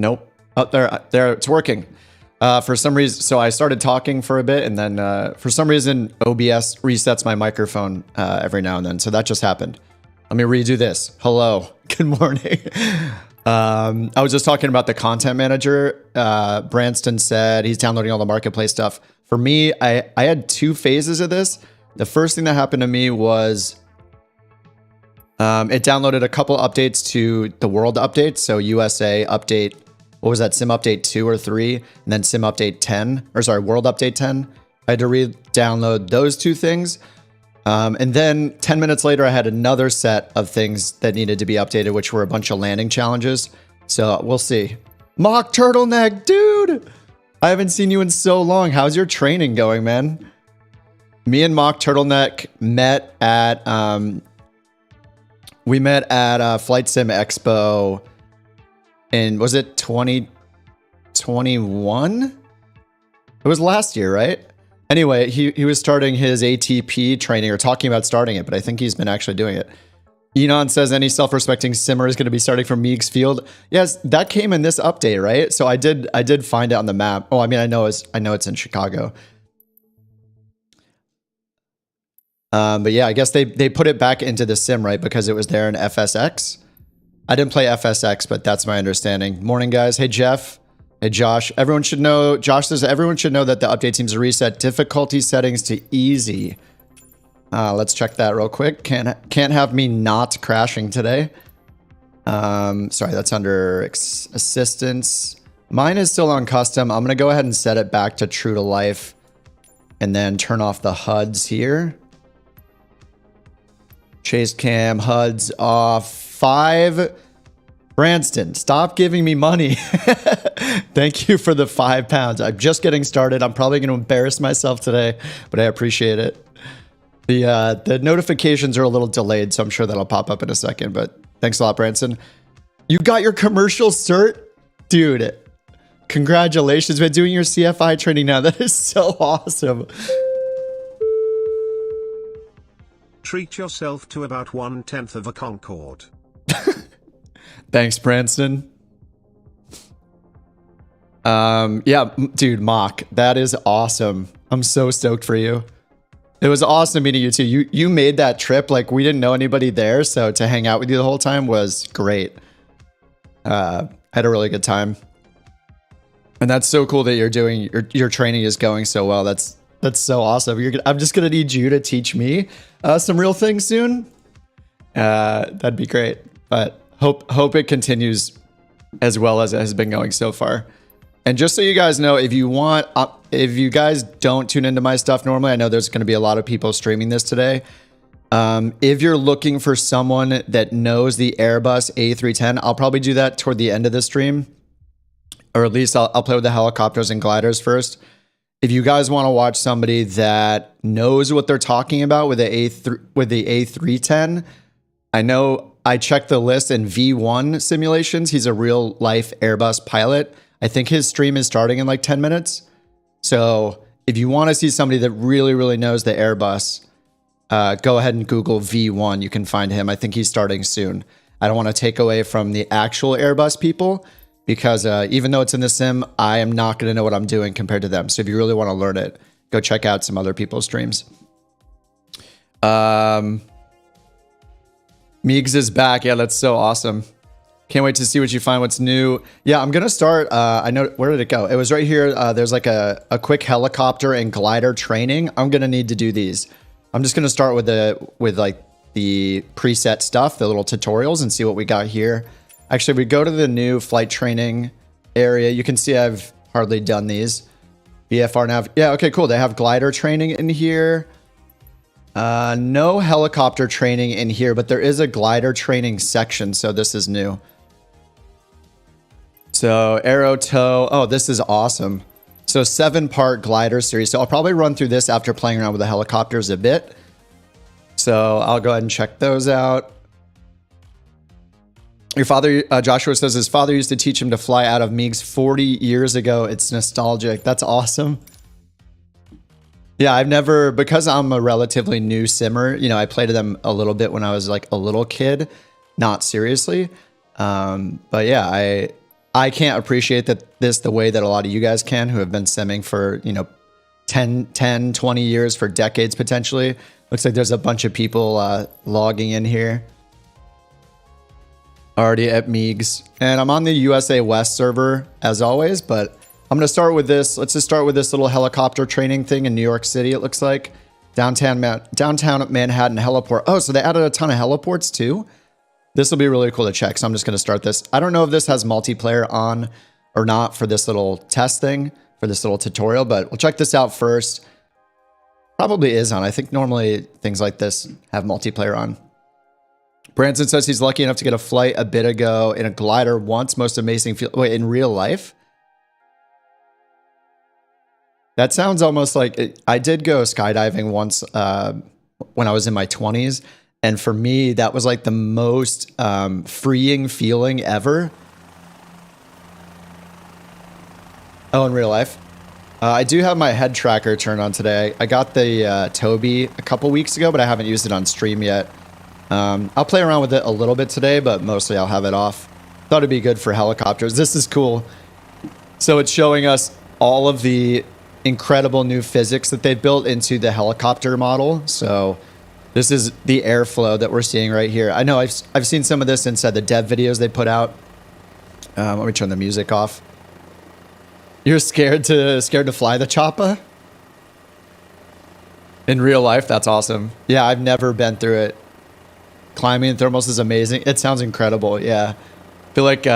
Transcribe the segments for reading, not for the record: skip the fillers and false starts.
Nope. Up there, it's working. For some reason, so I started talking for a bit, and then for some reason, OBS resets my microphone every now and then. So that just happened. Let me redo this. Hello. Good morning. I was just talking about the content manager. Branston said he's downloading all the marketplace stuff. For me, I had two phases of this. The first thing that happened to me was it downloaded a couple updates to the world updates. So USA update, what was that? Sim update 2 or 3, and then Sim update 10, or sorry, world update 10. I had to re-download those two things. And then 10 minutes later, I had another set of things that needed to be updated, which were a bunch of landing challenges. So we'll see. Mock Turtleneck, dude! I haven't seen you in so long. How's your training going, man? Me and Mock Turtleneck met at Flight Sim Expo in, was it 2021? It was last year, right? Anyway, he was starting his ATP training, or talking about starting it, but I think he's been actually doing it. Enon says any self-respecting simmer is going to be starting from Meeks Field. Yes, that came in this update, right? So I did find it on the map. Oh, I mean, I know it's in Chicago. But yeah, I guess they put it back into the sim, right? Because it was there in FSX. I didn't play FSX, but that's my understanding. Morning, guys. Hey, Jeff. Hey, Josh. Everyone should know. Josh says everyone should know that the update seems to reset difficulty settings to easy. Let's check that real quick. Can't have me not crashing today. Sorry, that's under assistance. Mine is still on custom. I'm gonna go ahead and set it back to true to life, and then turn off the HUDs here. Chase cam HUDs off. 5. Branston, stop giving me money. Thank you for the £5. I'm just getting started. I'm probably going to embarrass myself today, but I appreciate it. The notifications are a little delayed, so I'm sure that'll pop up in a second, but thanks a lot, Branson. You got your commercial cert? Dude, congratulations. Been doing your CFI training now. That is so awesome. Treat yourself to about 1/10 of a Concorde. Thanks, Branson. Yeah, dude, Mock, that is awesome. I'm so stoked for you. It was awesome meeting you too. You made that trip. Like, we didn't know anybody there, so to hang out with you the whole time was great. I had a really good time. And that's so cool that you're doing your training is going so well. That's so awesome. I'm just gonna need you to teach me some real things soon. That'd be great. But hope it continues as well as it has been going so far. And just so you guys know, if you guys don't tune into my stuff normally, I know there's going to be a lot of people streaming this today. If you're looking for someone that knows the Airbus A310, I'll probably do that toward the end of the stream, or at least I'll play with the helicopters and gliders first. If you guys want to watch somebody that knows what they're talking about with the A310, I know I checked the list in V1 simulations. He's a real life Airbus pilot. I think his stream is starting in like 10 minutes. So if you want to see somebody that really, really knows the Airbus, go ahead and Google V1. You can find him. I think he's starting soon. I don't want to take away from the actual Airbus people, because even though it's in the sim, I am not going to know what I'm doing compared to them. So if you really want to learn it, go check out some other people's streams. Meigs is back. Yeah, that's so awesome. Can't wait to see what you find, what's new. Yeah, I'm going to start. I know, where did it go? It was right here. There's like a quick helicopter and glider training. I'm going to need to do these. I'm just going to start with like the preset stuff, the little tutorials, and see what we got here. Actually, if we go to the new flight training area, you can see I've hardly done these. VFR nav. Yeah, okay, cool. They have glider training in here. No helicopter training in here, but there is a glider training section, so this is new. So aero tow. Oh, this is awesome. So 7-part glider series. So I'll probably run through this after playing around with the helicopters a bit. So I'll go ahead and check those out. Your father, Joshua says his father used to teach him to fly out of Meigs 40 years ago. It's nostalgic. That's awesome. Yeah, I've never, because I'm a relatively new simmer, you know, I played them a little bit when I was like a little kid, not seriously. But yeah, I can't appreciate this the way that a lot of you guys can, who have been simming for, 10, 20 years, for decades potentially. Looks like there's a bunch of people logging in here. Already at Meigs. And I'm on the USA West server as always, but I'm going to start with this. Let's just start with this little helicopter training thing in New York City, it looks like. Downtown Manhattan heliport. Oh, so they added a ton of heliports too? This will be really cool to check, so I'm just going to start this. I don't know if this has multiplayer on or not for this little test thing, for this little tutorial, but we'll check this out first. Probably is on. I think normally things like this have multiplayer on. Branson says he's lucky enough to get a flight a bit ago in a glider once. Most amazing feel. Wait, in real life? That sounds almost like I did go skydiving once when I was in my 20s. And for me, that was like the most freeing feeling ever. Oh, in real life? I do have my head tracker turned on today. I got the Toby a couple weeks ago, but I haven't used it on stream yet. I'll play around with it a little bit today, but mostly I'll have it off. Thought it'd be good for helicopters. This is cool. So it's showing us all of the incredible new physics that they've built into the helicopter model. So this is the airflow that we're seeing right here. I know I've seen some of this inside the dev videos they put out. Let me turn the music off. You're scared to fly the choppa? In real life, that's awesome. Yeah, I've never been through it. Climbing in thermals is amazing. It sounds incredible. Yeah, I feel like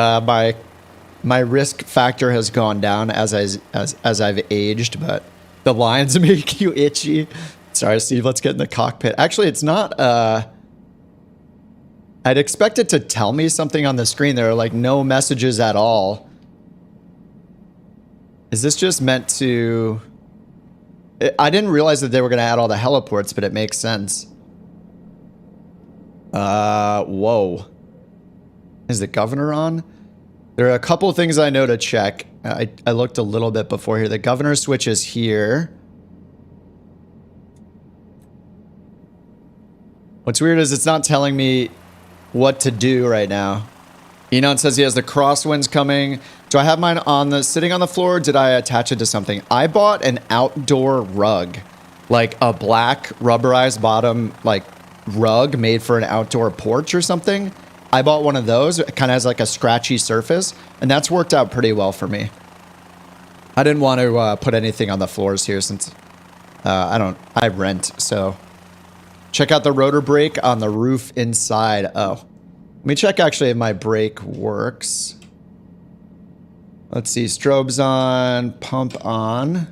my risk factor has gone down as I've aged, but the lines make you itchy. Sorry, Steve. Let's get in the cockpit. Actually, it's not. I'd expect it to tell me something on the screen. There are like no messages at all. Is this just meant to... I didn't realize that they were going to add all the heliports, but it makes sense. Whoa. Is the governor on? There are a couple of things I know to check. I looked a little bit before here. The governor switch is here. What's weird is it's not telling me what to do right now. Enon says he has the crosswinds coming. Do I have mine on the sitting on the floor? Or did I attach it to something? I bought an outdoor rug, like a black rubberized bottom, like rug made for an outdoor porch or something. I bought one of those. It kind of has like a scratchy surface, and that's worked out pretty well for me. I didn't want to put anything on the floors here since I rent, so. Check out the rotor brake on the roof inside. Oh, let me check actually if my brake works. Let's see, strobes on, pump on.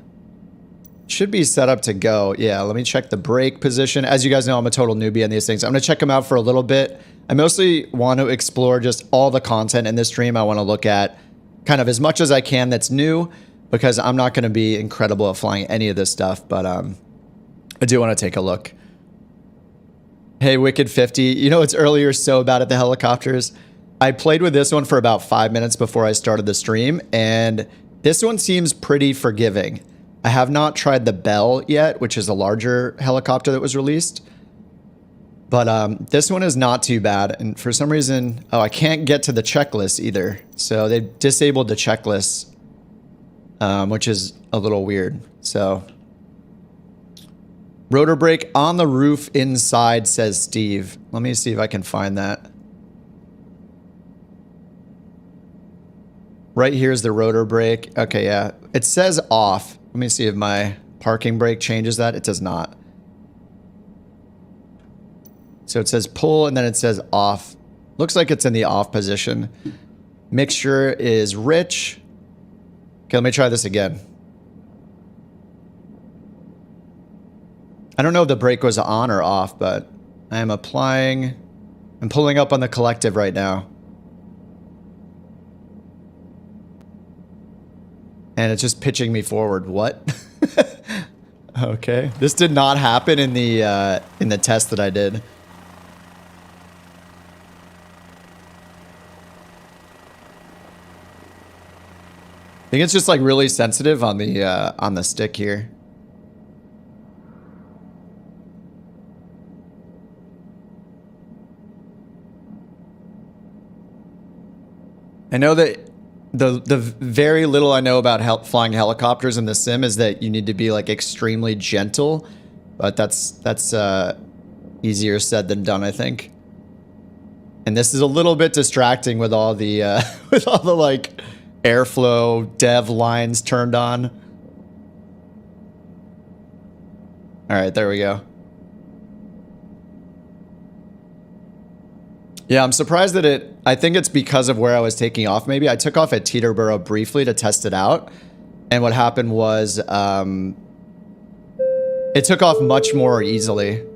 Should be set up to go. Yeah, let me check the brake position. As you guys know, I'm a total newbie on these things. I'm going to check them out for a little bit. I mostly want to explore just all the content in this stream. I want to look at kind of as much as I can that's new, because I'm not going to be incredible at flying any of this stuff, but I do want to take a look. Hey, Wicked 50. You know what's earlier so bad at the helicopters? I played with this one for about 5 minutes before I started the stream, and this one seems pretty forgiving. I have not tried the Bell yet, which is a larger helicopter that was released. But this one is not too bad. And for some reason, oh, I can't get to the checklist either. So they disabled the checklist, which is a little weird. So rotor brake on the roof inside, says Steve. Let me see if I can find that. Right here is the rotor brake. Okay, yeah. It says off. Let me see if my parking brake changes that. It does not. So it says pull and then it says off. Looks like it's in the off position. Mixture is rich. Okay, let me try this again. I don't know if the brake was on or off, but I am applying. I'm pulling up on the collective right now. And it's just pitching me forward. What? Okay. This did not happen in the test that I did. I think it's just like really sensitive on the stick here. I know that the very little I know about flying helicopters in the sim is that you need to be like extremely gentle, but that's easier said than done, I think. And this is a little bit distracting with all the with all the like airflow dev lines turned on. All right, there we go. Yeah, I'm surprised that I think it's because of where I was taking off. Maybe I took off at Teterboro briefly to test it out. And what happened was it took off much more easily.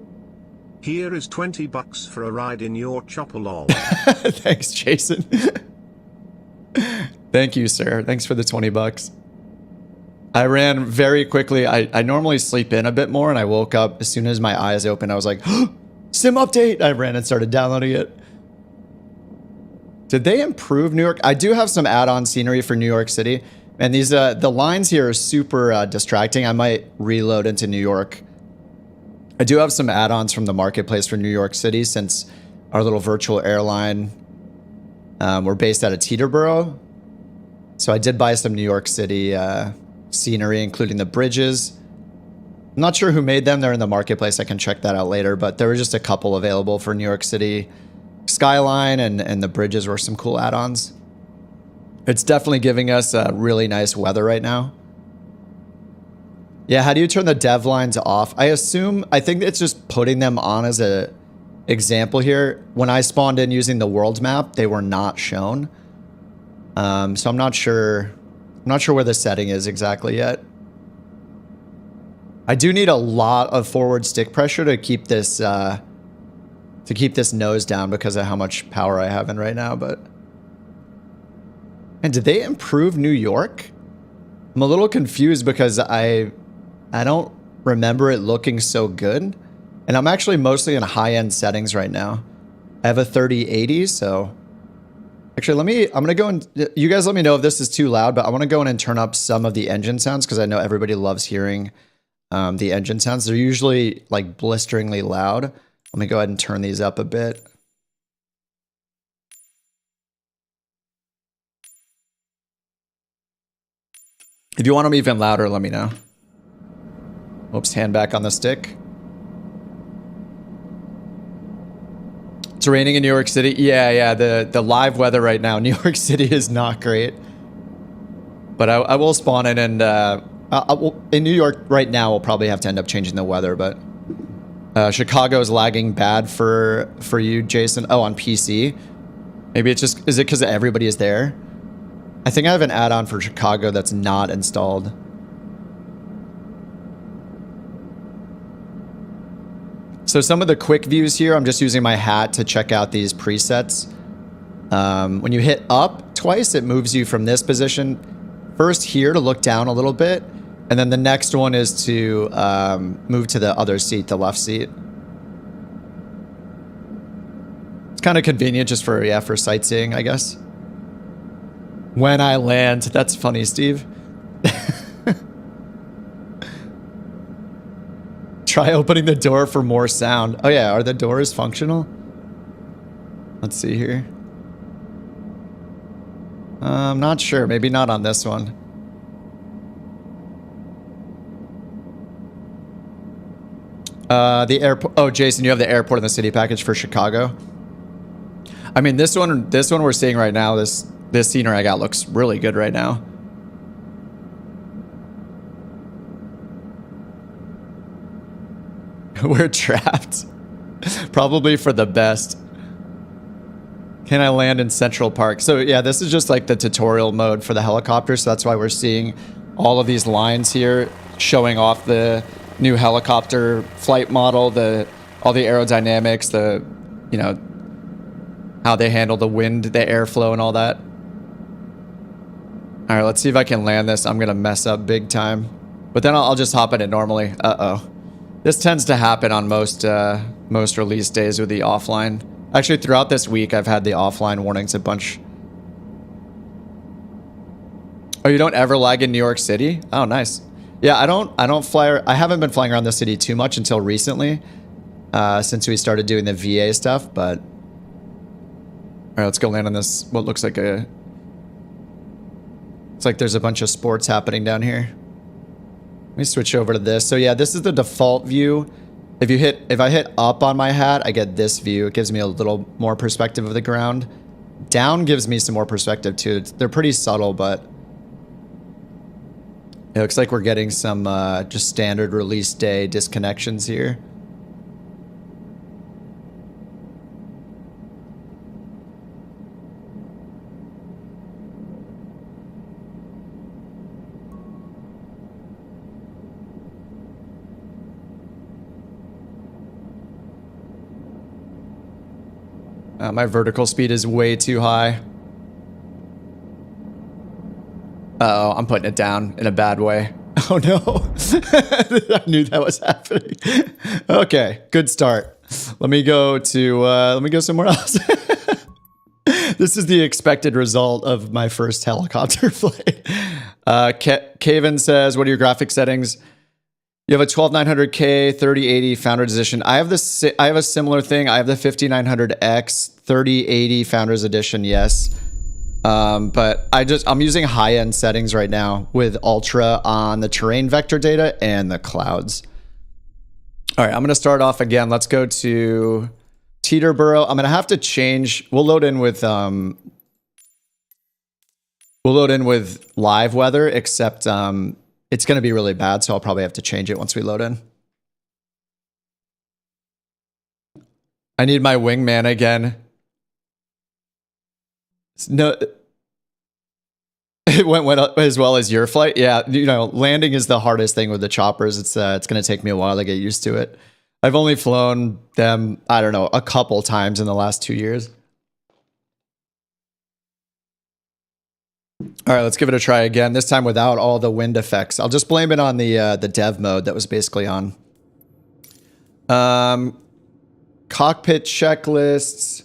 Here is $20 for a ride in your chopper lol. Thanks, Jason. Thank you, sir. Thanks for the $20. I ran very quickly. I normally sleep in a bit more, and I woke up as soon as my eyes opened. I was like, sim update. I ran and started downloading it. Did they improve New York? I do have some add-on scenery for New York City. And these the lines here are super distracting. I might reload into New York. I do have some add-ons from the marketplace for New York City since our little virtual airline, we're based out of Teterboro. So I did buy some New York City scenery, including the bridges. I'm not sure who made them. They're in the marketplace. I can check that out later. But there were just a couple available for New York City skyline, and the bridges were some cool add-ons. It's definitely giving us really nice weather right now. Yeah, how do you turn the dev lines off? I think it's just putting them on as a example here. When I spawned in using the world map, they were not shown. So I'm not sure where the setting is exactly yet. I do need a lot of forward stick pressure to keep this nose down because of how much power I have in right now, but... And did they improve New York? I'm a little confused because I don't remember it looking so good. And I'm actually mostly in high-end settings right now. I have a 3080, so... Actually, I'm going to go and... You guys let me know if this is too loud, but I want to go in and turn up some of the engine sounds because I know everybody loves hearing the engine sounds. They're usually, like, blisteringly loud. Let me go ahead and turn these up a bit. If you want them even louder, let me know. Oops, hand back on the stick. It's raining in New York City. Yeah, the live weather right now, New York City is not great. But I will spawn in and in New York right now, we'll probably have to end up changing the weather, but Chicago is lagging bad for you, Jason. Oh, on PC. Maybe it's just, is it because everybody is there? I think I have an add-on for Chicago that's not installed. So some of the quick views here, I'm just using my hat to check out these presets. When you hit up twice, it moves you from this position. First here to look down a little bit. And then the next one is to move to the other seat, the left seat. It's kind of convenient just for sightseeing, I guess. When I land, that's funny, Steve. Try opening the door for more sound. Oh yeah, are the doors functional? Let's see here. I'm not sure, maybe not on this one. The airport. Oh, Jason, you have the airport in the city package for Chicago. I mean, this one we're seeing right now, this scenery I got looks really good right now. We're trapped. Probably for the best. Can I land in Central Park? So yeah, this is just like the tutorial mode for the helicopter. So that's why we're seeing all of these lines here showing off the new helicopter flight model, all the aerodynamics, you know, how they handle the wind, the airflow and all that. All right, let's see if I can land this. I'm going to mess up big time. But then I'll just hop in it normally. Uh-oh. This tends to happen on most release days with the offline. Actually, throughout this week, I've had the offline warnings a bunch. Oh, you don't ever lag in New York City? Oh, nice. Yeah, I don't fly. I haven't been flying around the city too much until recently, since we started doing the VA stuff. But all right, let's go land on this. What looks like a It's like there's a bunch of sports happening down here. Let me switch over to this. So yeah, this is the default view. If I hit up on my hat, I get this view. It gives me a little more perspective of the ground. Down gives me some more perspective too. They're pretty subtle, but it looks like we're getting some just standard release day disconnections here. My vertical speed is way too high. Uh-oh, I'm putting it down in a bad way. Oh no. I knew that was happening. Okay, good start. Let me go somewhere else. This is the expected result of my first helicopter flight. Kaven says, what are your graphic settings? You have a 12900K 3080 Founders Edition. I have a similar thing. I have the 5900X 3080 Founders Edition, yes. But I'm using high-end settings right now with Ultra on the terrain vector data and the clouds. All right, I'm going to start off again. Let's go to Teterboro. I'm going to have to change. We'll load in with live weather, except it's going to be really bad, so I'll probably have to change it once we load in. I need my wingman again. No, it went as well as your flight. Yeah, landing is the hardest thing with the choppers. It's going to take me a while to get used to it. I've only flown them, I don't know, a couple times in the last 2 years. All right, let's give it a try again. This time without all the wind effects. I'll just blame it on the dev mode that was basically on. Cockpit checklists.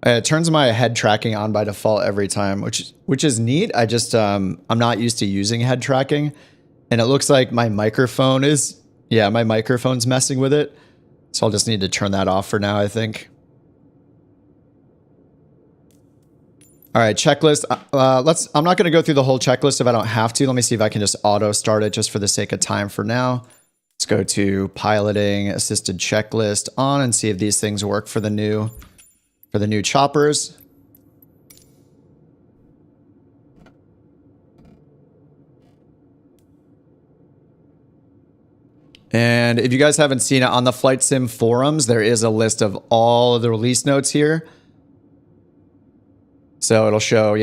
It turns my head tracking on by default every time, which is neat. I just I'm not used to using head tracking, and it looks like my microphone is my microphone's messing with it. So I'll just need to turn that off for now, I think. All right, checklist. I'm not going to go through the whole checklist if I don't have to. Let me see if I can just auto start it just for the sake of time for now. Let's go to piloting assisted checklist on and see if these things work for the new choppers. And if you guys haven't seen it on the Flight Sim forums, there is a list of all of the release notes here. So it'll show,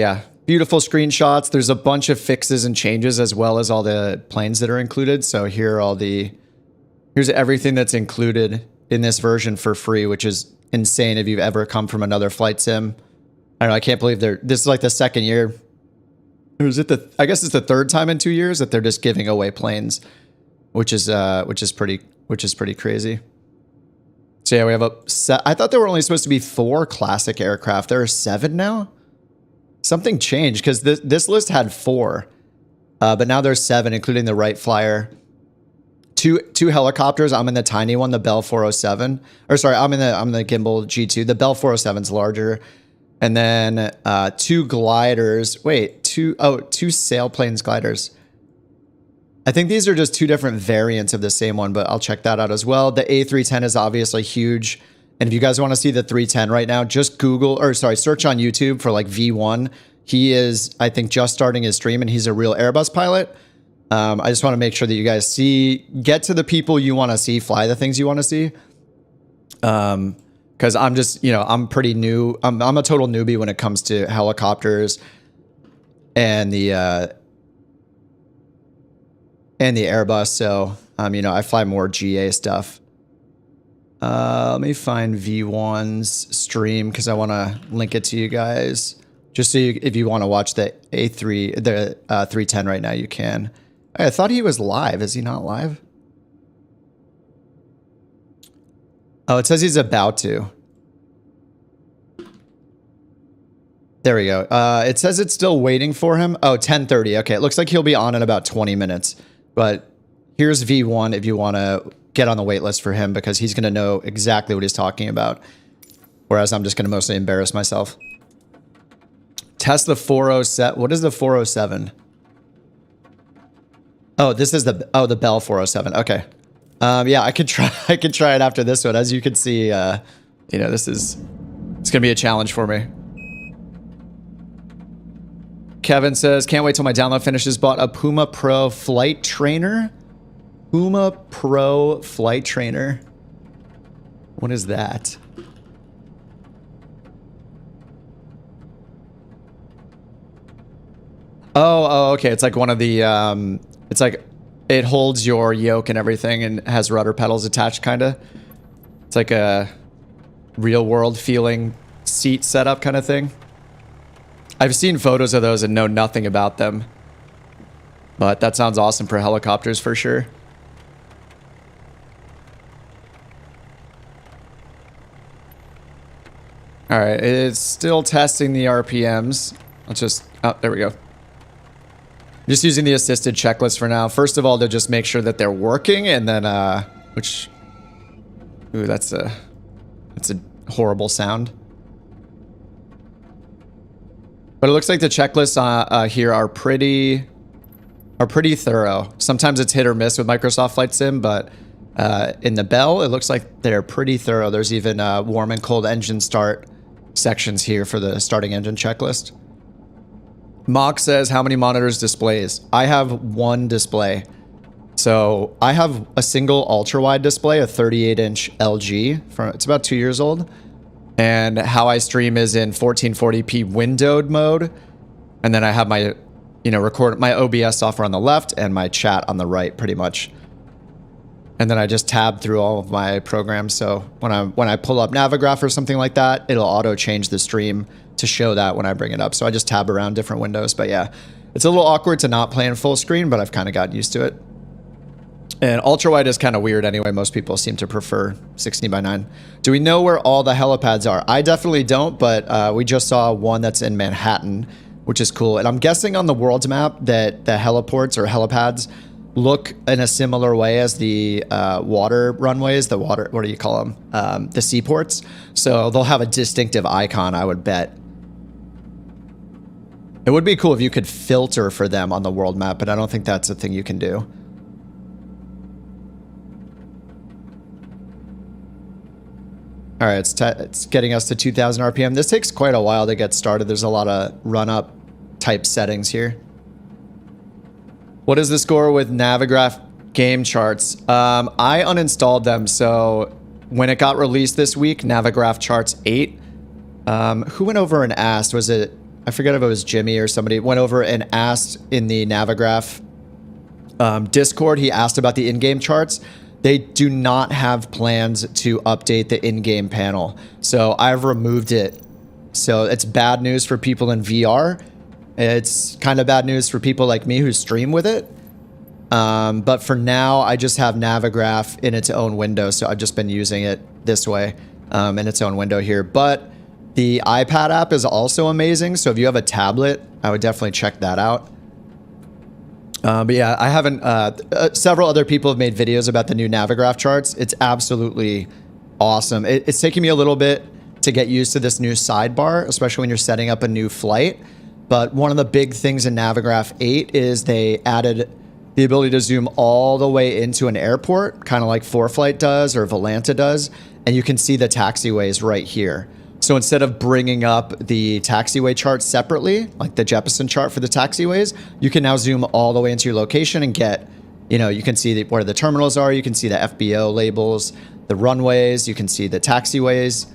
beautiful screenshots. There's a bunch of fixes and changes as well as all the planes that are included. So here's everything that's included in this version for free, which is insane if you've ever come from another flight sim. I don't know, I can't believe this is like the second year. Or is it I guess it's the third time in 2 years that they're just giving away planes, which is pretty crazy. So yeah, we have I thought there were only supposed to be 4 classic aircraft. There are 7 now. Something changed because this list had 4, but now there's 7, including the Wright Flyer. Two helicopters. I'm in the tiny one, the Bell 407. Or sorry, I'm in the gimbal G2. The Bell 407's larger, and then 2 gliders. Wait, two sailplanes gliders. I think these are just 2 different variants of the same one, but I'll check that out as well. The A310 is obviously huge. And if you guys want to see the 310 right now, just search on YouTube for like V1. He is, I think, just starting his stream, and he's a real Airbus pilot. I just want to make sure that you guys get to the people you want to see, fly the things you want to see. Because I'm just, I'm pretty new. I'm a total newbie when it comes to helicopters and the Airbus. So, I fly more GA stuff. Let me find V1's stream because I want to link it to you guys. Just so if you want to watch the 310 right now, you can. I thought he was live. Is he not live? Oh, it says he's about to. There we go. It says it's still waiting for him. Oh, 10:30. Okay, it looks like he'll be on in about 20 minutes. But here's V1 if you want to get on the wait list for him, because he's going to know exactly what he's talking about. Whereas I'm just going to mostly embarrass myself. Test the 407. What is the 407? Oh, this is the Bell 407. Okay. Yeah, I could try it after this one. As you can see, you know, it's gonna be a challenge for me. Kevin says, can't wait till my download finishes. Bought a Puma Pro flight trainer. Puma Pro flight trainer. What is that? Oh, okay. It's like one of the, it's like, it holds your yoke and everything and has rudder pedals attached, kind of. It's like a real world feeling seat setup kind of thing. I've seen photos of those and know nothing about them. But that sounds awesome for helicopters for sure. All right, it's still testing the RPMs. Let's just, oh, there we go. Just using the assisted checklist for now. First of all, to just make sure that they're working, and then, which, ooh, that's a horrible sound. But it looks like the checklists here are pretty thorough. Sometimes it's hit or miss with Microsoft Flight Sim, but in the Bell, it looks like they're pretty thorough. There's even warm and cold engine start sections here for the starting engine checklist. Mock says, how many monitors displays? I have one display. So I have a single ultra-wide display, a 38-inch LG. It's about 2 years old. And how I stream is in 1440p windowed mode. And then I have my, you know, my OBS software on the left and my chat on the right, pretty much. And then I just tab through all of my programs. So when I pull up Navigraph or something like that, it'll auto change the stream to show that when I bring it up. So I just tab around different windows. But yeah, it's a little awkward to not play in full screen, but I've kind of gotten used to it. And ultra wide is kind of weird anyway. Most people seem to prefer 16:9. Do we know where all the helipads are? I definitely don't, but we just saw one that's in Manhattan, which is cool. And I'm guessing on the world's map that the heliports or helipads look in a similar way as the water runways, what do you call them? The seaports. So they'll have a distinctive icon, I would bet. It would be cool if you could filter for them on the world map, but I don't think that's a thing you can do. All right, it's getting us to 2,000 RPM. This takes quite a while to get started. There's a lot of run-up type settings here. What is the score with Navigraph game charts? I uninstalled them, so when it got released this week, Navigraph charts 8. Who went over and asked? Was it, I forget if it was Jimmy or somebody, went over and asked in the Navigraph Discord, he asked about the in-game charts. They do not have plans to update the in-game panel. So I've removed it. So it's bad news for people in VR. It's kind of bad news for people like me who stream with it. But for now, I just have Navigraph in its own window. So I've just been using it this way in its own window here. But the iPad app is also amazing. So if you have a tablet, I would definitely check that out. But yeah, I haven't, several other people have made videos about the new Navigraph charts. It's absolutely awesome. It's taking me a little bit to get used to this new sidebar, especially when you're setting up a new flight. But one of the big things in Navigraph 8 is they added the ability to zoom all the way into an airport, kind of like ForeFlight does or Volanta does. And you can see the taxiways right here. So instead of bringing up the taxiway chart separately, like the Jeppesen chart for the taxiways, you can now zoom all the way into your location and get, you know, you can see where the terminals are. You can see the FBO labels, the runways. You can see the taxiways.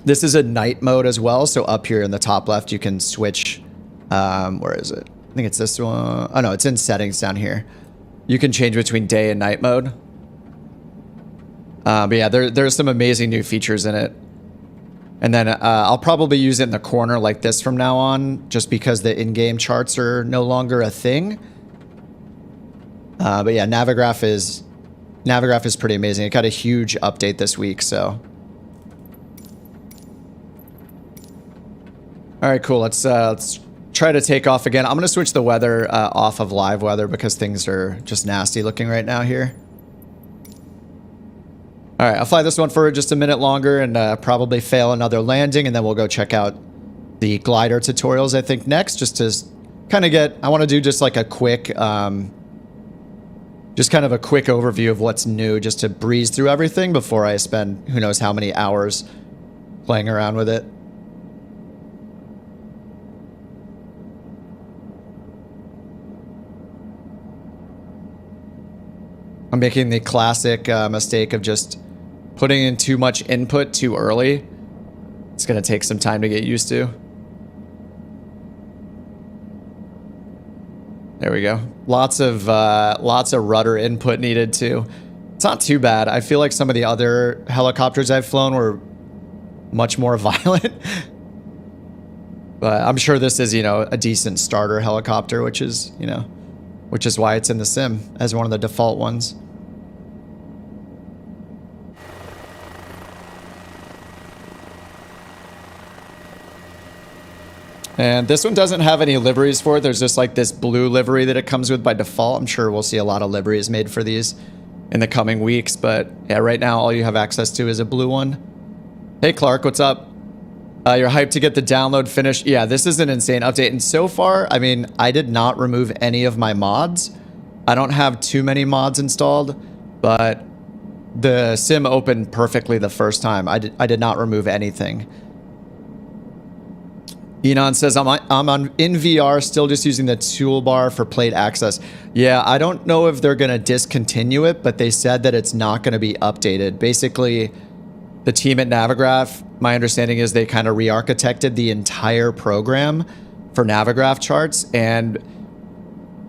This is a night mode as well. So up here in the top left, you can switch. Where is it? I think it's this one. Oh, no, it's in settings down here. You can change between day and night mode. But yeah, there's some amazing new features in it. And then I'll probably use it in the corner like this from now on, just because the in-game charts are no longer a thing. But yeah, Navigraph is pretty amazing. It got a huge update this week, so. All right, cool. Let's try to take off again. I'm going to switch the weather off of live weather because things are just nasty looking right now here. All right, I'll fly this one for just a minute longer and probably fail another landing, and then we'll go check out the glider tutorials, I think, next, just to kind of I want to do just like a quick, just kind of a quick overview of what's new, just to breeze through everything before I spend who knows how many hours playing around with it. I'm making the classic mistake of just putting in too much input too early. It's going to take some time to get used to. There we go. Lots of rudder input needed too. It's not too bad. I feel like some of the other helicopters I've flown were much more violent. But I'm sure this is, you know, a decent starter helicopter, which is, you know, which is why it's in the sim as one of the default ones. And this one doesn't have any liveries for it. There's just like this blue livery that it comes with by default. I'm sure we'll see a lot of liveries made for these in the coming weeks. But yeah, right now all you have access to is a blue one. Hey, Clark, what's up? You're hyped to get the download finished. Yeah, this is an insane update. And so far, I mean, I did not remove any of my mods. I don't have too many mods installed, but the sim opened perfectly the first time. I did not remove anything. Enon says, I'm in VR, still just using the toolbar for plate access. Yeah, I don't know if they're going to discontinue it, but they said that it's not going to be updated. Basically, the team at Navigraph, my understanding is they kind of re-architected the entire program for Navigraph charts, and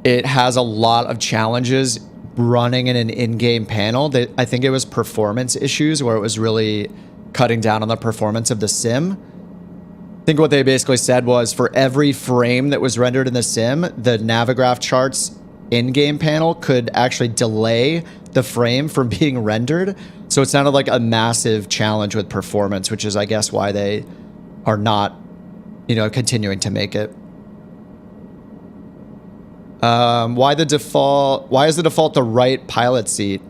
it has a lot of challenges running in an in-game panel. I think it was performance issues where it was really cutting down on the performance of the sim. I think what they basically said was for every frame that was rendered in the sim, the Navigraph charts in-game panel could actually delay the frame from being rendered. So it sounded like a massive challenge with performance, which is, I guess, why they are not, you know, continuing to make it. Why is the default the Wright pilot seat?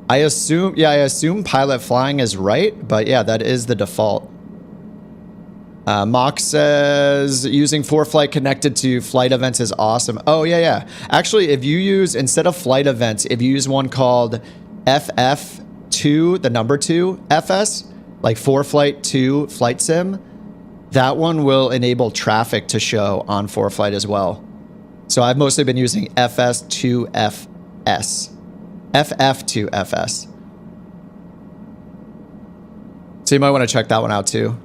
I assume pilot flying is Wright, but yeah, that is the default. Mock says using ForeFlight connected to flight events is awesome. Oh, yeah. Actually, if you use, instead of flight events, if you use one called FF2, the number 2 FS, like ForeFlight 2 flight sim, that one will enable traffic to show on ForeFlight as well. So I've mostly been using FS2FS. FF2FS. So you might want to check that one out too.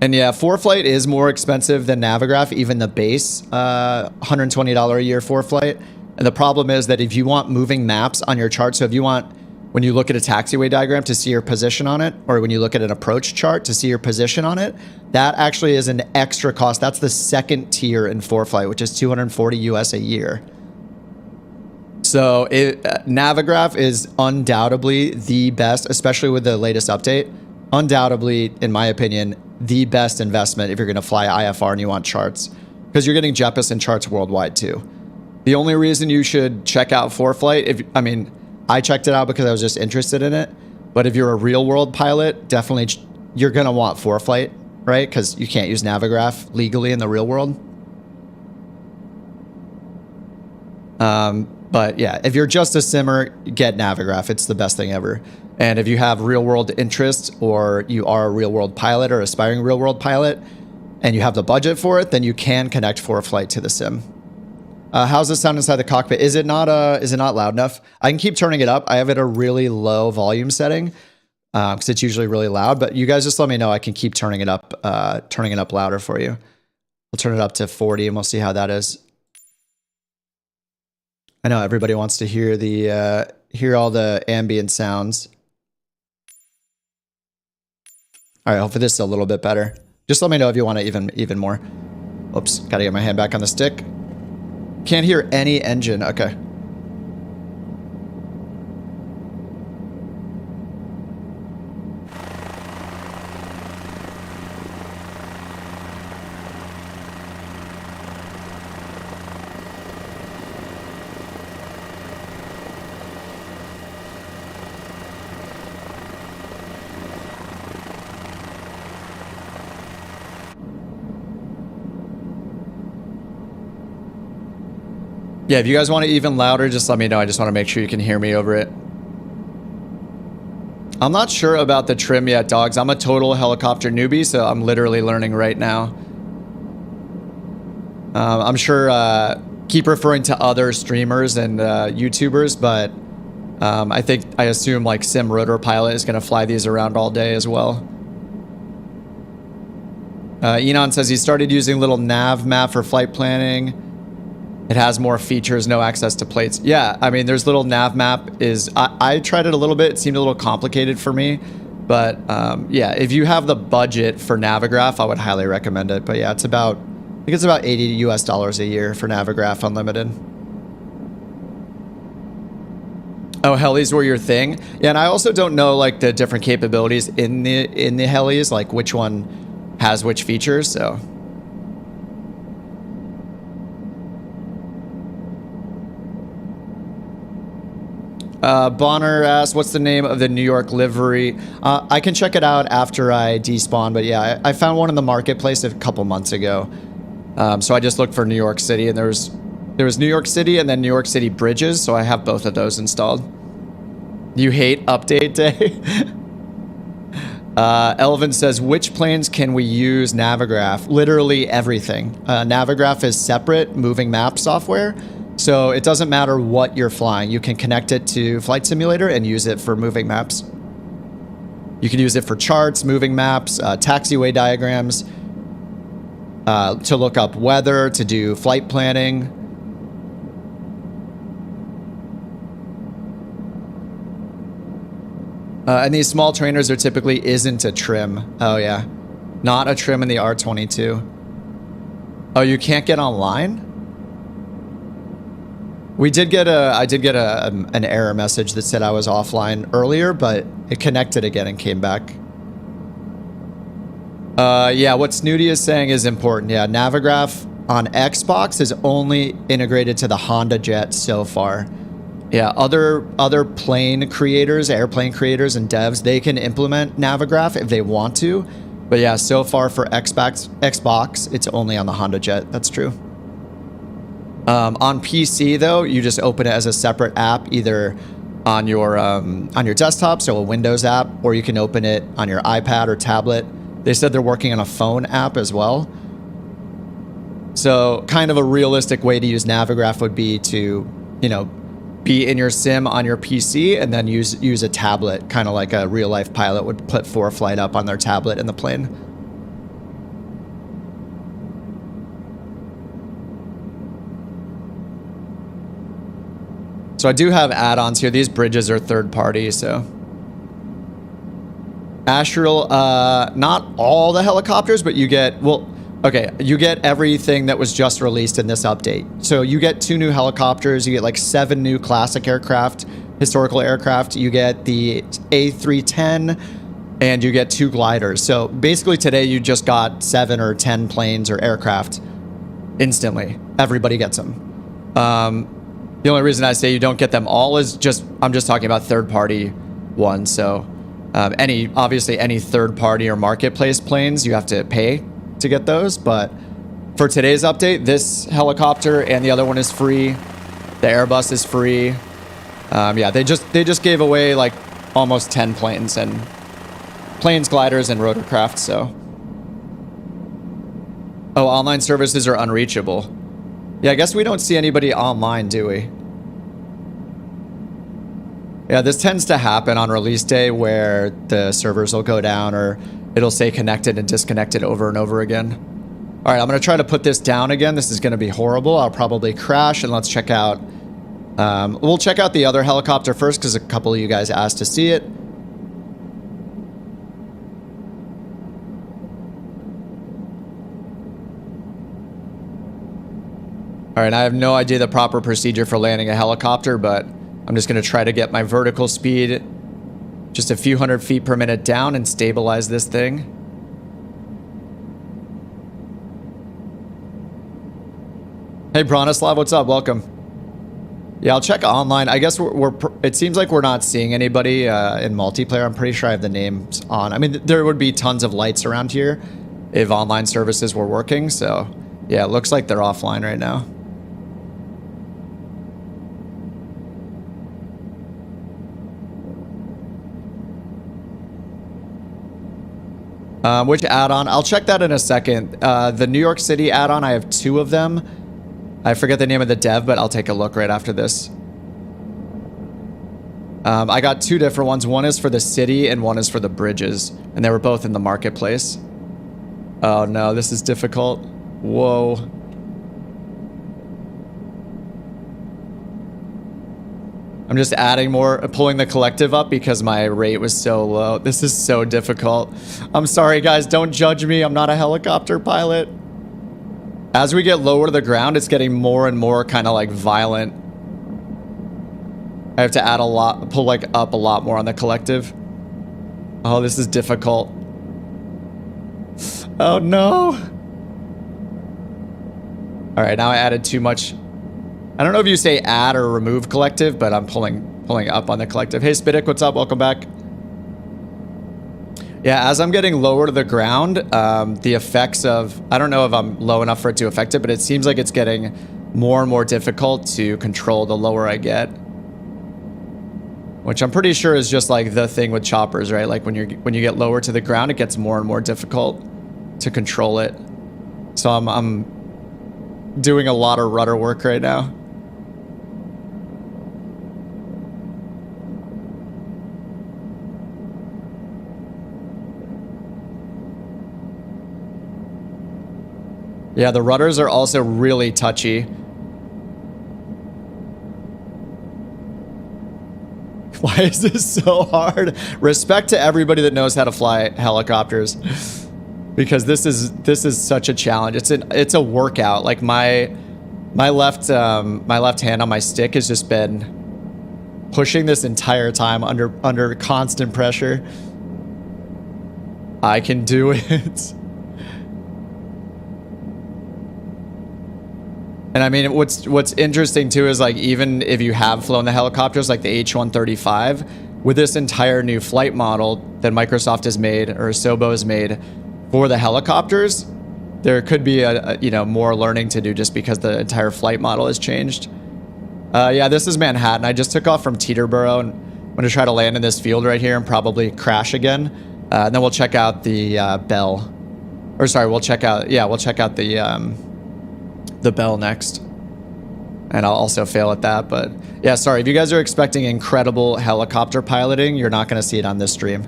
And yeah, ForeFlight is more expensive than Navigraph, even the base $120 a year ForeFlight. And the problem is that if you want moving maps on your chart, so if you want, when you look at a taxiway diagram to see your position on it, or when you look at an approach chart to see your position on it, that actually is an extra cost. That's the second tier in ForeFlight, which is $240 US a year. So Navigraph is undoubtedly the best, especially with the latest update. Undoubtedly, in my opinion, the best investment if you're going to fly IFR and you want charts, because you're getting Jeppesen charts worldwide too. The only reason you should check out ForeFlight, I checked it out because I was just interested in it, but if you're a real world pilot, definitely you're going to want ForeFlight, right? Because you can't use Navigraph legally in the real world. But yeah, if you're just a simmer, get Navigraph. It's the best thing ever. And if you have real world interest, or you are a real world pilot or aspiring real world pilot, and you have the budget for it, then you can connect ForeFlight to the sim. How's the sound inside the cockpit? Is it not loud enough? I can keep turning it up. I have it at a really low volume setting because it's usually really loud. But you guys just let me know. I can keep turning it up louder for you. We'll turn it up to 40 and we'll see how that is. I know everybody wants to hear all the ambient sounds. All right, hopefully this is a little bit better. Just let me know if you want it even more. Oops, gotta get my hand back on the stick. Can't hear any engine. Okay. Yeah, if you guys want it even louder, just let me know. I just want to make sure you can hear me over it. I'm not sure about the trim yet, dogs. I'm a total helicopter newbie, so I'm literally learning right now. I'm sure keep referring to other streamers and YouTubers, but I assume like Sim Rotor Pilot is going to fly these around all day as well. Enon says he started using little nav map for flight planning. It has more features, no access to plates. Yeah, I mean, there's little nav map is... I tried it a little bit. It seemed a little complicated for me. But, yeah, if you have the budget for Navigraph, I would highly recommend it. But, yeah, it's about... I think it's about $80 US a year for Navigraph Unlimited. Oh, helis were your thing? Yeah, and I also don't know, like, the different capabilities in the helis, like, which one has which features, so... Bonner asks, what's the name of the New York livery? I can check it out after I despawn, but yeah, I found one in the marketplace a couple months ago. So I just looked for New York City, and there was New York City and then New York City Bridges, so I have both of those installed. You hate update day? Elvin says, which planes can we use Navigraph? Literally everything. Navigraph is separate moving map software. So it doesn't matter what you're flying. You can connect it to Flight Simulator and use it for moving maps. You can use it for charts, moving maps, taxiway diagrams, to look up weather, to do flight planning. And these small trainers are typically isn't a trim. Oh yeah, not a trim in the R22. Oh, you can't get online? I did get an error message that said I was offline earlier, but it connected again and came back. Yeah, what Snooty is saying is important. Yeah, Navigraph on Xbox is only integrated to the Honda Jet so far. Yeah, other plane creators, airplane creators and devs, they can implement Navigraph if they want to. But yeah, so far for Xbox, it's only on the Honda Jet. That's true. On PC though, you just open it as a separate app, either on your desktop, so a Windows app, or you can open it on your iPad or tablet. They said they're working on a phone app as well. So kind of a realistic way to use Navigraph would be to, you know, be in your sim on your PC and then use a tablet, kind of like a real life pilot would put ForeFlight up on their tablet in the plane. So I do have add-ons here. These bridges are third party, so. Astral, not all the helicopters, but you get, well, okay, you get everything that was just released in this update. So you get 2 new helicopters, you get like 7 new classic aircraft, historical aircraft, you get the A310, and you get 2 gliders. So basically today you just got 7 or 10 planes or aircraft instantly. Everybody gets them. The only reason I say you don't get them all is I'm just talking about third-party ones. So obviously any third-party or marketplace planes, you have to pay to get those. But for today's update, this helicopter and the other one is free. The Airbus is free. Yeah, they just gave away like almost 10 planes, gliders, and rotorcraft. So, oh, online services are unreachable. Yeah, I guess we don't see anybody online, do we? Yeah, this tends to happen on release day where the servers will go down or it'll say connected and disconnected over and over again. All right, I'm going to try to put this down again. This is going to be horrible. I'll probably crash, and let's check out... we'll check out the other helicopter first because a couple of you guys asked to see it. All right, I have no idea the proper procedure for landing a helicopter, but I'm just going to try to get my vertical speed just a few hundred feet per minute down and stabilize this thing. Hey, Bronislav, what's up? Welcome. Yeah, I'll check online. I guess it seems like we're not seeing anybody in multiplayer. I'm pretty sure I have the names on. I mean, there would be tons of lights around here if online services were working. So, yeah, it looks like they're offline right now. Which add-on? I'll check that in a second. The New York City add-on, I have 2 of them. I forget the name of the dev, but I'll take a look right after this. I got 2 different ones. One is for the city and one is for the bridges. And they were both in the marketplace. Oh no, this is difficult. Whoa. I'm just adding more, pulling the collective up because my rate was so low. This is so difficult. I'm sorry, guys. Don't judge me. I'm not a helicopter pilot. As we get lower to the ground, it's getting more and more kind of like violent. I have to add a lot, pull like up a lot more on the collective. Oh, this is difficult. Oh no. All right, now I added too much. I don't know if you say add or remove collective, but I'm pulling up on the collective. Hey, Spidik, what's up? Welcome back. Yeah, as I'm getting lower to the ground, the effects of... I don't know if I'm low enough for it to affect it, but it seems like it's getting more and more difficult to control the lower I get. Which I'm pretty sure is just like the thing with choppers, right? Like when you get lower to the ground, it gets more and more difficult to control it. So I'm doing a lot of rudder work right now. Yeah, the rudders are also really touchy. Why is this so hard? Respect to everybody that knows how to fly helicopters, because this is such a challenge. It's a workout. Like my left hand on my stick has just been pushing this entire time under constant pressure. I can do it. And I mean, what's interesting too is like, even if you have flown the helicopters like the H-135, with this entire new flight model that Microsoft has made, or Asobo has made for the helicopters, there could be a more learning to do just because the entire flight model has changed. Yeah, this is Manhattan. I just took off from Teterboro and I'm gonna try to land in this field right here and probably crash again. And then we'll check out the Bell. Or sorry, we'll check out the Bell next, and I'll also fail at that. But yeah, sorry if you guys are expecting incredible helicopter piloting, you're not going to see it on this stream.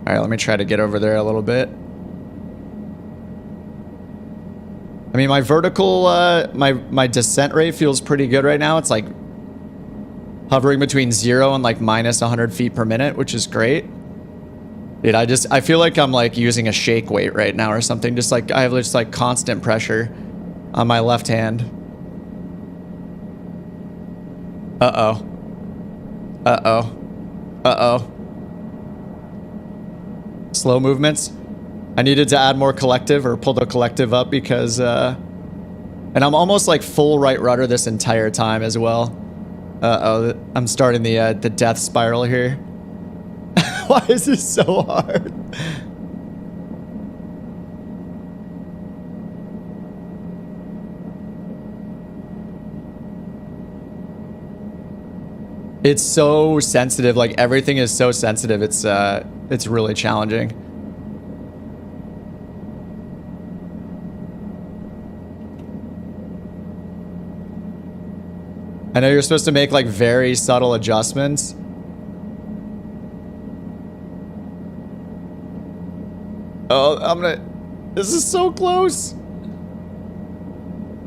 All right, let me try to get over there a little bit. I mean, my vertical my descent rate feels pretty good right now. It's like hovering between 0 and like minus 100 feet per minute, which is great. Dude, I feel like I'm like using a shake weight right now or something. Just like I have just like constant pressure on my left hand. Uh-oh. Uh-oh. Uh-oh. Slow movements. I needed to add more collective or pull the collective up because and I'm almost like full right rudder this entire time as well. Uh-oh, I'm starting the death spiral here. Why is this so hard? It's so sensitive. Like everything is so sensitive. It's really challenging. I know you're supposed to make like very subtle adjustments. Oh, this is so close.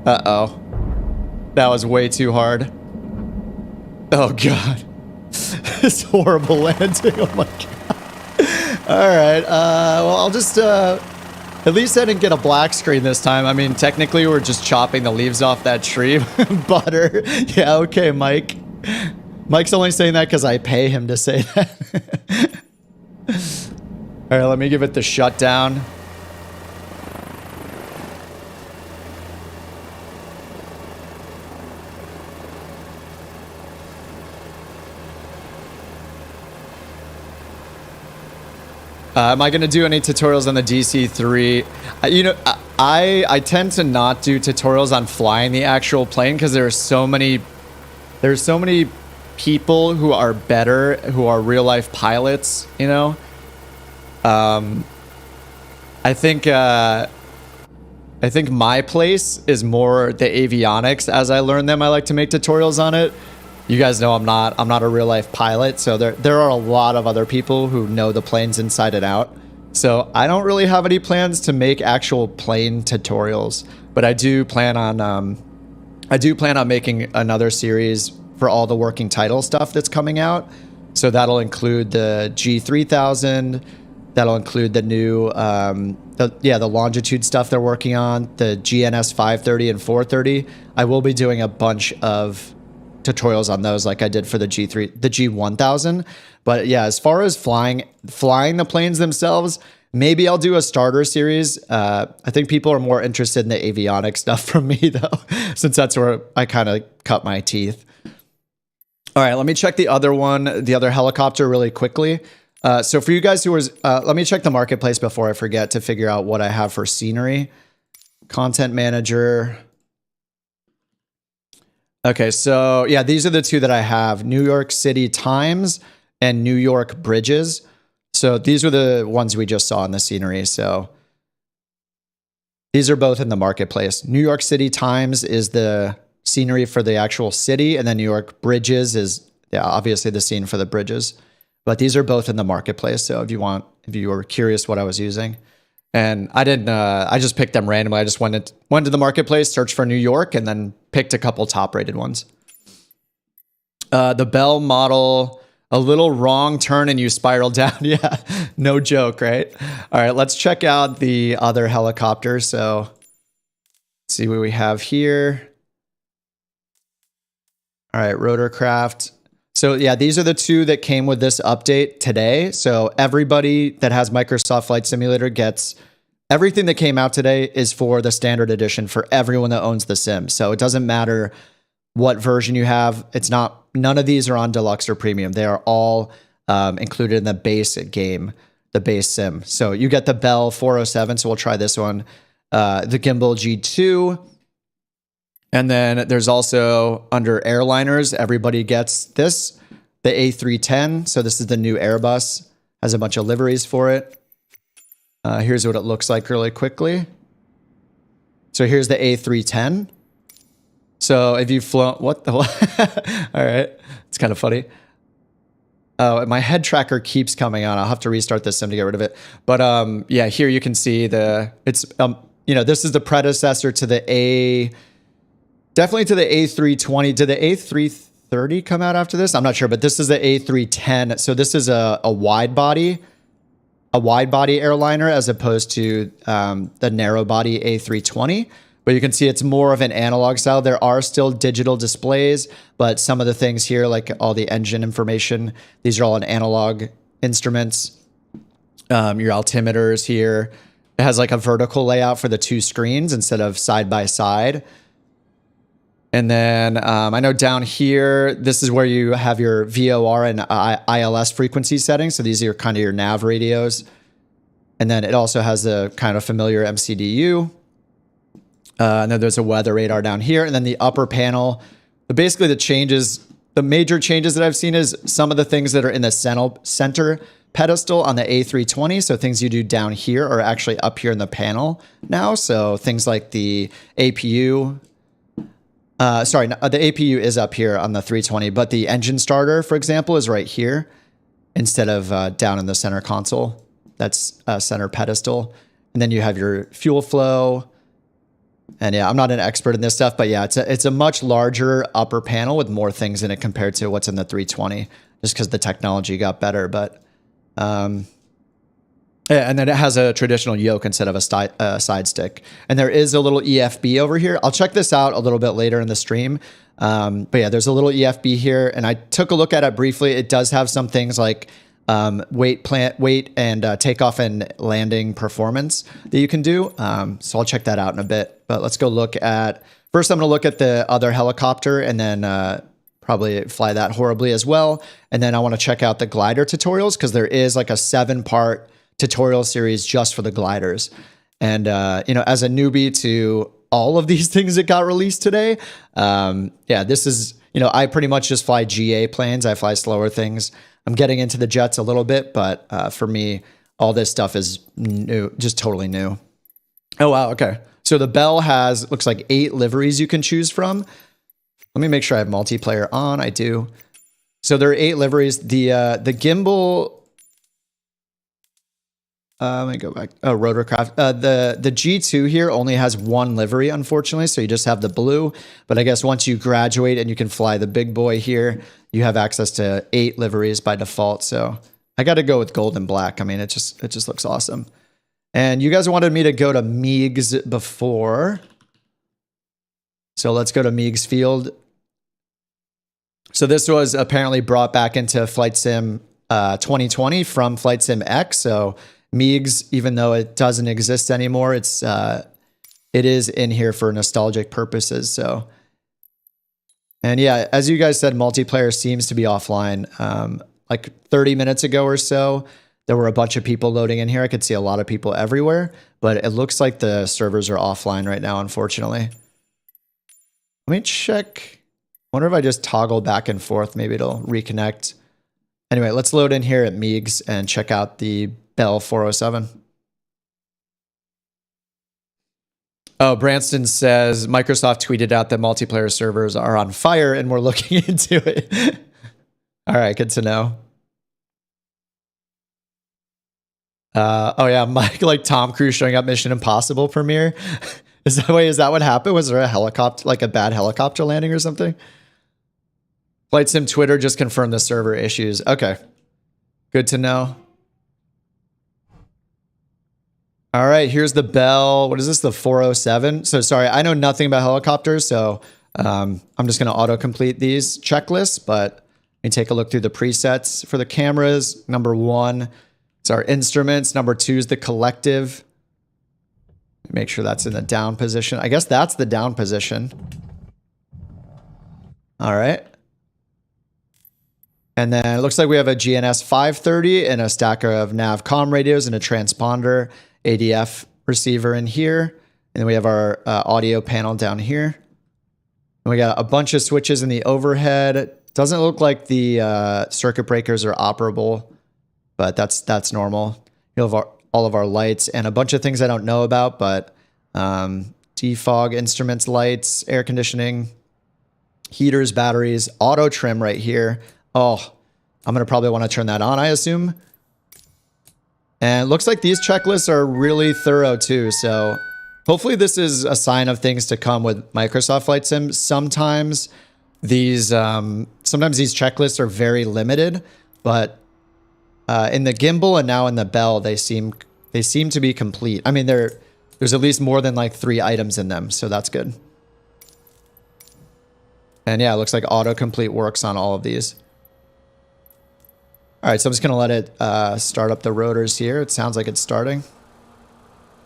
Uh-oh. That was way too hard. Oh, God. This horrible landing. Oh, my God. All right. Well, I'll just... at least I didn't get a black screen this time. I mean, technically, we're just chopping the leaves off that tree. Butter. Yeah, okay, Mike. Mike's only saying that because I pay him to say that. All right, let me give it the shutdown. Am I going to do any tutorials on the DC-3? You know, I tend to not do tutorials on flying the actual plane because there's so many people who are better, who are real life pilots, you know. I think my place is more the avionics. As I learn them, I like to make tutorials on it. You guys know I'm not a real life pilot, so there are a lot of other people who know the planes inside and out. So I don't really have any plans to make actual plane tutorials, but I do plan on making another series for all the working title stuff that's coming out. So that'll include the G3000. That'll include the new, the longitude stuff they're working on, the GNS 530 and 430. I will be doing a bunch of tutorials on those like I did for the G1000. But yeah, as far as flying the planes themselves, maybe I'll do a starter series. I think people are more interested in the avionics stuff from me though, since that's where I kind of cut my teeth. All right, let me check the other helicopter really quickly. So for you guys who was, let me check the marketplace before I forget to figure out what I have for scenery. Content manager. Okay, so yeah, these are the two that I have, New York City Times and New York Bridges. So these are the ones we just saw in the scenery. So these are both in the marketplace. New York City Times is the scenery for the actual city, and then New York Bridges is, yeah, obviously the scene for the bridges. But these are both in the marketplace. So if you were curious what I was using. And I didn't, I just picked them randomly. I just went to the marketplace, searched for New York, and then picked a couple top rated ones. The Bell model, a little wrong turn and you spiral down. Yeah, no joke, right? All right, let's check out the other helicopter. So let's see what we have here. All right, rotorcraft. So yeah, these are the two that came with this update today. So everybody that has Microsoft Flight Simulator gets everything that came out today is for the standard edition for everyone that owns the sim. So it doesn't matter what version you have. None of these are on deluxe or premium. They are all included in the base game, the base sim. So you get the Bell 407. So we'll try this one. The Gimbal G2. And then there's also under airliners, everybody gets this, the A310. So this is the new Airbus, has a bunch of liveries for it. Here's what it looks like really quickly. So here's the A310. So if you've flown, what the, all right, it's kind of funny. Oh, my head tracker keeps coming on. I'll have to restart this sim to get rid of it. But yeah, here you can see this is the predecessor to the definitely to the A320. Did the A330 come out after this? I'm not sure, but this is the A310. So this is a wide body airliner as opposed to the narrow body A320. But you can see it's more of an analog style. There are still digital displays, but some of the things here, like all the engine information, these are all in analog instruments. Your altimeters here. It has like a vertical layout for the two screens instead of side by side. And then I know down here, this is where you have your VOR and ILS frequency settings. So these are kind of your nav radios. And then it also has the kind of familiar MCDU. And then there's a weather radar down here. And then the upper panel, basically the major changes that I've seen is some of the things that are in the center pedestal on the A320. So things you do down here are actually up here in the panel now. So things like the APU, the APU is up here on the 320, but the engine starter, for example, is right here instead of down in the center console. That's center pedestal. And then you have your fuel flow. And yeah, I'm not an expert in this stuff, but yeah, it's a much larger upper panel with more things in it compared to what's in the 320, just because the technology got better. But yeah, and then it has a traditional yoke instead of a side stick. And there is a little EFB over here. I'll check this out a little bit later in the stream. But yeah, there's a little EFB here, and I took a look at it briefly. It does have some things like weight and takeoff and landing performance that you can do. So I'll check that out in a bit. But let's go look at, first I'm going to look at the other helicopter and then probably fly that horribly as well. And then I want to check out the glider tutorials because there is like a 7-part tutorial series just for the gliders. And, as a newbie to all of these things that got released today, yeah, this is, you know, I pretty much just fly GA planes. I fly slower things. I'm getting into the jets a little bit, but for me, all this stuff is new, just totally new. Oh, wow. Okay. So the Bell has, looks like 8 liveries you can choose from. Let me make sure I have multiplayer on. I do. So there are 8 liveries. The gimbal, let me go back. Oh, rotorcraft. The G2 here only has 1 livery, unfortunately. So you just have the blue. But I guess once you graduate and you can fly the big boy here, you have access to 8 liveries by default. So I got to go with gold and black. I mean, it just looks awesome. And you guys wanted me to go to Meigs before. So let's go to Meigs Field. So this was apparently brought back into Flight Sim 2020 from Flight Sim X. So Meigs, even though it doesn't exist anymore, it is in here for nostalgic purposes. So, and yeah, as you guys said, multiplayer seems to be offline. Like 30 minutes ago or so, there were a bunch of people loading in here. I could see a lot of people everywhere, but it looks like the servers are offline right now, unfortunately. Let me check. I wonder if I just toggle back and forth, maybe it'll reconnect. Anyway, let's load in here at Meigs and check out the Bell 407. Oh, Branston says Microsoft tweeted out that multiplayer servers are on fire and we're looking into it. All right, good to know. Oh yeah, Mike, like Tom Cruise showing up Mission Impossible premiere. Is that what happened? Was there a helicopter, like a bad helicopter landing or something? Flight Sim Twitter just confirmed the server issues. Okay, good to know. All right, here's the Bell. What is this? The 407. So sorry, I know nothing about helicopters, so I'm just going to auto-complete these checklists, but let me take a look through the presets for the cameras. Number 1, it's our instruments. Number 2 is the collective. Make sure that's in the down position. I guess that's the down position. All right. And then it looks like we have a GNS 530 and a stack of nav comm radios and a transponder ADF receiver in here. And then we have our audio panel down here. And we got a bunch of switches in the overhead. Doesn't look like the circuit breakers are operable, but that's normal. You'll have all of our lights and a bunch of things I don't know about, but defog, instruments, lights, air conditioning, heaters, batteries, auto trim right here. Oh, I'm going to probably want to turn that on, I assume. And it looks like these checklists are really thorough too. So hopefully this is a sign of things to come with Microsoft Flight Sim. Sometimes these checklists are very limited, but in the gimbal and now in the Bell, they seem to be complete. I mean, there's at least more than like 3 items in them, so that's good. And yeah, it looks like autocomplete works on all of these. All right, so I'm just going to let it start up the rotors here. It sounds like it's starting.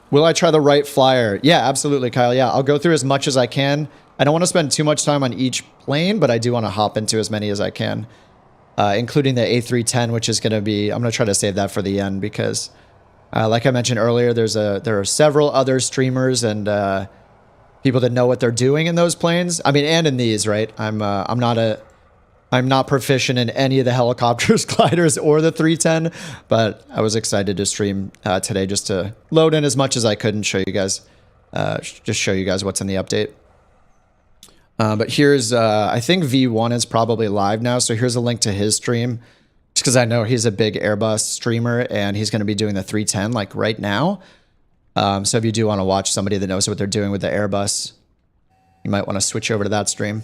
Will I try the Wright Flyer? Yeah, absolutely, Kyle. Yeah, I'll go through as much as I can. I don't want to spend too much time on each plane, but I do want to hop into as many as I can, including the A310, which is going to be... I'm going to try to save that for the end because, like I mentioned earlier, there are several other streamers and people that know what they're doing in those planes. I mean, and in these, right? I'm not proficient in any of the helicopters, gliders, or the 310, but I was excited to stream today just to load in as much as I could and show you guys, what's in the update. But here's, I think V1 is probably live now, so here's a link to his stream, just because I know he's a big Airbus streamer, and he's going to be doing the 310 like right now. So if you do want to watch somebody that knows what they're doing with the Airbus, you might want to switch over to that stream.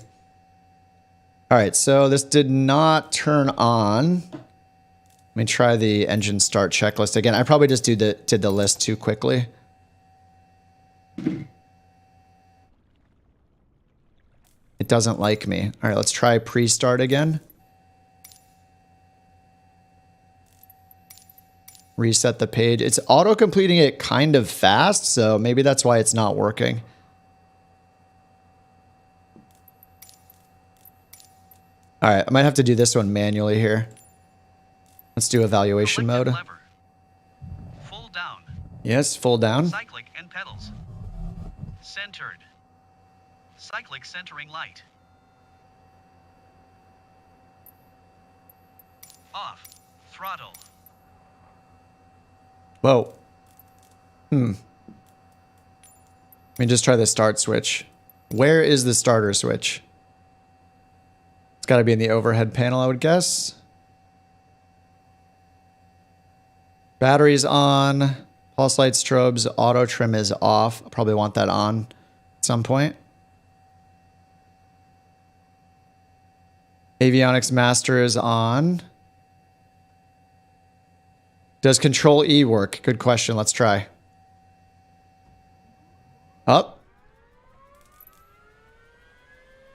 All right, so this did not turn on. Let me try the engine start checklist again. I probably just did the list too quickly. It doesn't like me. All right, let's try pre-start again. Reset the page. It's auto-completing it kind of fast, so maybe that's why it's not working. All right, I might have to do this one manually here. Let's do evaluation mode. Lever. Full down. Yes, full down. Cyclic and pedals. Centered. Cyclic centering light. Off. Throttle. Whoa. Let me just try the start switch. Where is the starter switch? It's got to be in the overhead panel, I would guess. Battery's on. Pulse light strobes. Auto trim is off. I'll probably want that on at some point. Avionics master is on. Does Control E work? Good question. Let's try. Up.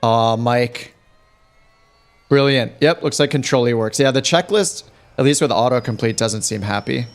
Aw, Mike. Brilliant. Yep, looks like Control E works. Yeah, the checklist, at least with autocomplete, doesn't seem happy.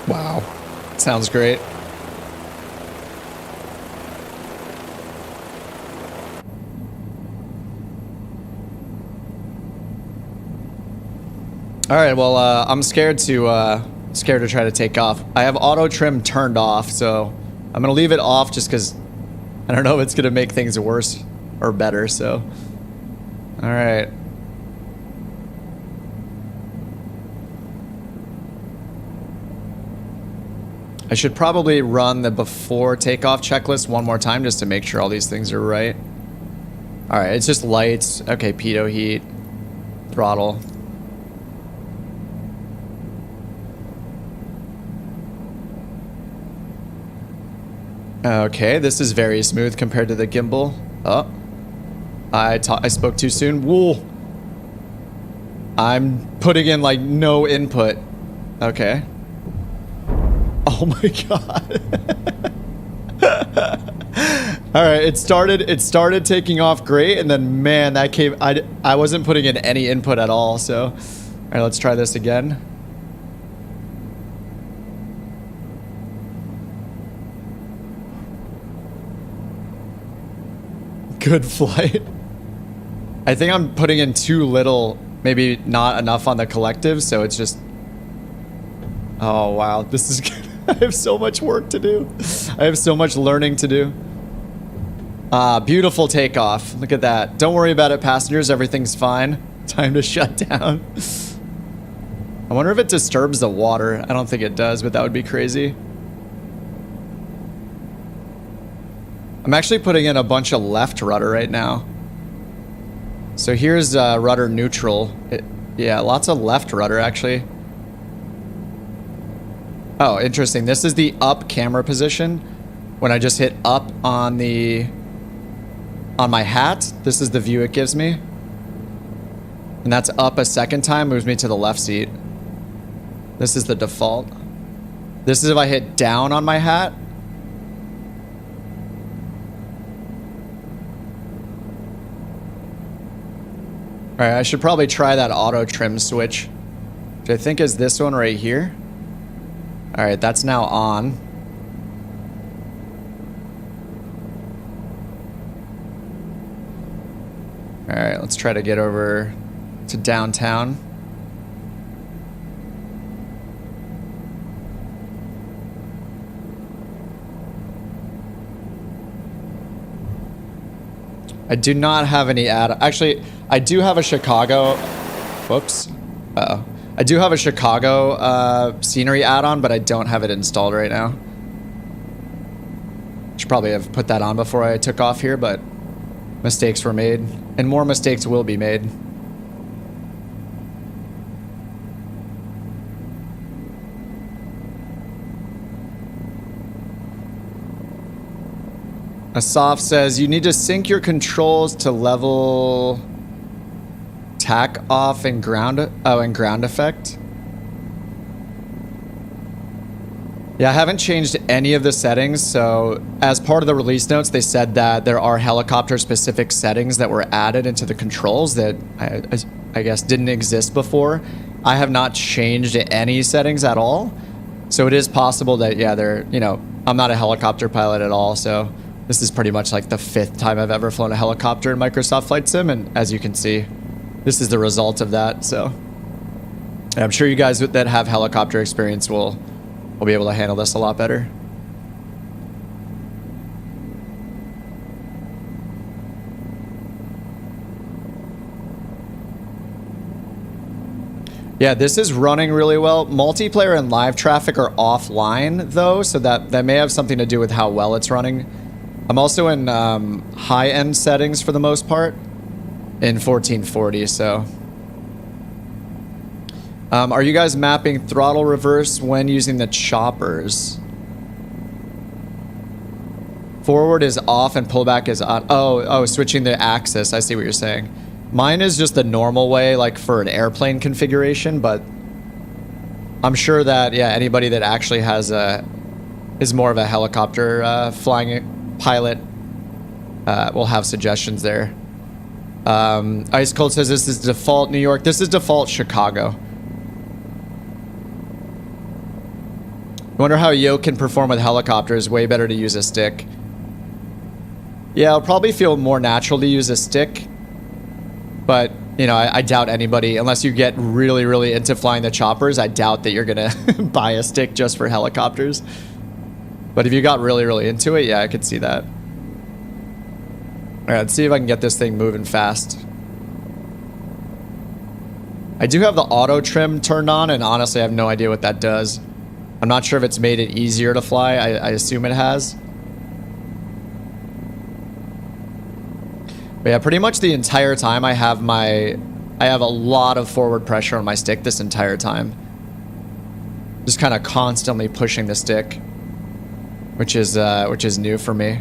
Wow. Sounds great. All right, well, I'm scared to try to take off. I have auto trim turned off, so I'm gonna leave it off just because I don't know if it's gonna make things worse or better. So, all right. I should probably run the before takeoff checklist one more time just to make sure all these things are right. All right, it's just lights. Okay, pitot heat, throttle. Okay, this is very smooth compared to the gimbal. Oh, I spoke too soon. Whoa. I'm putting in like no input. Okay. Oh my god. All right, it started taking off great, and then man, that came. I wasn't putting in any input at all. So, all right, let's try this again. Good flight. I think I'm putting in too little, maybe not enough on the collective, so it's just. Oh wow, this is good. I have so much work to do. I have so much learning to do. Beautiful takeoff. Look at that. Don't worry about it, passengers. Everything's fine. Time to shut down. I wonder if it disturbs the water. I don't think it does, but that would be crazy. I'm actually putting in a bunch of left rudder right now. So here's rudder neutral. Yeah, lots of left rudder actually. Oh, interesting. This is the up camera position. When I just hit up on my hat, this is the view it gives me. And that's up a second time, moves me to the left seat. This is the default. This is if I hit down on my hat. All right, I should probably try that auto trim switch, which I think is this one right here. All right, that's now on. All right, let's try to get over to downtown. I do not have any actually, I do have a Chicago. Whoops. Uh-oh. I do have a Chicago scenery add-on, but I don't have it installed right now. Should probably have put that on before I took off here, but mistakes were made, and more mistakes will be made. Asaf says you need to sync your controls to level tack off and ground. Oh, and ground effect. Yeah, I haven't changed any of the settings. So as part of the release notes, they said that there are helicopter specific settings that were added into the controls that I guess didn't exist before. I have not changed any settings at all. So it is possible that, yeah, they're, you know, I'm not a helicopter pilot at all. So this is pretty much like the 5th time I've ever flown a helicopter in Microsoft Flight Sim, and as you can see, this is the result of that. So and I'm sure you guys that have helicopter experience will be able to handle this a lot better. Yeah, this is running really well. Multiplayer and live traffic are offline though, so that may have something to do with how well it's running. I'm also in high-end settings for the most part in 1440, so. Are you guys mapping throttle reverse when using the choppers? Forward is off and pullback is on. Oh, switching the axis. I see what you're saying. Mine is just the normal way, like for an airplane configuration, but I'm sure that, yeah, anybody that actually has is more of a helicopter flying pilot will have suggestions there. Ice Cold says this is default New York. This is default Chicago. I wonder how Yo can perform with helicopters. Way better to use a stick. Yeah, it'll probably feel more natural to use a stick. But, you know, I doubt anybody, unless you get really, really into flying the choppers, I doubt that you're going to buy a stick just for helicopters. But if you got really, really into it, yeah, I could see that. All right, let's see if I can get this thing moving fast. I do have the auto trim turned on, and honestly, I have no idea what that does. I'm not sure if it's made it easier to fly. I assume it has. But yeah, pretty much the entire time I have a lot of forward pressure on my stick this entire time. Just kind of constantly pushing the stick, which is new for me.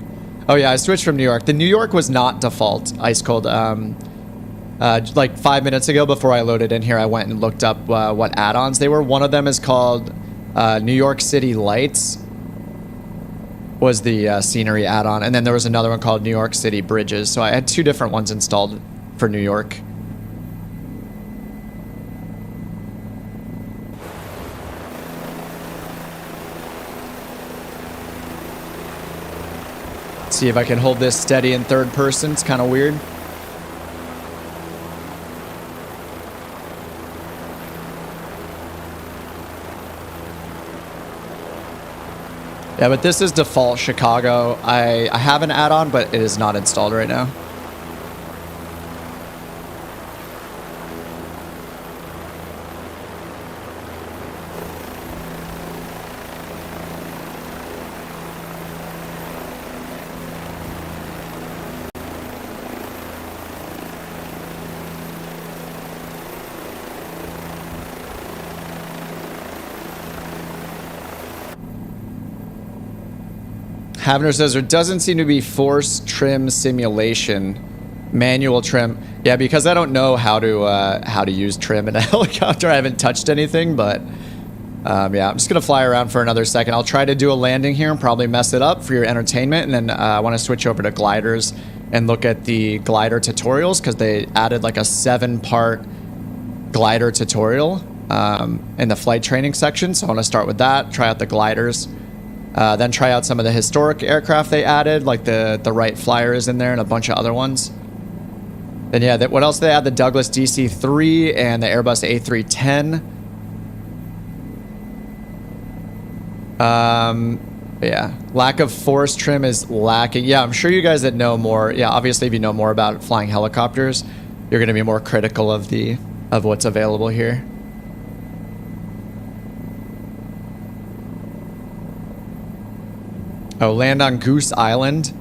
Oh yeah, I switched from New York. The New York was not default Ice Cold. Like 5 minutes ago before I loaded in here, I went and looked up what add-ons they were. One of them is called New York City Lights, was the scenery add-on, and then there was another one called New York City Bridges. So I had 2 different ones installed for New York. Let's see if I can hold this steady in third person. It's kind of weird. Yeah, but this is default Chicago. I have an add-on, but it is not installed right now. Havner says there doesn't seem to be force trim simulation, manual trim. Yeah, because I don't know how to use trim in a helicopter. I haven't touched anything, but yeah, I'm just gonna fly around for another second. I'll try to do a landing here and probably mess it up for your entertainment, and then I want to switch over to gliders and look at the glider tutorials because they added like a 7-part glider tutorial in the flight training section. So I want to start with that, try out the gliders. Then try out some of the historic aircraft they added, like the Wright Flyer is in there and a bunch of other ones. Then yeah, what else they add? The Douglas DC-3 and the Airbus A310. Yeah, lack of force trim is lacking. Yeah, I'm sure you guys that know more. Yeah, obviously if you know more about flying helicopters, you're going to be more critical of what's available here. Oh, land on Goose Island.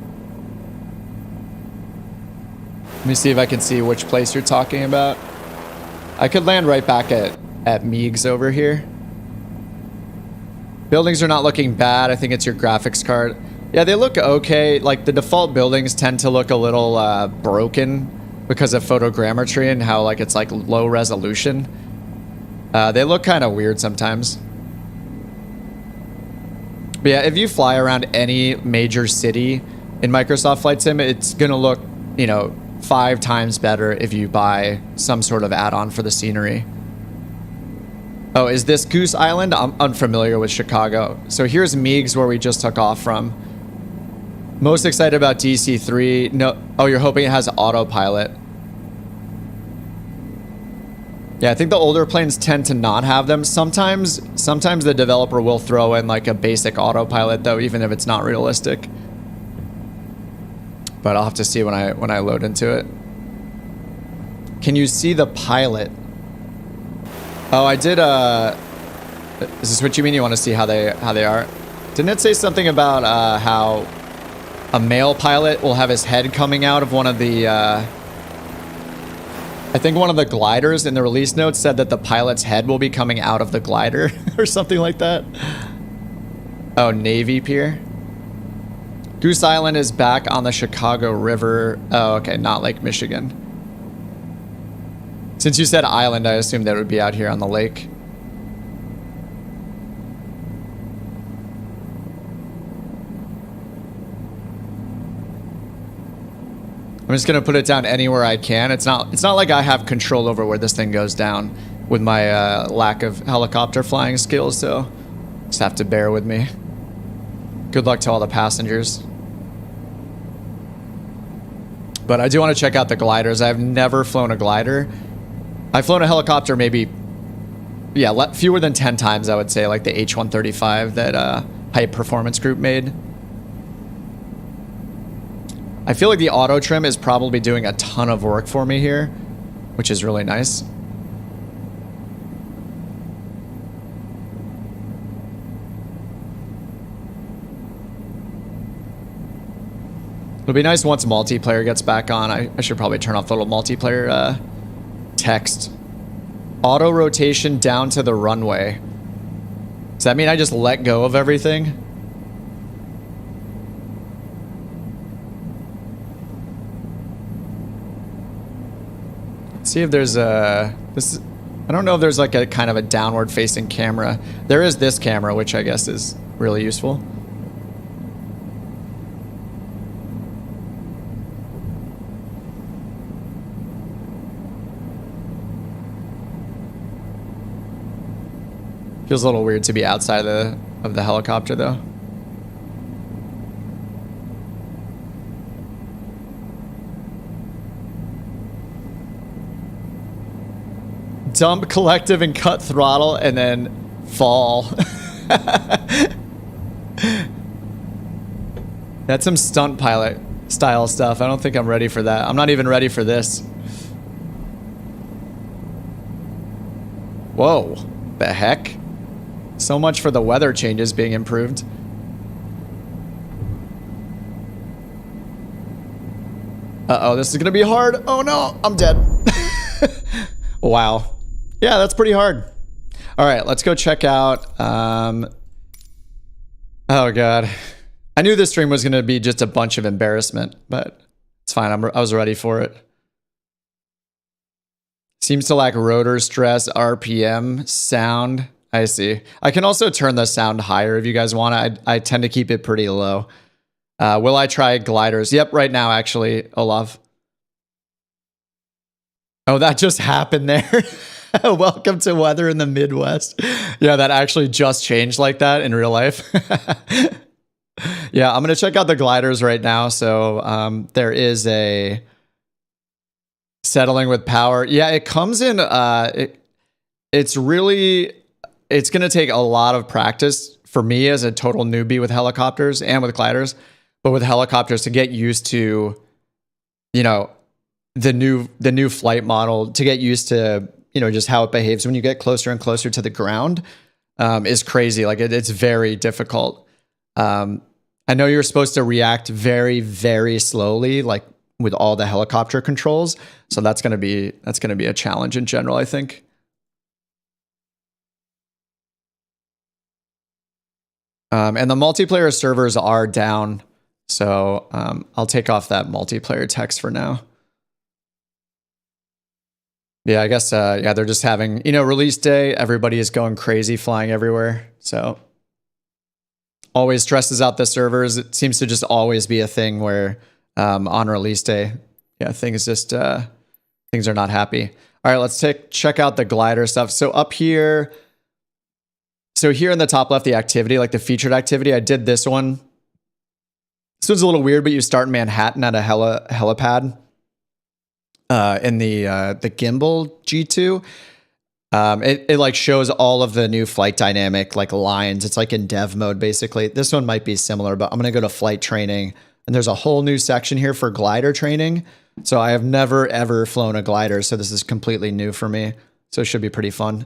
Let me see if I can see which place you're talking about. I could land right back at Meigs over here. Buildings are not looking bad. I think it's your graphics card. Yeah, they look okay. Like, the default buildings tend to look a little broken because of photogrammetry and how, like, it's, like, low resolution. They look kind of weird sometimes. But yeah, if you fly around any major city in Microsoft Flight Sim, it's going to look, you know, 5 times better if you buy some sort of add-on for the scenery. Oh, is this Goose Island? I'm unfamiliar with Chicago. So here's Meigs, where we just took off from. Most excited about DC-3. No. Oh, you're hoping it has autopilot. Yeah, I think the older planes tend to not have them. Sometimes the developer will throw in like a basic autopilot, though, even if it's not realistic. But I'll have to see when I load into it. Can you see the pilot? Oh, I did. Is this what you mean? You want to see how they are? Didn't it say something about how a male pilot will have his head coming out of one of the? I think one of the gliders in the release notes said that the pilot's head will be coming out of the glider or something like that. Oh, Navy Pier. Goose Island is back on the Chicago River. Oh, okay, not Lake Michigan. Since you said island, I assumed that it would be out here on the lake. I'm just gonna put it down anywhere I can. It's not like I have control over where this thing goes down with my lack of helicopter flying skills, so just have to bear with me. Good luck to all the passengers. But I do want to check out the gliders. I've never flown a glider. I've flown a helicopter maybe, yeah, fewer than 10 times, I would say, like the H-135 that Hype Performance Group made. I feel like the auto trim is probably doing a ton of work for me here, which is really nice. It'll be nice once multiplayer gets back on. I should probably turn off the little multiplayer text. Auto rotation down to the runway. Does that mean I just let go of everything? Let's see if there's a... I don't know if there's like a kind of a downward facing camera. There is this camera, which I guess is really useful. Feels a little weird to be outside of the helicopter, though. Dump collective and cut throttle and then fall. That's some stunt pilot style stuff. I don't think I'm ready for that. I'm not even ready for this. Whoa. The heck? So much for the weather changes being improved. Uh-oh, this is gonna be hard. Oh no, I'm dead. Wow. Yeah, that's pretty hard. All right, let's go check out... Oh god. I knew this stream was gonna be just a bunch of embarrassment, but it's fine. I was ready for it. Seems to lack rotor stress, RPM, sound... I see. I can also turn the sound higher if you guys want. I tend to keep it pretty low. Will I try gliders? Yep, right now, actually, Olaf. Oh, that just happened there. Welcome to weather in the Midwest. Yeah, that actually just changed like that in real life. Yeah, I'm going to check out the gliders right now. So there is a settling with power. Yeah, it comes in. It's really... It's going to take a lot of practice for me as a total newbie with helicopters and with gliders, but with helicopters to get used to, you know, the new flight model, to get used to, you know, just how it behaves when you get closer and closer to the ground is crazy. Like it's very difficult. I know you're supposed to react very, very slowly, like with all the helicopter controls. So that's gonna be a challenge in general, I think. And the multiplayer servers are down, so I'll take off that multiplayer text for now. Yeah, I guess, yeah, they're just having, you know, release day. Everybody is going crazy, flying everywhere. So always stresses out the servers. It seems to just always be a thing where on release day, yeah, things are not happy. All right, let's check out the glider stuff. So up here, so here in the top left, the activity, like the featured activity, I did this one. This one's a little weird, but you start in Manhattan at a helipad in the gimbal G2. It like shows all of the new flight dynamic like lines. It's like in dev mode, basically. This one might be similar, but I'm going to go to flight training. And there's a whole new section here for glider training. So I have never, ever flown a glider. So this is completely new for me. So it should be pretty fun.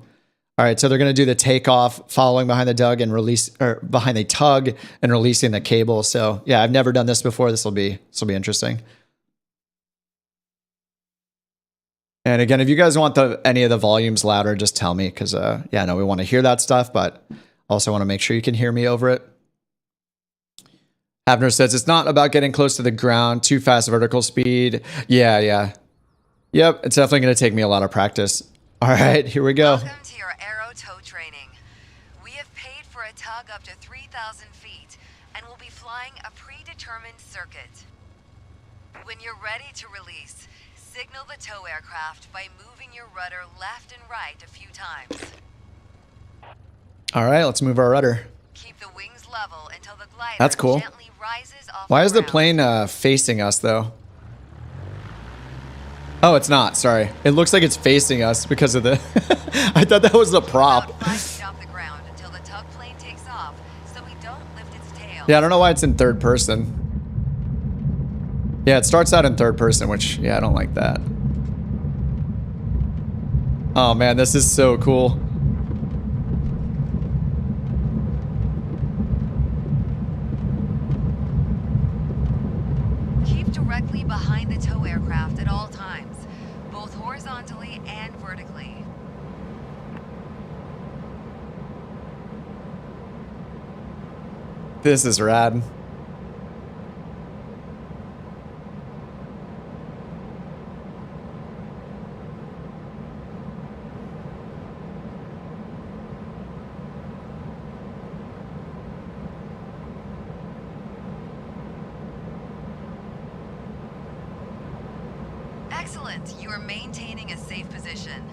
All right, so they're going to do the takeoff, following behind the tug and release, or behind the tug and releasing the cable. So yeah, I've never done this before. This will be interesting. And again, if you guys want any of the volumes louder, just tell me, because yeah, I know we want to hear that stuff, but also want to make sure you can hear me over it. Abner says it's not about getting close to the ground, too fast vertical speed. Yeah. Yep, it's definitely going to take me a lot of practice. All right, here we go. Welcome to your aero tow training. We have paid for a tug up to 3,000 feet and will be flying a predetermined circuit. When you're ready to release, signal the tow aircraft by moving your rudder left and right a few times. All right, let's move our rudder. Keep the wings level until the glider That's cool. gently rises off Why the is the ground. plane facing us, though? Oh, it's not. Sorry. It looks like it's facing us because of the... I thought that was the prop. About 5 feet off the ground until the tug plane takes off, so we don't lift its tail. Yeah, I don't know why it's in third person. Yeah, it starts out in third person, which, yeah, I don't like that. Oh, man, this is so cool. Keep directly behind the tow aircraft at all times, both horizontally and vertically. This is rad. Excellent. You are maintaining a safe position.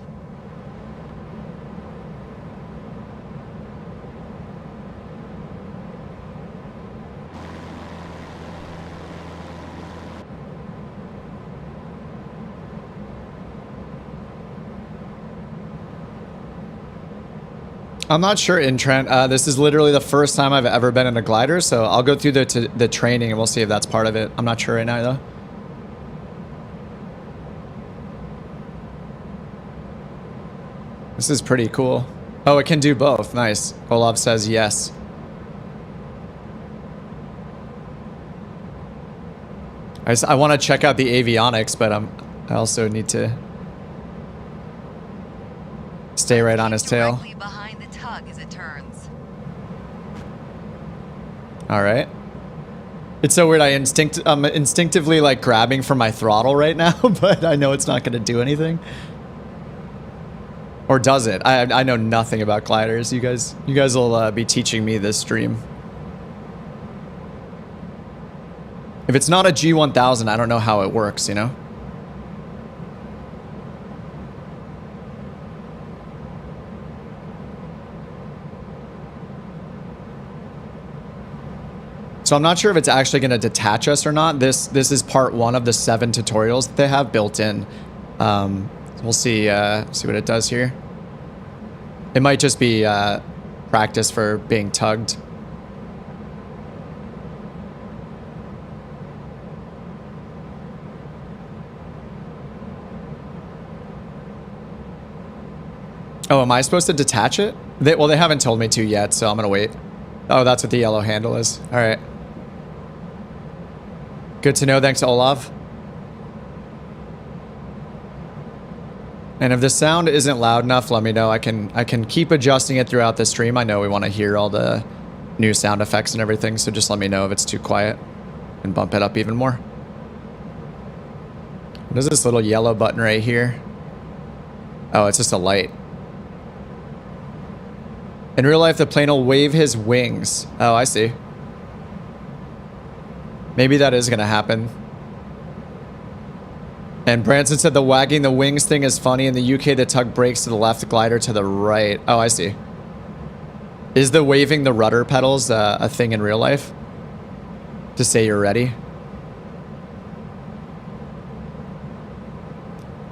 I'm not sure, Intrant. This is literally the first time I've ever been in a glider, so I'll go through the training and we'll see if that's part of it. I'm not sure right now, though. This is pretty cool. Oh, it can do both. Nice. Olav says yes. I want to check out the avionics, but I also need to stay right on his tail. Directly behind the tug as it turns. All right. It's so weird. I'm instinctively like grabbing for my throttle right now, but I know it's not going to do anything. Or does it? I know nothing about gliders. You guys will be teaching me this stream. If it's not a G1000, I don't know how it works, you know? So I'm not sure if it's actually going to detach us or not. This is part 1 of the 7 tutorials that they have built in. We'll see what it does here. It might just be practice for being tugged. Oh, am I supposed to detach it? Well, they haven't told me to yet, so I'm gonna wait. Oh, that's what the yellow handle is. All right. Good to know. Thanks, Olav. And if the sound isn't loud enough, let me know. I can keep adjusting it throughout the stream. I know we want to hear all the new sound effects and everything, so just let me know if it's too quiet and bump it up even more. What is this little yellow button right here? Oh, it's just a light. In real life, the plane will wave his wings. Oh, I see. Maybe that is going to happen. And Branson said the wagging the wings thing is funny. In the UK, the tug brakes to the left, the glider to the right. Oh, I see. Is the waving the rudder pedals a thing in real life? To say you're ready?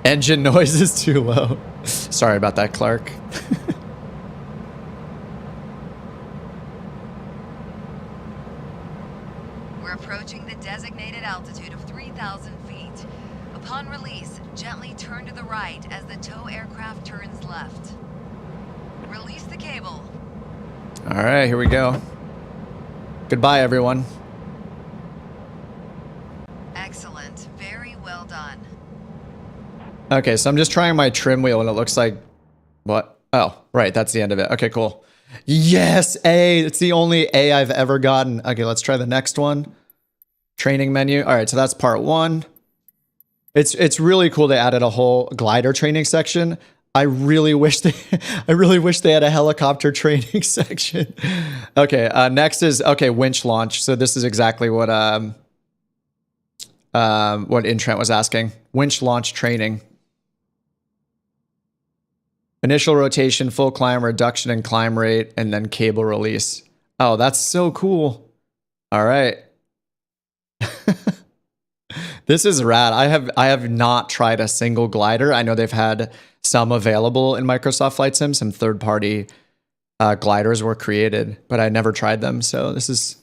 Engine noise is too low. Sorry about that, Clark. We're approaching the designated altitude of 3,000 feet. Upon release, gently turn to the right as the tow aircraft turns left. Release the cable. All right, here we go. Goodbye, everyone. Excellent. Very well done. Okay, so I'm just trying my trim wheel and it looks like... What? Oh, right, that's the end of it. Okay, cool. Yes, A! It's the only A I've ever gotten. Okay, let's try the next one. Training menu. All right, so that's part 1. It's really cool they added a whole glider training section. I really wish they had a helicopter training section. Okay, next is winch launch. So this is exactly what Intrent was asking. Winch launch training. Initial rotation, full climb, reduction in climb rate, and then cable release. Oh, that's so cool. All right. This is rad. I have not tried a single glider. I know they've had some available in Microsoft Flight Sim. Some third-party gliders were created, but I never tried them. So this is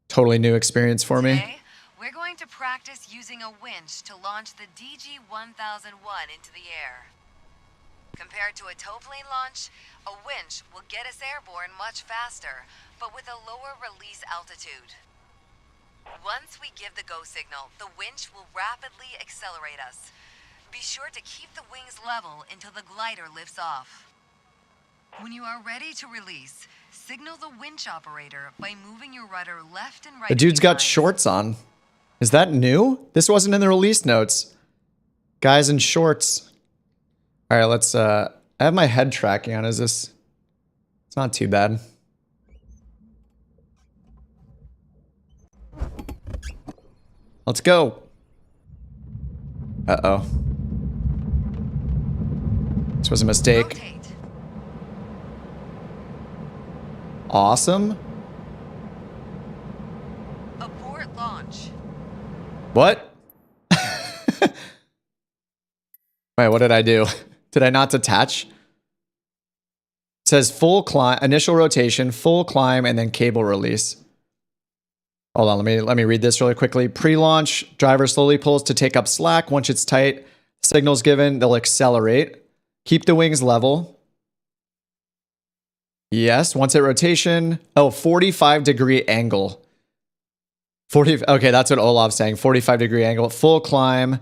totally new experience for me. Today, we're going to practice using a winch to launch the DG-1001 into the air. Compared to a tow plane launch, a winch will get us airborne much faster, but with a lower release altitude. Once we give the go signal, the winch will rapidly accelerate us. Be sure to keep the wings level until the glider lifts off. When you are ready to release, signal the winch operator by moving your rudder left and right. The dude's got shorts on. Is that new? This wasn't in the release notes. Guys in shorts. All right, let's... I have my head tracking on. Is this... It's not too bad. Let's go. Uh-oh. This was a mistake. Rotate. Awesome. Abort launch. What? Wait, what did I do? Did I not detach? It says full climb, initial rotation, full climb, and then cable release. Hold on, let me read this really quickly. Pre-launch, driver slowly pulls to take up slack. Once it's tight, signal's given, they'll accelerate. Keep the wings level. Yes, once at rotation. Oh, 45-degree angle. Okay, that's what Olav's saying. 45-degree angle. Full climb.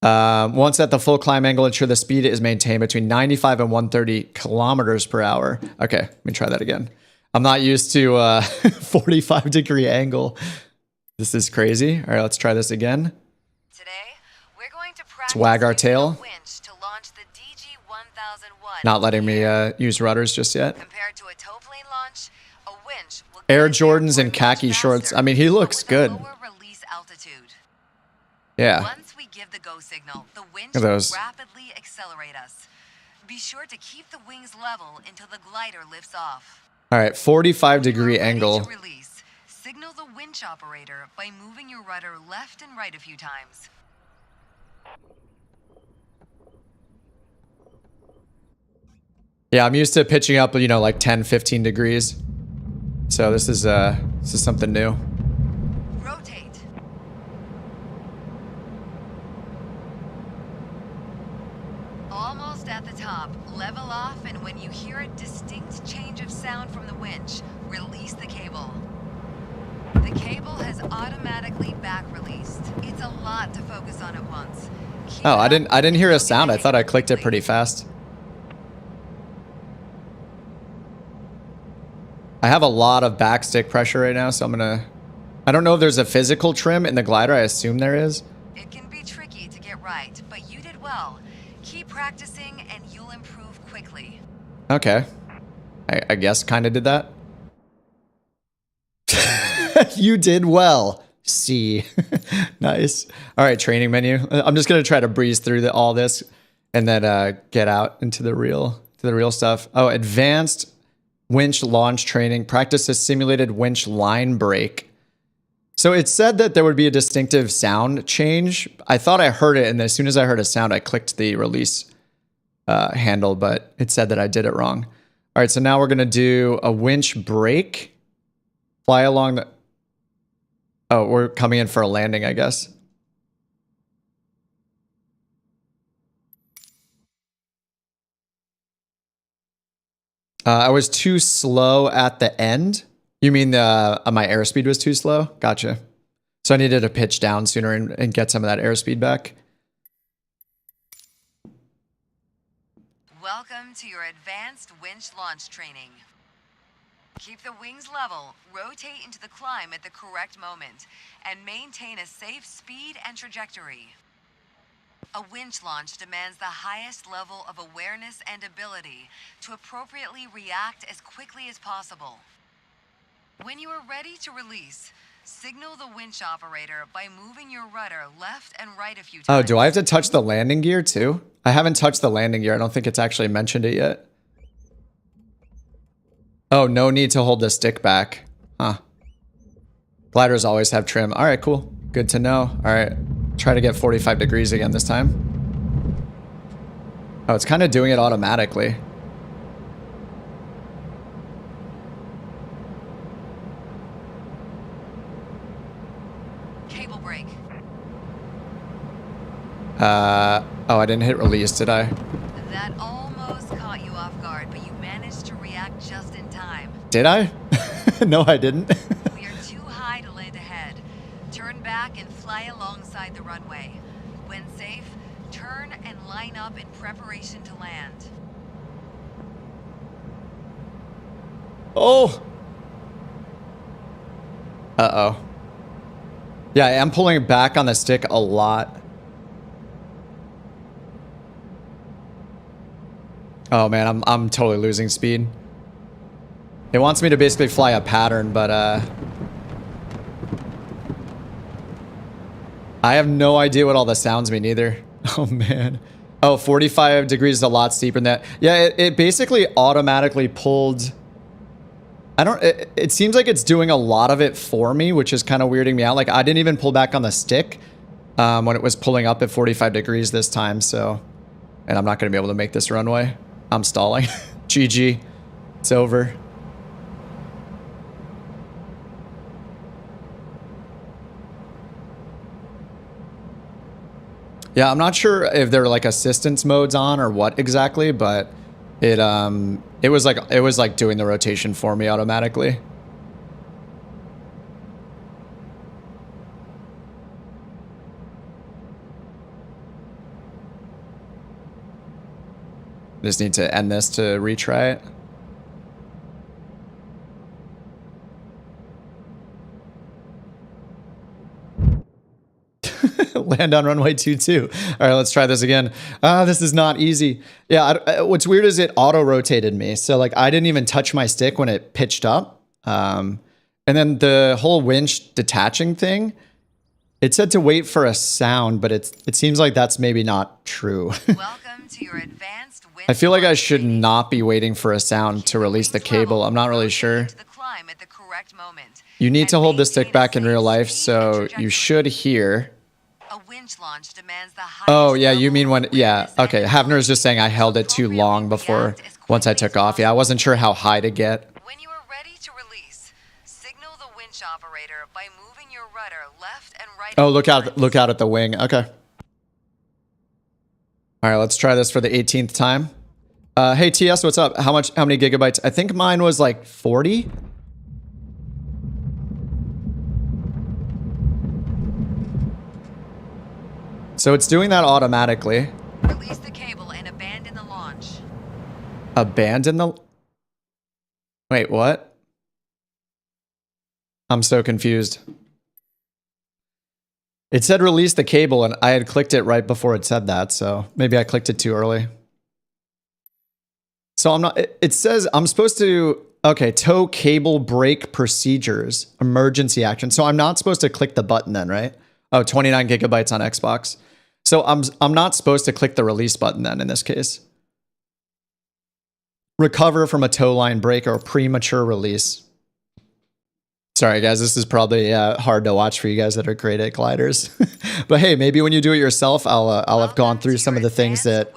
Once at the full climb angle, ensure the speed is maintained between 95 and 130 kilometers per hour. Okay, let me try that again. I'm not used to 45-degree angle. This is crazy. All right, let's try this again. Today, we're going to practice Let's wag our using a tail. winch to launch the DG-1001. Not letting me use rudders just yet. Compared to a tow plane launch, a winch will Air get us Jordans and airborne khaki much shorts. faster, I mean, he looks but with a good. lower release altitude. Yeah. Once we give the go signal, the winch Look at will those. rapidly accelerate us. Be sure to keep the wings level until the glider lifts off. All right, 45-degree Ready angle. to release, signal the winch operator by moving your rudder left and right a few times. Yeah, I'm used to pitching up, like 10, 15 degrees. So this is something new. Rotate. Almost at the top, level off, and when you hear a distinct change of sound from the winch, release the cable. The cable has automatically back released. It's a lot to focus on at once. Oh, I didn't hear a sound. I thought I clicked it pretty fast. I have a lot of backstick pressure right now, so I'm gonna... I don't know if there's a physical trim in the glider. I assume there is. It can be tricky to get right, but you did well. Keep practicing and you'll improve quickly. Okay. I guess kind of did that. You did well. C. Nice. All right, training menu. I'm just gonna try to breeze through all this, and then get out into the real stuff. Oh, advanced winch launch training. Practice a simulated winch line break. So it said that there would be a distinctive sound change. I thought I heard it, and as soon as I heard a sound, I clicked the release handle, but it said that I did it wrong. All right, so now we're gonna do a winch break. Fly along the... Oh, we're coming in for a landing, I guess. I was too slow at the end. You mean my airspeed was too slow? Gotcha. So I needed to pitch down sooner and get some of that airspeed back. Welcome to your advanced winch launch training. Keep the wings level, rotate into the climb at the correct moment, and maintain a safe speed and trajectory. A winch launch demands the highest level of awareness and ability to appropriately react as quickly as possible. When you are ready to release, signal the winch operator by moving your rudder left and right a few times. Oh, do I have to touch the landing gear too? I haven't touched the landing gear. I don't think it's actually mentioned it yet. Oh, no need to hold the stick back. Huh. Gliders always have trim. All right, cool. Good to know. All right. Try to get 45 degrees again this time. Oh, it's kind of doing it automatically. Cable brake. Oh, I didn't hit release, did I? That almost caught you off guard, but you managed to react just in time. Did I? No, I didn't. We are too high to land ahead. Turn back and fly alongside the runway. When safe, turn and line up in preparation to land. Oh. Uh-oh. Yeah, I am pulling back on the stick a lot. Oh man, I'm totally losing speed. It wants me to basically fly a pattern, but I have no idea what all the sounds mean either. Oh man. Oh, 45 degrees is a lot steeper than that. Yeah, it basically automatically pulled... It seems like it's doing a lot of it for me, which is kind of weirding me out. Like, I didn't even pull back on the stick when it was pulling up at 45 degrees this time, so... And I'm not going to be able to make this runway. I'm stalling. GG. It's over. Yeah, I'm not sure if there are like assistance modes on or what exactly, but it was like doing the rotation for me automatically. Just need to end this to retry it. Land on runway 22. All right, let's try this again. This is not easy. Yeah, what's weird is it auto-rotated me. So like I didn't even touch my stick when it pitched up. And then the whole winch detaching thing, it said to wait for a sound, but it seems like that's maybe not true. Welcome to your advanced winch. I feel like I should not be waiting for a sound to release the cable. I'm not really sure. You need to hold the stick back in real life, so you should hear... Oh, yeah, you mean when... Yeah, okay. Havner's just saying I held it too long before... Once I took off. Yeah, I wasn't sure how high to get. When you are ready to release, signal the winch operator by moving your rudder left and right. Oh, look out at the wing. Okay. All right, let's try this for the 18th time. Hey, TS, what's up? How many gigabytes? I think mine was like 40. So it's doing that automatically. Release the cable and abandon the launch. Abandon the... Wait, what? I'm so confused. It said release the cable, and I had clicked it right before it said that, so maybe I clicked it too early. So I'm not... It says I'm supposed to... Okay, tow cable brake procedures, emergency action. So I'm not supposed to click the button then, right? Oh, 29 gigabytes on Xbox. So I'm not supposed to click the release button then in this case. Recover from a tow line break or premature release. Sorry guys, this is probably hard to watch for you guys that are great at gliders. But hey, maybe when you do it yourself, I'll have gone through some of the things that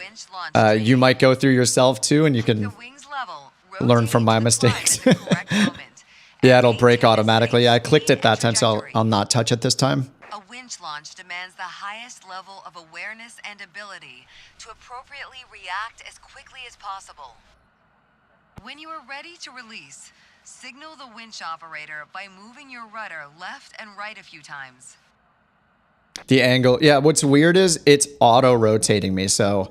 you might go through yourself too, and you can learn from my mistakes. Yeah, it'll break automatically. I clicked it that time, so I'll not touch it this time. A winch launch demands the highest level of awareness and ability to appropriately react as quickly as possible. When you are ready to release, signal the winch operator by moving your rudder left and right a few times. The angle, yeah, what's weird is it's auto-rotating me, so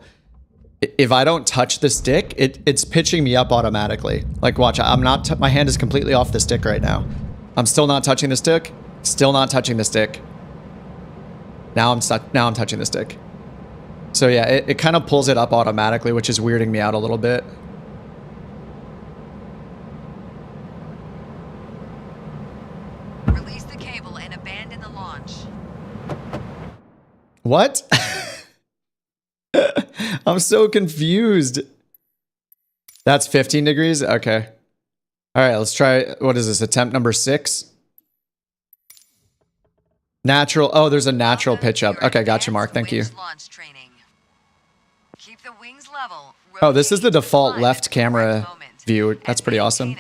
if I don't touch the stick, it's pitching me up automatically. Like, watch, I'm not, my hand is completely off the stick right now. I'm still not touching the stick, still not touching the stick. Now I'm touching the stick. So yeah, it kind of pulls it up automatically, which is weirding me out a little bit. Release the cable and abandon the launch. What? I'm so confused. That's 15 degrees? Okay. All right, let's try, what is this, attempt number 6? Natural, oh, there's a natural pitch up. Okay, gotcha, Mark, thank you. Keep the wings level. Oh, this is the default left camera view. That's pretty awesome.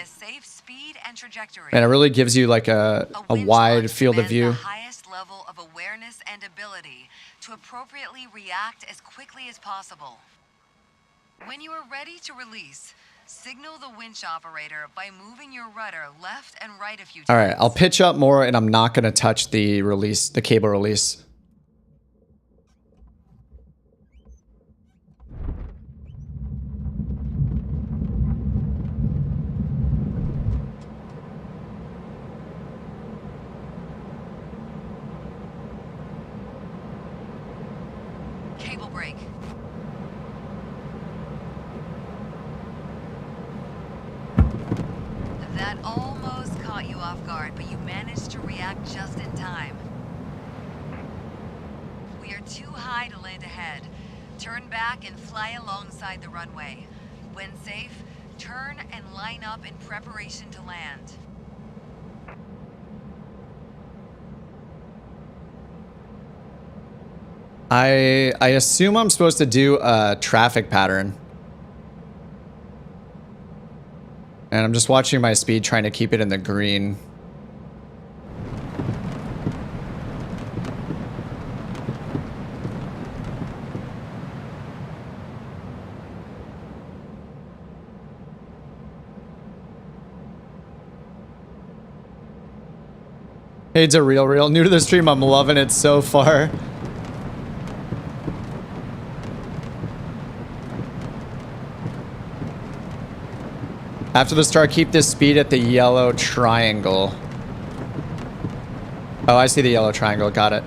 And it really gives you like a wide field of view. The highest level of awareness and ability to appropriately react as quickly as possible. When you are ready to release, signal the winch operator by moving your rudder left and right a few times. All right, I'll pitch up more and I'm not going to touch the release, the cable release. Cable break. That almost caught you off guard, but you managed to react just in time. We are too high to land ahead. Turn back and fly alongside the runway. When safe, turn and line up in preparation to land. I assume I'm supposed to do a traffic pattern. And I'm just watching my speed, trying to keep it in the green. Hey, it's a real. New to the stream, I'm loving it so far. After the start, keep this speed at the yellow triangle. Oh, I see the yellow triangle. Got it.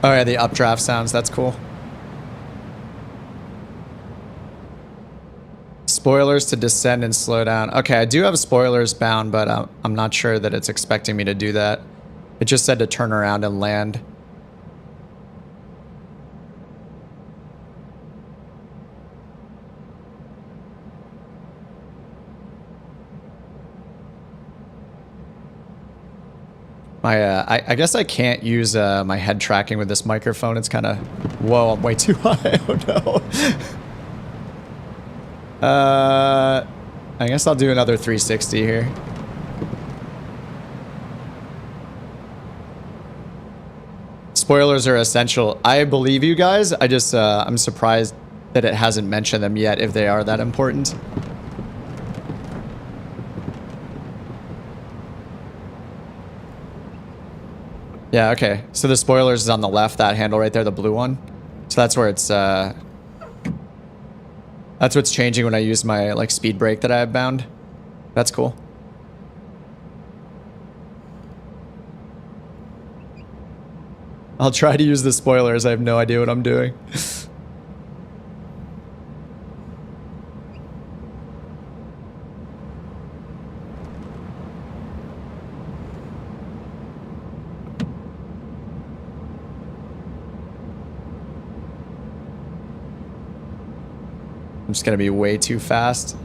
Oh yeah, the updraft sounds, that's cool. Spoilers to descend and slow down. Okay, I do have spoilers bound, but I'm not sure that it's expecting me to do that. It just said to turn around and land. I guess I can't use my head tracking with this microphone. It's kind of... Whoa, I'm way too high. Oh, no. I guess I'll do another 360 here. Spoilers are essential. I believe you guys. I just, I'm surprised that it hasn't mentioned them yet if they are that important. Yeah, okay. So the spoilers is on the left, that handle right there, the blue one. So that's where it's, that's what's changing when I use my, like, speed brake that I have bound. That's cool. I'll try to use the spoilers. I have no idea what I'm doing. I'm just gonna be way too fast.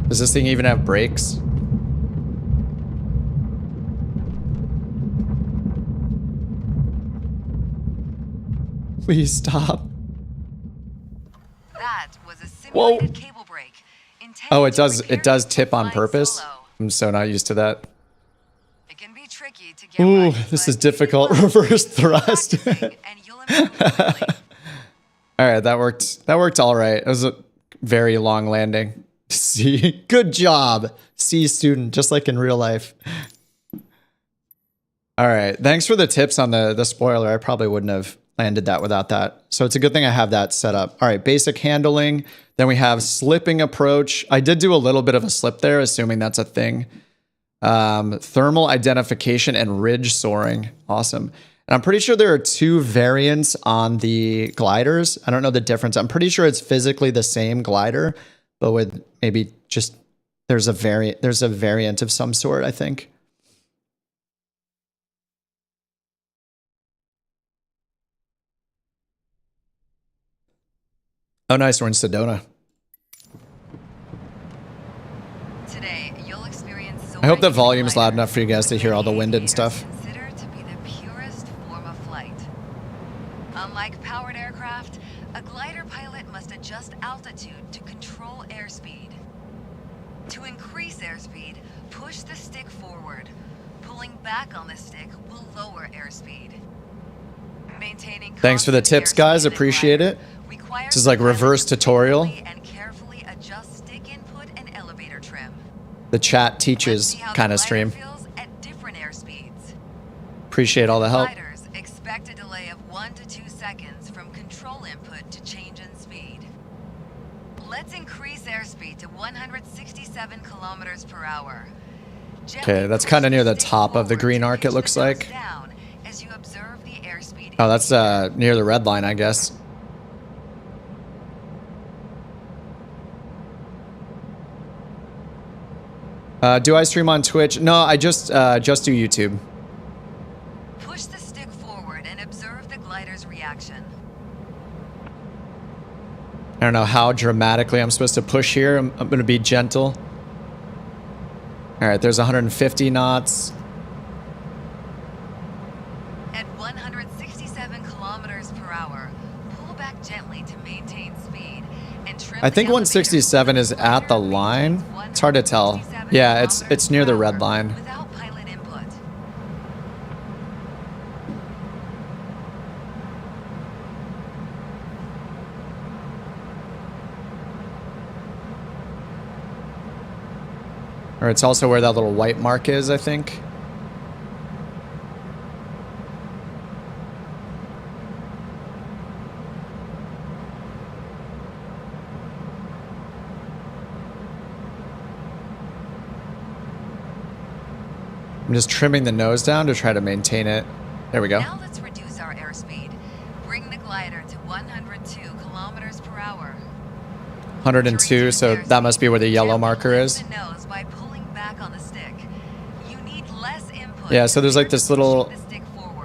Does this thing even have brakes? Please stop. That was a simulated cable brake. Oh, it does tip on purpose. I'm so not used to that. It can be tricky to get Ooh, right, this but is difficult. Reverse thrust. and you'll improve quickly. All right, that worked. That worked all right. It was a very long landing. C, good job, C student, just like in real life. All right, thanks for the tips on the spoiler. I probably wouldn't have landed that without that. So it's a good thing I have that set up. All right, basic handling. Then we have slipping approach. I did do a little bit of a slip there, assuming that's a thing. Thermal identification and ridge soaring. Awesome. And I'm pretty sure there are two variants on the gliders. I don't know the difference. I'm pretty sure it's physically the same glider, but with maybe just there's a variant of some sort, I think. Oh, nice. We're in Sedona. Today, you'll experience I hope the volume's loud enough for you guys to hear all the wind and stuff. Considered to be the purest form of flight. Unlike powered aircraft, a glider pilot must adjust altitude to control airspeed. To increase airspeed, push the stick forward. Pulling back on the stick will lower airspeed. Maintaining Thanks for the constant tips, guys. airspeed in a Appreciate glider it. requires This is like the pilot reverse to tutorial. manually and carefully adjust stick input and elevator trim. The chat Let's teaches see how kind the of glider stream. feels at different airspeeds. Appreciate all the help. Gliders expect a delay of 1 to 2 seconds from control input to change in speed. Let's increase airspeed to 167 kilometers per hour. Okay, that's kind of near the top of the green arc, it looks like. Down as you observe the airspeed. Oh, that's near the red line, I guess. Do I stream on Twitch? No, I just do YouTube. Push the stick forward and observe the glider's reaction. I don't know how dramatically I'm supposed to push here. I'm going to be gentle. All right, there's 150 knots. At 167 kilometers per hour, pull back gently to maintain speed and trim. I think the 167 is elevator. at the line. It's hard to tell. Yeah, it's near the red line. Without pilot input. Or it's also where that little white mark is, I think. I'm just trimming the nose down to try to maintain it. There we go. Now let's reduce our airspeed. Bring the glider to 102 kilometers per hour 102, so that must be where the yellow marker is. Yeah, so there's like this little...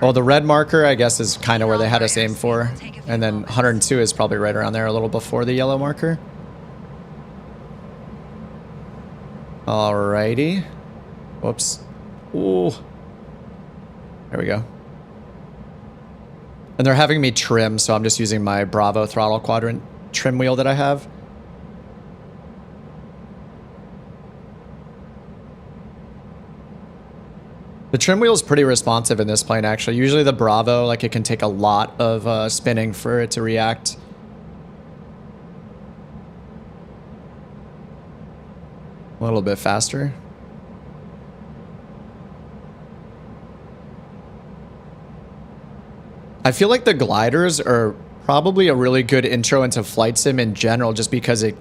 Well, the red marker, I guess, is kind of where they had us aim for. And then 102 is probably right around there, a little before the yellow marker. Alrighty. Whoops. Ooh. There we go. And they're having me trim, so I'm just using my Bravo throttle quadrant trim wheel that I have. The trim wheel is pretty responsive in this plane, actually. Usually the Bravo, like, it can take a lot of spinning for it to react. A little bit faster. I feel like the gliders are probably a really good intro into flight sim in general, just because it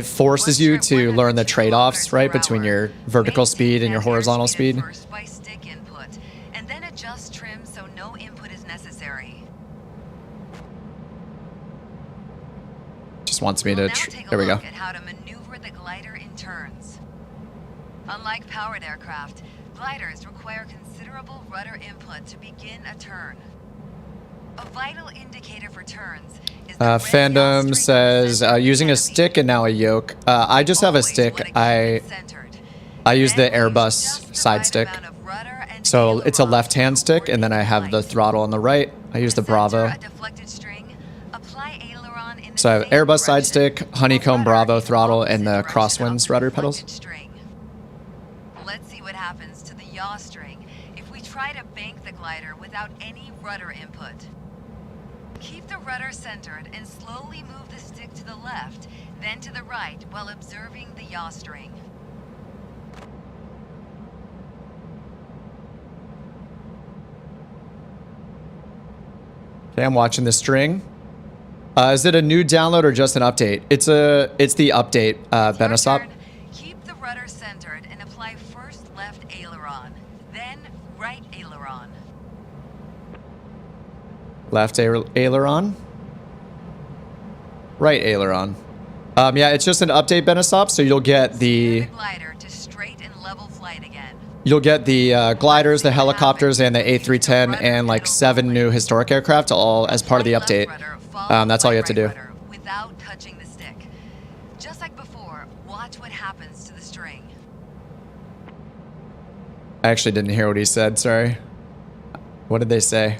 forces you to learn the trade-offs, right, between your vertical speed and your horizontal speed. And then adjust trim so no input is necessary. Just wants me to... There we go. At how to maneuver the glider in turns. Unlike powered aircraft, gliders require considerable rudder input to begin a turn. A vital indicator for turns is the Fandom says using a stick and now a yoke. I just have a stick. I use the Airbus side stick. So it's a left-hand stick, and then I have the throttle on the right. I use the Bravo. So I have Airbus side stick, honeycomb Bravo throttle, and the crosswinds rudder pedals. Let's see what happens to the yaw string if we try to bank the glider without any rudder input. Keep the rudder centered and slowly move the stick to the left, then to the right while observing the yaw string. Okay, I'm watching the string. Is it a new download or just an update? It's the update, Benesop. Keep the rudder centered and apply first left aileron, then right aileron. Left aileron. Right aileron. Yeah, it's just an update, Benesop, so you'll get the glider to straight and level flight again. You'll get the gliders, the helicopters, and the A310, and like 7 new historic aircraft, all as part of the update. That's all you have to do. Without touching the stick. Just like before, watch what happens to the string. I actually didn't hear what he said, sorry. What did they say?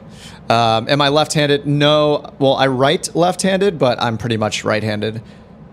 Am I left-handed? No. Well, I write left-handed, but I'm pretty much right-handed.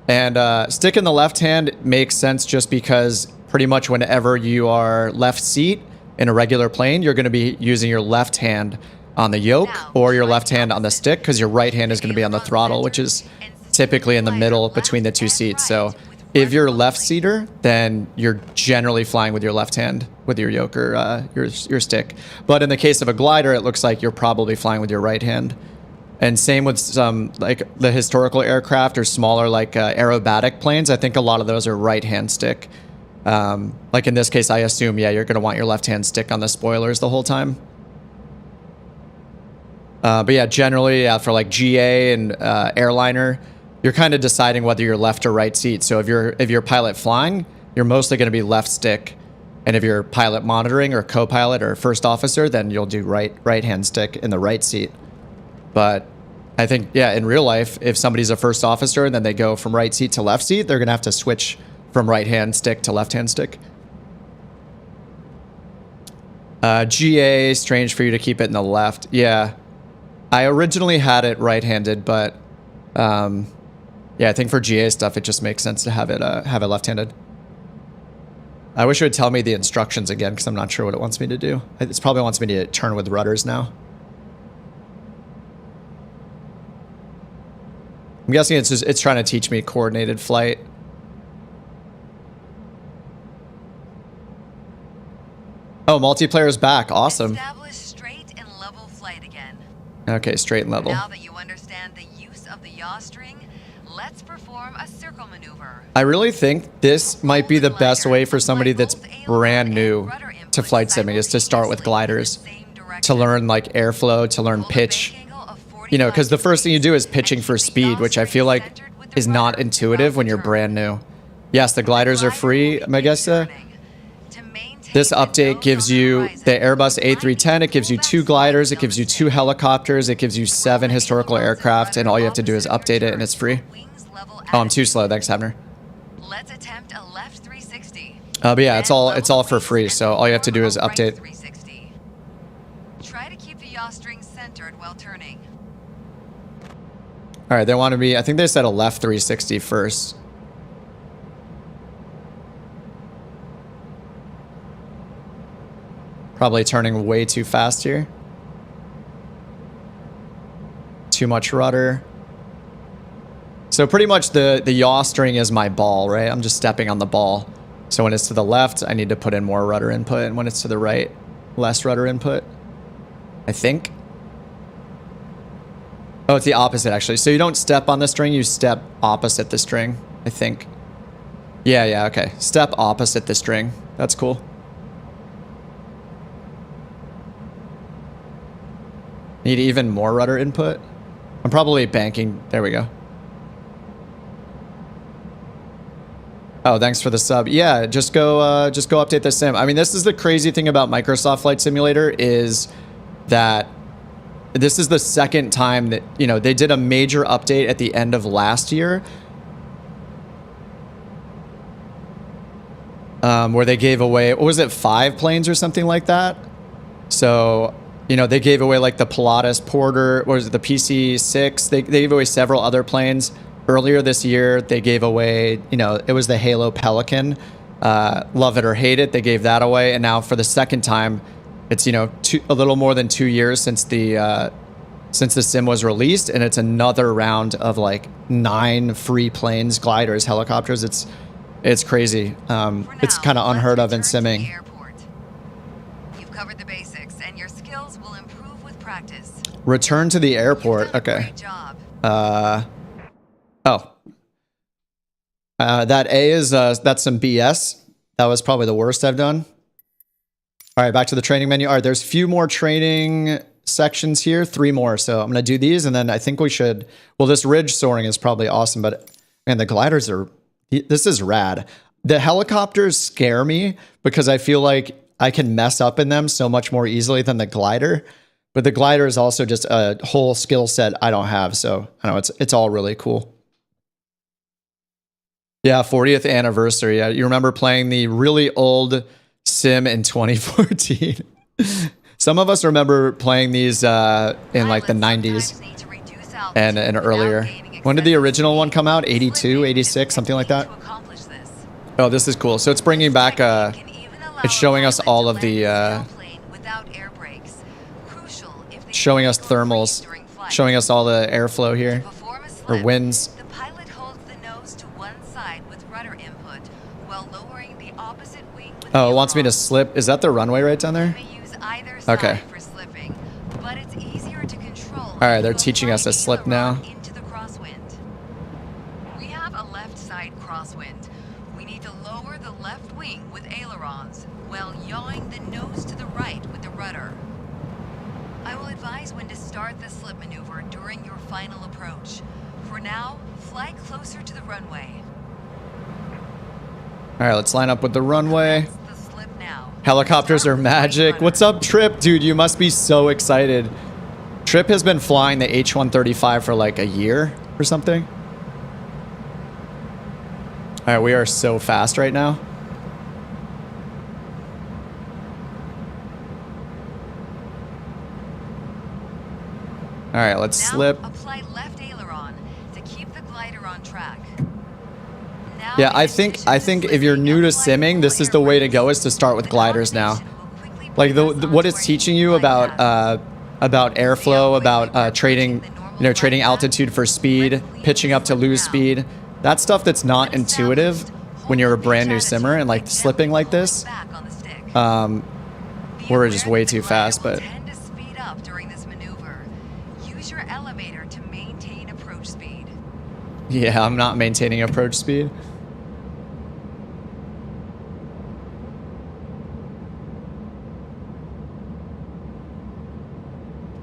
And stick in the left hand makes sense just because pretty much whenever you are left seat in a regular plane, you're going to be using your left hand on the yoke or your left hand on the stick, because your right hand is going to be on the throttle, which is typically in the middle between the two seats. So if you're a left seater, then you're generally flying with your left hand with your yoke or your stick. But in the case of a glider, it looks like you're probably flying with your right hand. And same with some like the historical aircraft or smaller like aerobatic planes. I think a lot of those are right hand stick. Like in this case, I assume, yeah, you're going to want your left hand stick on the spoilers the whole time. But yeah, generally, for like GA and airliner, you're kind of deciding whether you're left or right seat. So if you're pilot flying, you're mostly going to be left stick. And if you're pilot monitoring or co-pilot or first officer, then you'll do right hand stick in the right seat. But I think, yeah, in real life, if somebody's a first officer and then they go from right seat to left seat, they're going to have to switch from right hand stick to left hand stick. GA, strange for you to keep it in the left. Yeah. I originally had it right-handed, but yeah, I think for GA stuff, it just makes sense to have it left-handed. I wish it would tell me the instructions again, because I'm not sure what it wants me to do. It probably wants me to turn with rudders now. I'm guessing it's trying to teach me coordinated flight. Oh, multiplayer is back. Awesome. Establish straight and level flight again. Okay, straight and level. Now that you understand the use of the yaw string, let's perform a circle maneuver. I really think this might be the best way for somebody that's brand new to flight simming, is to start with gliders, to learn like airflow, to learn pitch. You know, because the first thing you do is pitching for speed, which I feel like is not intuitive when you're brand new. Yes, the gliders are free, Megessa. This update gives you the Airbus A310, it gives you 2 gliders, it gives you 2 helicopters, it gives you 7 historical aircraft, and all you have to do is update it and it's free. Oh, I'm too slow. Thanks, Hebner. Let's attempt a left 360. But yeah, it's all for free, so all you have to do is update. Try to keep the yaw string centered while turning. All right, they want to be, I think they said a left 360 first. Probably turning way too fast here. Too much rudder. So pretty much the yaw string is my ball, right? I'm just stepping on the ball. So when it's to the left, I need to put in more rudder input, and when it's to the right, less rudder input, I think. Oh, it's the opposite, actually. So you don't step on the string, you step opposite the string, I think. Yeah, okay. Step opposite the string. That's cool. Need even more rudder input? I'm probably banking. There we go. Oh, thanks for the sub. Yeah, just go update the sim. I mean, this is the crazy thing about Microsoft Flight Simulator is that this is the second time that, you know, they did a major update at the end of last year. Where they gave away, what was it, 5 planes or something like that? So, you know, they gave away like the Pilatus Porter, what was it, the PC-6? They gave away several other planes. Earlier this year, they gave away, you know, it was the Halo Pelican. Love it or hate it, they gave that away. And now for the second time, it's, you know, a little more than 2 years since the sim was released. And it's another round of like 9 free planes, gliders, helicopters. It's crazy. It's kind of unheard of in simming. You've covered the basics and your skills will improve with practice. Return to the airport. Okay. Great job. That A is, that's some BS. That was probably the worst I've done. All right, back to the training menu. All right, there's a few more training sections here, 3 more. So I'm going to do these, and then I think we should, well, this ridge soaring is probably awesome, but man, the gliders are, this is rad. The helicopters scare me because I feel like I can mess up in them so much more easily than the glider. But the glider is also just a whole skill set I don't have. So I know it's all really cool. Yeah, 40th anniversary. Yeah, you remember playing the really old sim in 2014. Some of us remember playing these in like the 90s and earlier. When did the original one come out? 82, 86, something like that? Oh, this is cool. So it's bringing back, it's showing us all of the, showing us thermals, showing us all the airflow here, or winds. The pilot holds the nose to one side with rudder input while lowering the opposite wing with Oh, it wants me to slip. Is that the runway right down there? Okay. for slipping, but it's easier to control. All right, they're teaching us to slip now. Into the crosswind. We have a left side crosswind. We need to lower the left wing with ailerons while yawing the nose to the right with the rudder. I will advise when to start the slip maneuver during your final approach. For now, fly closer to the runway. All right, let's line up with the runway. The slip now. Helicopters are magic. What's up, Trip? Dude, you must be so excited. Trip has been flying the H-135 for like a year or something. All right, we are so fast right now. All right, let's Now, slip. apply left aileron to keep the glider on track. Now, Yeah, in I addition think to if you're slipping, new to apply simming, this is the way to go, is to start with gliders now. Like what it's teaching you about airflow, about trading, you know, trading altitude for speed, pitching up to lose speed. That stuff that's not intuitive when you're a brand new simmer, and like slipping like this. We're just way too fast, but Tend to speed up during this maneuver. Use your elevator to maintain approach speed. yeah, I'm not maintaining approach speed.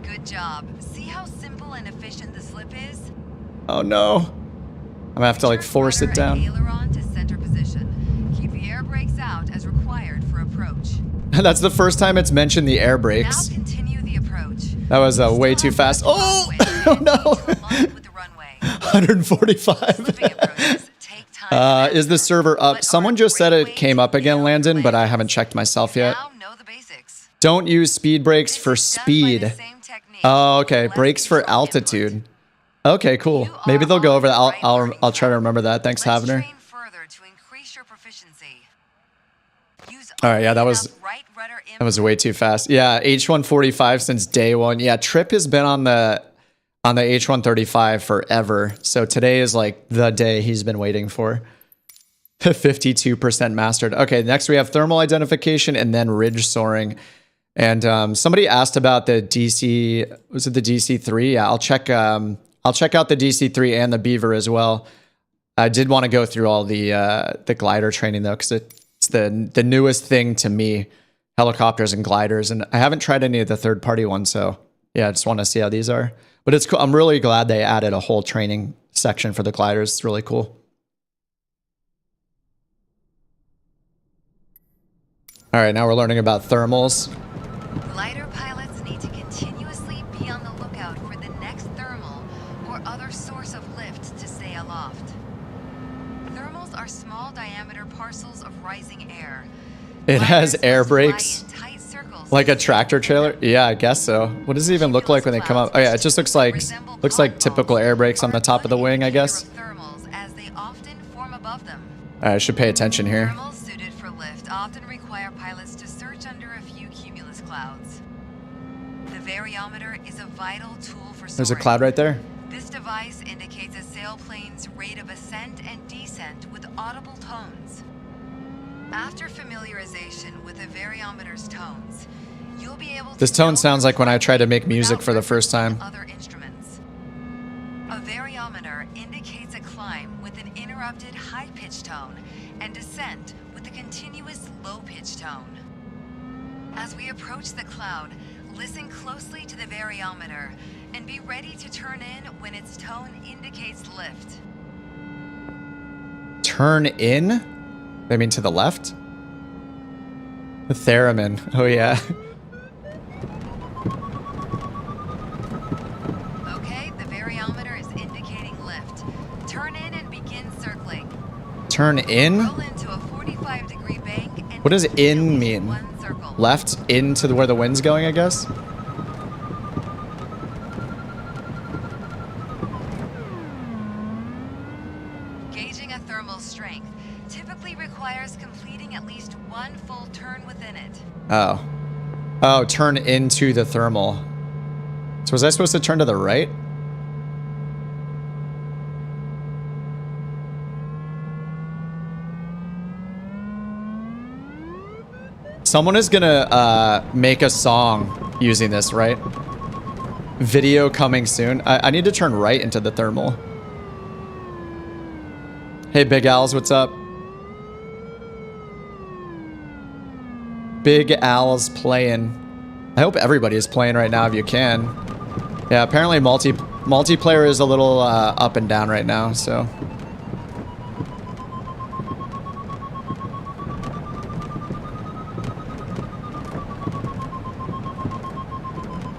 Good job. See how simple and efficient the slip is? Oh no. gonna have to like force it down. Aileron to center position. Keep the air brakes out as required for approach. That's the first time it's mentioned the air brakes. Now continue the approach. That was way too fast. Oh, oh no. 145. Is the server up? Someone just said it came up again, Landon, but I haven't checked myself yet. Don't use speed brakes for speed. Oh, okay. Brakes for altitude. Okay, cool. Maybe they'll go over that. I'll try to remember that. Thanks, Havner. All right, yeah, that was way too fast. Yeah, H145 since day one. Yeah, Trip has been on the H135 forever. So today is like the day he's been waiting for. 52% mastered. Okay, next we have thermal identification and then ridge soaring. And somebody asked about the DC. Was it the DC3? Yeah, I'll check out the DC3 and the Beaver as well. I did want to go through all the glider training though, because it's the newest thing to me, helicopters and gliders, and I haven't tried any of the third-party ones. So yeah, I just want to see how these are. But it's cool. I'm really glad they added a whole training section for the gliders. It's really cool. All right, now we're learning about thermals. Glider pilots need to continuously be on the lookout for the next thermal or other source of lift to stay aloft. Thermals are small diameter parcels of rising air. It has air brakes. Like a tractor trailer? Yeah, I guess so. What does it even look like when they come up? Oh yeah, it just looks like typical air brakes on the top of the wing, I guess. I should pay attention here. Thermals suited for lift often require pilots to search under a few cumulus clouds. The variometer is a vital tool for soaring. There's a cloud right there. This device indicates a sailplane's rate of ascent and descent with audible tones. After familiarization with the variometer's tones, you'll be able to. This tone sounds like when I try to make music for the first time. Other instruments. A variometer indicates a climb with an interrupted high-pitched tone and descent with a continuous low-pitched tone. As we approach the cloud, listen closely to the variometer and be ready to turn in when its tone indicates lift. Turn in? I mean to the left? The theremin. Oh yeah. Okay, the variometer is indicating lift. Turn in and begin circling. Turn in? Roll into a 45-degree bank and what does in mean? one circle. Left into where the wind's going, I guess? Gauging a thermal strength typically requires completing at least one full turn within it. Oh. Oh, turn into the thermal. So was I supposed to turn to the right? Someone is gonna make a song using this, right? Video coming soon. I need to turn right into the thermal. Hey, Big Al's, what's up? Big Al's playing. I hope everybody is playing right now if you can. Yeah, apparently multiplayer is a little up and down right now, so.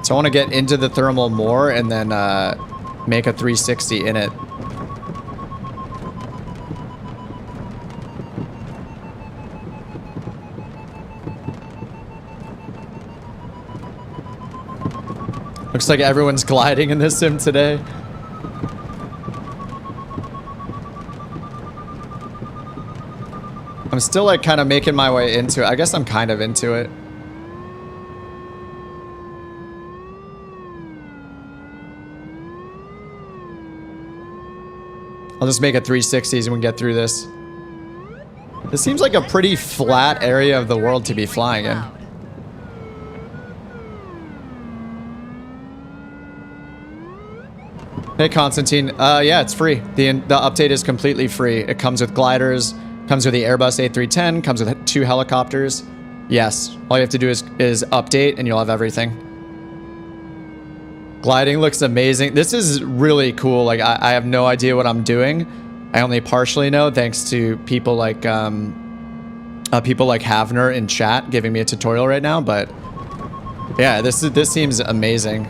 So I want to get into the thermal more and then make a 360 in it. Looks like everyone's gliding in this sim today. I'm still like kind of making my way into it. I guess I'm kind of into it. I'll just make a 360s and we get through this. This seems like a pretty flat area of the world to be flying in. Hey Constantine, yeah, it's free. The update is completely free. It comes with gliders, comes with the Airbus A310, comes with 2 helicopters. Yes, all you have to do is update and you'll have everything. Gliding looks amazing. This is really cool. Like I have no idea what I'm doing, I only partially know thanks to people like Havner in chat giving me a tutorial right now. But yeah, this seems amazing.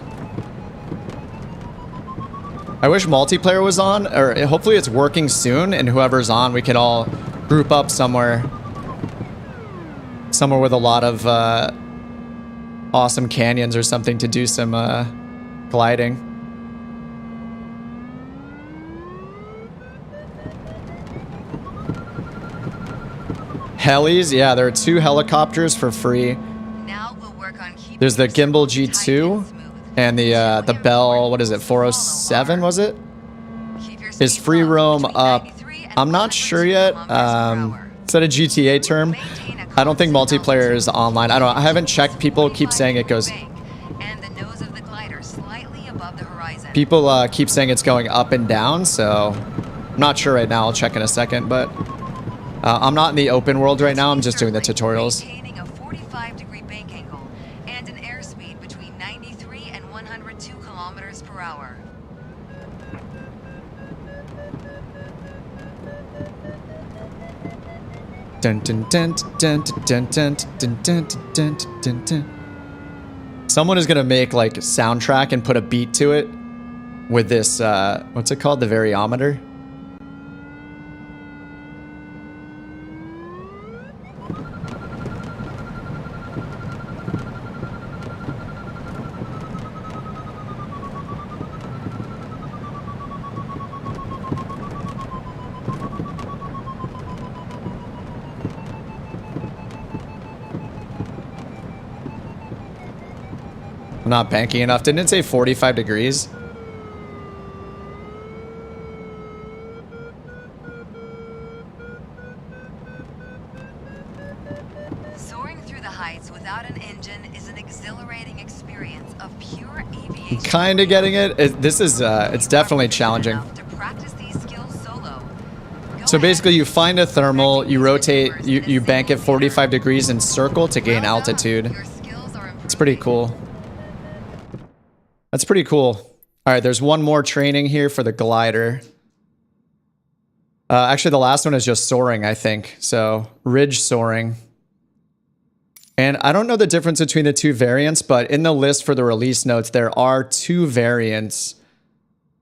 I wish multiplayer was on, or hopefully it's working soon, and whoever's on, we can all group up somewhere with a lot of awesome canyons or something to do some gliding. Helis, yeah, there are 2 helicopters for free. Now we'll work on keeping There's the your Gimbal circles tight G2 and smooth. and the Bell, what is it, 407 was it? Keep your Is speed free low, roam between up? 93 and I'm not sure yet. 102 kilometers per hour. Is that a GTA term? Maintain a I don't think constant multiplayer is altitude. online. I haven't checked. People keep saying it goes. And the nose of the glider slightly above the horizon. People keep saying it's going up and down, so I'm not sure right now. I'll check in a second, but I'm not in the open world right now. I'm just doing the tutorials. Maintaining a 45-degree bank angle and an airspeed between 93 and 102 kilometers per hour. Dun, dun, dun, dun, dun, dun, dun, dun, dun, dun, dun. Someone is gonna make like a soundtrack and put a beat to it with this. What's it called? The variometer. Not banking enough. Didn't it say 45 degrees? Soaring through the heights without an engine is an exhilarating experience of pure aviation. Kind of getting it. This is it's definitely challenging. To practice these skills solo. So basically you find a thermal, you rotate, you bank it 45 degrees and circle to gain altitude. It's pretty cool. That's pretty cool. All right, there's one more training here for the glider. Actually, the last one is just soaring, I think. So, ridge soaring. And I don't know the difference between the 2 variants, but in the list for the release notes, there are 2 variants.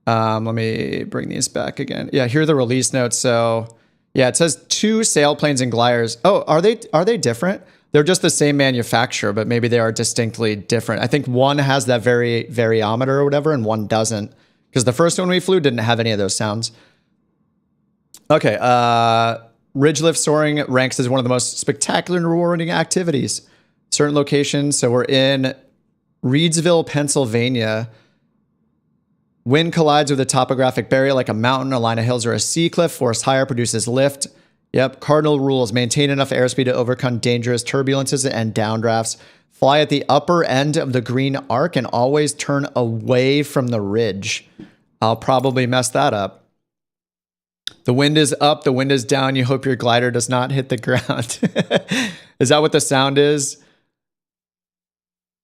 Let me bring these back again. Yeah, here are the release notes. So, yeah, it says 2 sailplanes and gliders. Oh, are they different? They're just the same manufacturer, but maybe they are distinctly different. I think one has that variometer or whatever, and one doesn't. Because the first one we flew didn't have any of those sounds. Okay, ridge lift soaring ranks as one of the most spectacular and rewarding activities. Certain locations, so we're in Reedsville, Pennsylvania. Wind collides with a topographic barrier like a mountain, a line of hills, or a sea cliff. Force higher produces lift. Yep, cardinal rules. Maintain enough airspeed to overcome dangerous turbulences and downdrafts. Fly at the upper end of the green arc and always turn away from the ridge. I'll probably mess that up. The wind is up, the wind is down. You hope your glider does not hit the ground. Is that what the sound is?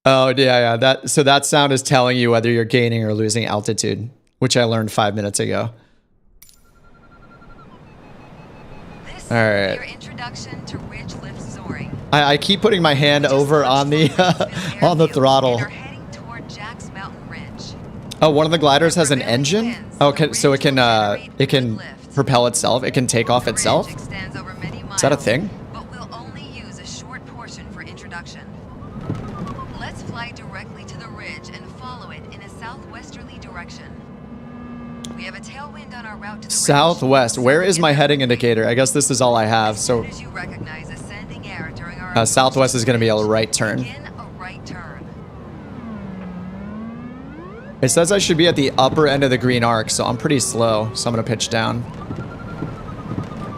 Oh, yeah. So that sound is telling you whether you're gaining or losing altitude, which I learned 5 minutes ago. All right. Your introduction to ridge lift soaring. I keep putting my hand over on the throttle. Oh, one of the gliders has an engine? Okay, so it can propel itself. It can take off itself. Is that a thing? But we'll only use a short portion for introduction. Let's fly directly to the ridge and follow it in a southwesterly direction. We have a tailwind on our route to the Southwest. Where is my heading indicator? I guess this is all I have. So southwest is going to be a right turn. It says I should be at the upper end of the green arc, so I'm pretty slow. So I'm going to pitch down.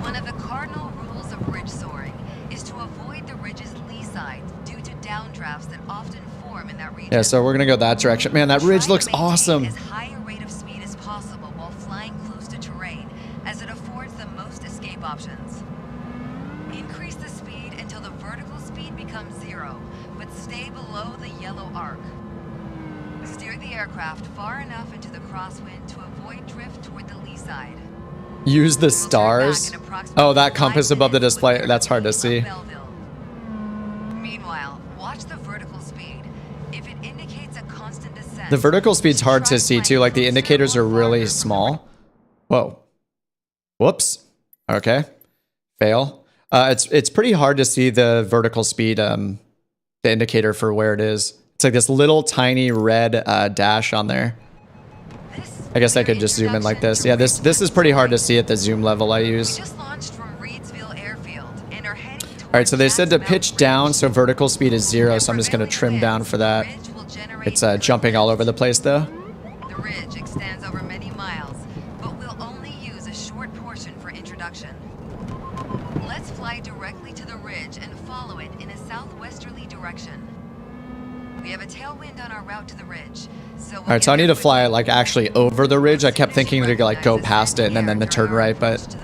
One of the cardinal rules of ridge soaring is to avoid the ridge's lee sides due to downdrafts that often form in that region. Yeah, so we're going to go that direction. Man, that ridge looks awesome. As high a rate of speed as possible while flying close to terrain, as it affords the most escape options. Increase the speed until the vertical speed becomes 0, but stay below the yellow arc. Steer the aircraft far enough into the crosswind to avoid drift toward the lee side. Use the stars. Oh, that compass above the display. That's hard to see. Meanwhile, watch the vertical speed. If it indicates a constant descent, The vertical speed's hard to see too. Like the indicators are really small. Whoa. Whoops. Okay. Fail. It's pretty hard to see the vertical speed, the indicator for where it is. It's like this little tiny red dash on there. I guess I could just zoom in like this. Yeah, this is pretty hard to see at the zoom level I use. Alright, so they said to pitch down, so vertical speed is 0, so I'm just going to trim down for that. It's jumping all over the place though. The ridge extends over many miles, but we'll only use a short portion for introduction. Let's fly directly to the ridge and follow it in a southwesterly direction. We have a tailwind on our route to the ridge. Alright, so I need to fly like actually over the ridge. I kept thinking to like go past it and then to turn right, but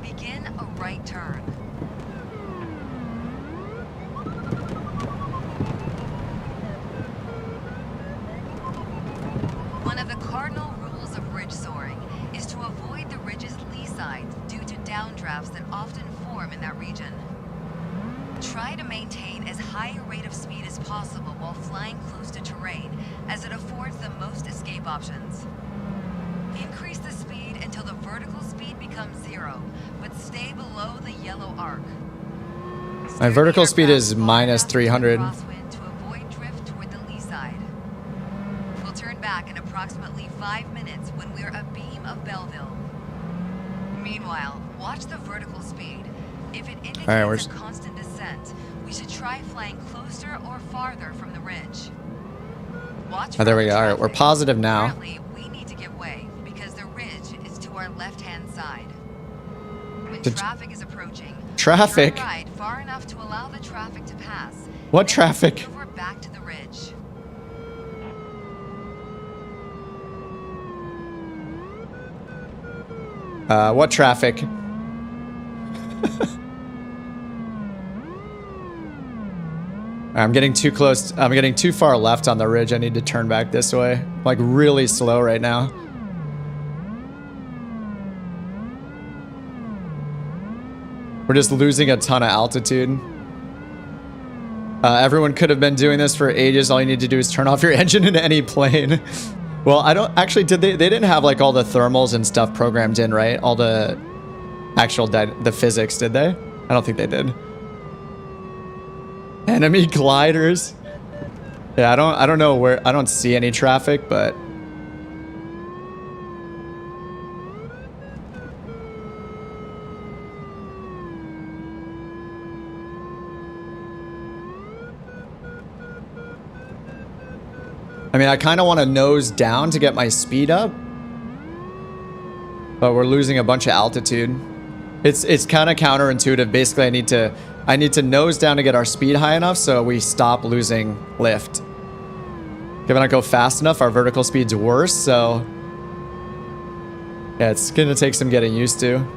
begin a right turn. One of the cardinal rules of ridge soaring is to avoid the ridge's lee sides due to downdrafts that often form in that region. Try to maintain as high a rate of speed as possible while flying close to terrain, as it affords the most escape options. Increase the speed until the vertical speed becomes 0, but stay below the yellow arc. My vertical speed is minus 300. To avoid drift toward the lee side. We'll turn back in approximately 5 minutes when we're abeam of Belleville. Meanwhile, watch the vertical speed. If it indicates a constant descent, we should try flying closer or farther from the ridge. Watch there we go. Alright, we're positive now. Currently, we need to give way because the ridge is to our left-hand side. When traffic is approaching, traffic? turn right far enough to allow the traffic to pass. What traffic? Maneuver back to the ridge. What traffic? I'm getting too close. I'm getting too far left on the ridge. I need to turn back this way. I'm like really slow right now. We're just losing a ton of altitude. Everyone could have been doing this for ages. All you need to do is turn off your engine in any plane. Well, I don't actually, they didn't have like all the thermals and stuff programmed in, right? All the actual the physics, did they? I don't think they did. Enemy gliders. Yeah, I don't know where, I don't see any traffic, but I mean, I kind of want to nose down to get my speed up, but we're losing a bunch of altitude. It's kind of counterintuitive. Basically, I need to nose down to get our speed high enough so we stop losing lift. If I don't go fast enough, our vertical speed's worse, so yeah, it's gonna take some getting used to.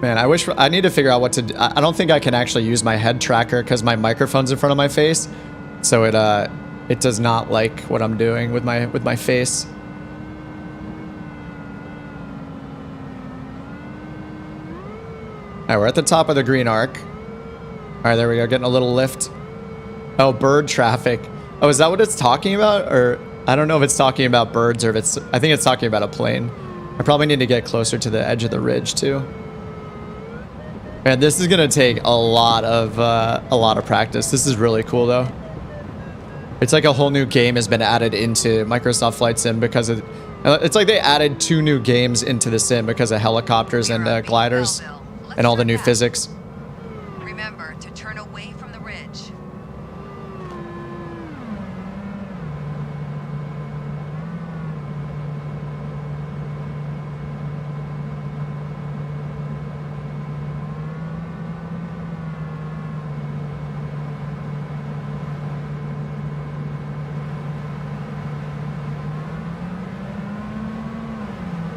Man, I need to figure out what to do. I don't think I can actually use my head tracker because my microphone's in front of my face. So it does not like what I'm doing with my face. Alright, we're at the top of the green arc. Alright, there we go, getting a little lift. Oh, bird traffic. Oh, is that what it's talking about? Or I don't know if it's talking about birds or if it's, I think it's talking about a plane. I probably need to get closer to the edge of the ridge too. Man, this is gonna take a lot of practice. This is really cool though. It's like a whole new game has been added into Microsoft Flight Sim because of, it's like they added 2 new games into the sim because of helicopters and gliders and all the new physics. Remember to turn away from the ridge.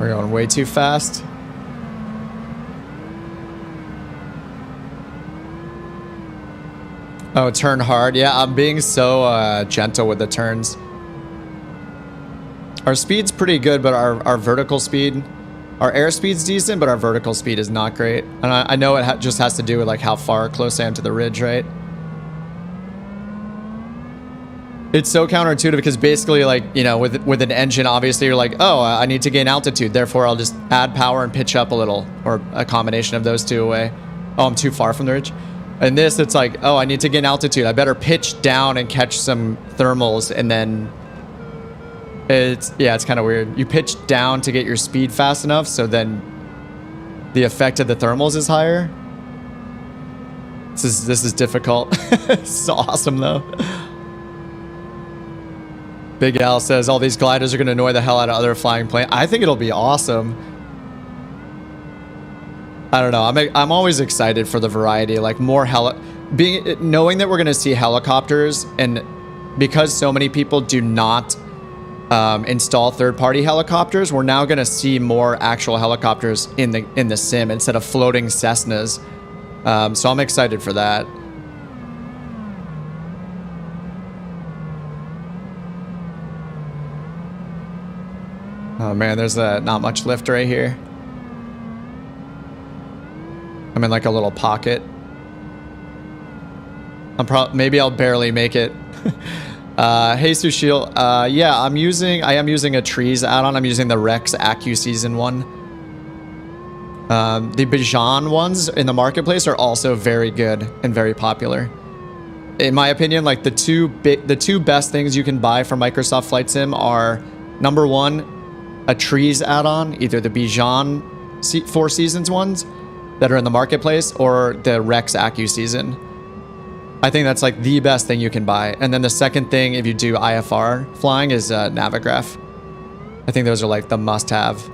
We're going way too fast. Oh, turn hard. Yeah, I'm being so gentle with the turns. Our speed's pretty good, but our vertical speed, our airspeed's decent, but our vertical speed is not great. And I know it just has to do with like how far close I am to the ridge, right? It's so counterintuitive because basically, like, you know, with an engine, obviously you're like, oh, I need to gain altitude, therefore I'll just add power and pitch up a little, or a combination of those two away. Oh, I'm too far from the ridge. In this, it's like, oh, I need to gain altitude. I better pitch down and catch some thermals, and then it's kind of weird. You pitch down to get your speed fast enough, so then the effect of the thermals is higher. This is difficult. This is awesome though. Big Al says all these gliders are going to annoy the hell out of other flying planes. I think it'll be awesome. I don't know. I'm always excited for the variety, like more knowing that we're going to see helicopters, and because so many people do not install third-party helicopters, we're now going to see more actual helicopters in the sim instead of floating Cessnas. So I'm excited for that. Oh man, there's not much lift right here. I'm in like a little pocket. Maybe I'll barely make it. Hey Sushil, yeah, I am using a trees add-on. I'm using the Rex Accu Season 1. The Bijan ones in the marketplace are also very good and very popular. In my opinion, like the two best things you can buy from Microsoft Flight Sim are, number one, a trees add-on, either the Bijan 4 Seasons ones that are in the marketplace, or the Rex Accu Season. I think that's like the best thing you can buy. And then the second thing, if you do IFR flying, is Navigraph. I think those are like the must-have.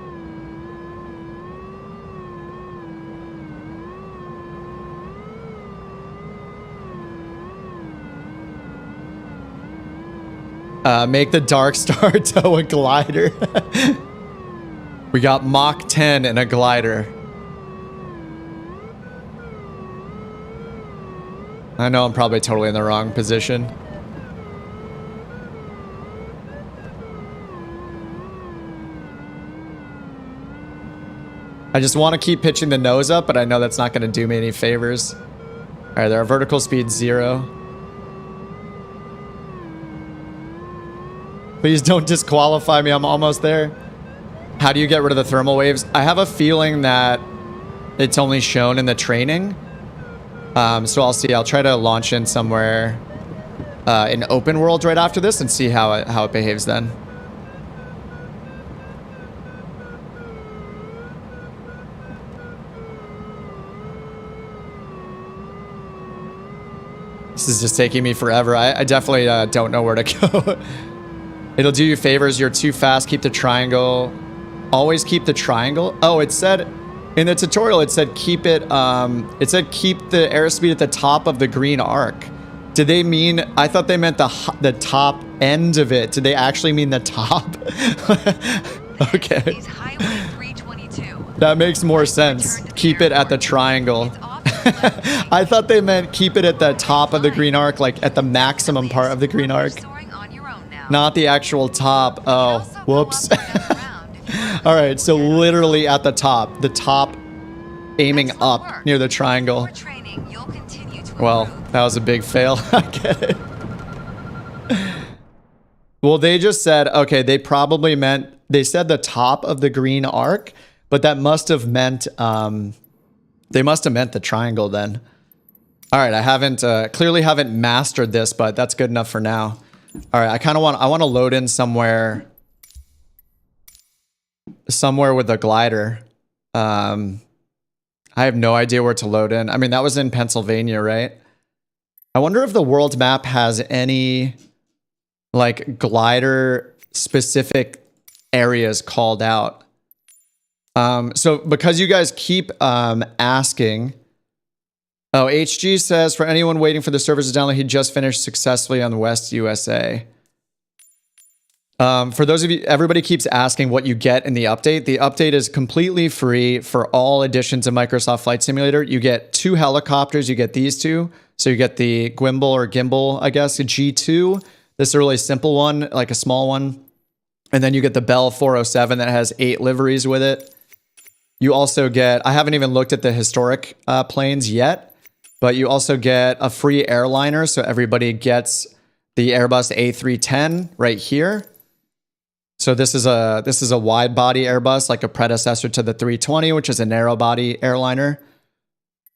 Make the Dark Star tow a glider. We got Mach 10 and a glider. I know I'm probably totally in the wrong position. I just want to keep pitching the nose up, but I know that's not going to do me any favors. All right, our vertical speed 0. Please don't disqualify me. I'm almost there. How do you get rid of the thermal waves? I have a feeling that it's only shown in the training. So I'll see. I'll try to launch in somewhere in open world right after this and see how it behaves then. This is just taking me forever. I definitely don't know where to go. It'll do you favors. You're too fast. Keep the triangle. Always keep the triangle. Oh, it said in the tutorial, it said keep it. It said keep the airspeed at the top of the green arc. Did they mean? I thought they meant the top end of it. Did they actually mean the top? Okay. That makes more sense. Keep it at the triangle. I thought they meant keep it at the top of the green arc, like at the maximum part of the green arc. Not the actual top. Oh, whoops. All right, so literally at the top aiming up near the triangle. Well, that was a big fail. I get it. Well, they just said, okay, they probably meant, they said the top of the green arc, but that must have meant, they must have meant the triangle then. All right, I clearly haven't mastered this, but that's good enough for now. All right, I want to load in somewhere with a glider. I have no idea where to load in. I mean, that was in Pennsylvania, right? I wonder if the world map has any like glider specific areas called out. So because you guys keep asking. Oh, HG says, for anyone waiting for the servers to download, he just finished successfully on the West USA. For those of you, everybody keeps asking what you get in the update. The update is completely free for all editions of Microsoft Flight Simulator. You get 2 helicopters. You get these 2. So you get the gimbal, I guess, a G2. This is a really simple one, like a small one. And then you get the Bell 407 that has 8 liveries with it. You also get, I haven't even looked at the historic planes yet, but you also get a free airliner. So everybody gets the Airbus A310 right here. So this is a wide body Airbus, like a predecessor to the 320, which is a narrow body airliner.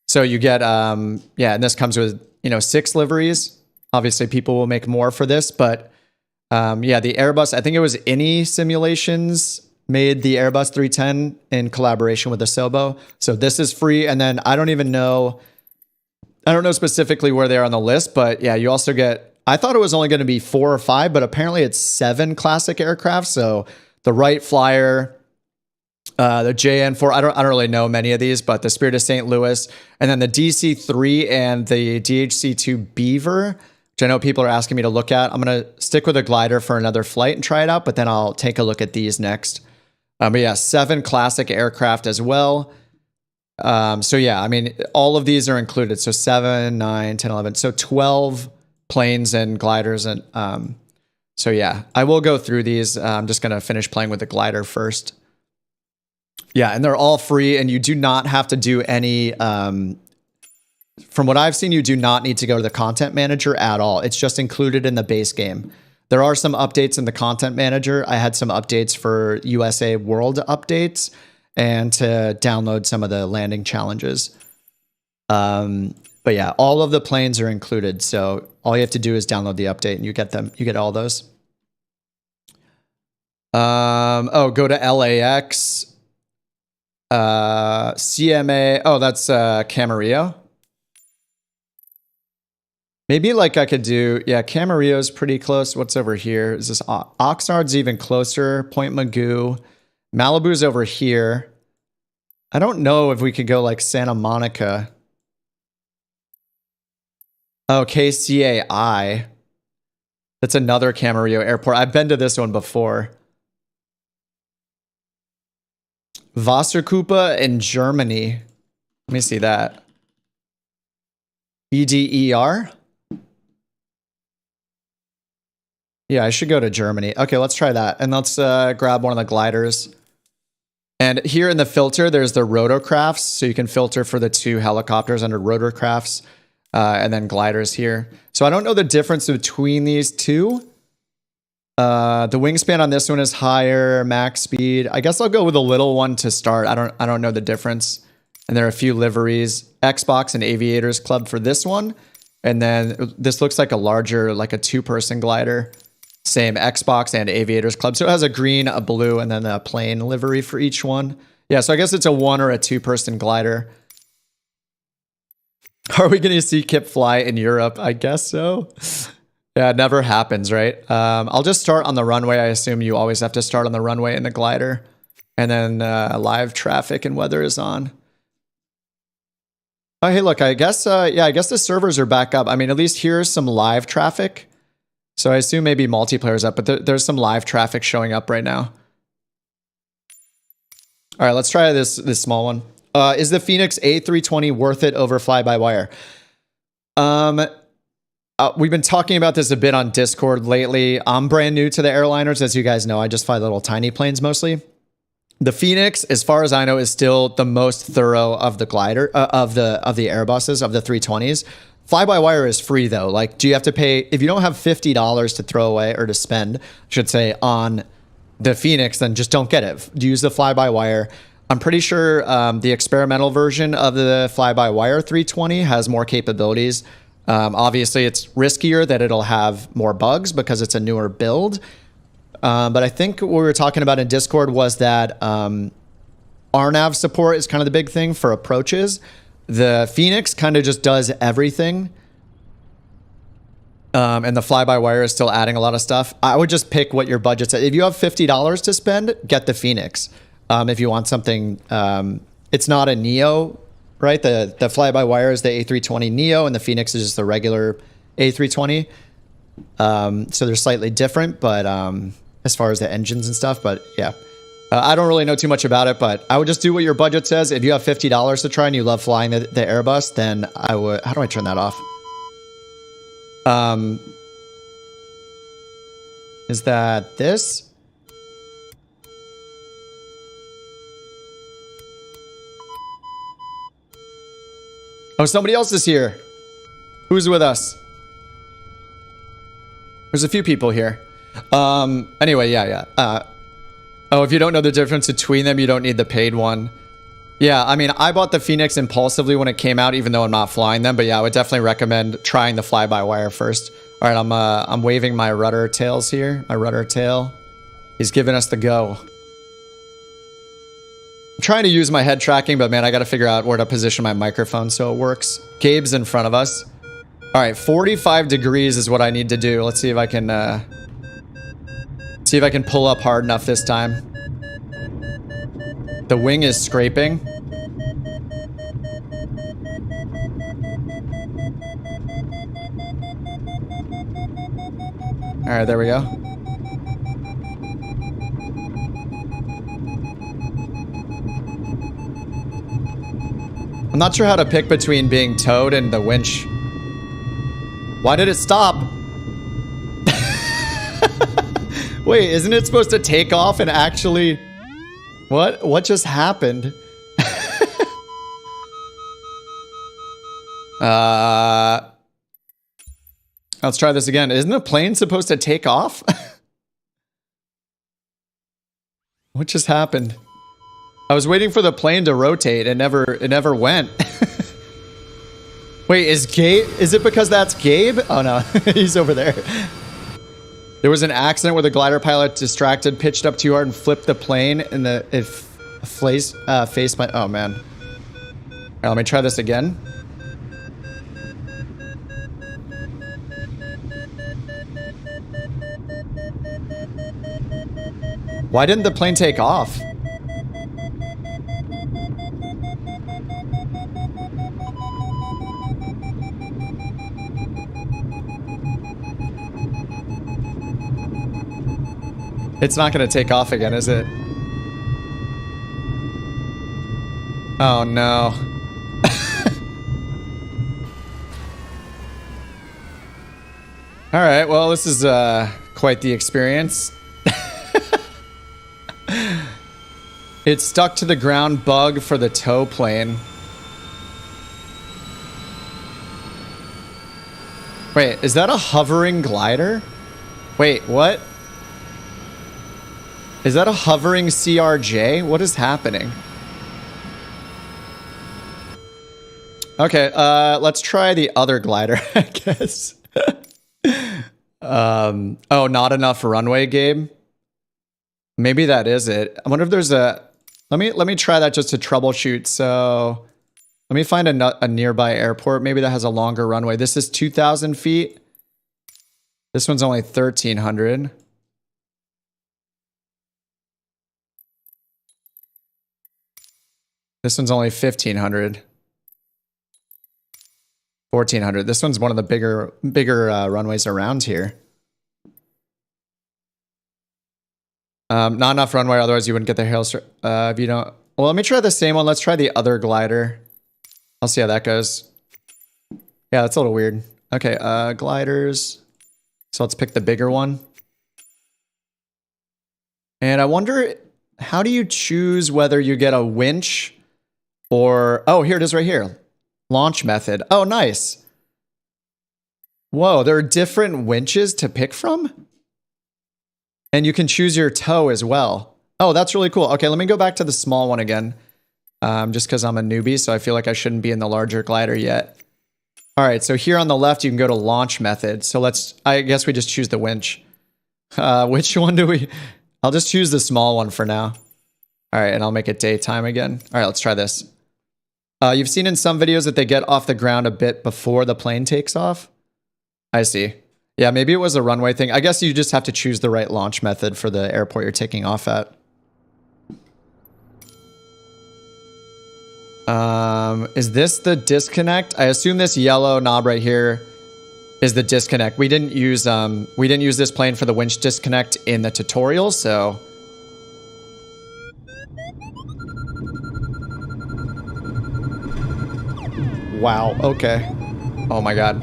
So you get, and this comes with, 6 liveries. Obviously, people will make more for this, but the Airbus, I think it was Any Simulations made the Airbus 310 in collaboration with Asobo. So this is free, and then I don't know specifically where they are on the list, but yeah, you also get, I thought it was only going to be 4 or 5, but apparently it's 7 classic aircraft. So the Wright Flyer, the JN4, I don't really know many of these, but the Spirit of St. Louis, and then the DC-3 and the DHC-2 Beaver, which I know people are asking me to look at. I'm going to stick with a glider for another flight and try it out, but then I'll take a look at these next. But yeah, 7 classic aircraft as well. So yeah, I mean, all of these are included. So 7, 9, 10, 11. So 12 planes and gliders. And so yeah, I will go through these. I'm just going to finish playing with the glider first. Yeah, and they're all free, and you do not have to do any... from what I've seen, you do not need to go to the content manager at all. It's just included in the base game. There are some updates in the content manager. I had some updates for USA World updates and to download some of the landing challenges. But yeah, all of the planes are included. So all you have to do is download the update and you get them. You get all those. Go to LAX. CMA. Oh, that's Camarillo. Maybe like I could do, yeah, Camarillo's pretty close. What's over here? Is this Oxnard's even closer? Point Magoo. Malibu's over here. I don't know if we could go like Santa Monica. Oh, KCAI. That's another Camarillo airport. I've been to this one before. Wasserkuppe in Germany. Let me see that. EDER? Yeah, I should go to Germany. Okay, let's try that. And let's grab one of the gliders. And here in the filter, there's the rotorcrafts. So you can filter for the 2 helicopters under rotorcrafts. And then gliders here. So I don't know the difference between these 2. The wingspan on this one is higher, max speed. I guess I'll go with a little one to start. I don't know the difference. And there are a few liveries. Xbox and Aviators Club for this one. And then this looks like a larger, like a 2-person glider. Same Xbox and Aviators Club. So it has a green, a blue, and then a plain livery for each one. Yeah, so I guess it's a 1 or a 2-person glider. Are we going to see Kip fly in Europe? I guess so. Yeah, it never happens, right? I'll just start on the runway. I assume you always have to start on the runway in the glider. And then live traffic and weather is on. Oh, hey, look, I guess, I guess the servers are back up. I mean, at least here's some live traffic. So I assume maybe multiplayer's up, but there's some live traffic showing up right now. All right, let's try this small one. Is the Phoenix A320 worth it over fly-by-wire? We've been talking about this a bit on Discord lately. I'm brand new to the airliners, as you guys know. I just fly little tiny planes mostly. The Phoenix, as far as I know, is still the most thorough of the glider of the Airbuses, of the 320s. Fly-by-wire is free though. Like, do you have to pay if you don't have $50 to throw away or to spend, I should say, on the Phoenix? Then just don't get it. Use the fly-by-wire. I'm pretty sure the experimental version of the fly-by-wire 320 has more capabilities. Obviously, it's riskier that it'll have more bugs because it's a newer build. But I think what we were talking about in Discord was that RNAV support is kind of the big thing for approaches. The Phoenix kind of just does everything. And the fly-by-wire is still adding a lot of stuff. I would just pick what your budget's at. If you have $50 to spend, get the Phoenix. If you want something, it's not a Neo, right? The fly-by-wire is the A320 Neo, and the Phoenix is just the regular A320. So they're slightly different, but as far as the engines and stuff. But yeah, I don't really know too much about it, but I would just do what your budget says. If you have $50 to try and you love flying the Airbus, then I would. How do I turn that off? Is that this? Oh, somebody else is here. Who's with us? There's a few people here. Anyway, yeah. Oh, if you don't know the difference between them, you don't need the paid one. Yeah, I mean, I bought the Phoenix impulsively when it came out, even though I'm not flying them. But yeah, I would definitely recommend trying the fly-by-wire first. All right, I'm waving my rudder tails here. My rudder tail. He's giving us the go. I'm trying to use my head tracking, but man, I got to figure out where to position my microphone so it works. Gabe's in front of us. All right, 45 degrees is what I need to do. Let's see if I can pull up hard enough this time. The wing is scraping. All right, there we go. I'm not sure how to pick between being towed and the winch. Why did it stop? Wait, isn't it supposed to take off and actually... What just happened? Let's try this again. Isn't a plane supposed to take off? What just happened? I was waiting for the plane to rotate. It never went. Wait, is it because that's Gabe? Oh no, he's over there. There was an accident where the glider pilot distracted, pitched up too hard, and flipped the plane, and face plant. Oh man. All right, let me try this again. Why didn't the plane take off? It's not going to take off again, is it? Oh, no. All right, well, this is quite the experience. It's stuck to the ground. Bug for the tow plane. Wait, is that a hovering glider? Wait, what? Is that a hovering CRJ? What is happening? Okay, let's try the other glider, I guess. Oh, not enough runway, Gabe? Maybe that is it. I wonder if there's a... Let me try that just to troubleshoot. So let me find a nearby airport. Maybe that has a longer runway. This is 2,000 feet. This one's only 1,300. This one's only 1,500. 1,400. This one's one of the bigger runways around here. Not enough runway, otherwise you wouldn't get the hailstorm. If you don't... Well, let me try the same one. Let's try the other glider. I'll see how that goes. Yeah, that's a little weird. Okay, gliders. So let's pick the bigger one. And I wonder, how do you choose whether you get a winch or... Oh, here it is right here. Launch method. Oh, nice. Whoa, there are different winches to pick from? And you can choose your tow as well. Oh, that's really cool. Okay, let me go back to the small one again. Just because I'm a newbie, so I feel like I shouldn't be in the larger glider yet. All right, so here on the left, you can go to launch method. So I guess we just choose the winch. Which one do we... I'll just choose the small one for now. All right, and I'll make it daytime again. All right, let's try this. You've seen in some videos that they get off the ground a bit before the plane takes off. I see. Yeah, maybe it was a runway thing. I guess you just have to choose the right launch method for the airport you're taking off at. Is this the disconnect? I assume this yellow knob right here is the disconnect. We didn't use this plane for the winch disconnect in the tutorial, so wow, okay. Oh my god.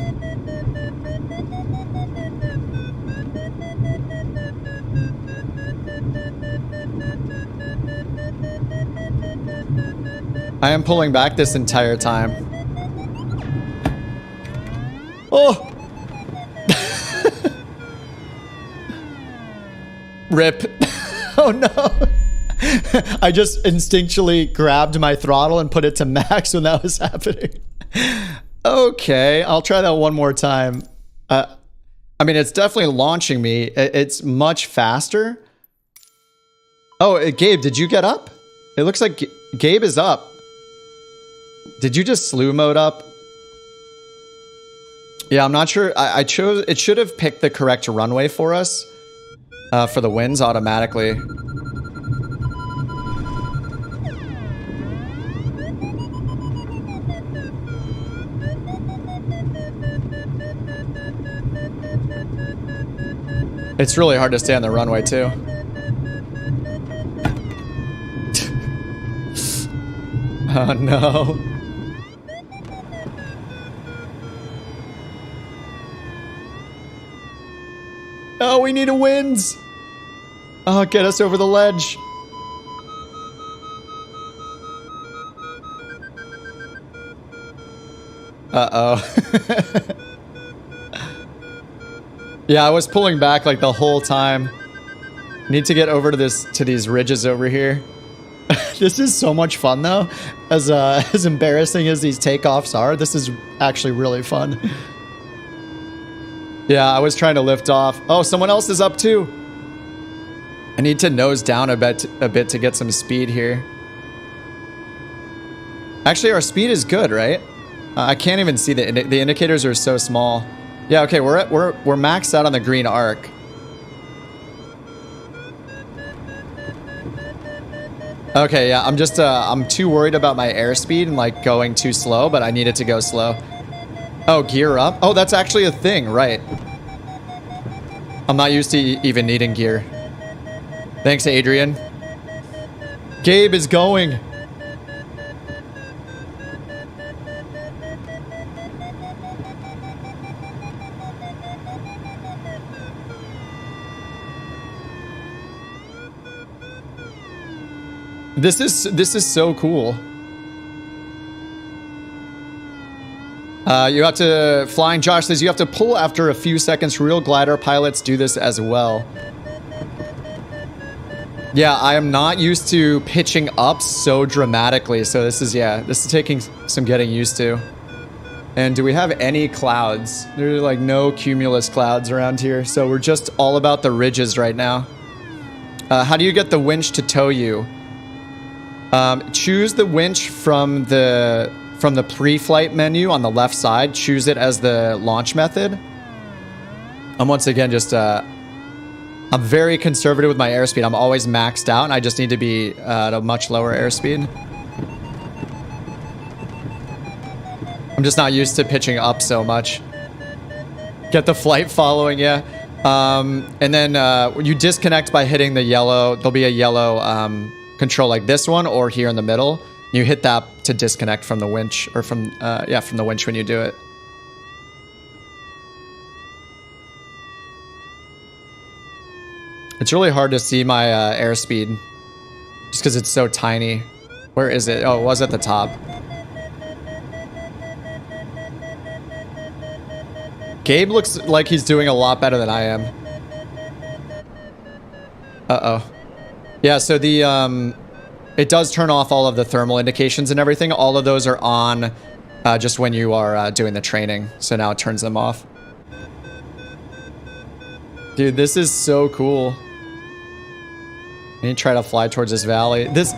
I am pulling back this entire time. Oh! Rip. Oh no. I just instinctually grabbed my throttle and put it to max when that was happening. Okay, I'll try that one more time. I mean, it's definitely launching me. It's much faster. Oh, Gabe, did you get up? It looks like Gabe is up. Did you just slew mode up? Yeah, I'm not sure. I chose... It should have picked the correct runway for us. For the winds automatically. It's really hard to stay on the runway, too. Oh, no. Oh, we need a winds. Oh, get us over the ledge. Uh-oh. Yeah, I was pulling back like the whole time. Need to get over to these ridges over here. This is so much fun though. As embarrassing as these takeoffs are, this is actually really fun. Yeah, I was trying to lift off. Oh, someone else is up too. I need to nose down a bit to get some speed here. Actually, our speed is good, right? I can't even see the indicators are so small. Yeah, okay, we're maxed out on the green arc. Okay, yeah, I'm just I'm too worried about my airspeed and like going too slow, but I need it to go slow. Oh, gear up? Oh, that's actually a thing, right. I'm not used to even needing gear. Thanks, Adrian. Gabe is going. This is so cool. You have to, Flying Josh says you have to pull after a few seconds. Real glider pilots do this as well. Yeah, I am not used to pitching up so dramatically. So this is taking some getting used to. And do we have any clouds? There are like no cumulus clouds around here. So we're just all about the ridges right now. How do you get the winch to tow you? Choose the winch from the pre-flight menu on the left side. Choose it as the launch method. I'm once again just I'm very conservative with my airspeed. I'm always maxed out, and I just need to be at a much lower airspeed. I'm just not used to pitching up so much. Get the flight following, yeah. And then you disconnect by hitting the yellow. There'll be a yellow control like this one, or here in the middle. You hit that to disconnect from the winch, or from the winch when you do it. It's really hard to see my airspeed, just because it's so tiny. Where is it? Oh, it was at the top. Gabe looks like he's doing a lot better than I am. Uh-oh. Yeah, so the it does turn off all of the thermal indications and everything. All of those are on just when you are doing the training. So now it turns them off. Dude, this is so cool. I need to try to fly towards this valley. This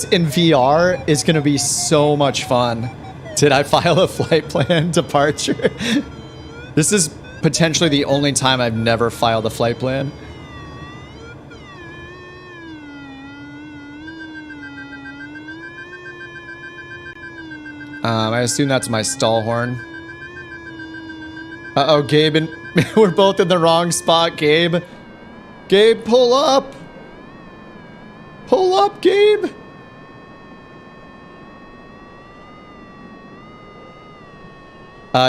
in VR is going to be so much fun. Did I file a flight plan departure? This is potentially the only time I've never filed a flight plan. I assume that's my stall horn. Uh-oh, Gabe and we're both in the wrong spot, Gabe. Gabe, pull up. Pull up, Gabe.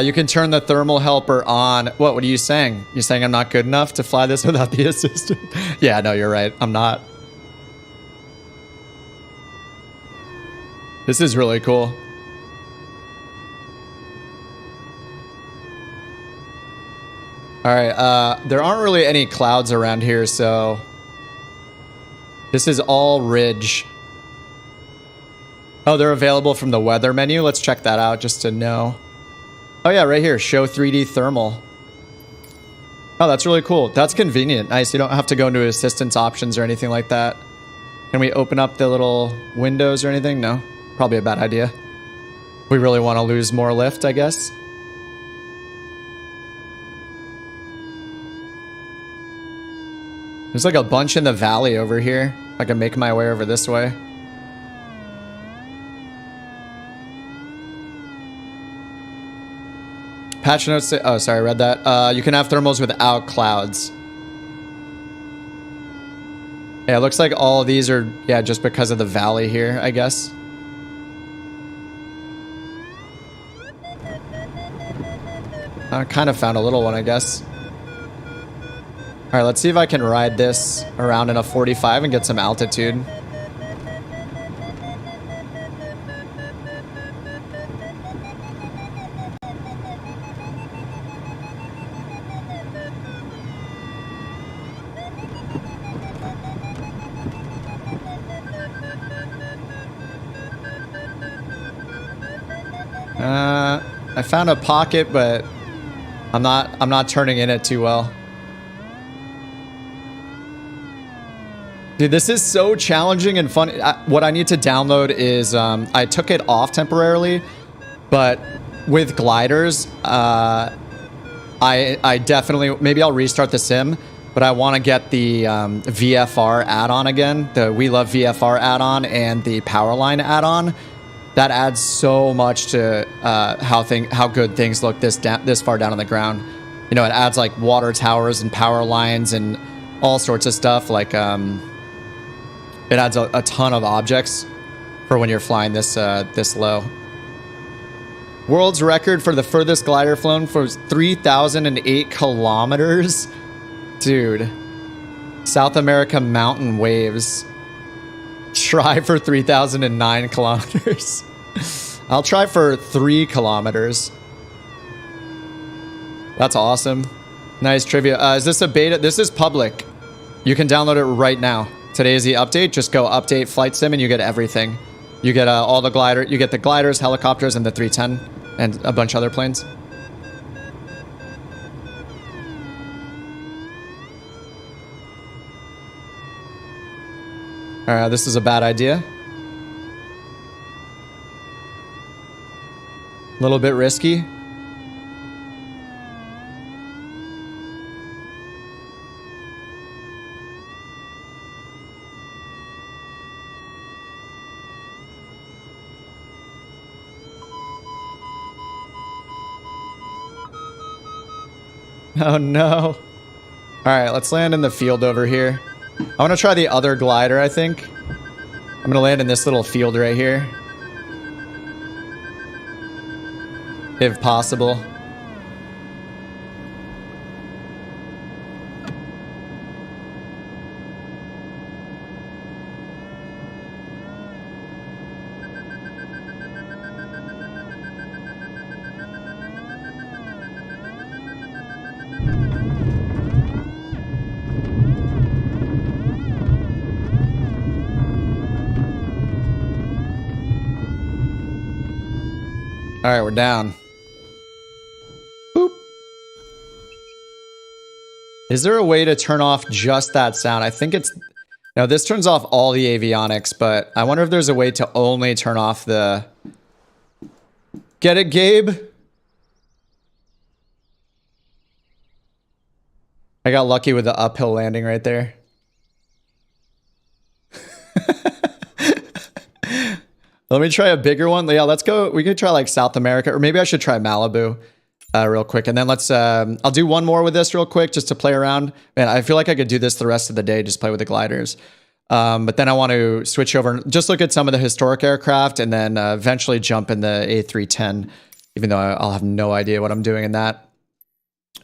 You can turn the thermal helper on. What are you saying? You're saying I'm not good enough to fly this without the assistant? Yeah, no, you're right. I'm not. This is really cool. All right, there aren't really any clouds around here, so this is all ridge. Oh, they're available from the weather menu. Let's check that out just to know. Oh yeah, right here, show 3D thermal. Oh, that's really cool. That's convenient. Nice, you don't have to go into assistance options or anything like that. Can we open up the little windows or anything? No, probably a bad idea. We really want to lose more lift, I guess. There's like a bunch in the valley over here. I can make my way over this way. Patch notes say, oh, sorry, I read that. You can have thermals without clouds. Yeah, it looks like all of these are, yeah, just because of the valley here, I guess. I kind of found a little one, I guess. All right, let's see if I can ride this around in a 45 and get some altitude. I found a pocket, but I'm not turning in it too well. Dude, this is so challenging and fun. What I need to download is, I took it off temporarily, but with gliders, I definitely, maybe I'll restart the sim, but I want to get the VFR add-on again, the We Love VFR add-on and the Powerline add-on. That adds so much to how good things look this far down on the ground. You know, it adds like water towers and power lines and all sorts of stuff. Like, it adds a ton of objects for when you're flying this this low. World's record for the furthest glider flown was 3,008 kilometers. Dude. South America mountain waves. Try for 3,009 kilometers. I'll try for 3 kilometers. That's awesome. Nice trivia. Is this a beta? This is public. You can download it right now. Today is the update. Just go update flight sim and you get everything. You get all the glider. You get the gliders, helicopters, and the 310, and a bunch of other planes. Alright, this is a bad idea. A little bit risky. Oh no. Alright, let's land in the field over here. I want to try the other glider, I think. I'm going to land in this little field right here. If possible. All right, we're down. Boop. Is there a way to turn off just that sound? I think it's... No, this turns off all the avionics, but I wonder if there's a way to only turn off the... Get it, Gabe? I got lucky with the uphill landing right there. Let me try a bigger one. Yeah, let's go. We could try like South America, or maybe I should try Malibu. real quick. And then let's, I'll do one more with this real quick just to play around. Man, I feel like I could do this the rest of the day, just play with the gliders. But then I want to switch over and just look at some of the historic aircraft and then eventually jump in the A310, even though I'll have no idea what I'm doing in that.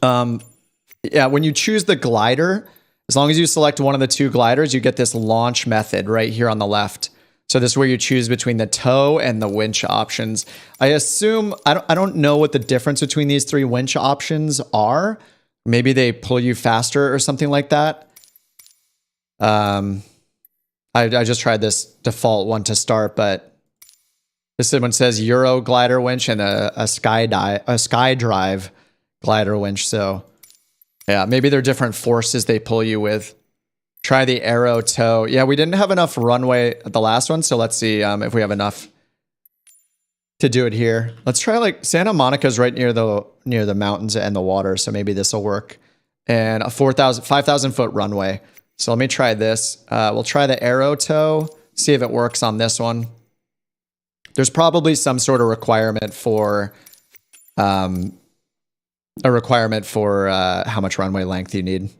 Yeah, when you choose the glider, as long as you select one of the two gliders, you get this launch method right here on the left. So this is where you choose between the tow and the winch options. I assume, I don't know what the difference between these three winch options are. Maybe they pull you faster or something like that. I just tried this default one to start, but this one says Euro glider winch and a SkyDrive glider winch. So yeah, maybe they're different forces they pull you with. Try the Aero tow. Yeah, we didn't have enough runway at the last one, so let's see if we have enough to do it here. Let's try, like, Santa Monica's right near the mountains and the water, so maybe this will work. And a 5,000 foot runway. So let me try this. We'll try the Aero tow, see if it works on this one. There's probably some sort of requirement for how much runway length you need.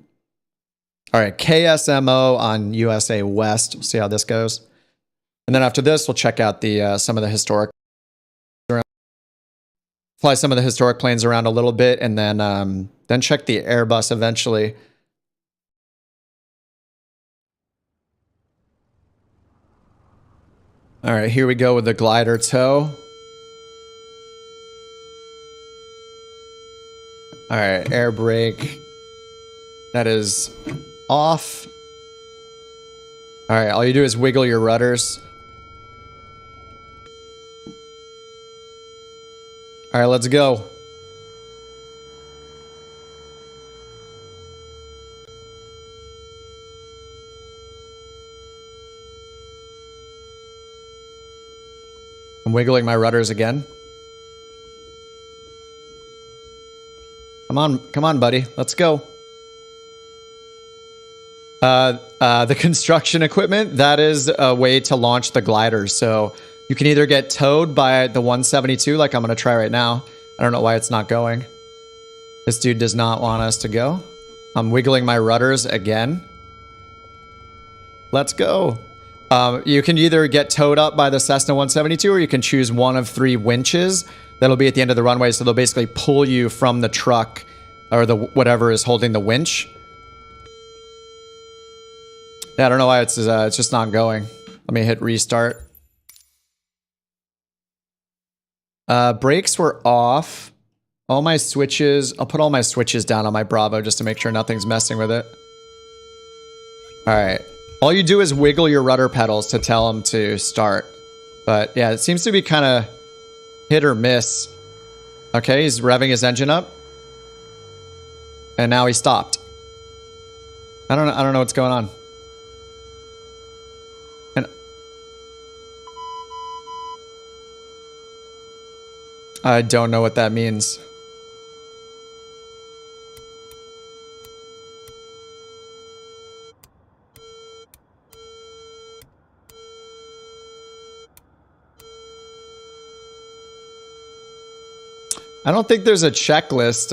All right, KSMO on USA West. We'll see how this goes. And then after this, we'll check out the some of the historic. Fly some of the historic planes around a little bit, and then check the Airbus eventually. All right, here we go with the glider tow. All right, air brake. That is off. All right, all you do is wiggle your rudders. All right, let's go. I'm wiggling my rudders again. Come on, buddy. Let's go. The construction equipment, that is a way to launch the gliders. So you can either get towed by the 172, like I'm going to try right now. I don't know why it's not going. This dude does not want us to go. I'm wiggling my rudders again. Let's go. You can either get towed up by the Cessna 172, or you can choose one of three winches that'll be at the end of the runway. So they'll basically pull you from the truck or the whatever is holding the winch. Yeah, I don't know why it's just not going. Let me hit restart. Brakes were off. All my switches. I'll put all my switches down on my Bravo just to make sure nothing's messing with it. All right. All you do is wiggle your rudder pedals to tell them to start. But yeah, it seems to be kind of hit or miss. Okay, he's revving his engine up. And now he stopped. I don't know what's going on. And I don't know what that means. I don't think there's a checklist.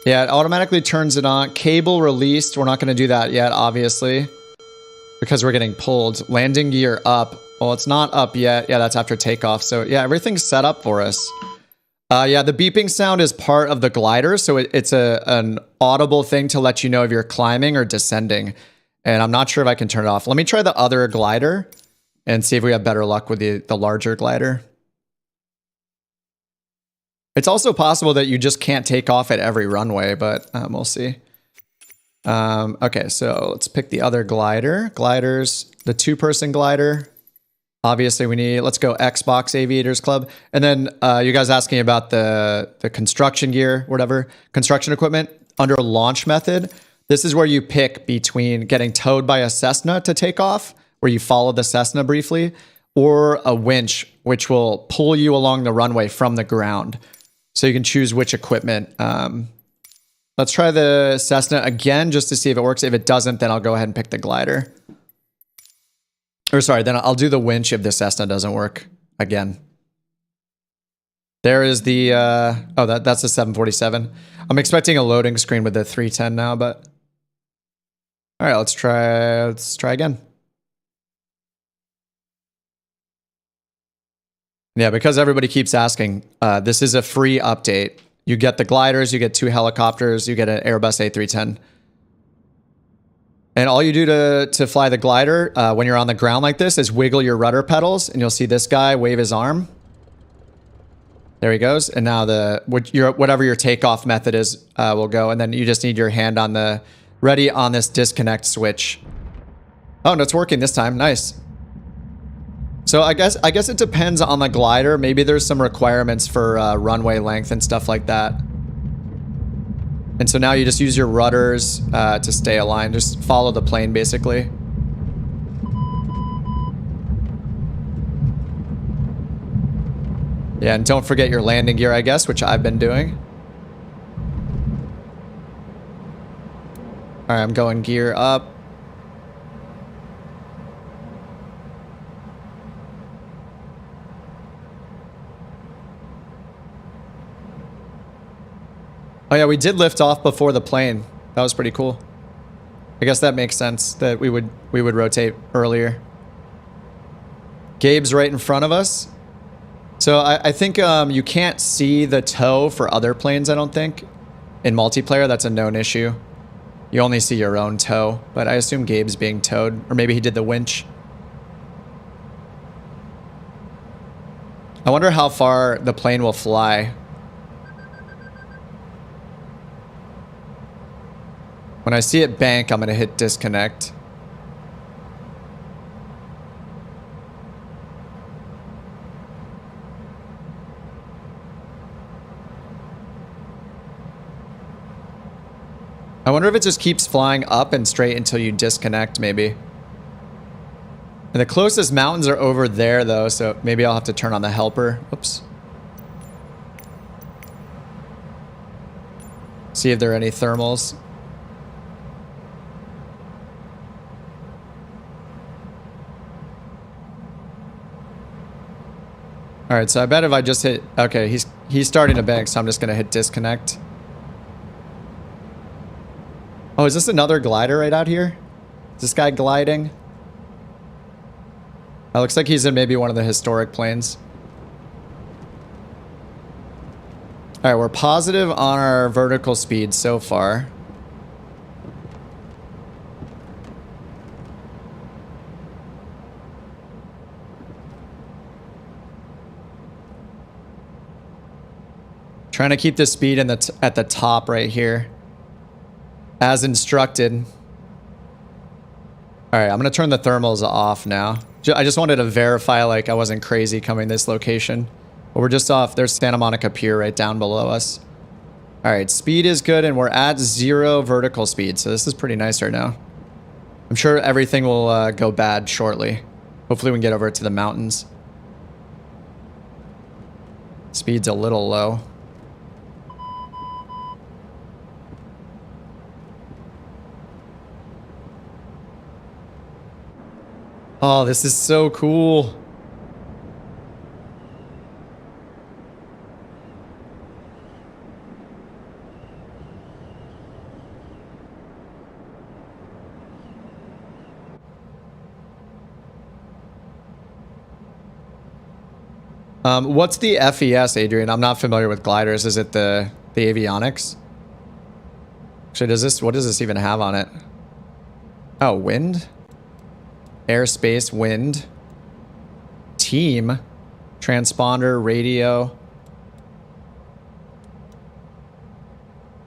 Yeah, it automatically turns it on. Cable released. We're not going to do that yet, obviously, because we're getting pulled. Landing gear up. Well, it's not up yet. Yeah, that's after takeoff. So yeah, everything's set up for us. Yeah, the beeping sound is part of the glider. So it's an audible thing to let you know if you're climbing or descending. And I'm not sure if I can turn it off. Let me try the other glider and see if we have better luck with the larger glider. It's also possible that you just can't take off at every runway, but we'll see. Okay, so let's pick the other glider. Gliders, the two-person glider. Obviously, let's go Xbox Aviators Club. And then you guys asking about the construction gear, whatever, construction equipment. Under launch method, this is where you pick between getting towed by a Cessna to take off, where you follow the Cessna briefly, or a winch, which will pull you along the runway from the ground. So you can choose which equipment. Let's try the Cessna again just to see if it works. If it doesn't, then I'll go ahead and pick the glider. Or sorry, then I'll do the winch if the Cessna doesn't work again. There is the, oh, that's a 747. I'm expecting a loading screen with the 310 now, but. All right, let's try again. Yeah, because everybody keeps asking, this is a free update. You get the gliders, you get 2 helicopters, you get an Airbus A310. And all you do to fly the glider when you're on the ground like this is wiggle your rudder pedals, and you'll see this guy wave his arm. There he goes. And now whatever your takeoff method is will go. And then you just need your hand on the ready on this disconnect switch. Oh, no, it's working this time. Nice. So I guess it depends on the glider. Maybe there's some requirements for runway length and stuff like that. And so now you just use your rudders to stay aligned. Just follow the plane, basically. Yeah, and don't forget your landing gear, I guess, which I've been doing. All right, I'm going gear up. Oh yeah, we did lift off before the plane. That was pretty cool. I guess that makes sense that we would rotate earlier. Gabe's right in front of us. So I think you can't see the tow for other planes, I don't think. In multiplayer, that's a known issue. You only see your own tow, but I assume Gabe's being towed. Or maybe he did the winch. I wonder how far the plane will fly. When I see it bank, I'm going to hit disconnect. I wonder if it just keeps flying up and straight until you disconnect, maybe. And the closest mountains are over there, though, so maybe I'll have to turn on the helper. Oops. See if there are any thermals. All right, so I bet if I just hit... Okay, he's starting to bank, so I'm just going to hit disconnect. Oh, is this another glider right out here? Is this guy gliding? It looks like he's in maybe one of the historic planes. All right, we're positive on our vertical speed so far. Trying to keep the speed in at the top right here. As instructed. Alright, I'm going to turn the thermals off now. I just wanted to verify like I wasn't crazy coming this location. But we're just off. There's Santa Monica Pier right down below us. Alright, speed is good and we're at 0 vertical speed. So this is pretty nice right now. I'm sure everything will go bad shortly. Hopefully we can get over to the mountains. Speed's a little low. Oh, this is so cool. What's the FES, Adrian? I'm not familiar with gliders. Is it the avionics? Actually, what does this even have on it? Oh, wind? Airspace, wind, team, transponder, radio,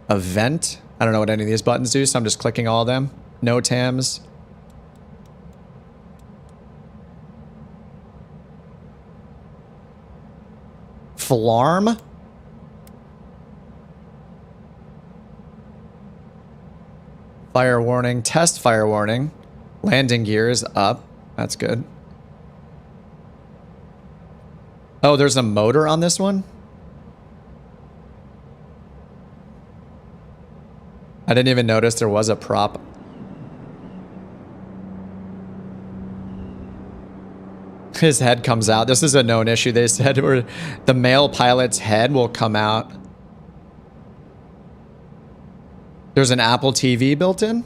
event. I don't know what any of these buttons do, so I'm just clicking all of them. No TAMs. Flarm. Fire warning, test fire warning. Landing gear is up. That's good. Oh, there's a motor on this one? I didn't even notice there was a prop. his head comes out. This is a known issue. They said where the male pilot's head will come out. There's an Apple TV built in.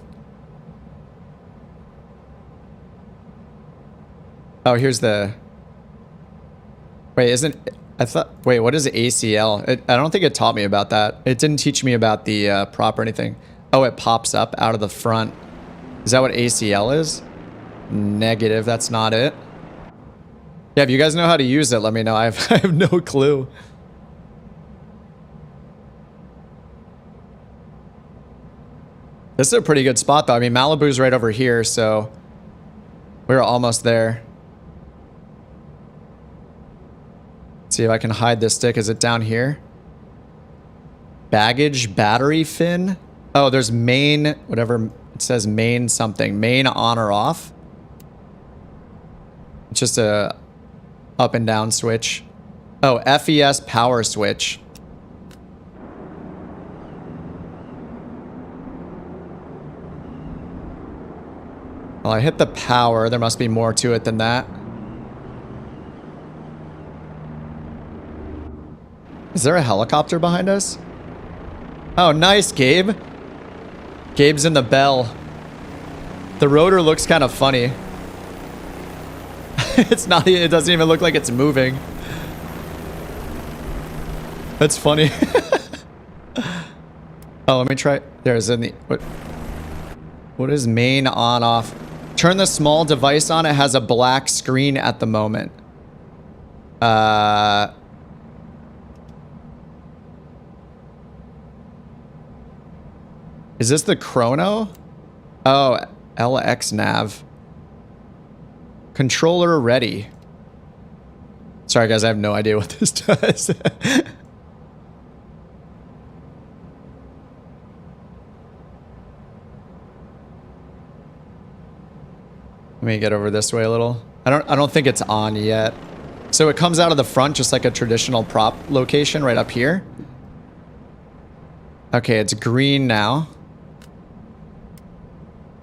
Oh, here's the... Wait, isn't... I thought... Wait, what is ACL? I don't think it taught me about that. It didn't teach me about the prop or anything. Oh, it pops up out of the front. Is that what ACL is? Negative, that's not it. Yeah, if you guys know how to use it, let me know. I have no clue. This is a pretty good spot, though. I mean, Malibu's right over here, so we're almost there. Let's see if I can hide this stick. Is it down here? Baggage battery fin? Oh, there's main, whatever it says, main something. Main on or off. It's just a up and down switch. Oh, FES power switch. Well, I hit the power. There must be more to it than that. Is there a helicopter behind us? Oh, nice, Gabe. Gabe's in the bell. The rotor looks kind of funny. It's not, it doesn't even look like it's moving. That's funny. Oh, let me try. There's in the, what is main on off? Turn the small device on. It has a black screen at the moment. Is this the chrono? Oh, LX nav. Controller ready. Sorry guys, I have no idea what this does. Let me get over this way a little. I don't think it's on yet. So it comes out of the front just like a traditional prop location right up here. Okay, it's green now.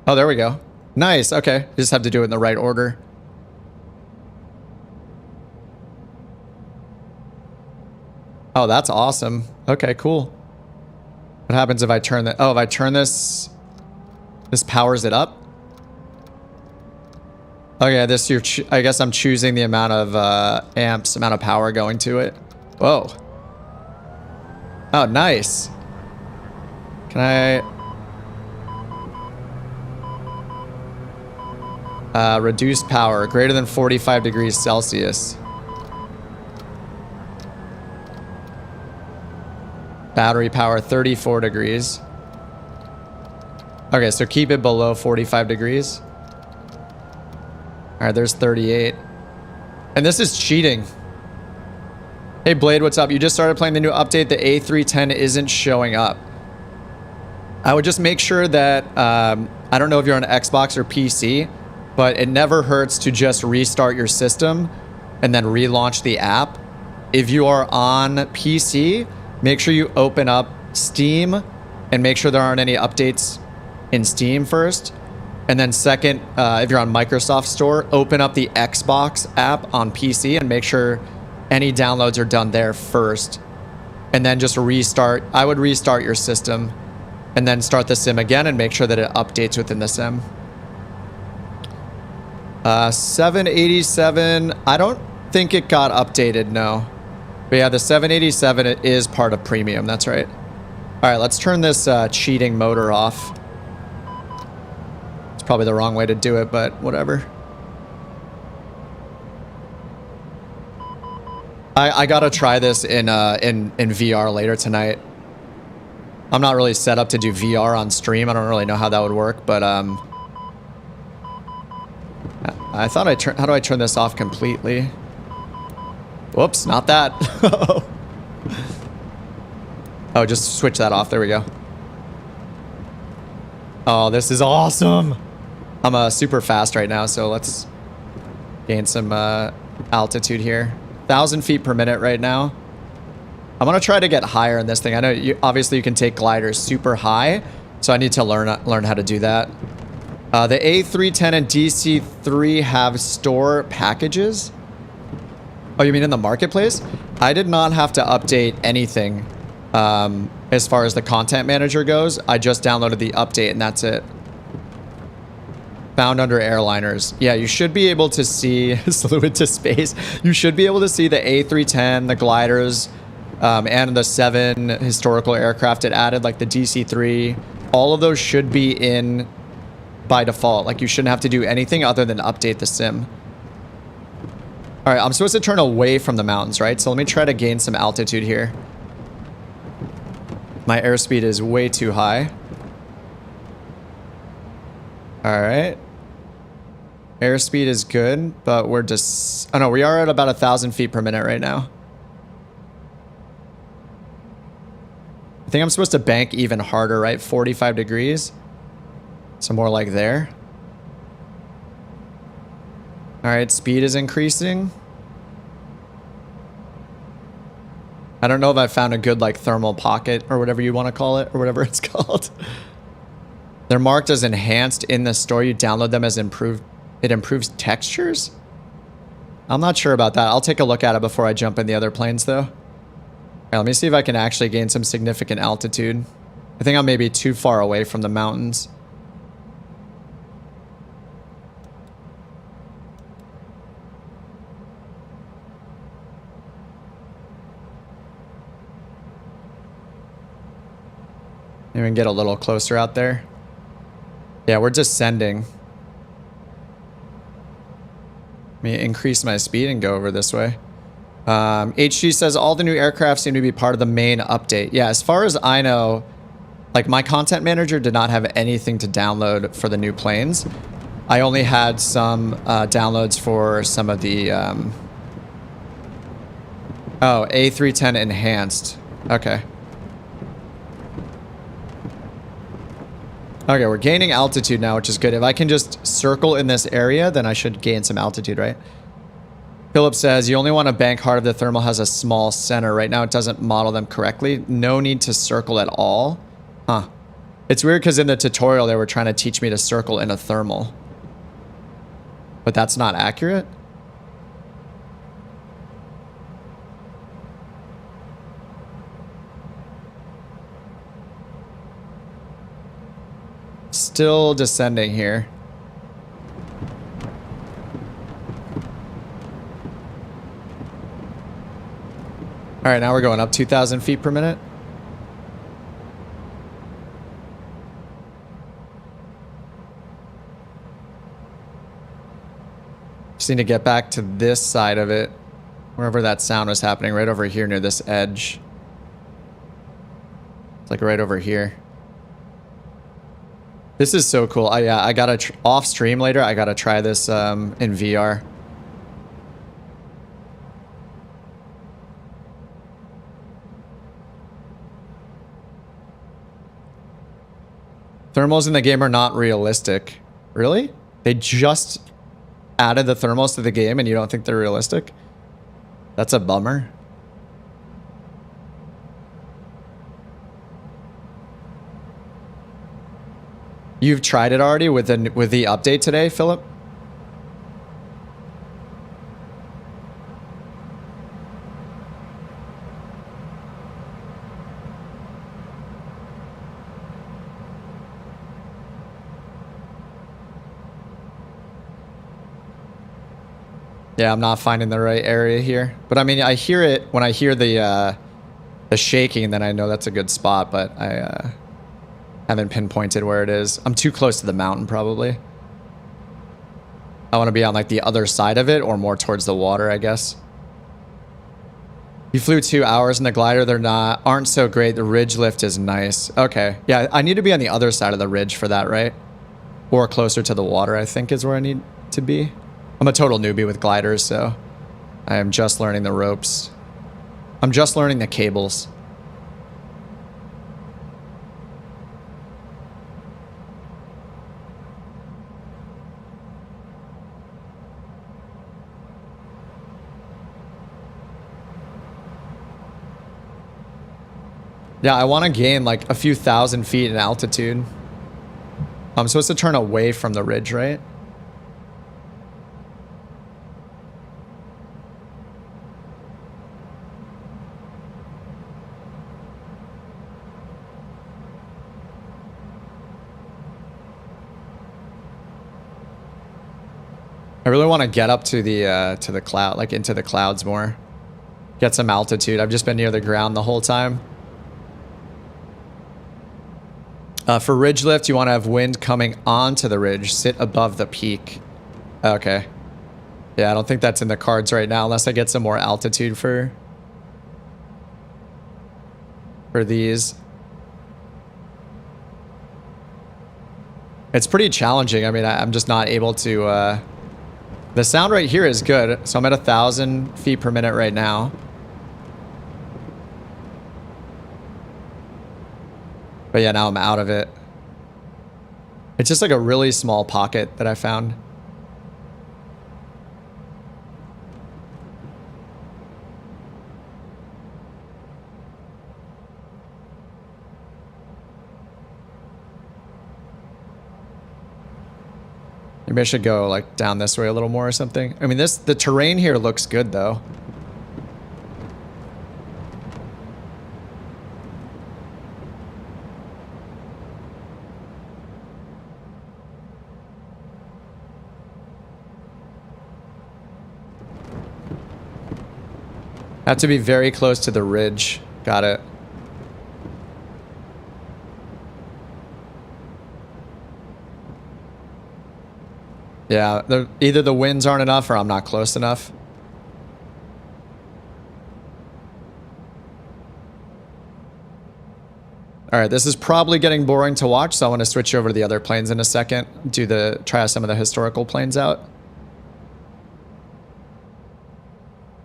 Oh, there we go. Nice. Okay. You just have to do it in the right order. Oh, that's awesome. Okay, cool. What happens if I turn that? Oh, if I turn this, this powers it up. Okay, this I guess I'm choosing the amount of amps, amount of power going to it. Whoa. Oh, nice. Can I? Reduced power, greater than 45 degrees Celsius. Battery power, 34 degrees. Okay, so keep it below 45 degrees. All right, there's 38. And this is cheating. Hey, Blade, what's up? You just started playing the new update. The A310 isn't showing up. I would just make sure that, I don't know if you're on Xbox or PC, but it never hurts to just restart your system and then relaunch the app. If you are on PC, make sure you open up Steam and make sure there aren't any updates in Steam first. And then second, if you're on Microsoft Store, open up the Xbox app on PC and make sure any downloads are done there first. And then just restart. I would restart your system and then start the sim again and make sure that it updates within the sim. 787, I don't think it got updated, no. But yeah, the 787 is part of premium, that's right. All right, let's turn this cheating motor off. It's probably the wrong way to do it, but whatever. I gotta try this in VR later tonight. I'm not really set up to do VR on stream. I don't really know how that would work, but I thought how do I turn this off completely? Whoops, not that. Oh, just switch that off. There we go. Oh, this is awesome. I'm super fast right now, so let's gain some altitude here. 1,000 feet per minute right now. I'm gonna try to get higher in this thing. I know obviously you can take gliders super high, so I need to learn how to do that. The A310 and DC3 have store packages. Oh, you mean in the marketplace? I did not have to update anything as far as the content manager goes. I just downloaded the update and that's it. Found under airliners. Yeah, you should be able to see Slew into space. You should be able to see the A310, the gliders, and the 7 historical aircraft it added, like the DC-3. All of those should be in by default. Like you shouldn't have to do anything other than update the sim. All right, I'm supposed to turn away from the mountains, right? So let me try to gain some altitude here. My airspeed is way too high. All right. Airspeed is good, but we're just... Oh no, we are at about 1,000 feet per minute right now. I think I'm supposed to bank even harder, right? 45 degrees. So more like there. All right, speed is increasing. I don't know if I found a good like thermal pocket or whatever you want to call it or whatever it's called. They're marked as enhanced in the store. You download them as improved. It improves textures? I'm not sure about that. I'll take a look at it before I jump in the other planes though. All right, let me see if I can actually gain some significant altitude. I think I'm maybe too far away from the mountains. Maybe we can get a little closer out there. Yeah, we're descending. Let me increase my speed and go over this way. HG says all the new aircraft seem to be part of the main update. Yeah, as far as I know, like my content manager did not have anything to download for the new planes. I only had some downloads for some of the... Oh, A310 enhanced. Okay. Okay, we're gaining altitude now, which is good. If I can just circle in this area, then I should gain some altitude, right? Philip says, you only want to bank hard if the thermal has a small center. Right now, it doesn't model them correctly. No need to circle at all. Huh. It's weird because in the tutorial, they were trying to teach me to circle in a thermal. But that's not accurate? Still descending here. All right, now we're going up 2,000 feet per minute. Just need to get back to this side of it, wherever that sound was happening, right over here near this edge. It's like right over here. This is so cool. Yeah, I gotta off stream later. I gotta try this in VR. Thermals in the game are not realistic. Really? They just added the thermals to the game and you don't think they're realistic? That's a bummer. You've tried it already with the update today, Philip? Yeah, I'm not finding the right area here. But I mean, I hear it when I hear the shaking, then I know that's a good spot, but I haven't pinpointed where it is. I'm too close to the mountain, probably. I want to be on like the other side of it or more towards the water, I guess. You flew 2 hours in the glider. They're aren't so great. The ridge lift is nice. Okay. Yeah, I need to be on the other side of the ridge for that, right? Or closer to the water, I think is where I need to be. I'm a total newbie with gliders, so I am just learning the ropes. I'm just learning the cables. Yeah, I want to gain like a few thousand feet in altitude. I'm supposed to turn away from the ridge, right? I really want to get up to the cloud, like into the clouds more. Get some altitude. I've just been near the ground the whole time. For ridge lift, you want to have wind coming onto the ridge, sit above the peak. Okay. Yeah, I don't think that's in the cards right now, unless I get some more altitude for these. It's pretty challenging. I mean, I'm just not able to... the sound right here is good. So I'm at 1,000 feet per minute right now. But yeah, now I'm out of it. It's just like a really small pocket that I found. Maybe I should go like down this way a little more or something. I mean, the terrain here looks good though. Have to be very close to the ridge. Got it. Yeah, either the winds aren't enough or I'm not close enough. All right, this is probably getting boring to watch, so I want to switch over to the other planes in a second. Try some of the historical planes out.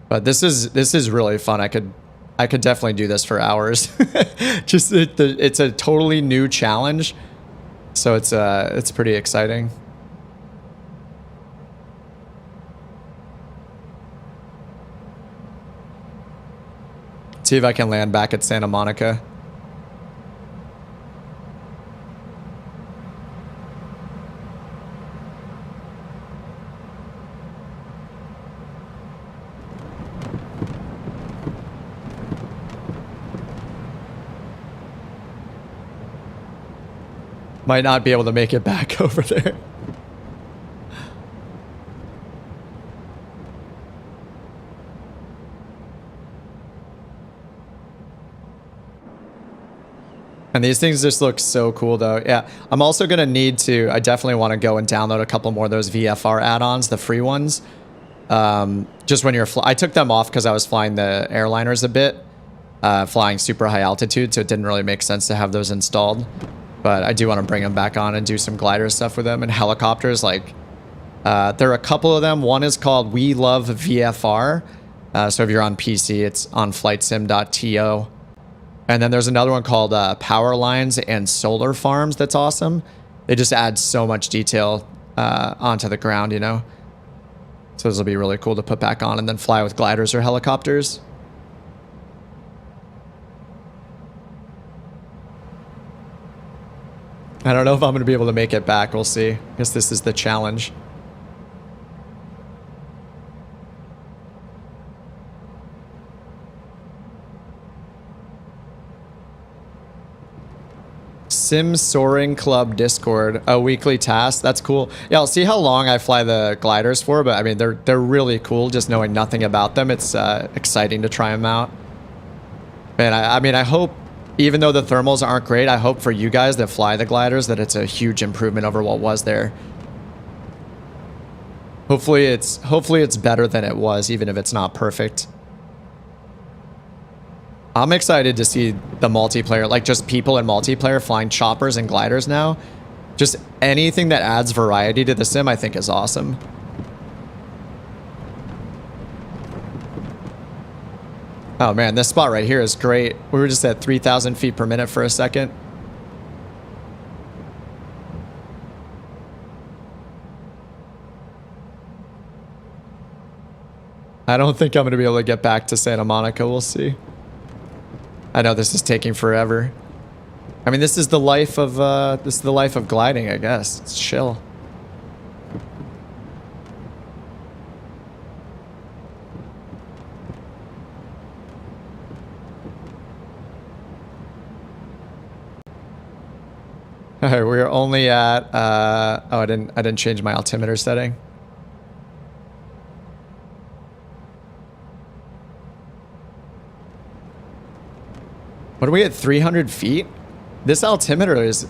But this is really fun. I could definitely do this for hours. Just it's a totally new challenge, so it's pretty exciting. See if I can land back at Santa Monica. Might not be able to make it back over there. And these things just look so cool though. Yeah, I'm also going to need to, I definitely want to go and download a couple more of those VFR add-ons, the free ones. Just when you're, I took them off because I was flying the airliners a bit, flying super high altitude, so it didn't really make sense to have those installed. But I do want to bring them back on and do some glider stuff with them. And helicopters, like, there are a couple of them. One is called We Love VFR. So if you're on PC, it's on flightsim.to. And then there's another one called Power Lines and Solar Farms that's awesome. They just add so much detail onto the ground, you know? So this will be really cool to put back on and then fly with gliders or helicopters. I don't know if I'm going to be able to make it back. We'll see. I guess this is the challenge. Sim Soaring Club Discord, a weekly task. That's cool. Yeah, I'll see how long I fly the gliders for, but I mean, they're really cool. Just knowing nothing about them, it's exciting to try them out. And I mean, I hope, even though the thermals aren't great, I hope for you guys that fly the gliders that it's a huge improvement over what was there. Hopefully it's better than it was, even if it's not perfect. I'm excited to see the multiplayer, like just people in multiplayer flying choppers and gliders now. Just anything that adds variety to the sim, I think is awesome. Oh man, this spot right here is great. We were just at 3,000 feet per minute for a second. I don't think I'm going to be able to get back to Santa Monica. We'll see. I know this is taking forever. I mean, this is the life of gliding, I guess. It's chill. All right, we're only at oh, I didn't change my altimeter setting. What are we at, 300 feet? This altimeter is...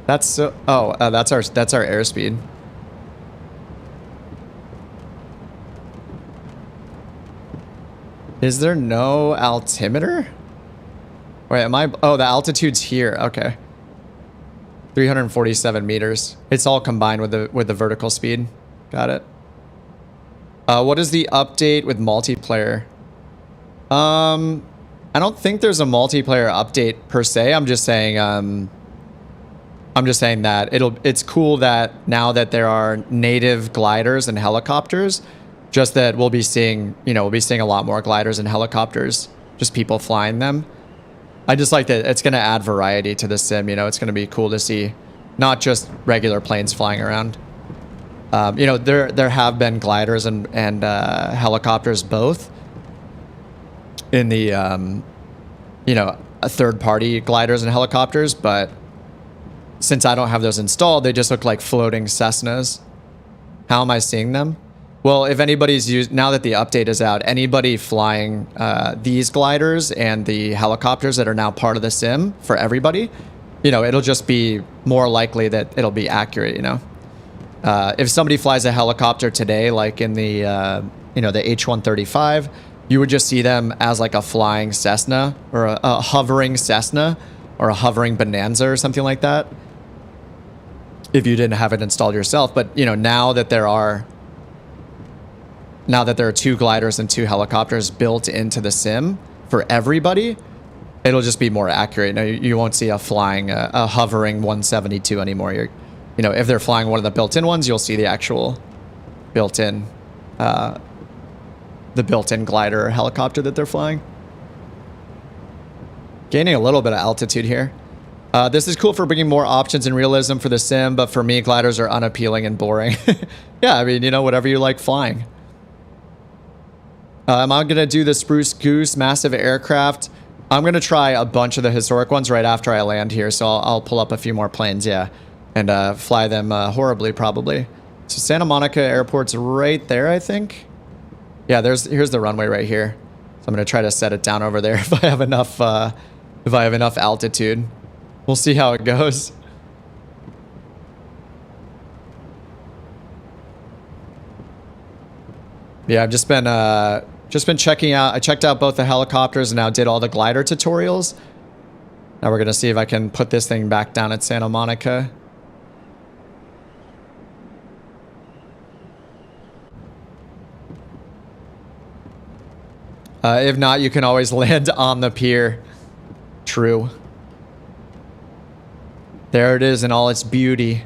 That's so... Oh, that's our airspeed. Is there no altimeter? Wait, am I... Oh, the altitude's here. Okay. 347 meters. It's all combined with the vertical speed. Got it. What is the update with multiplayer? I don't think there's a multiplayer update per se. I'm just saying that it's cool that now that there are native gliders and helicopters, just that we'll be seeing a lot more gliders and helicopters, just people flying them. I just like that it's going to add variety to the sim. It's going to be cool to see not just regular planes flying around. There have been gliders and helicopters both in the, third-party gliders and helicopters, but since I don't have those installed, they just look like floating Cessnas. How am I seeing them? Well, if anybody's used, now that the update is out, anybody flying these gliders and the helicopters that are now part of the sim for everybody, it'll just be more likely that it'll be accurate, If somebody flies a helicopter today, like in the, the H-135, you would just see them as like a flying Cessna or a hovering Cessna or a hovering Bonanza or something like that, if you didn't have it installed yourself. But, now that there are 2 gliders and 2 helicopters built into the sim for everybody, it'll just be more accurate. You won't see a hovering 172 anymore. If they're flying one of the built-in ones, you'll see the actual built-in glider or helicopter that they're flying. Gaining a little bit of altitude here. This is cool for bringing more options and realism for the sim, but for me, gliders are unappealing and boring. Yeah, I mean, whatever you like flying. I'm going to do the Spruce Goose massive aircraft. I'm going to try a bunch of the historic ones right after I land here, so I'll pull up a few more planes, yeah, and fly them horribly, probably. So Santa Monica Airport's right there, I think. Yeah, here's the runway right here. So I'm going to try to set it down over there if I have enough altitude. We'll see how it goes. Yeah, I've just been checking out. I checked out both the helicopters and now did all the glider tutorials. Now we're going to see if I can put this thing back down at Santa Monica. If not, you can always land on the pier. True. There it is in all its beauty.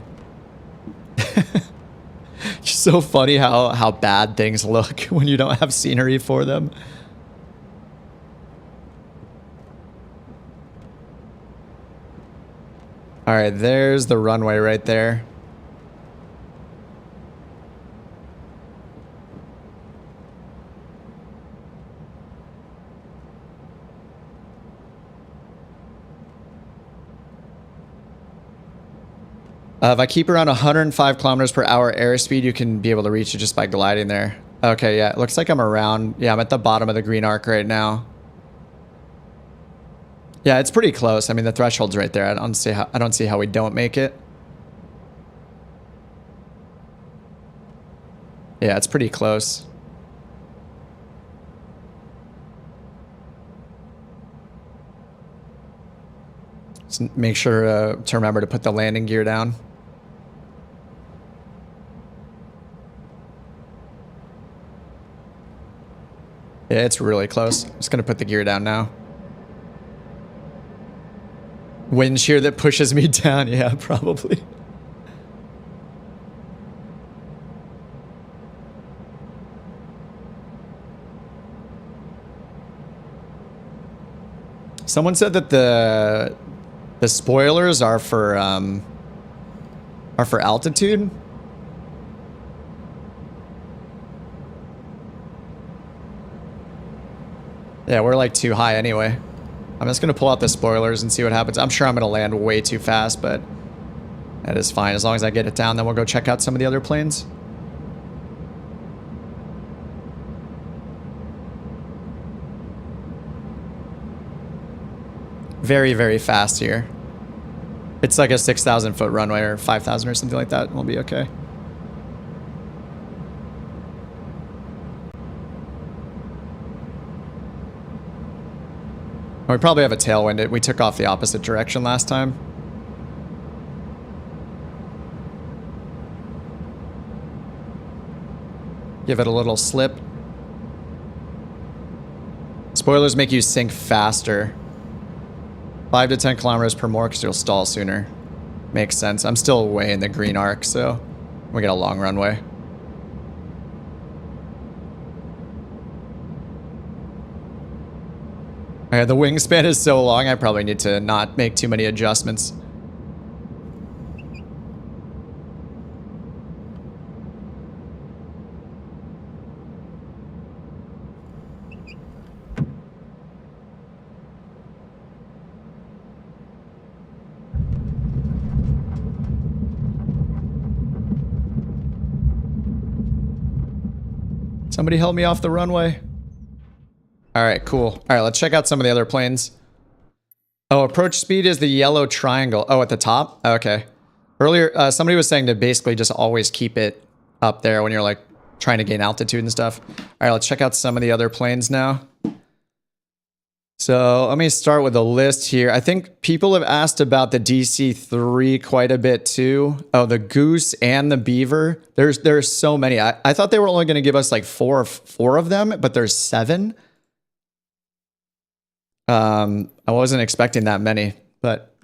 It's so funny how bad things look when you don't have scenery for them. All right, there's the runway right there. If I keep around 105 kilometers per hour airspeed, you can be able to reach it just by gliding there. Okay, yeah, it looks like I'm around. Yeah, I'm at the bottom of the green arc right now. Yeah, it's pretty close. I mean, the threshold's right there. I don't see how we don't make it. Yeah, it's pretty close. Just make sure to remember to put the landing gear down. Yeah, it's really close. I'm just gonna put the gear down now. Wind shear that pushes me down. Yeah, probably. Someone said that the spoilers are for altitude. Yeah, we're like too high anyway. I'm just gonna pull out the spoilers and see what happens. I'm sure I'm gonna land way too fast, but that is fine. As long as I get it down, then we'll go check out some of the other planes. very, very fast here. It's like a 6,000 foot runway or 5,000 or something like that. We'll be okay. We probably have a tailwind. We took off the opposite direction last time. Give it a little slip. Spoilers make you sink faster. 5 to 10 kilometers per more because you'll stall sooner. Makes sense. I'm still way in the green arc, so we get a long runway. Okay, the wingspan is so long, I probably need to not make too many adjustments. Somebody help me off the runway. All right, cool. All right, let's check out some of the other planes. Oh, approach speed is the yellow triangle. Oh, at the top? Okay. Earlier, somebody was saying to basically just always keep it up there when you're like trying to gain altitude and stuff. All right, let's check out some of the other planes now. So let me start with a list here. I think people have asked about the DC-3 quite a bit too. Oh, the Goose and the Beaver. There's so many. I thought they were only going to give us like four of them, but there's 7. I wasn't expecting that many, but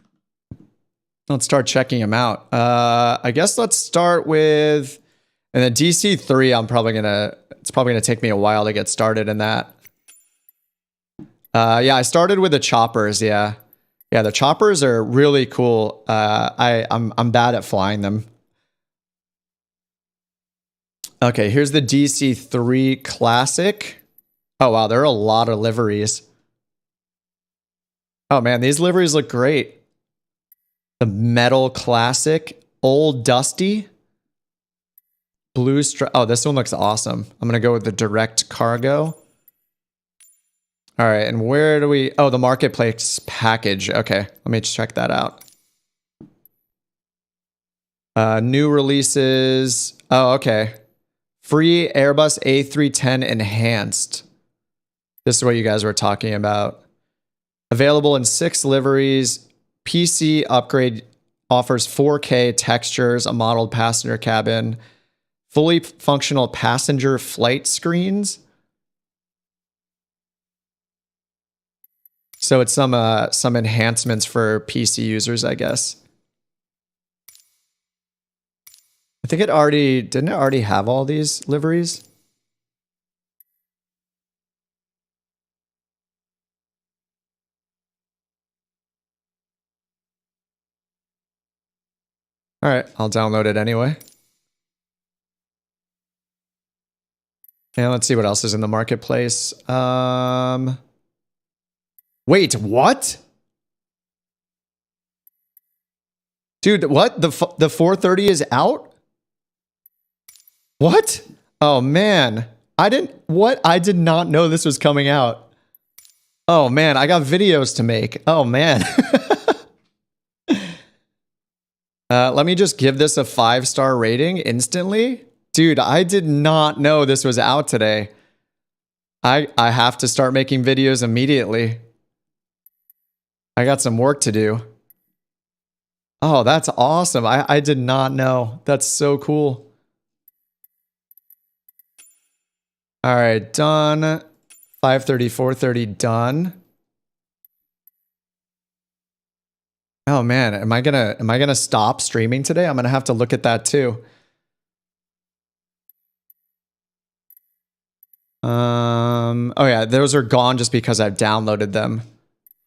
let's start checking them out. I guess let's start with, and the DC-3, it's probably gonna take me a while to get started in that. Yeah, I started with the choppers. Yeah, the choppers are really cool. I'm bad at flying them. Okay, here's the DC-3 Classic. Oh wow, there are a lot of liveries. Oh man, these liveries look great. The Metal Classic, Old Dusty, Blue Stripe. Oh, this one looks awesome. I'm gonna go with the Direct Cargo. All right, and where do we... Oh, the Marketplace package. Okay, let me check that out. New releases. Oh, okay. Free Airbus A310 Enhanced. This is what you guys were talking about. Available in 6 liveries. PC upgrade offers 4K textures, a modeled passenger cabin, fully functional passenger flight screens. So it's some enhancements for PC users, I guess. I think didn't it already have all these liveries? All right, I'll download it anyway. And let's see what else is in the marketplace. Wait, what? Dude, what? The 430 is out? What? Oh man. I did not know this was coming out. Oh man, I got videos to make. Oh man. Let me just give this a 5-star rating instantly. Dude, I did not know this was out today. I have to start making videos immediately. I got some work to do. Oh, that's awesome. I did not know. That's so cool. All right, done. 530, 430, done. Oh man, am I gonna stop streaming today? I'm gonna have to look at that too. Oh yeah, those are gone just because I've downloaded them.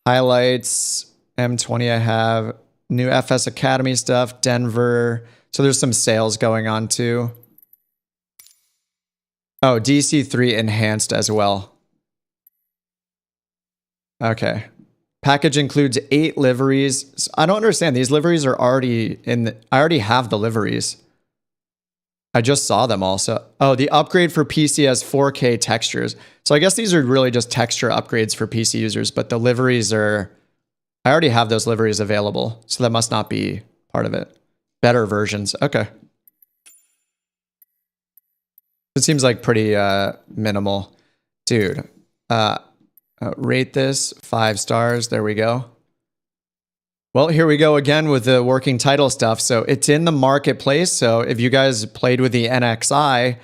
Highlights, M20 I have, new FS Academy stuff, Denver. So there's some sales going on too. Oh, DC-3 enhanced as well. Okay. Package includes 8 liveries. I don't understand. These liveries are already I already have the liveries. I just saw them also. Oh, the upgrade for PC has 4K textures. So I guess these are really just texture upgrades for PC users, but the liveries are I already have those liveries available, so that must not be part of it. Better versions. Okay. It seems like pretty minimal. Dude, rate this 5 stars. There we go. Well, here we go again with the working title stuff. So it's in the marketplace. So if you guys played with the NXI,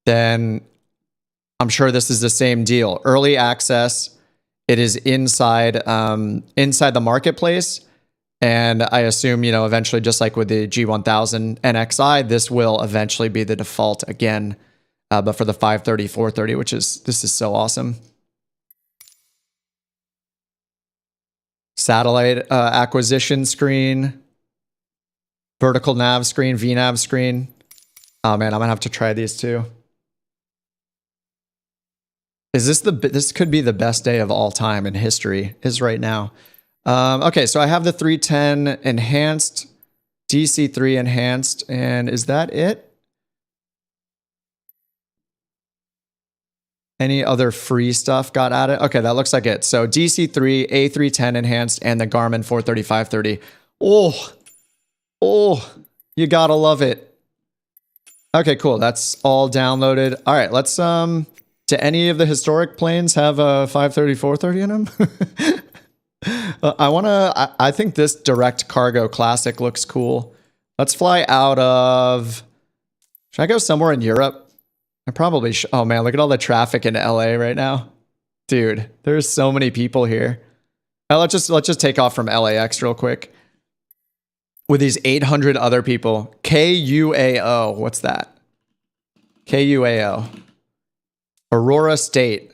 then I'm sure this is the same deal. Early access. It is inside the marketplace. And I assume, eventually, just like with the G1000 NXI, this will eventually be the default again. But for the 530, 430, this is so awesome. Satellite acquisition screen, vertical nav screen, VNav screen. Oh man, I'm gonna have to try these too. This could be the best day of all time in history, is right now. Okay, so I have the 310 enhanced, DC3 enhanced, and is that it? Any other free stuff got added? Okay, that looks like it. So DC3, A310 enhanced, and the Garmin 430, 530. Oh, you gotta love it. Okay, cool. That's all downloaded. All right, let's do any of the historic planes have a 530, 430 in them? I think this direct cargo classic looks cool. Let's fly out of, should I go somewhere in Europe? I probably should. Oh man, look at all the traffic in LA right now. Dude, there's so many people here. Let's just take off from LAX real quick. With these 800 other people. KUAO, what's that? KUAO. Aurora State.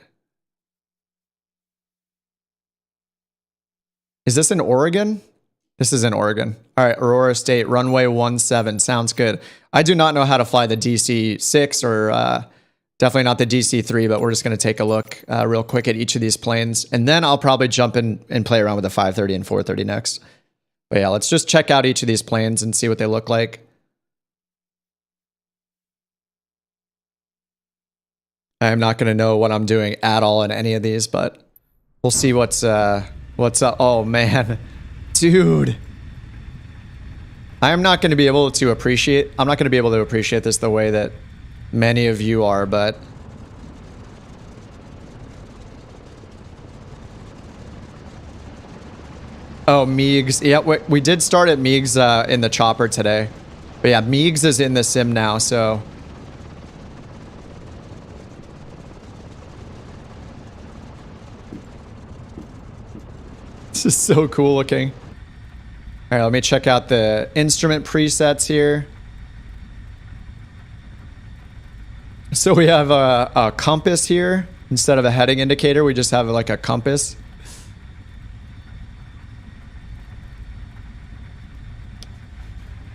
Is this in Oregon? This is in Oregon. All right, Aurora State, runway 17. Sounds good. I do not know how to fly the DC-6 or definitely not the DC-3, but we're just going to take a look real quick at each of these planes. And then I'll probably jump in and play around with the 530 and 430 next. But yeah, let's just check out each of these planes and see what they look like. I'm not going to know what I'm doing at all in any of these, but we'll see what's up. Oh, man. Dude. I'm not going to be able to appreciate this the way that many of you are, but oh, Meigs. Yeah, we did start at Meigs in the chopper today. But yeah, Meigs is in the sim now, so this is so cool looking. All right, let me check out the instrument presets here. So we have a compass here. Instead of a heading indicator, we just have like a compass.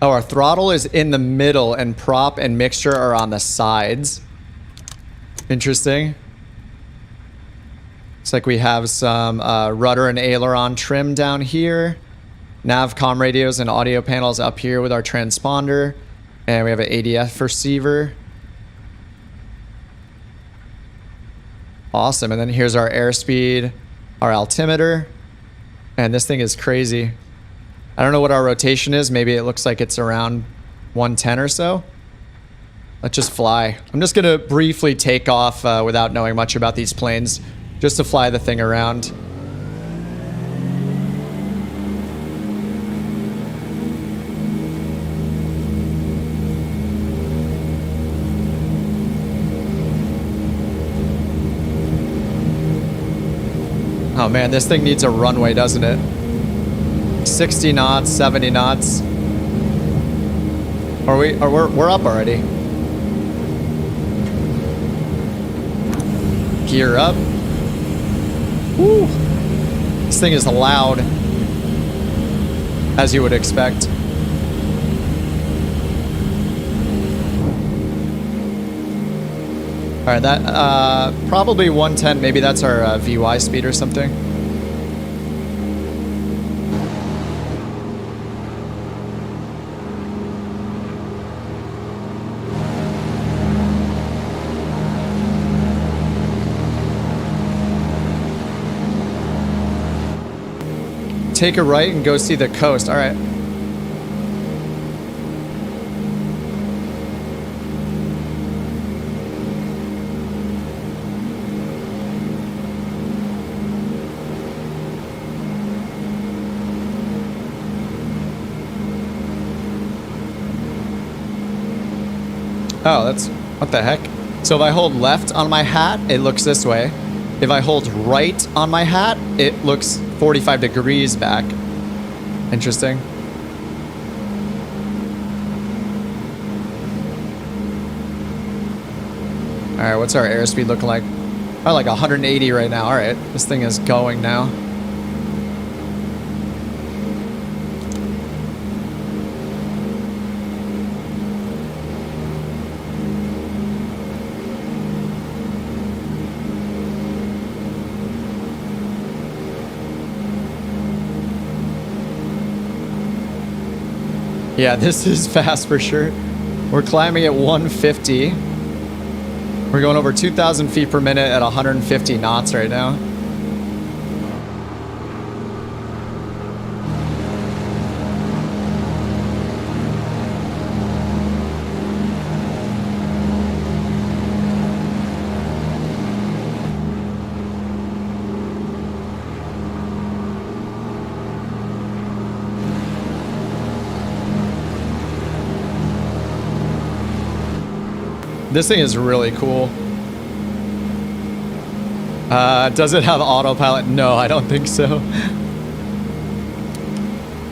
Oh, our throttle is in the middle and prop and mixture are on the sides. Interesting. Looks like we have some rudder and aileron trim down here. Nav comm radios and audio panels up here with our transponder. And we have an ADF receiver. Awesome. And then here's our airspeed, our altimeter. And this thing is crazy. I don't know what our rotation is. Maybe it looks like it's around 110 or so. Let's just fly. I'm just going to briefly take off without knowing much about these planes, just to fly the thing around. Oh man, this thing needs a runway, doesn't it? 60 knots, 70 knots. We're up already. Gear up. Woo! This thing is loud, as you would expect. All right, that probably 110. Maybe that's our VY speed or something. take a right and go see the coast. All right. Oh, that's, what the heck? So if I hold left on my hat, it looks this way. If I hold right on my hat, it looks 45 degrees back. Interesting. All right, what's our airspeed looking like? Oh, like 180 right now. All right, this thing is going now. Yeah, this is fast for sure. We're climbing at 150. We're going over 2,000 feet per minute at 150 knots right now. This thing is really cool. Does it have autopilot? No, I don't think so.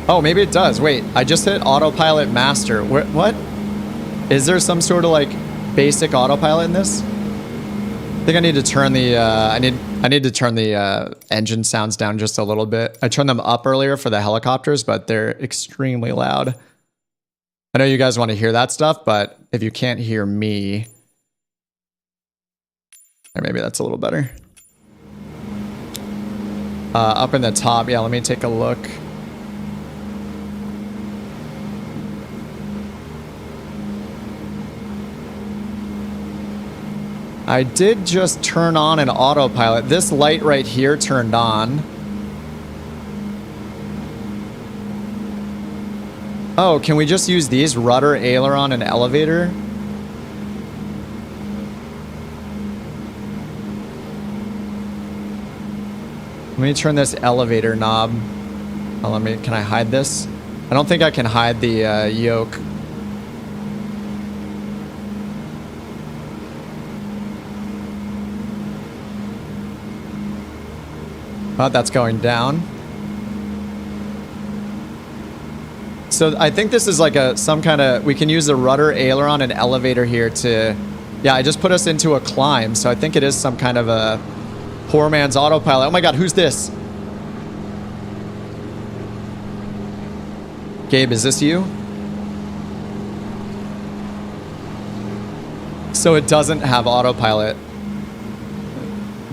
Oh, maybe it does. Wait, I just hit autopilot master. What? Is there some sort of like basic autopilot in this? I think I need to turn the I need to turn the engine sounds down just a little bit. I turned them up earlier for the helicopters, but they're extremely loud. I know you guys want to hear that stuff, but if you can't hear me, or maybe that's a little better. Up in the top, yeah, let me take a look. I did just turn on an autopilot. This light right here turned on. Oh, can we just use these? Rudder, aileron, and elevator? Let me turn this elevator knob. Oh, can I hide this? I don't think I can hide the yoke. Oh, that's going down. So I think this is like some kind of, we can use the rudder, aileron, and elevator here to, yeah, I just put us into a climb. So I think it is some kind of a poor man's autopilot. Oh my God, who's this? Gabe, is this you? So it doesn't have autopilot.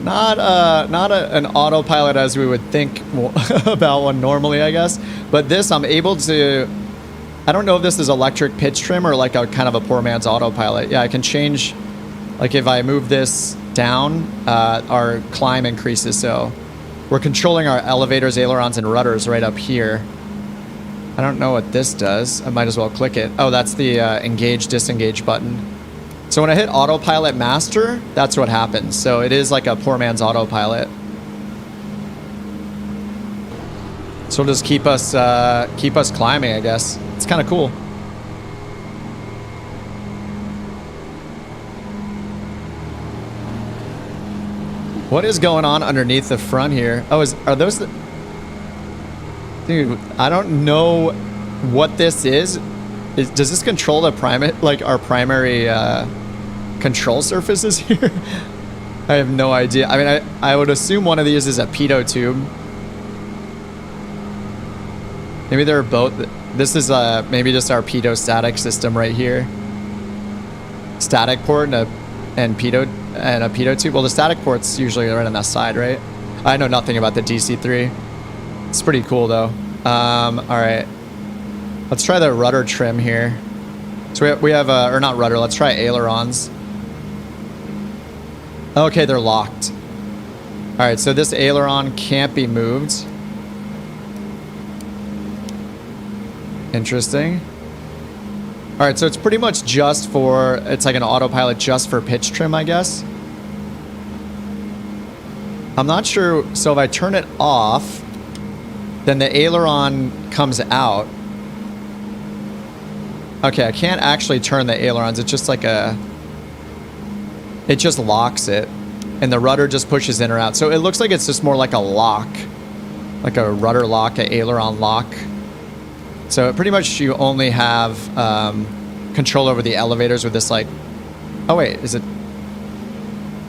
Not an autopilot as we would think about one normally, I guess. But this, I'm able to, I don't know if this is electric pitch trim or like a kind of a poor man's autopilot. Yeah, I can change, like if I move this down, our climb increases. So we're controlling our elevators, ailerons, and rudders right up here. I don't know what this does. I might as well click it. Oh, that's the engage, disengage button. So when I hit autopilot master, that's what happens. So it is like a poor man's autopilot. So it'll just keep us climbing, I guess. It's kind of cool. What is going on underneath the front here? Oh, are those the... Dude, I don't know what this is. Does this control the our primary control surfaces here? I have no idea. I mean, I would assume one of these is a pitot tube. Maybe they're both. This is maybe just our pitot static system right here. Static port and a pitot tube. Well, the static port's usually right on that side, right? I know nothing about the DC3. It's pretty cool though. All right. Let's try the rudder trim here. So we have, or not rudder, let's try ailerons. Okay, they're locked. All right, so this aileron can't be moved. Interesting. All right, so it's pretty much just for, it's like an autopilot just for pitch trim, I guess. I'm not sure. So if I turn it off, then the aileron comes out. Okay, I can't actually turn the ailerons. It's just like a, it just locks it. And the rudder just pushes in or out. So it looks like it's just more like a lock. Like a rudder lock, an aileron lock. So pretty much you only have control over the elevators with this like... Oh wait, is it...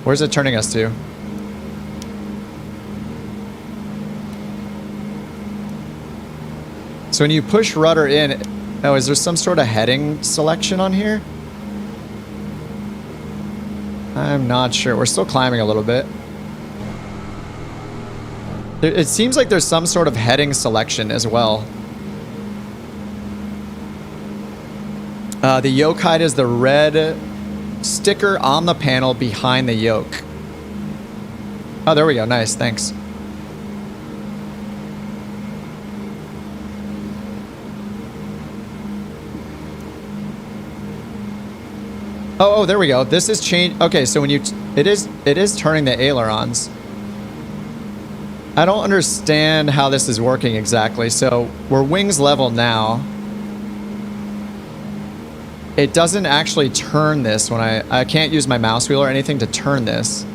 Where's it turning us to? So when you push rudder in... Oh, is there some sort of heading selection on here? I'm not sure. We're still climbing a little bit. It seems like there's some sort of heading selection as well. The yoke height is the red sticker on the panel behind the yoke. Oh, there we go. Nice. Thanks. Oh, there we go. This is change. Okay, so when you, it is turning the ailerons. I don't understand how this is working exactly. So we're wings level now. It doesn't actually turn this when I can't use my mouse wheel or anything to turn this.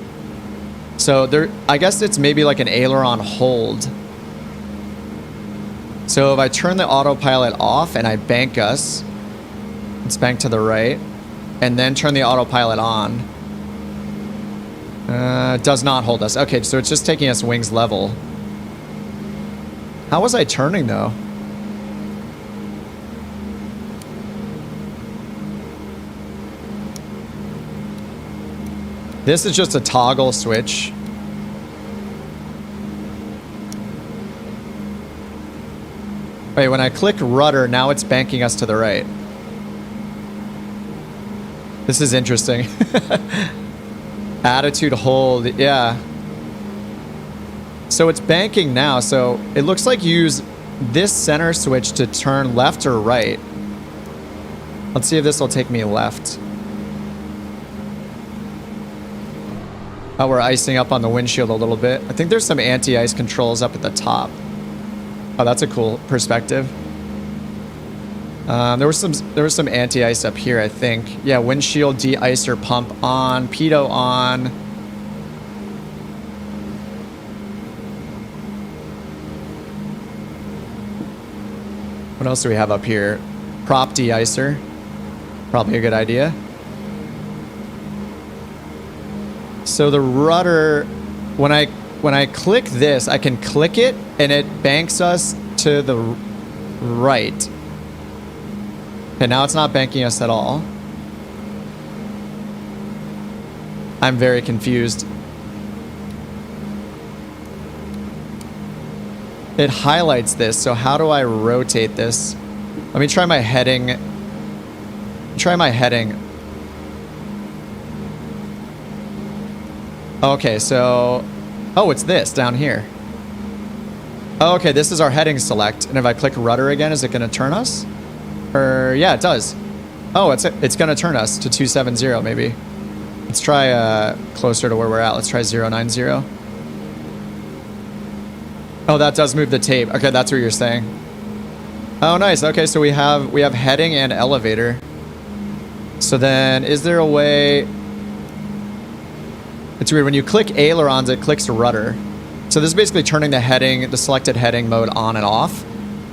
So there, I guess it's maybe like an aileron hold. So if I turn the autopilot off and I bank us, let's bank to the right. And then turn the autopilot on. Does not hold us. Okay, so it's just taking us wings level. How was I turning though? This is just a toggle switch. Wait, when I click rudder, now it's banking us to the right. This is interesting. Attitude hold, yeah. So it's banking now, so it looks like you use this center switch to turn left or right. Let's see if this will take me left. Oh, we're icing up on the windshield a little bit. I think there's some anti-ice controls up at the top. Oh, that's a cool perspective. There was some anti-ice up here, I think. Yeah, windshield de-icer pump on, pitot on. What else do we have up here? Prop de-icer. Probably a good idea. So the rudder, when I click this, I can click it and it banks us to the right. Okay, now it's not banking us at all. I'm very confused. It highlights this, so how do I rotate this? Let me try my heading. Try my heading. Okay, so... Oh, it's this down here. Oh, okay, this is our heading select. And if I click rudder again, is it going to turn us? Or, yeah, it does. Oh, it's going to turn us to 270 maybe. Let's try closer to where we're at. Let's try 090. Oh, that does move the tape. Okay, that's what you're saying. Oh, nice. Okay, so we have heading and elevator. So then, is there a way... It's weird. When you click ailerons, it clicks rudder. So this is basically turning the selected heading mode on and off.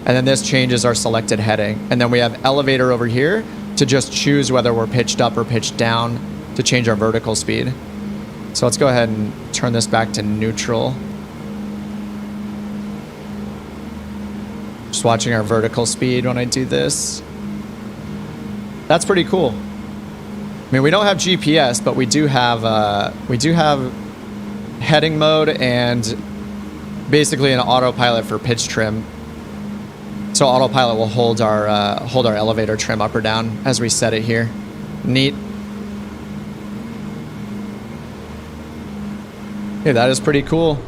And then this changes our selected heading. And then we have elevator over here to just choose whether we're pitched up or pitched down to change our vertical speed. So let's go ahead and turn this back to neutral. Just watching our vertical speed when I do this. That's pretty cool. I mean, we don't have GPS, but we do have heading mode and basically an autopilot for pitch trim. So autopilot will hold our elevator trim up or down as we set it here. Neat. Yeah, that is pretty cool.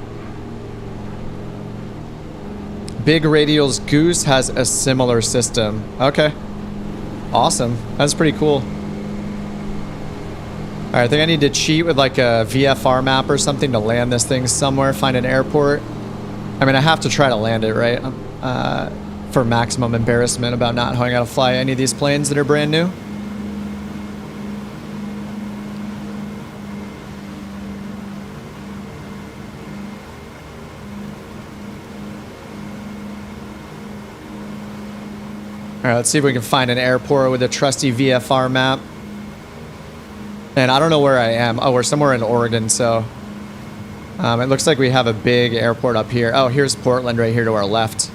Big Radial's Goose has a similar system. Okay. Awesome. That's pretty cool. Alright, I think I need to cheat with like a VFR map or something to land this thing somewhere, find an airport. I mean, I have to try to land it, right? For maximum embarrassment about not knowing how to fly any of these planes that are brand new. Alright, let's see if we can find an airport with a trusty VFR map. And I don't know where I am. Oh, we're somewhere in Oregon, so... it looks like we have a big airport up here. Oh, here's Portland right here to our left.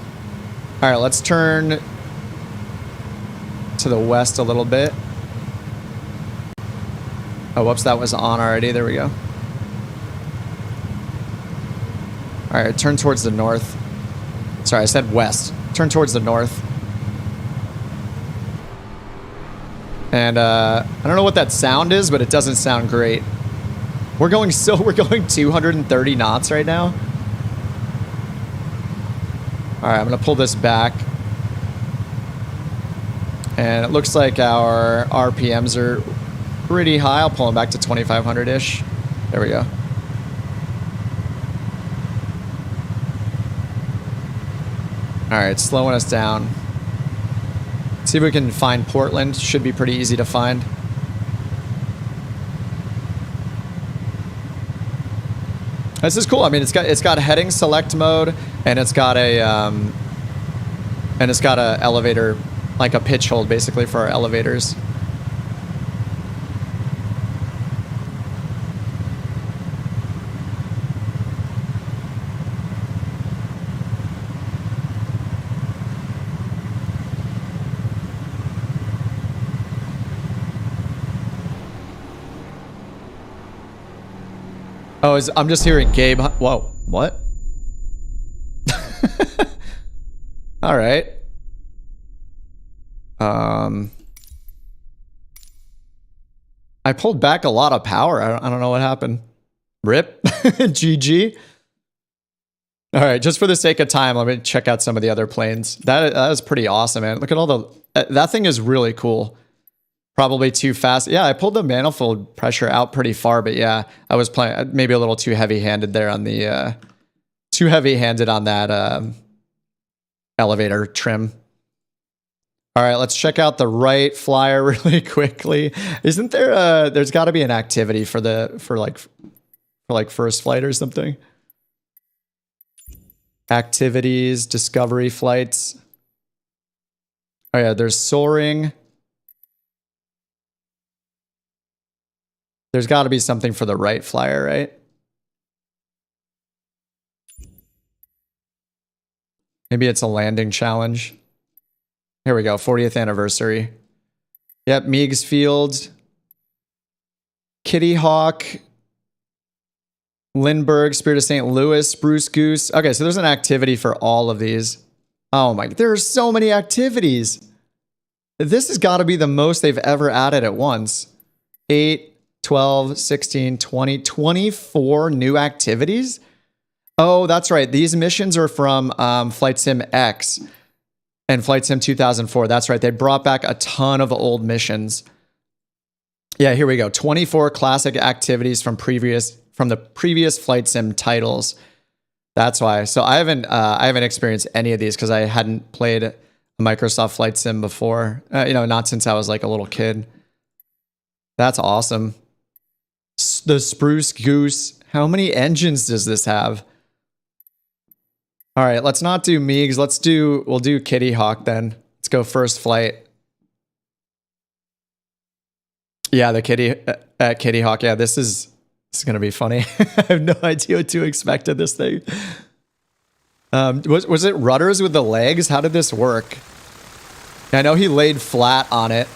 Alright, let's turn to the west a little bit. Oh, whoops, that was on already. There we go. Alright, turn towards the north. Sorry, I said west. Turn towards the north. And I don't know what that sound is, but it doesn't sound great. We're going 230 knots right now. All right, I'm gonna pull this back. And it looks like our RPMs are pretty high. I'll pull them back to 2,500-ish. There we go. All right, slowing us down. See if we can find Portland. Should be pretty easy to find. This is cool. I mean, it's got heading select mode, and it's got a elevator, like a pitch hold, basically for our elevators. Oh, I'm just hearing Gabe. Whoa, what? All right. I pulled back a lot of power. I don't know what happened. Rip. GG. All right, just for the sake of time, let me check out some of the other planes. That is pretty awesome, man. Look at all the... that thing is really cool. Probably too fast. Yeah, I pulled the manifold pressure out pretty far, but yeah, I was playing maybe a little too heavy-handed there on the... too heavy-handed on that elevator trim. All right, let's check out the Wright flyer really quickly. Isn't there there's got to be an activity for first flight or something? Activities, discovery flights. Oh yeah, there's soaring. There's got to be something for the Wright flyer, right? Maybe it's a landing challenge. Here we go, 40th anniversary. Yep, Meigs Field. Kitty Hawk. Lindbergh, Spirit of St. Louis, Spruce Goose. Okay, so there's an activity for all of these. Oh my, there are so many activities. This has got to be the most they've ever added at once. 8, 12, 16, 20, 24 new activities? Oh, that's right. These missions are from Flight Sim X and Flight Sim 2004. That's right. They brought back a ton of old missions. Yeah, here we go. 24 classic activities from the previous Flight Sim titles. That's why. So I haven't experienced any of these because I hadn't played a Microsoft Flight Sim before. Not since I was like a little kid. That's awesome. The Spruce Goose. How many engines does this have? All right, let's not do Meigs. We'll do Kitty Hawk then. Let's go first flight. Yeah, the Kitty Hawk. Yeah, this is gonna be funny. I have no idea what to expect of this thing. Was it rudders with the legs? How did this work? I know he laid flat on it.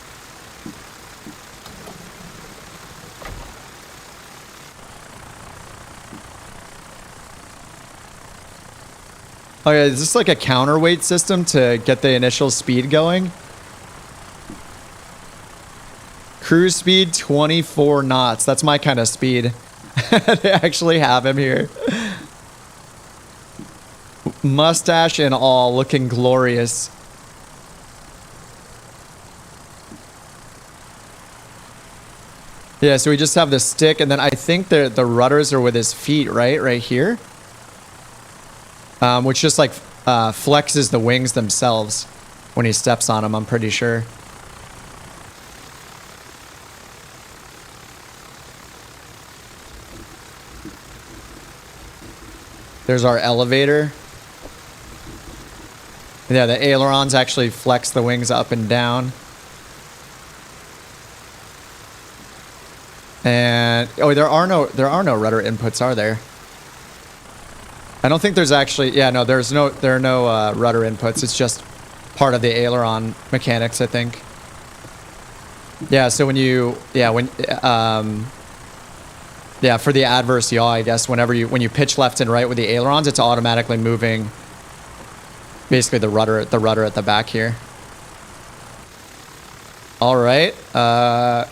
Oh yeah, is this like a counterweight system to get the initial speed going? Cruise speed 24 knots. That's my kind of speed. They actually have him here. Mustache and all, looking glorious. Yeah, so we just have the stick, and then I think the rudders are with his feet, right? Right here. Which just like flexes the wings themselves when he steps on them, I'm pretty sure. There's our elevator. Yeah, the ailerons actually flex the wings up and down. And oh, there are no rudder inputs, are there? I don't think there's actually. Yeah, no, there are no rudder inputs. It's just part of the aileron mechanics, I think. Yeah. So when you for the adverse yaw, I guess when you pitch left and right with the ailerons, it's automatically moving. Basically, the rudder at the back here. All right. I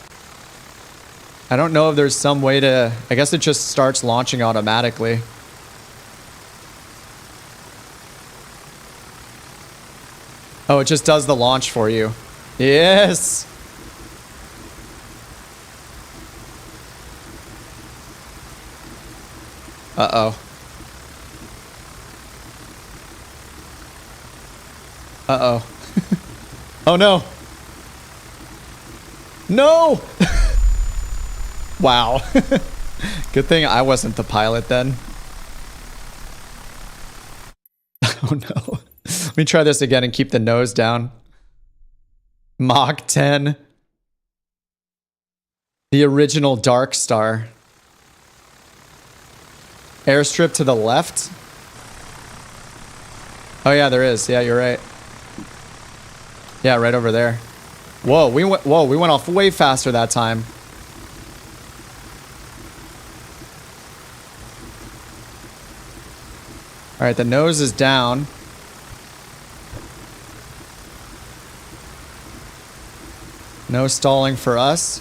don't know if there's some way to... I guess it just starts launching automatically. Oh, it just does the launch for you. Yes! Uh-oh. Uh-oh. Oh, no. No! Wow. Good thing I wasn't the pilot then. Oh no. Let me try this again and keep the nose down. Mach 10. The original Dark Star. Airstrip to the left? Oh yeah, there is. Yeah, you're right. Yeah, right over there. Whoa, we went off way faster that time. All right, the nose is down. No stalling for us.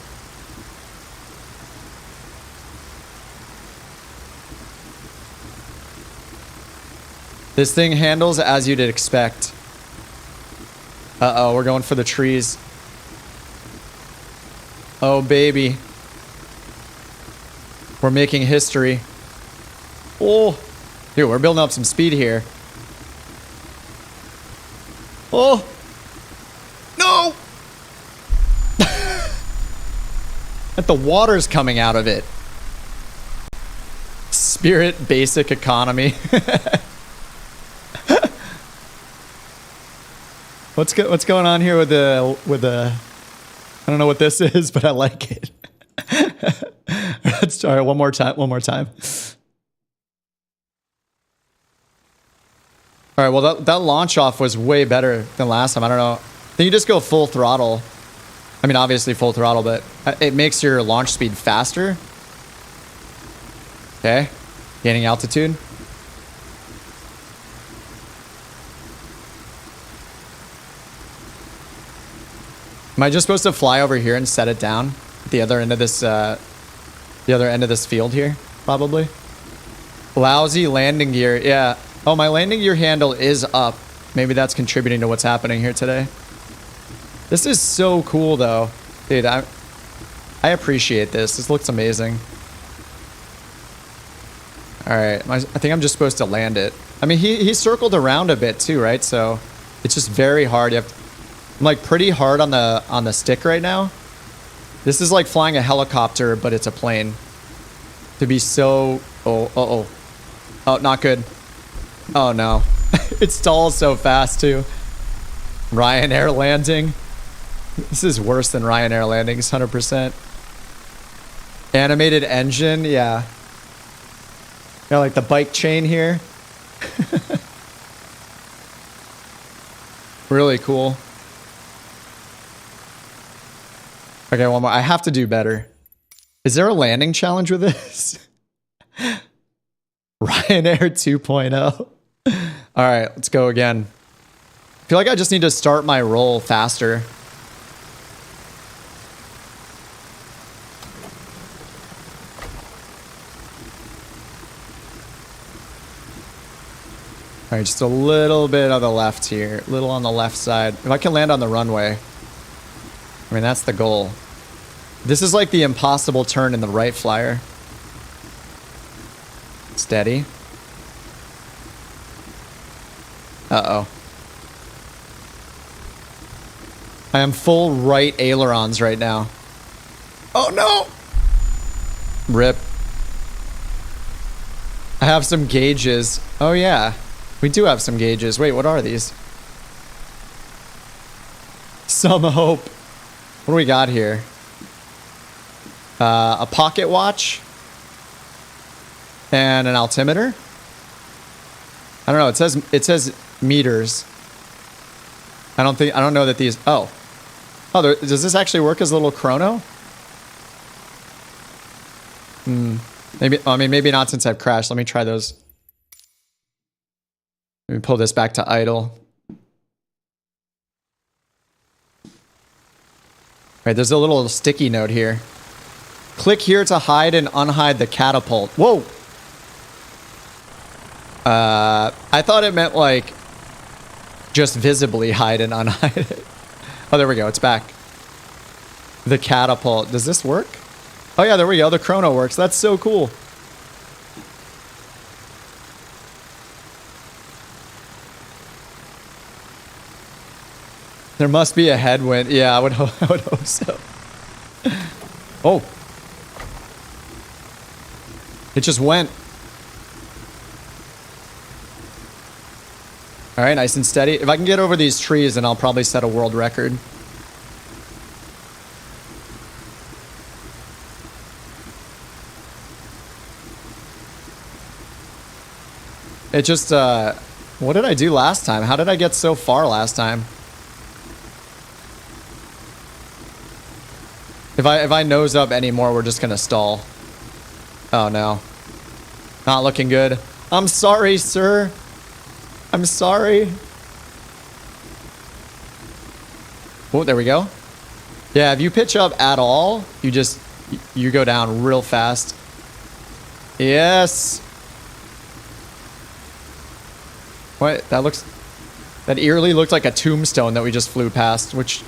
This thing handles as you'd expect. Uh-oh, we're going for the trees. Oh, baby. We're making history. Oh. Dude, we're building up some speed here. Oh! No! That the water's coming out of it. Spirit basic economy. What's going on here with the I don't know what this is, but I like it. Let's try one more time. All right, well, that launch off was way better than last time. I don't know. Then you just go full throttle. I mean, obviously full throttle, but it makes your launch speed faster. Okay, gaining altitude. Am I just supposed to fly over here and set it down at the other end of this field here? Probably. Lousy landing gear. Yeah. Oh, my landing gear handle is up. Maybe that's contributing to what's happening here today. This is so cool, though. Dude, I appreciate this. This looks amazing. All right. I think I'm just supposed to land it. I mean, he circled around a bit, too, right? So it's just very hard. I'm like pretty hard on the stick right now. This is like flying a helicopter, but it's a plane. To be so... Oh, not good. Oh no. It stalls so fast too. Ryanair landing. This is worse than Ryanair landings, 100%. Animated engine, yeah. Got like the bike chain here. Really cool. Okay, one more. I have to do better. Is there a landing challenge with this? Ryanair 2.0. All right, let's go again. I feel like I just need to start my roll faster. All right, just a little bit on the left here. A little on the left side. If I can land on the runway. I mean, that's the goal. This is like the impossible turn in the Wright flyer. Steady. Uh-oh. I am full Wright ailerons right now. Oh, no! Rip. I have some gauges. Oh, yeah. We do have some gauges. Wait, what are these? Some hope. What do we got here? A pocket watch. And an altimeter. I don't know. It says meters. I don't know that these. Oh, does this actually work as a little chrono? Maybe. I mean, maybe not since I've crashed. Let me try those. Let me pull this back to idle. All right, there's a little sticky note here. Click here to hide and unhide the catapult. Whoa. I thought it meant like just visibly hide and unhide it. Oh, there we go. It's back. The catapult. Does this work? Oh yeah, there we go. The chrono works. That's so cool. There must be a headwind. Yeah, I would hope so. Oh. It just went. All right, nice and steady. If I can get over these trees, then I'll probably set a world record. It just, what did I do last time? How did I get so far last time? If I nose up anymore, we're just gonna stall. Oh no. Not looking good. I'm sorry, sir. I'm sorry. Oh, there we go. Yeah, if you pitch up at all, you go down real fast. Yes. What? That eerily looked like a tombstone that we just flew past, which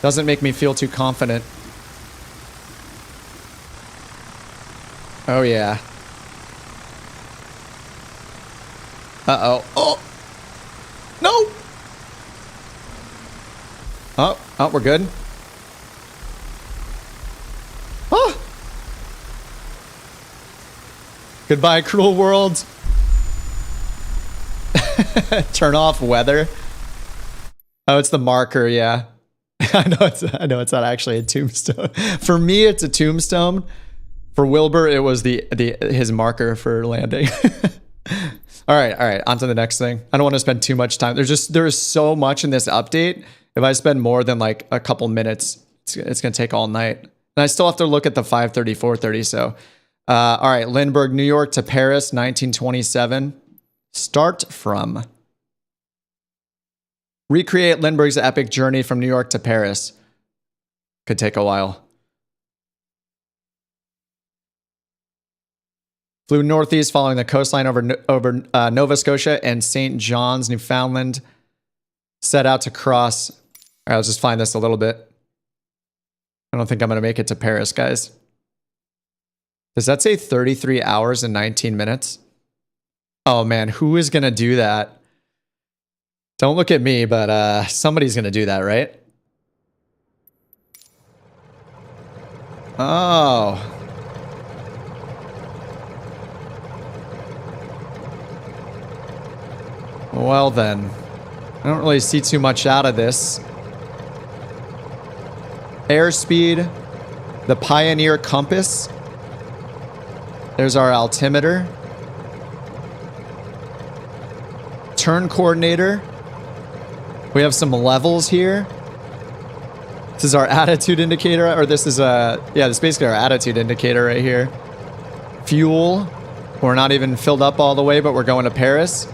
doesn't make me feel too confident. Oh yeah. Uh-oh. Oh! No! Oh, we're good. Oh! Goodbye, cruel world. Turn off weather. Oh, it's the marker, yeah. I know it's not actually a tombstone. For me, it's a tombstone. For Wilbur, it was his marker for landing. All right, on to the next thing. I don't want to spend too much time. There is so much in this update. If I spend more than like a couple minutes, it's gonna take all night. And I still have to look at the 530, 430. So, all right, Lindbergh, New York to Paris, 1927. Start from. Recreate Lindbergh's epic journey from New York to Paris. Could take a while. Flew northeast following the coastline over Nova Scotia and St. John's, Newfoundland. Set out to cross. All right, let's just find this a little bit. I don't think I'm going to make it to Paris, guys. Does that say 33 hours and 19 minutes? Oh, man, who is going to do that? Don't look at me, but somebody's going to do that, right? Oh. Well then, I don't really see too much out of this. Airspeed, the Pioneer compass. There's our altimeter. Turn coordinator. We have some levels here. This is our attitude indicator, or this is this is basically our attitude indicator right here. Fuel. We're not even filled up all the way, but we're going to Paris.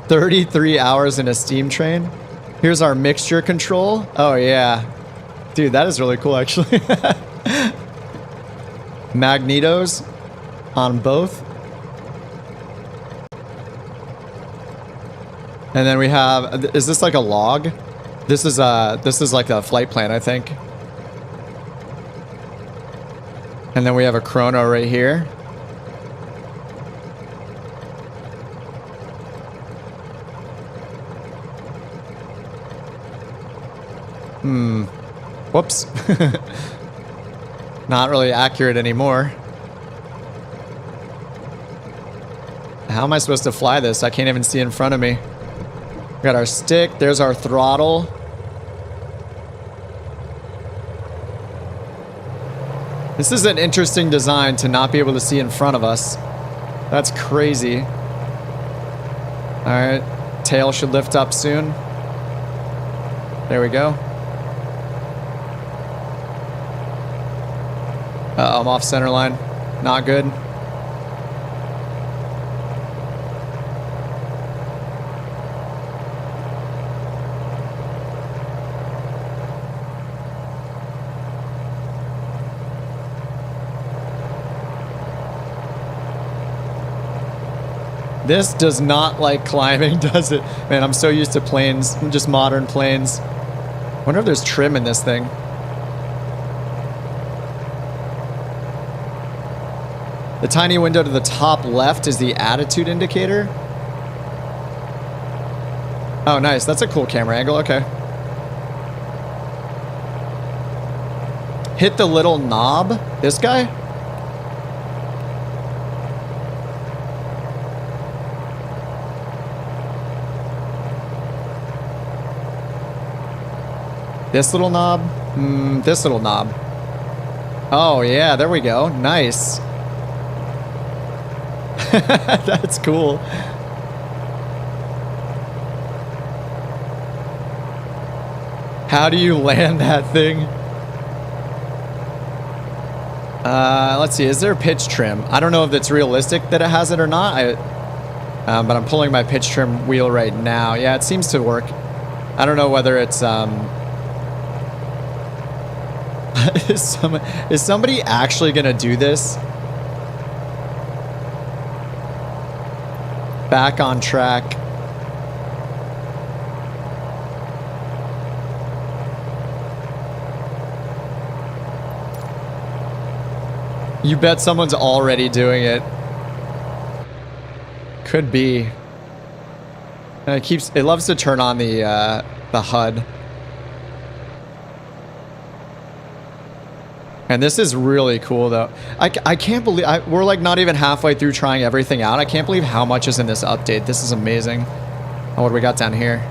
33 hours in a steam train. Here's our mixture control. Oh yeah. Dude, that is really cool actually. Magnetos on both. And then we have, is this like a log? This is like a flight plan, I think. And then we have a chrono right here. Whoops. Not really accurate anymore. How am I supposed to fly this? I can't even see in front of me. We got our stick. There's our throttle. This is an interesting design to not be able to see in front of us. That's crazy. Alright. Tail should lift up soon. There we go. Uh-oh, I'm off center line. Not good. This does not like climbing, does it? Man, I'm so used to planes, just modern planes. Wonder if there's trim in this thing. The tiny window to the top left is the attitude indicator. Oh, nice. That's a cool camera angle. Okay. Hit the little knob. This guy? This little knob? This little knob. Oh, yeah. There we go. Nice. That's cool. How do you land that thing? Let's see. Is there a pitch trim? I don't know if it's realistic that it has it or not. But I'm pulling my pitch trim wheel right now. Yeah, it seems to work. I don't know whether it's... is somebody actually gonna do this? Back on track. You bet someone's already doing it. Could be. And it loves to turn on the HUD. And this is really cool, though. I can't believe... we're, like, not even halfway through trying everything out. I can't believe how much is in this update. This is amazing. Oh, what do we got down here?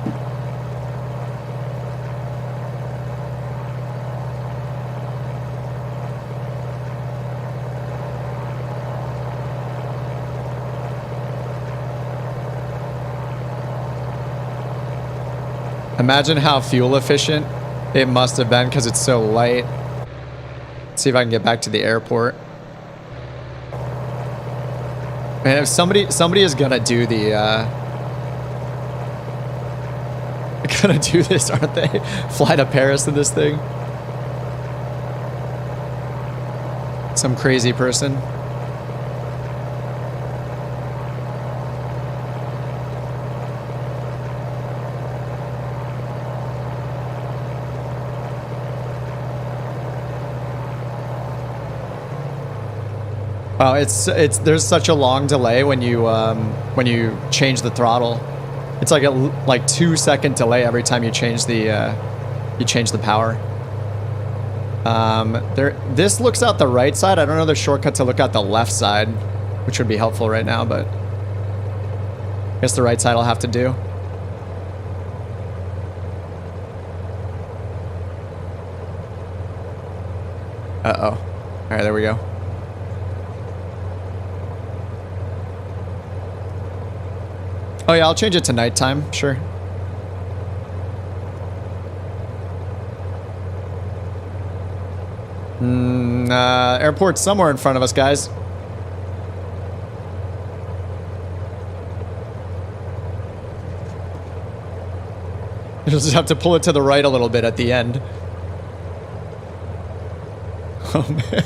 Imagine how fuel efficient it must have been because it's so light. Let's see if I can get back to the airport. Man, if somebody is gonna do the gonna do this, aren't they? Fly to Paris in this thing. Some crazy person. Wow, there's such a long delay when you change the throttle. It's like a 2-second delay every time you change the power. This looks out the right side. I don't know the shortcut to look out the left side, which would be helpful right now, but I guess the right side will have to do. Uh-oh. All right, there we go. Oh yeah, I'll change it to nighttime, sure. Airport's somewhere in front of us, guys. You'll just have to pull it to the right a little bit at the end. Oh man.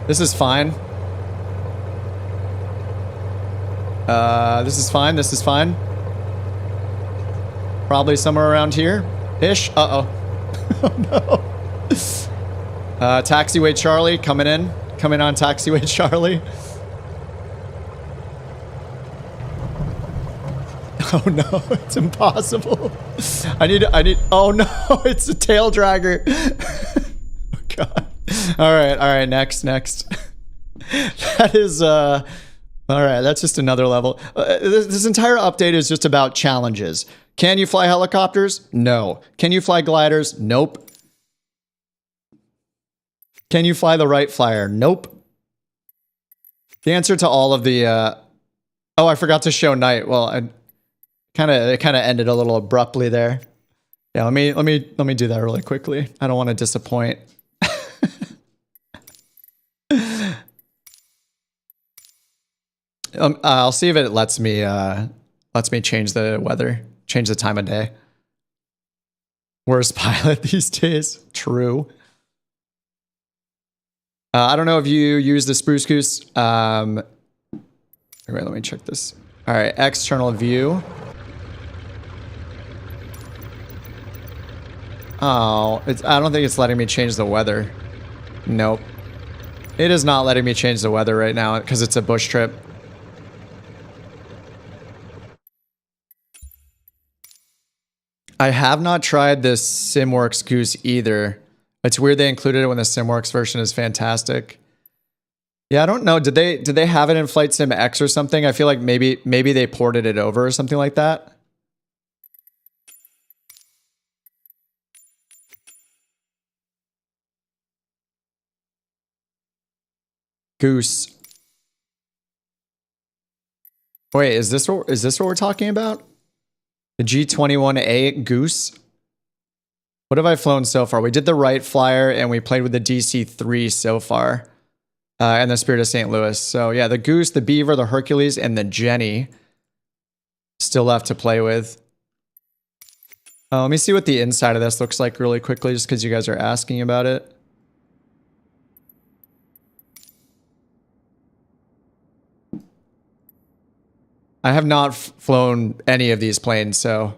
This is fine. This is fine. This is fine. Probably somewhere around here. Ish. Uh-oh. Oh, no. Taxiway Charlie coming in. Coming on Taxiway Charlie. Oh no, it's impossible. I need, oh no, it's a tail dragger. Oh god. All right, next. That is, all right, that's just another level. This entire update is just about challenges. Can you fly helicopters? No. Can you fly gliders? Nope. Can you fly the Wright Flyer? Nope. The answer to all of the, oh, I forgot to show night. Well, it kind of ended a little abruptly there. Yeah, let me do that really quickly. I don't want to disappoint. I'll see if it lets me change the weather, change the time of day. Worst pilot these days. True. I don't know if you use the Spruce Goose. Wait, let me check this. All right, external view. Oh, I don't think it's letting me change the weather. Nope. It is not letting me change the weather right now because it's a bush trip. I have not tried this SimWorks Goose either. It's weird they included it when the SimWorks version is fantastic. Yeah, I don't know. Did they have it in Flight Sim X or something? I feel like maybe they ported it over or something like that. Goose. Wait, is this what we're talking about? The G21A Goose? What have I flown so far? We did the Wright Flyer and we played with the DC-3 so far. And the Spirit of St. Louis. So yeah, the Goose, the Beaver, the Hercules, and the Jenny. Still left to play with. Let me see what the inside of this looks like really quickly, just because you guys are asking about it. I have not flown any of these planes, so...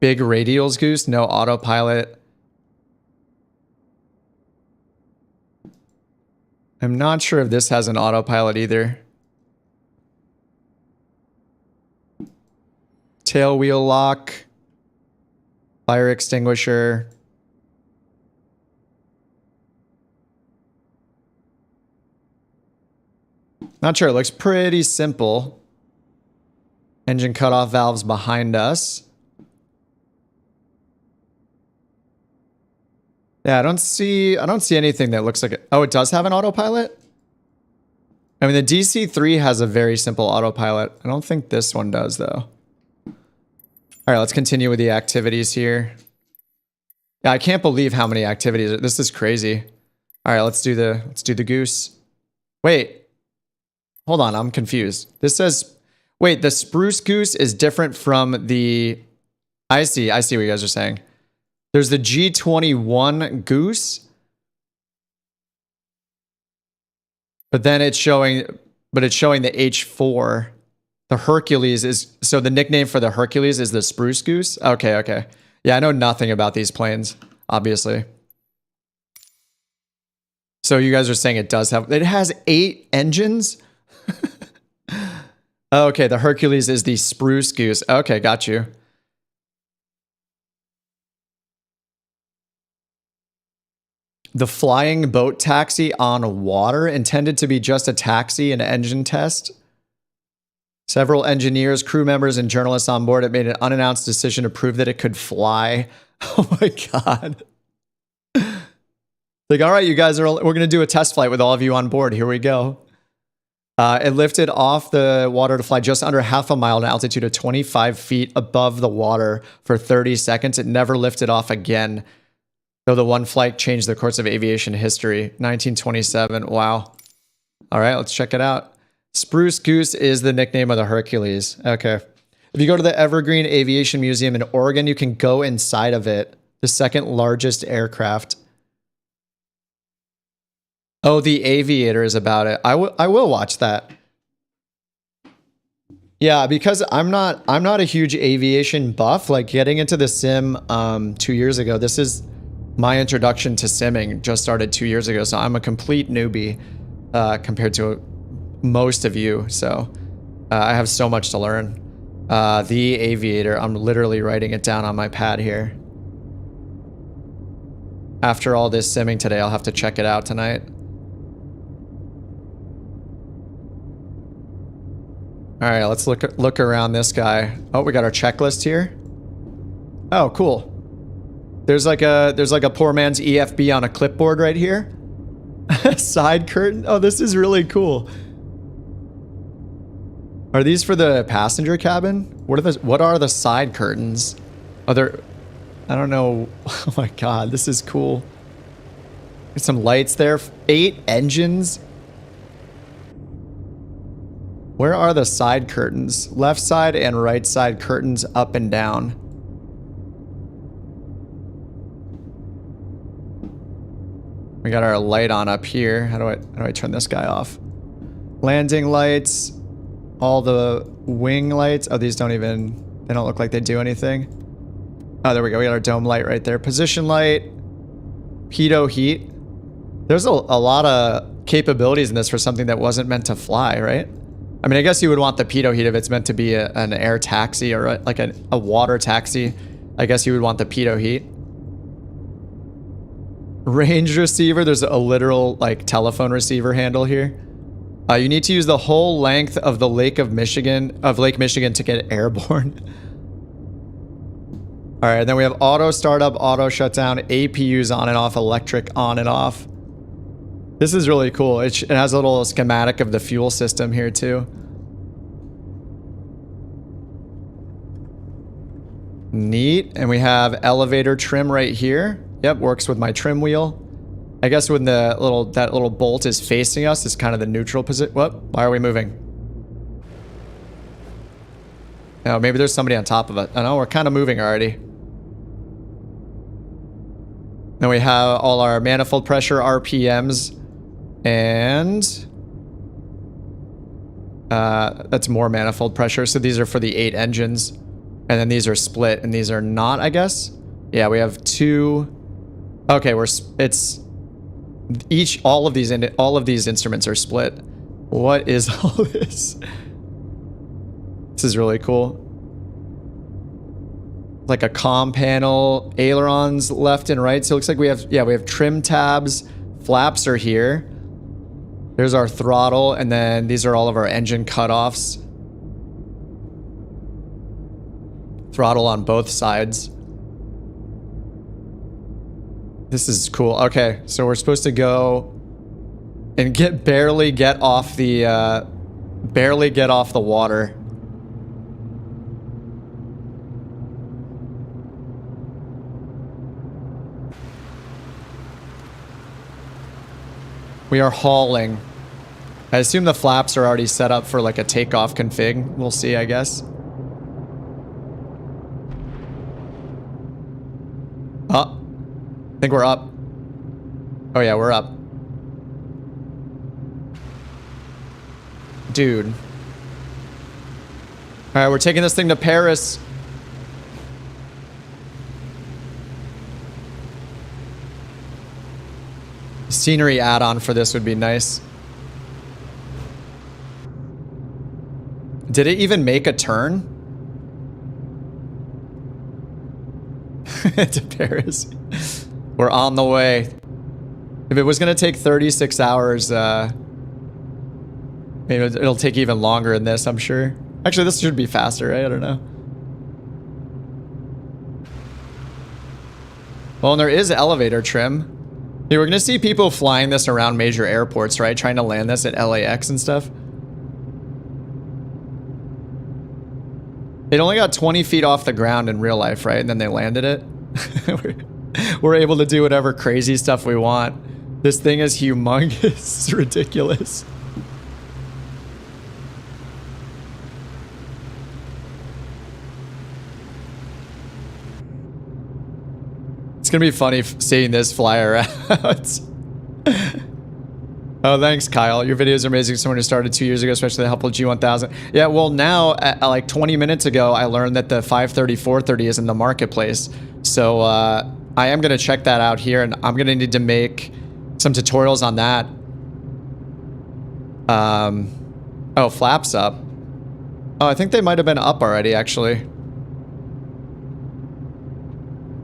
Big radials, Goose, no autopilot. I'm not sure if this has an autopilot either. Tail wheel lock. Fire extinguisher. Not sure, it looks pretty simple. Engine cutoff valves behind us. Yeah, I don't see anything that looks like it. Oh, it does have an autopilot? I mean, the DC-3 has a very simple autopilot. I don't think this one does, though. All right, let's continue with the activities here. Yeah, I can't believe how many activities. This is crazy. All right, let's do the Goose. Wait. Hold on, I'm confused. This says, wait, the Spruce Goose is different from the... I see what you guys are saying. There's the G21 Goose. But then it's showing the H4. The Hercules is, so the nickname for the Hercules is the Spruce Goose? Okay. Yeah, I know nothing about these planes, obviously. So you guys are saying it has 8 engines? Okay, the Hercules is the Spruce Goose. Okay, got you. The flying boat taxi on water, intended to be just a taxi and engine test. Several engineers, crew members, and journalists on board have made an unannounced decision to prove that it could fly. Oh my god. Like, all right, you guys, we're going to do a test flight with all of you on board. Here we go. It lifted off the water to fly just under half a mile at an altitude of 25 feet above the water for 30 seconds. It never lifted off again, though the one flight changed the course of aviation history. 1927. Wow. All right, let's check it out. Spruce Goose is the nickname of the Hercules. Okay. If you go to the Evergreen Aviation Museum in Oregon, you can go inside of it. The second largest aircraft. Oh, the Aviator is about it. I will watch that. Yeah, because I'm not a huge aviation buff. Like getting into the sim 2 years ago. This is my introduction to simming. Just started 2 years ago, so I'm a complete newbie compared to most of you. So I have so much to learn. The Aviator. I'm literally writing it down on my pad here. After all this simming today, I'll have to check it out tonight. All right, let's look around this guy. Oh, we got our checklist here. Oh, cool. There's like a poor man's EFB on a clipboard right here. Side curtain. Oh, this is really cool. Are these for the passenger cabin? What are the side curtains? Oh, they're, I don't know. Oh my god, this is cool. There's some lights there. 8 engines. Where are the side curtains? Left side and right side curtains up and down. We got our light on up here. How do I turn this guy off? Landing lights. All the wing lights. Oh, these they don't look like they do anything. Oh, there we go. We got our dome light right there. Position light. Pitot heat. There's a lot of capabilities in this for something that wasn't meant to fly, right? I mean, I guess you would want the pitot heat if it's meant to be an air taxi or like a water taxi. I guess you would want the pitot heat. Range receiver. There's a literal like telephone receiver handle here. You need to use the whole length of the Lake Michigan to get airborne. All right, then we have auto startup, auto shutdown, APUs on and off, electric on and off. This is really cool. It has a little schematic of the fuel system here too. Neat. And we have elevator trim right here. Yep, works with my trim wheel. I guess when that little bolt is facing us, it's kind of the neutral position. What? Why are we moving? Oh, maybe there's somebody on top of it. I know, we're kind of moving already. Then we have all our manifold pressure, RPMs, and that's more manifold pressure. So these are for the 8 engines, and then these are split, and these are not, I guess. Yeah, we have 2. Okay, all of these instruments are split. What is all this? This is really cool. Like a comm panel, ailerons left and right. So it looks like we have trim tabs. Flaps are here. There's our throttle, and then these are all of our engine cutoffs. Throttle on both sides. This is cool. Okay, so we're supposed to go and barely get off the water. We are hauling. I assume the flaps are already set up for like a takeoff config. We'll see, I guess. Oh. I think we're up. Oh yeah, we're up. Dude. Alright, we're taking this thing to Paris. Scenery add-on for this would be nice. Did it even make a turn? To Paris. We're on the way. If it was going to take 36 hours, maybe it'll take even longer than this, I'm sure. Actually, this should be faster, right? I don't know. Well, and there is elevator trim. Hey, we're going to see people flying this around major airports, right? Trying to land this at LAX and stuff. It only got 20 feet off the ground in real life, right? And then they landed it. We're able to do whatever crazy stuff we want. This thing is humongous. It's ridiculous. It's gonna be funny seeing this fly around. Oh, thanks, Kyle. Your videos are amazing. Someone who started 2 years ago, especially the helpful G1000. Yeah, well, now, like 20 minutes ago, I learned that the 530, 430 is in the marketplace. So I am going to check that out here, and I'm going to need to make some tutorials on that. Oh, flaps up. Oh, I think they might have been up already, actually.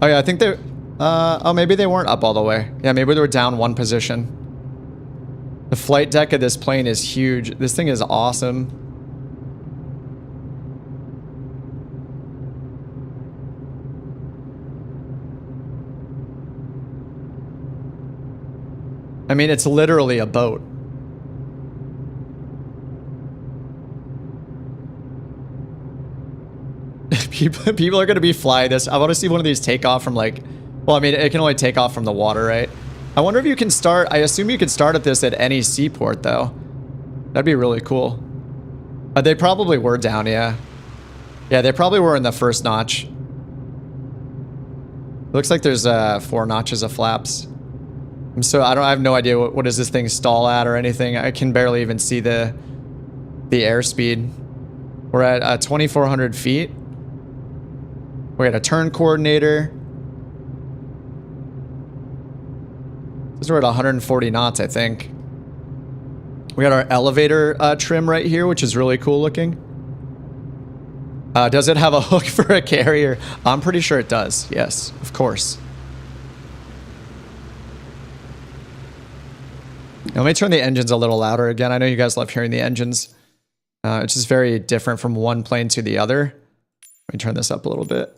Oh, yeah, I think they... oh, maybe they weren't up all the way. Yeah, maybe they were down one position. The flight deck of this plane is huge. This thing is awesome. I mean, it's literally a boat. People are going to be flying this. I want to see one of these take off from like... Well, I mean, it can only take off from the water, right? I wonder if you can start... I assume you can start at this at any seaport, though. That'd be really cool. They probably were down, yeah. Yeah, they probably were in the first notch. Looks like there's 4 notches of flaps. So I have no idea what does this thing stall at or anything. I can barely even see the airspeed. We're at 2,400 feet. We got a turn coordinator. This is we're at 140 knots, I think. We got our elevator trim right here, which is really cool looking. Does it have a hook for a carrier? I'm pretty sure it does. Yes, of course. Let me turn the engines a little louder again. I know you guys love hearing the engines. It's just very different from one plane to the other. Let me turn this up a little bit.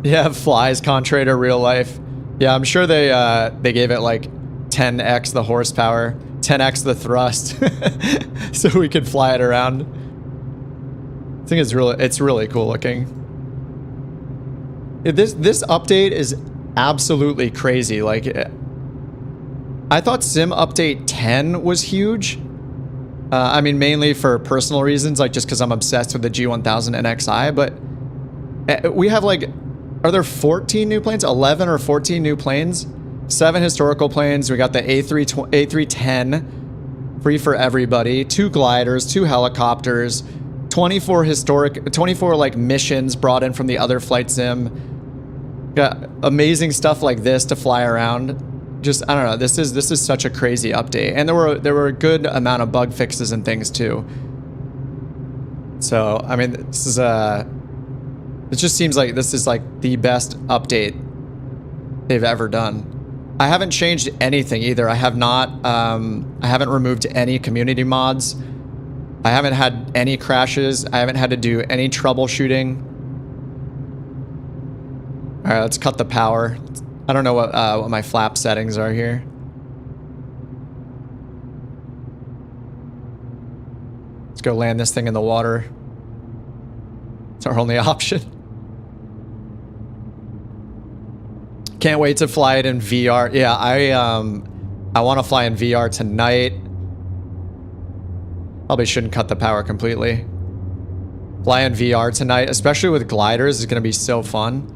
Yeah, flies contrary real life. Yeah, I'm sure they gave it like 10x the horsepower, 10x the thrust, so we could fly it around. I think it's really cool looking. This update is absolutely crazy. Like, I thought Sim Update 10 was huge. I mean, mainly for personal reasons, like just because I'm obsessed with the G1000 NXI. But we have like, are there 14 new planes? 11 or 14 new planes? 7 historical planes. We got the A310, free for everybody. 2 gliders, 2 helicopters, 24 like missions brought in from the other flight sim. Got amazing stuff like this to fly around. Just, I don't know. This is such a crazy update, and there were a good amount of bug fixes and things too. So I mean, this is it just seems like this is like the best update they've ever done. I haven't changed anything either. I have not. I haven't removed any community mods. I haven't had any crashes. I haven't had to do any troubleshooting. All right, let's cut the power. I don't know what my flap settings are here. Let's go land this thing in the water. It's our only option. Can't wait to fly it in VR. Yeah, I want to fly in VR tonight. Probably shouldn't cut the power completely. Fly in VR tonight, especially with gliders, is going to be so fun.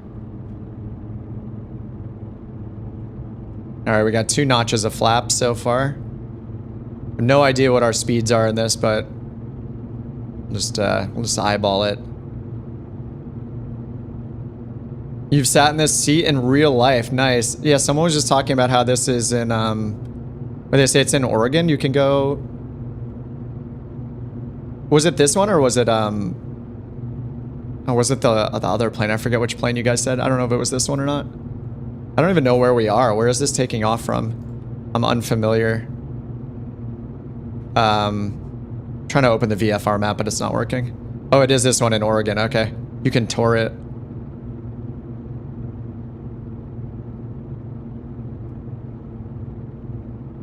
All right, we got 2 notches of flaps so far. No idea what our speeds are in this, but we'll just eyeball it. You've sat in this seat in real life. Nice. Yeah, someone was just talking about how this is in, where they say it's in Oregon. You can go... Was it this one, or was it, or was it the other plane? I forget which plane you guys said. I don't know if it was this one or not. I don't even know where we are. Where is this taking off from? I'm unfamiliar. Trying to open the VFR map, but it's not working. Oh, it is this one in Oregon. Okay. You can tour it.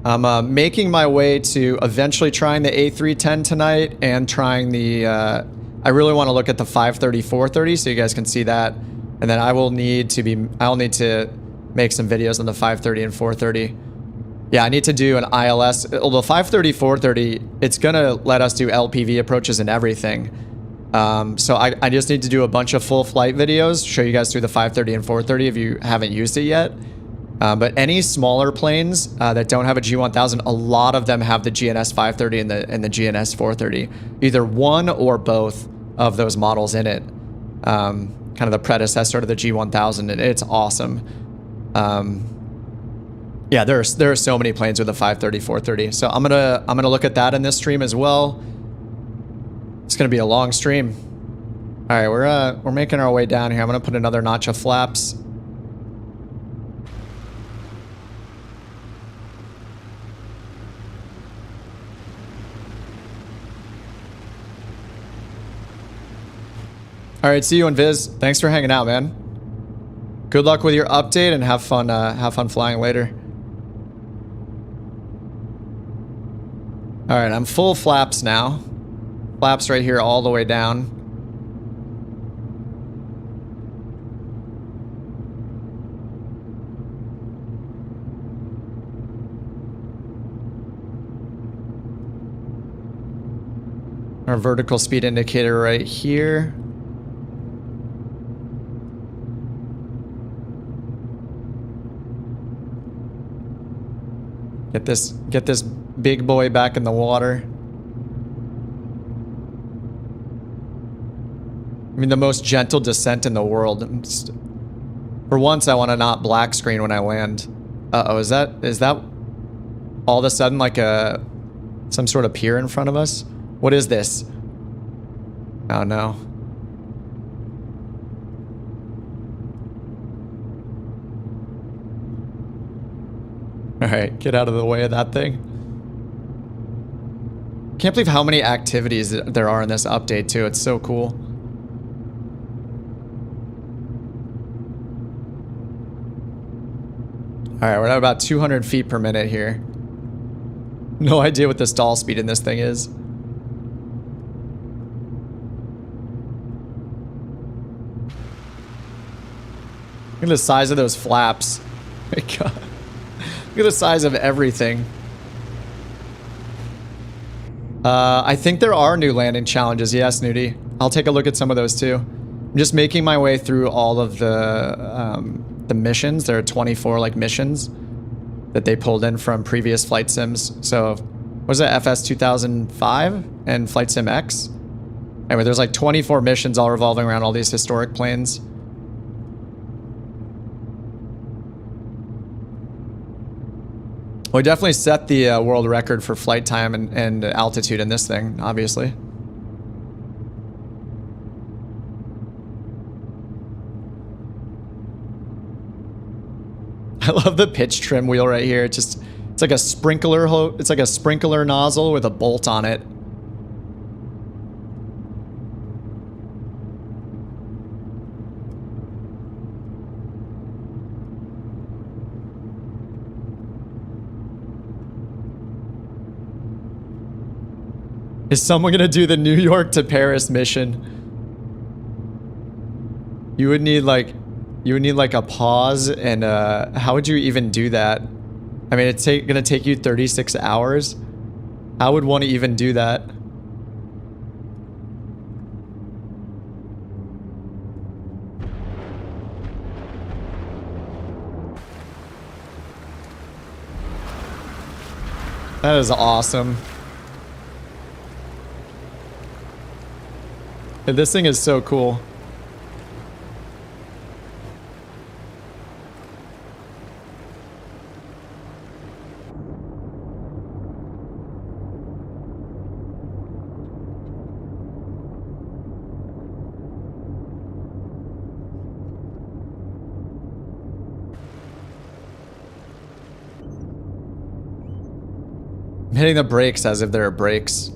I'm making my way to eventually trying the A310 tonight and trying the, I really want to look at the 530, 430 so you guys can see that. And then I'll need to make some videos on the 530 and 430. Yeah, I need to do an ILS. Although 530, 430, it's going to let us do LPV approaches and everything. So I just need to do a bunch of full flight videos, show you guys through the 530 and 430 if you haven't used it yet. But any smaller planes that don't have a G1000, a lot of them have the GNS 530 and the GNS 430. Either one or both of those models in it. Kind of the predecessor to the G1000, and it's awesome. Yeah, there are so many planes with the 530, 430. So I'm gonna look at that in this stream as well. It's gonna be a long stream. All right, we're making our way down here. I'm gonna put another notch of flaps. All right, see you in Viz. Thanks for hanging out, man. Good luck with your update and have fun flying later. All right, I'm full flaps now. Flaps right here all the way down. Our vertical speed indicator right here. Get this big boy back in the water. I mean, the most gentle descent in the world. For once, I want to not black screen when I land. Uh-oh, is that all of a sudden like some sort of pier in front of us? What is this? Oh no. Alright, get out of the way of that thing. Can't believe how many activities there are in this update too. It's so cool. Alright, we're at about 200 feet per minute here. No idea what the stall speed in this thing is. Look at the size of those flaps. Oh my god. Look at the size of everything. I think there are new landing challenges. Yes, Nudie. I'll take a look at some of those too. I'm just making my way through all of the missions. There are 24 like missions that they pulled in from previous flight sims. So, what was it, FS 2005 and Flight Sim X? Anyway, there's like 24 missions all revolving around all these historic planes. We definitely set the world record for flight time and altitude in this thing, obviously. I love the pitch trim wheel right here. It's like a sprinkler it's like a sprinkler nozzle with a bolt on it. Is someone gonna do the New York to Paris mission? You would need like a pause, and how would you even do that? I mean, it's gonna take you 36 hours. How would one even do that? That is awesome. This thing is so cool. I'm hitting the brakes as if there are brakes.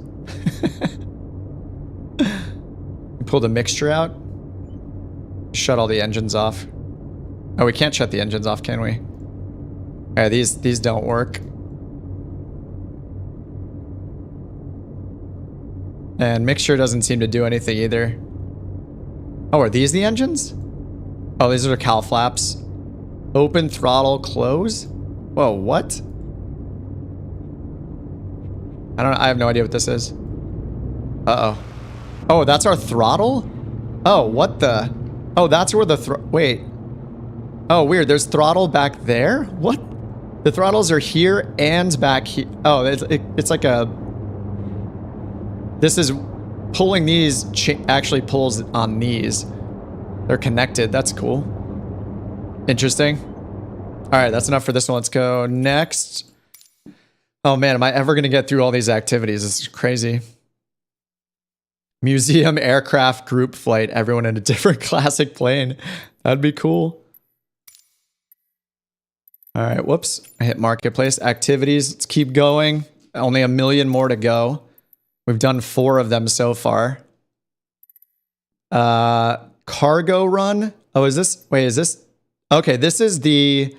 Pull the mixture out. Shut all the engines off. Oh, we can't shut the engines off, can we? Alright, these don't work. And mixture doesn't seem to do anything either. Oh, are these the engines? Oh, these are the cowl flaps. Open throttle close? Whoa, what? I have no idea what this is. Uh-oh. Oh, that's our throttle? Oh, what the? Oh, that's where the wait. Oh, weird. There's throttle back there? What? The throttles are here and back here. Oh, it's like a... This is pulling these, actually pulls on these. They're connected. That's cool. Interesting. All right, that's enough for this one. Let's go next. Oh man, am I ever going to get through all these activities? This is crazy. Museum aircraft group flight. Everyone in a different classic plane. That'd be cool. All right, whoops. I hit marketplace. Activities. Let's keep going. Only 1 million more to go. We've done 4 of them so far. Cargo run. Oh, is this? Wait, is this? Okay, this is the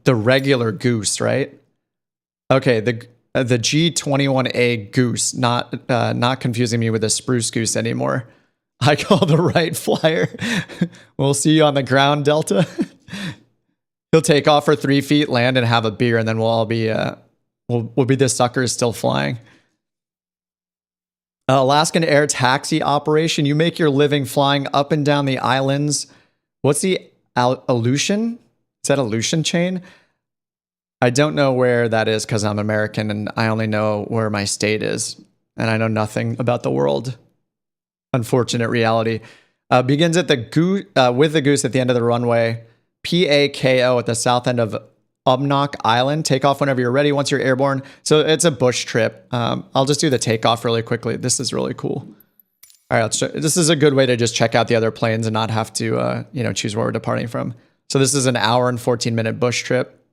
regular Goose, right? Okay, the G21A Goose. Not confusing me with the Spruce Goose anymore. I call the Wright flyer. We'll see you on the ground, Delta. He'll take off for 3 feet, land, and have a beer, and then we'll all be we'll be the suckers still flying. Alaskan air taxi operation. You make your living flying up and down the islands. What's the Aleutian? Is that Aleutian chain? I don't know where that is because I'm American and I only know where my state is. And I know nothing about the world. Unfortunate reality. Begins at the Goose, with the Goose at the end of the runway. PAKO at the south end of Ubnock Island. Take off whenever you're ready once you're airborne. So it's a bush trip. I'll just do the takeoff really quickly. This is really cool. All right, this is a good way to just check out the other planes and not have to, choose where we're departing from. So this is an hour and 14-minute bush trip.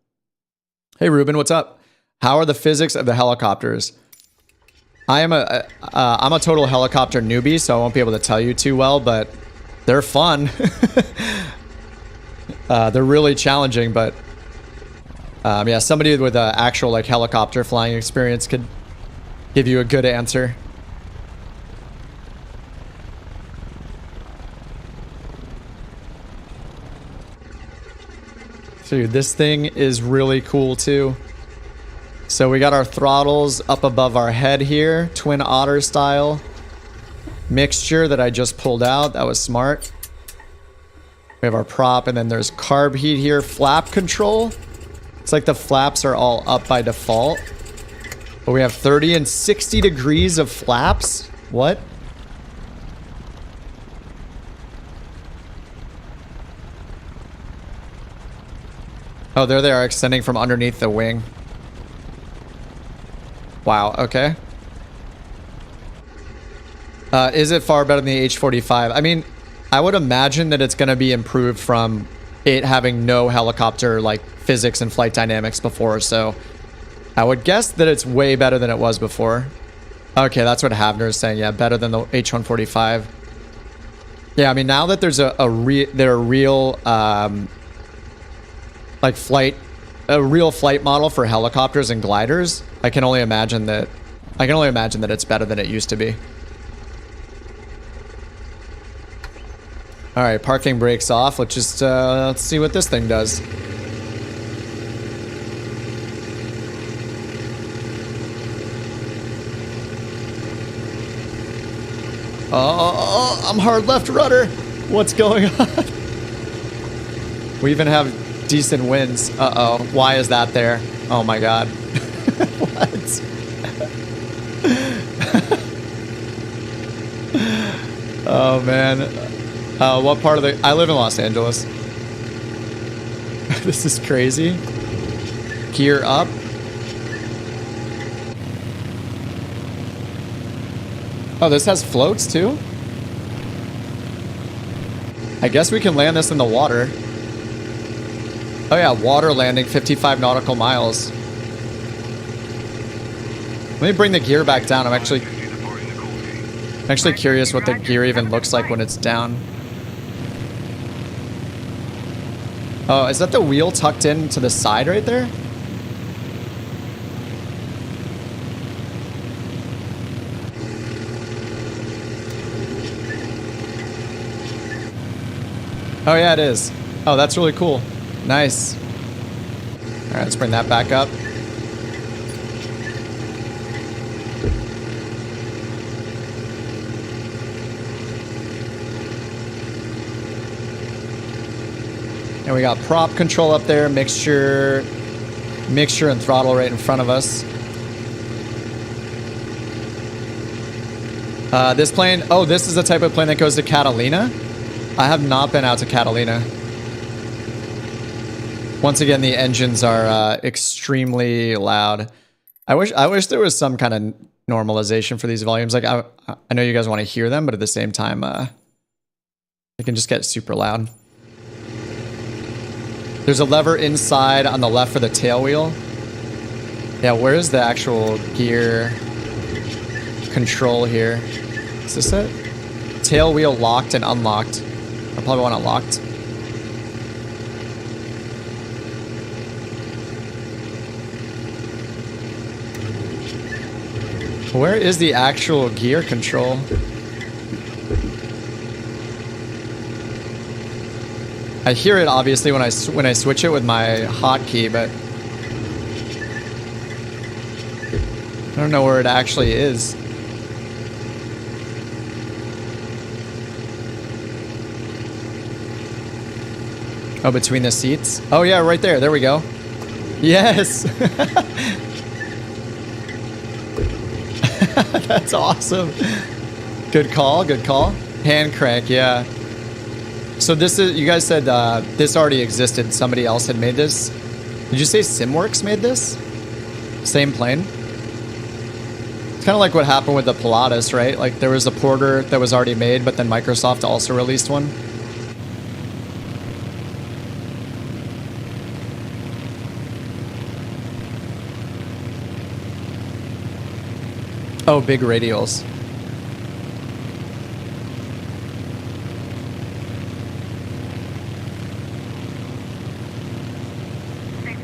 Hey, Ruben, what's up? How are the physics of the helicopters? I'm a total helicopter newbie, so I won't be able to tell you too well, but they're fun. They're really challenging, but yeah, somebody with an actual helicopter flying experience could give you a good answer. Dude, this thing is really cool too. So we got our throttles up above our head here, Twin Otter style. Mixture that I just pulled out, that was smart. We have our prop, and then there's carb heat here. Flap control. It's like the flaps are all up by default. But we have 30 and 60 degrees of flaps. What? Oh, there they are, extending from underneath the wing. Wow, okay. Is it far better than the H-45? I mean, I would imagine that it's going to be improved from it having no helicopter physics and flight dynamics before, so I would guess that it's way better than it was before. Okay, that's what Havner is saying. Yeah, better than the H-145. Yeah, I mean, now that there's a real real flight model for helicopters and gliders, I can only imagine that it's better than it used to be. All right, parking brakes off. Let's just let's see what this thing does. Oh, I'm hard left rudder. What's going on? We even have decent winds. Uh-oh. Why is that there? Oh my god. What? Oh man. What part of the... I live in Los Angeles. This is crazy. Gear up. Oh, this has floats too? I guess we can land this in the water. Oh yeah, water landing, 55 nautical miles. Let me bring the gear back down. I'm actually curious what the gear even looks like when it's down. Oh, is that the wheel tucked in to the side right there? Oh yeah, it is. Oh, that's really cool. Nice. All right, let's bring that back up. And we got prop control up there, mixture and throttle right in front of us. This plane, oh, this is the type of plane that goes to Catalina? I have not been out to Catalina. Once again, the engines are extremely loud. I wish there was some kind of normalization for these volumes. Like I know you guys want to hear them, but at the same time, they can just get super loud. There's a lever inside on the left for the tail wheel. Yeah, where is the actual gear control here? Is this it? Tail wheel locked and unlocked. I probably want it locked. Where is the actual gear control? I hear it obviously when I switch it with my hotkey, but I don't know where it actually is. Oh, between the seats? Oh yeah, right there. There we go. Yes. That's awesome. Good call, good call. Hand crank, yeah. So this is, you guys said this already existed. Somebody else had made this. Did you say SimWorks made this? Same plane? It's kind of like what happened with the Pilatus, right? Like there was a Porter that was already made, but then Microsoft also released one. Oh, big radials.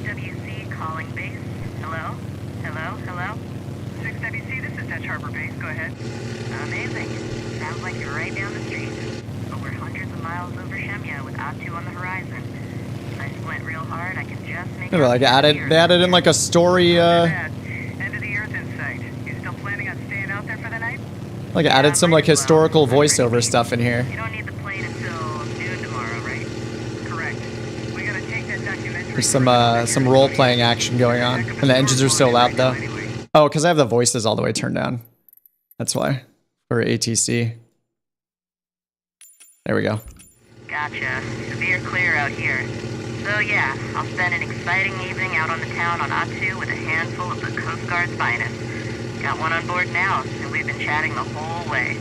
WC calling base. Hello? Hello? Hello? 6WC, this is Dutch Harbor Base. Go ahead. Amazing. Sounds like you're right down the street. But we're hundreds of miles over Shemya with A2 on the horizon. If I squint real hard, I can just make Like they added in like a story, End of the Earth in sight. You still planning on staying out there for the night? like added some like historical voiceover stuff in here. You don't need the plane until noon tomorrow, right? Correct. We gotta take that documentary. There's some role-playing action going on. And the engines are so loud though. Oh, because I have the voices all the way turned down. That's why. For ATC. There we go. Gotcha. Severe clear out here. So yeah, I'll spend an exciting evening out on the town on A2 with a handful of the Coast Guard's finest. Got one on board now, and we've been chatting the whole way.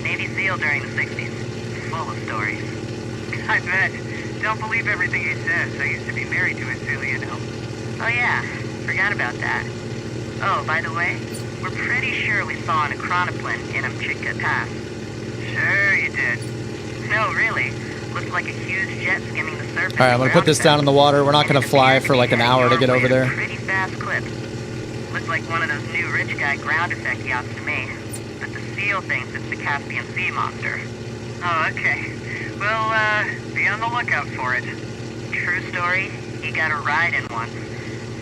Navy SEAL during the 60s. Full of stories. I bet. Don't believe everything he says. I used to be married to a SEAL, you know. Oh yeah, forgot about that. Oh, by the way, we're pretty sure we saw an Akronoplane in Amchitka Pass. Sure you did. No, really. Looked like a huge jet skimming the surface. Alright, I'm gonna put this down in the water. We're not gonna fly for like an hour to get over there. Pretty fast clip. Looked like one of those new rich guy ground effect yachts to me. But the SEAL thinks it's the Caspian Sea monster. Oh, okay. Well, be on the lookout for it. True story, he got a ride in once.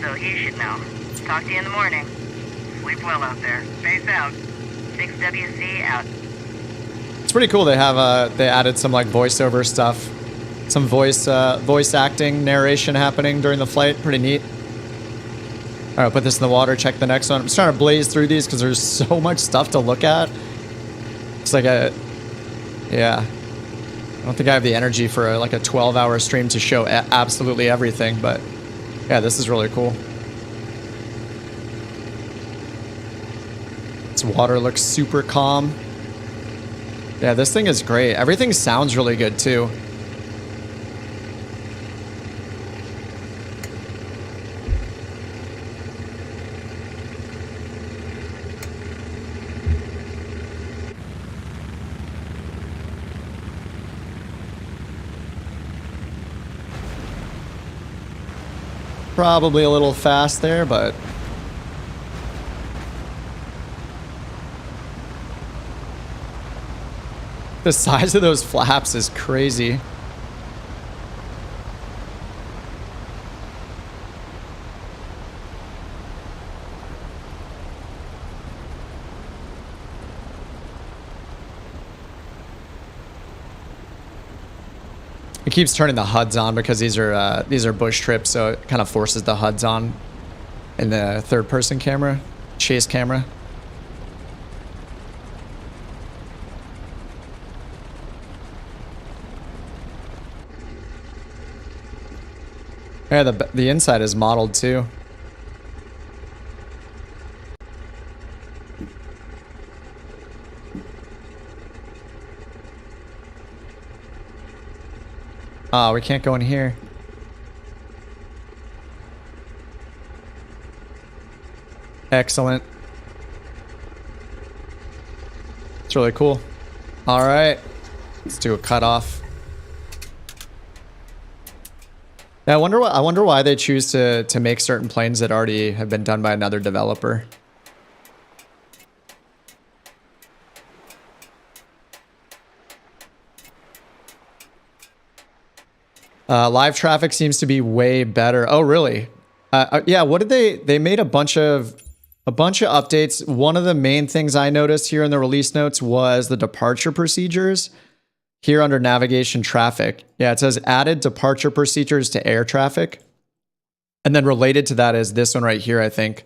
So he should know. Talk to you in the morning. Sleep well out there. Base out. 6WC out. It's pretty cool. They have they added some like voiceover stuff, some voice acting narration happening during the flight. Pretty neat. All right, put this in the water. Check the next one. I'm just trying to blaze through these because there's so much stuff to look at. It's like yeah. I don't think I have the energy for like a 12-hour stream to show absolutely everything, but yeah, this is really cool. This water looks super calm. Yeah, this thing is great. Everything sounds really good too. Probably a little fast there, but the size of those flaps is crazy. I keeps turning the HUDs on because these are bush trips, so it kind of forces the HUDs on in the third person camera, chase camera. Yeah, the inside is modeled too. Oh, we can't go in here. Excellent. It's really cool. All right, let's do a cutoff. Yeah, I wonder why they choose to make certain planes that already have been done by another developer. Live traffic seems to be way better. Oh, really? Yeah. What did they made a bunch of updates. One of the main things I noticed here in the release notes was the departure procedures here under navigation traffic. Yeah, it says added departure procedures to air traffic. And then related to that is this one right here, I think.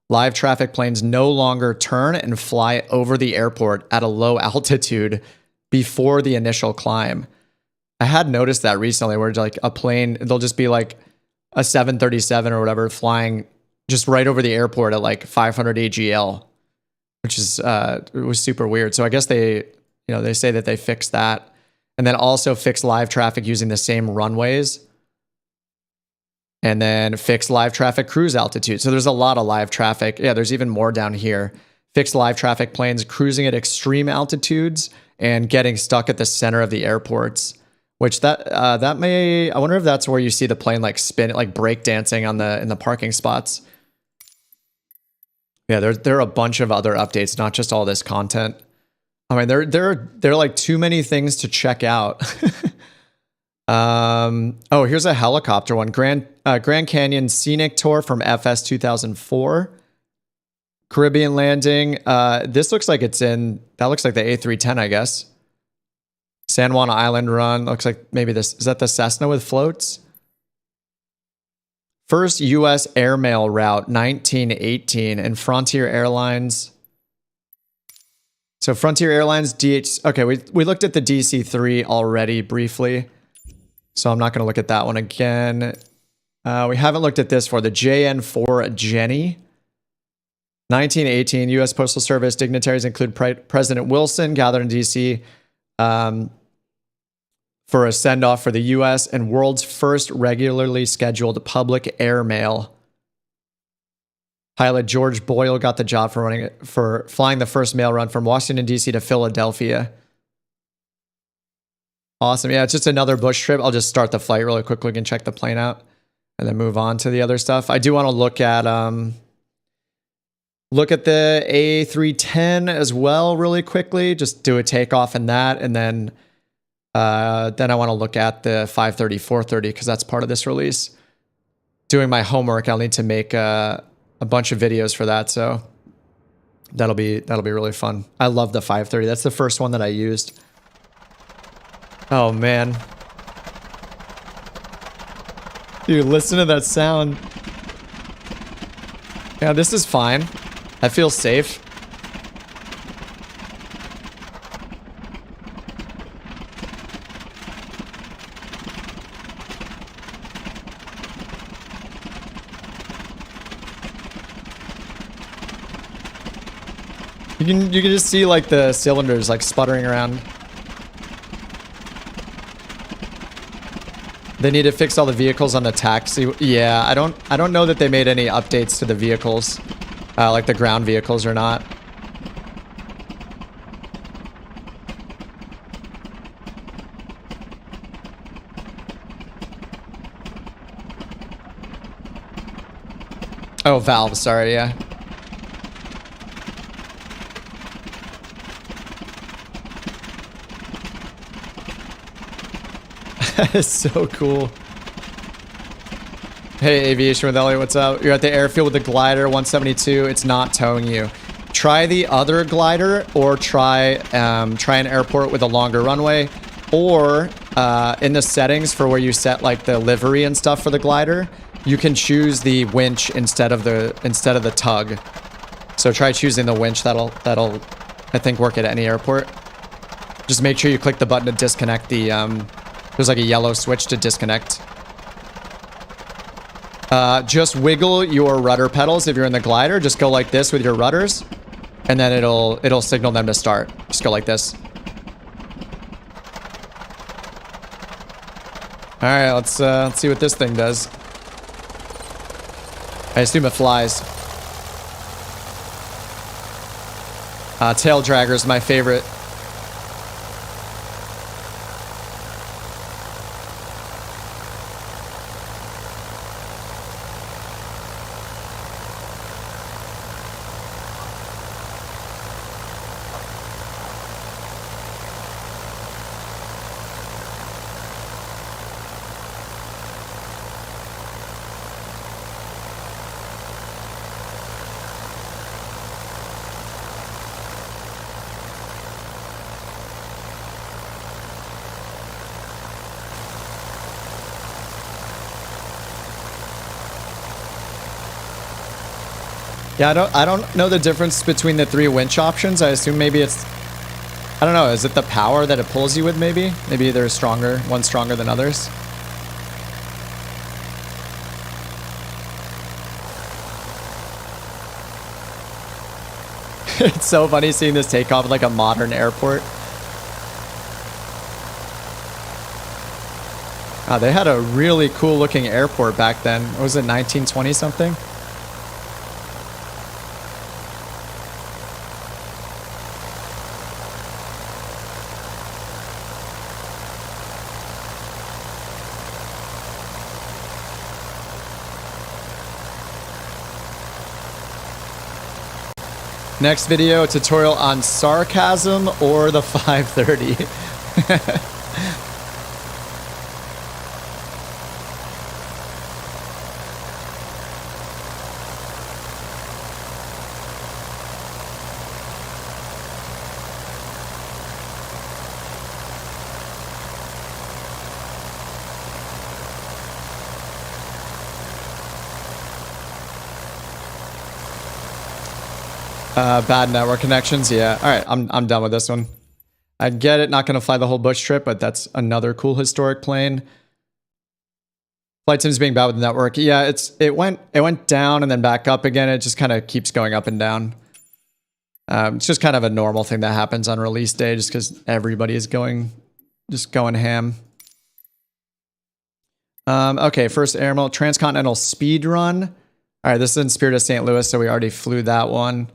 Live traffic planes no longer turn and fly over the airport at a low altitude before the initial climb. I had noticed that recently where like a plane, they'll just be like a 737 or whatever flying just right over the airport at like 500 AGL, which is it was super weird. So I guess they say that they fixed that and then also fixed live traffic using the same runways and then fixed live traffic cruise altitude. So there's a lot of live traffic. Yeah, there's even more down here. Fixed live traffic planes cruising at extreme altitudes and getting stuck at the center of the airports. Which that may, I wonder if that's where you see the plane like spin, like break dancing in the parking spots. Yeah, there are a bunch of other updates, not just all this content. I mean, there are like too many things to check out. Oh, here's a helicopter one. Grand Canyon Scenic Tour from FS 2004. Caribbean landing. This looks like that looks like the A310, I guess. San Juan Island run. Looks like maybe is that the Cessna with floats? First U.S. airmail route, 1918, and Frontier Airlines. So Frontier Airlines, okay, we looked at the DC-3 already briefly, so I'm not going to look at that one again. We haven't looked at this for the JN-4 Jenny. 1918, U.S. Postal Service dignitaries include President Wilson gathered in D.C., for a send-off for the U.S. and world's first regularly scheduled public airmail. Pilot George Boyle got the job for flying the first mail run from Washington, D.C. to Philadelphia. Awesome. Yeah, it's just another bush trip. I'll just start the flight really quickly and check the plane out and then move on to the other stuff. I do want to look at the A310 as well really quickly. Just do a takeoff in that, and then I want to look at the 530, 430 because that's part of this release. Doing my homework, I'll need to make a bunch of videos for that, so that'll be really fun. I love the 530. That's the first one that I used. Oh man, dude, listen to that sound. Yeah, this is fine. I feel safe. You can just see like the cylinders like sputtering around. They need to fix all the vehicles on the taxi. Yeah, I don't know that they made any updates to the vehicles, like the ground vehicles or not. Oh, valve. Sorry. Yeah. That is so cool. Hey, Aviation with Elliot, what's up? You're at the airfield with the glider 172. It's not towing you. Try the other glider or try an airport with a longer runway. Or in the settings for where you set like the livery and stuff for the glider, you can choose the winch instead of the tug. So try choosing the winch. That'll I think work at any airport. Just make sure you click the button to disconnect the there's like a yellow switch to disconnect. Just wiggle your rudder pedals if you're in the glider. Just go like this with your rudders, and then it'll signal them to start. Just go like this. All right, let's see what this thing does. I assume it flies. Tail dragger is my favorite. Yeah, I don't know the difference between the 3 winch options. I assume maybe it's, I don't know, is it the power that it pulls you with maybe? Maybe they're stronger, one's stronger than others. It's so funny seeing this take off at like a modern airport. They had a really cool looking airport back then. What was it, 1920 something? Next video, tutorial on sarcasm or the 530. Bad network connections. Yeah. All right. I'm done with this one. I get it. Not going to fly the whole bush trip, but that's another cool historic plane. Flight sims being bad with the network. Yeah. It went down and then back up again. It just kind of keeps going up and down. It's just kind of a normal thing that happens on release day, just because everybody is going ham. Okay. First air mode, transcontinental speed run. All right. This is in Spirit of St. Louis. So we already flew that one.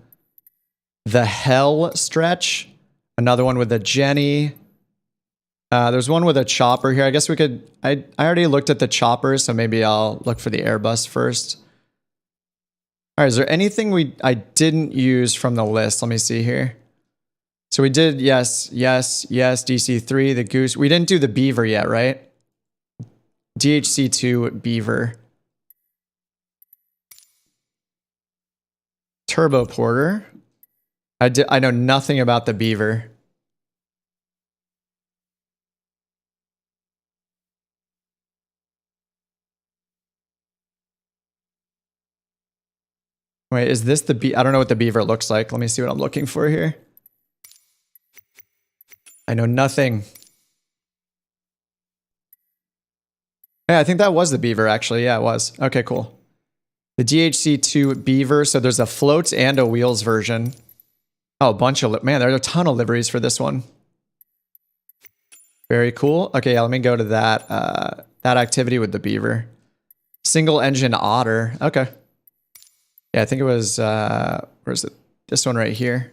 The Hell stretch, another one with a Jenny. There's one with a chopper here. I guess we could, I already looked at the chopper, so maybe I'll look for the Airbus first. All right, is there anything I didn't use from the list? Let me see here. So we did, yes, DC3, the Goose. We didn't do the Beaver yet, right? DHC2 Beaver. Turbo Porter. I know nothing about the Beaver. Wait, is this the I don't know what the Beaver looks like. Let me see what I'm looking for here. I know nothing. Yeah, I think that was the Beaver, actually. Yeah, it was. Okay, cool. The DHC2 Beaver. So there's a floats and a wheels version. Oh, a bunch of... Man, there's a ton of liveries for this one. Very cool. Okay, yeah, let me go to that that activity with the Beaver. Single engine Otter. Okay. Yeah, I think it was... where is it? This one right here.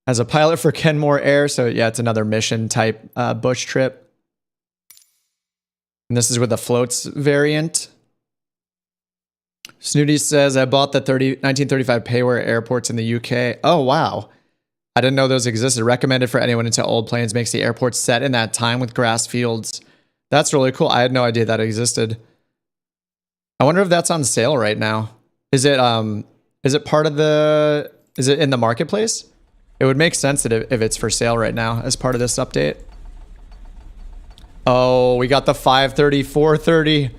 As a pilot for Kenmore Air. So yeah, it's another mission type bush trip. And this is with the floats variant. Snooty says, I bought the 1935 Payware airports in the UK. Oh, wow. I didn't know those existed. Recommended for anyone into old planes. Makes the airport set in that time with grass fields. That's really cool. I had no idea that existed. I wonder if that's on sale right now. Is it part of the... Is it in the marketplace? It would make sense that if it's for sale right now as part of this update. Oh, we got the 530, 430.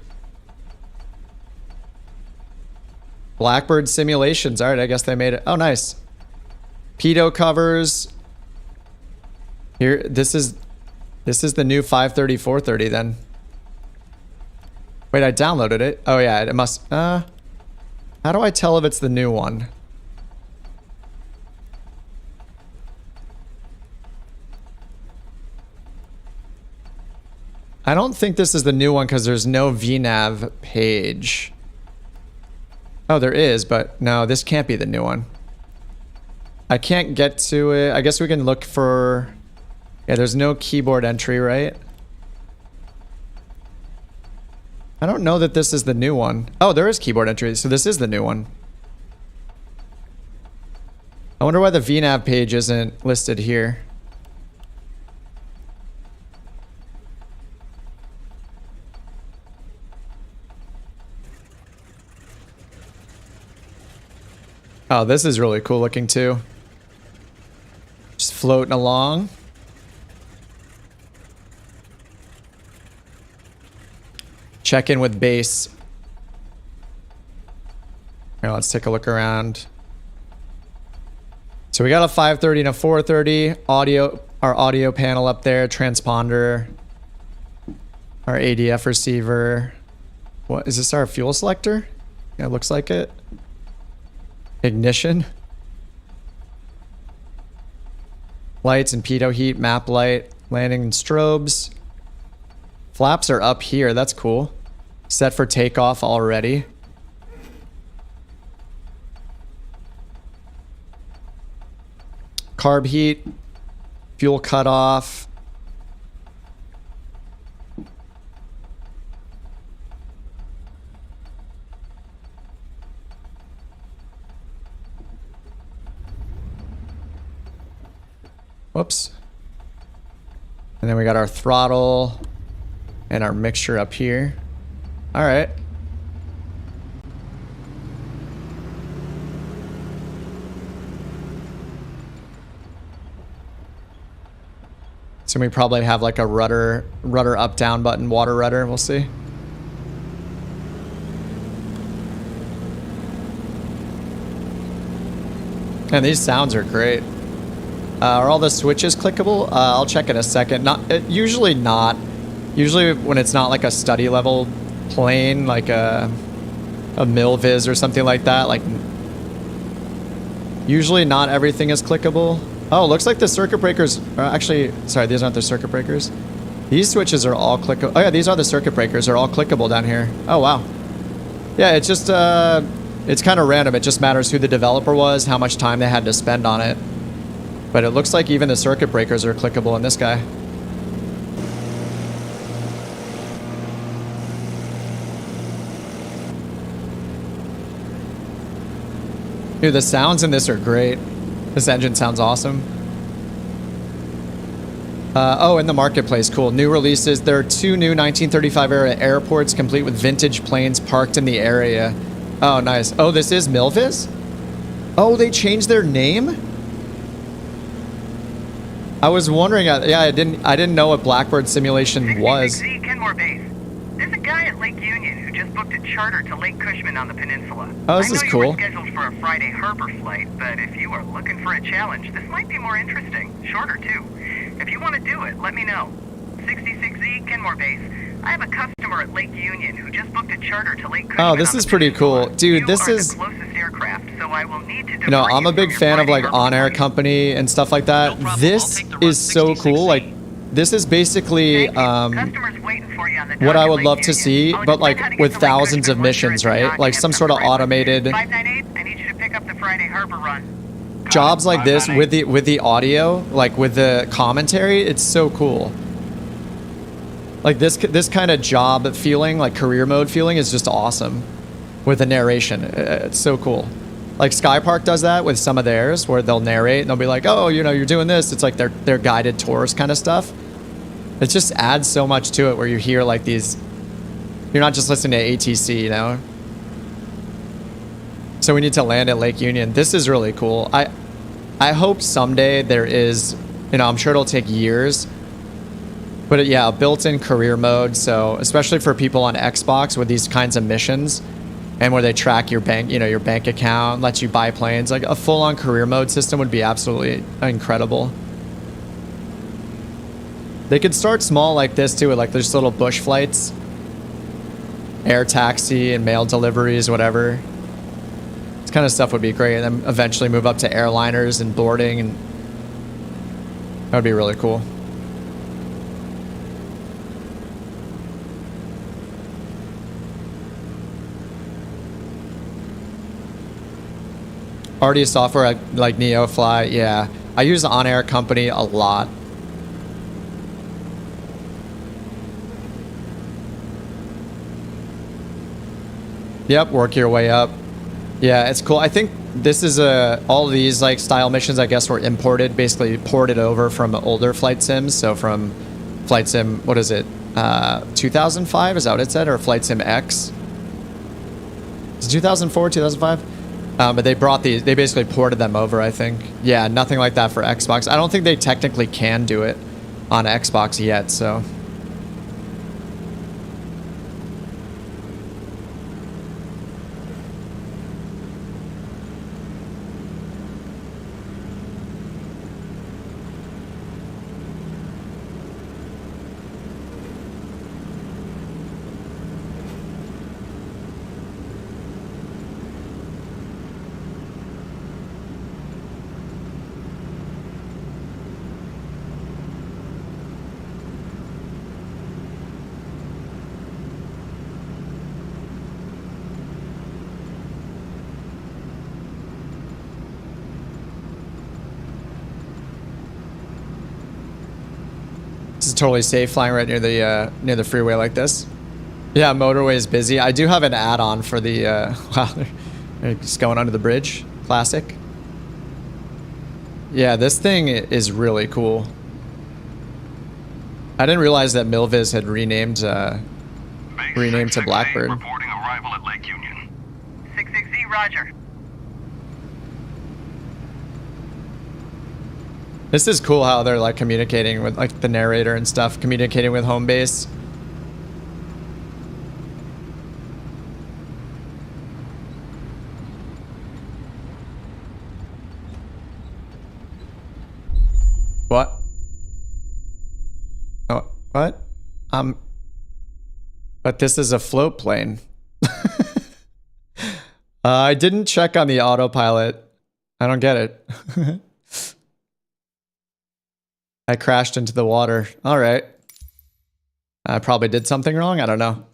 Blackbird simulations. All right, I guess they made it. Oh, nice. Pedo covers. Here, this is the new 530, 430 then. Wait, I downloaded it. Oh yeah, it must. How do I tell if it's the new one? I don't think this is the new one because there's no VNav page. Oh, there is, but no, this can't be the new one. I can't get to it. I guess we can look for... Yeah, there's no keyboard entry, right? I don't know that this is the new one. Oh, there is keyboard entry, so this is the new one. I wonder why the VNav page isn't listed here. Oh, this is really cool looking too. Just floating along. Check in with base. Here, let's take a look around. So we got a 530 and a 430 audio, our audio panel up there, transponder, our ADF receiver. What is this? Our fuel selector? Yeah, it looks like it. Ignition. Lights and pitot heat, map light, landing and strobes. Flaps are up here. That's cool. Set for takeoff already. Carb heat. Fuel cutoff. Whoops. And then we got our throttle and our mixture up here. All right. So we probably have like a rudder up down button, water rudder, we'll see. And these sounds are great. Are all the switches clickable? I'll check in a second. Usually not. Usually when it's not like a study level plane, like a Milviz or something like that, like usually not everything is clickable. Oh, looks like the circuit breakers are actually, sorry, these aren't the circuit breakers. These switches are all clickable. Oh yeah, these are the circuit breakers. They're all clickable down here. Oh wow. Yeah, it's just, it's kind of random. It just matters who the developer was, how much time they had to spend on it. But it looks like even the circuit breakers are clickable in this guy. Dude, the sounds in this are great. This engine sounds awesome. Oh, in the marketplace, cool. New releases. There are 2 new 1935 era airports complete with vintage planes parked in the area. Oh, nice. Oh, this is Milviz? Oh, they changed their name? I was wondering, yeah, I didn't know what Blackbird simulation was. Kenmore Base. There's a guy at Lake Union who just booked a charter to Lake Cushman on the peninsula. Oh, this is cool. I know you were scheduled for a Friday harbor flight, but if you are looking for a challenge, this might be more interesting. Shorter, too. If you want to do it, let me know. 66Z, Kenmore Base. I have a customer at Lake Union who just booked a charter to Lake Cushman. Oh, this is pretty cool. Dude, this is... the closest aircraft, so I will need to... You know, I'm a big fan of like on-air company and stuff like that. This is so cool. Like, this is basically what I would love to see, but like with thousands of missions, right? Like some sort of automated 598, I need you to pick up the Friday harbor run. Jobs like this with the audio, like with the commentary. It's so cool. Like this kind of job feeling, like career mode feeling, is just awesome with the narration. It's so cool. Like Sky Park does that with some of theirs, where they'll narrate and they'll be like, "Oh, you know, you're doing this." It's like their guided tours kind of stuff. It just adds so much to it, where you hear like these. You're not just listening to ATC, you know. So we need to land at Lake Union. This is really cool. I hope someday there is, you know, I'm sure it'll take years, but yeah, a built-in career mode. So especially for people on Xbox with these kinds of missions and where they track your bank, you know, your bank account, lets you buy planes, like a full-on career mode system would be absolutely incredible. They could start small like this too, with like there's little bush flights, air taxi and mail deliveries, whatever. This kind of stuff would be great, and then eventually move up to airliners and boarding, and that would be really cool. Already software like NeoFly, yeah. I use the on-air company a lot. Yep, work your way up. Yeah, it's cool. I think this is all of these like style missions, I guess, were imported, basically ported over from older flight sims. So from Flight Sim, what is it? 2005, is that what it said? Or Flight Sim X? Is it 2004, 2005? But they brought these, they basically ported them over, I think. Yeah, nothing like that for Xbox. I don't think they technically can do it on Xbox yet, so. This is totally safe flying right near the freeway like this. Yeah, motorway is busy. I do have an add-on for the wow, they're just going under the bridge. Classic. Yeah, this thing is really cool. I didn't realize that Milviz had renamed to Blackbird. Reporting arrival at Lake Union. 660, roger. This is cool how they're like communicating with like the narrator and stuff, communicating with home base. What? Oh, what? But this is a float plane. I didn't check on the autopilot. I don't get it. I crashed into the water. All right. I probably did something wrong. I don't know.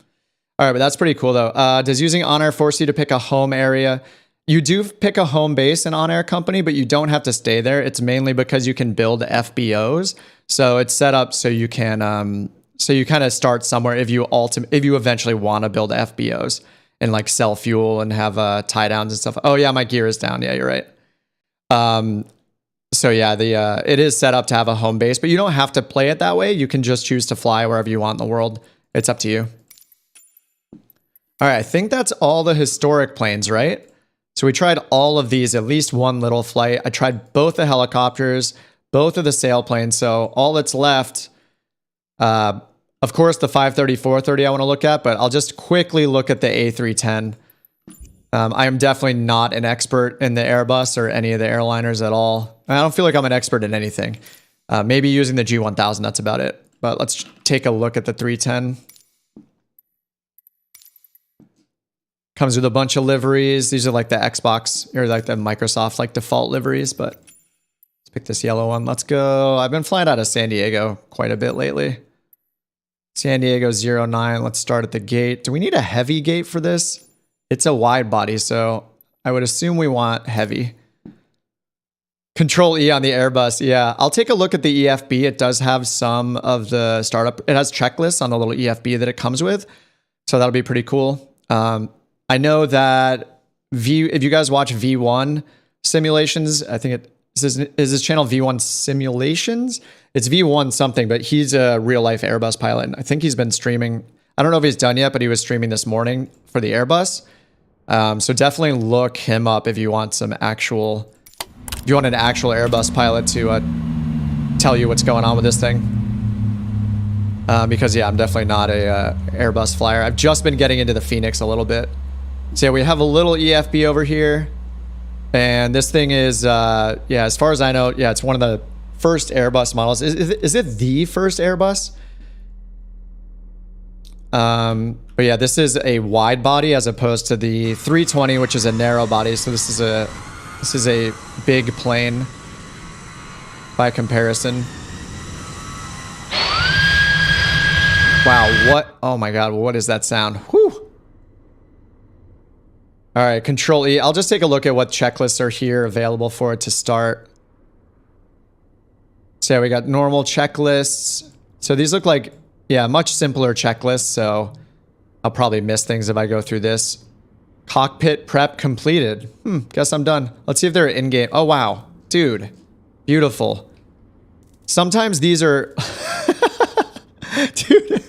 All right, but that's pretty cool though. Does using On-Air force you to pick a home area? You do pick a home base in On-Air company, but you don't have to stay there. It's mainly because you can build FBOs. So it's set up so you can, so you kind of start somewhere if you eventually want to build FBOs and like sell fuel and have tie downs and stuff. Oh yeah, my gear is down. Yeah, you're right. So yeah, it is set up to have a home base, but you don't have to play it that way. You can just choose to fly wherever you want in the world. It's up to you. All right, I think that's all the historic planes, right? So we tried all of these, at least one little flight. I tried both the helicopters, both of the sailplanes. So all that's left, of course, the 530, 430 I want to look at, but I'll just quickly look at the A310. I am definitely not an expert in the Airbus or any of the airliners at all. I don't feel like I'm an expert in anything. Maybe using the G1000, that's about it. But let's take a look at the 310. Comes with a bunch of liveries. These are like the Xbox or like the Microsoft like default liveries, but let's pick this yellow one. Let's go. I've been flying out of San Diego quite a bit lately. San Diego 09. Let's start at the gate. Do we need a heavy gate for this? It's a wide body, so I would assume we want heavy. Control E on the Airbus. Yeah, I'll take a look at the EFB. It does have some of the startup. It has checklists on the little EFB that it comes with. So that'll be pretty cool. I know that if you guys watch V1 simulations, I think is his channel V1 simulations. It's V1 something, but he's a real life Airbus pilot. And I think he's been streaming. I don't know if he's done yet, but he was streaming this morning for the Airbus. So definitely look him up if you want some actual If you want an actual Airbus pilot to tell you what's going on with this thing. Because yeah, I'm definitely not a Airbus flyer. I've just been getting into the Phoenix a little bit. So yeah, we have a little EFB over here. And this thing is, yeah, as far as I know, yeah, it's one of the first Airbus models. Is it the first Airbus? But yeah, this is a wide body as opposed to the 320, which is a narrow body. So this is a big plane by comparison. Wow, what? Oh my God, what is that sound? Whew. All right, Control E. I'll just take a look at what checklists are here available for it to start. So yeah, we got normal checklists. So these look like, yeah, much simpler checklists. So I'll probably miss things if I go through this. Cockpit prep completed. Guess I'm done. Let's see if they're in-game. Oh, wow. Dude. Beautiful. Sometimes these are... Dude.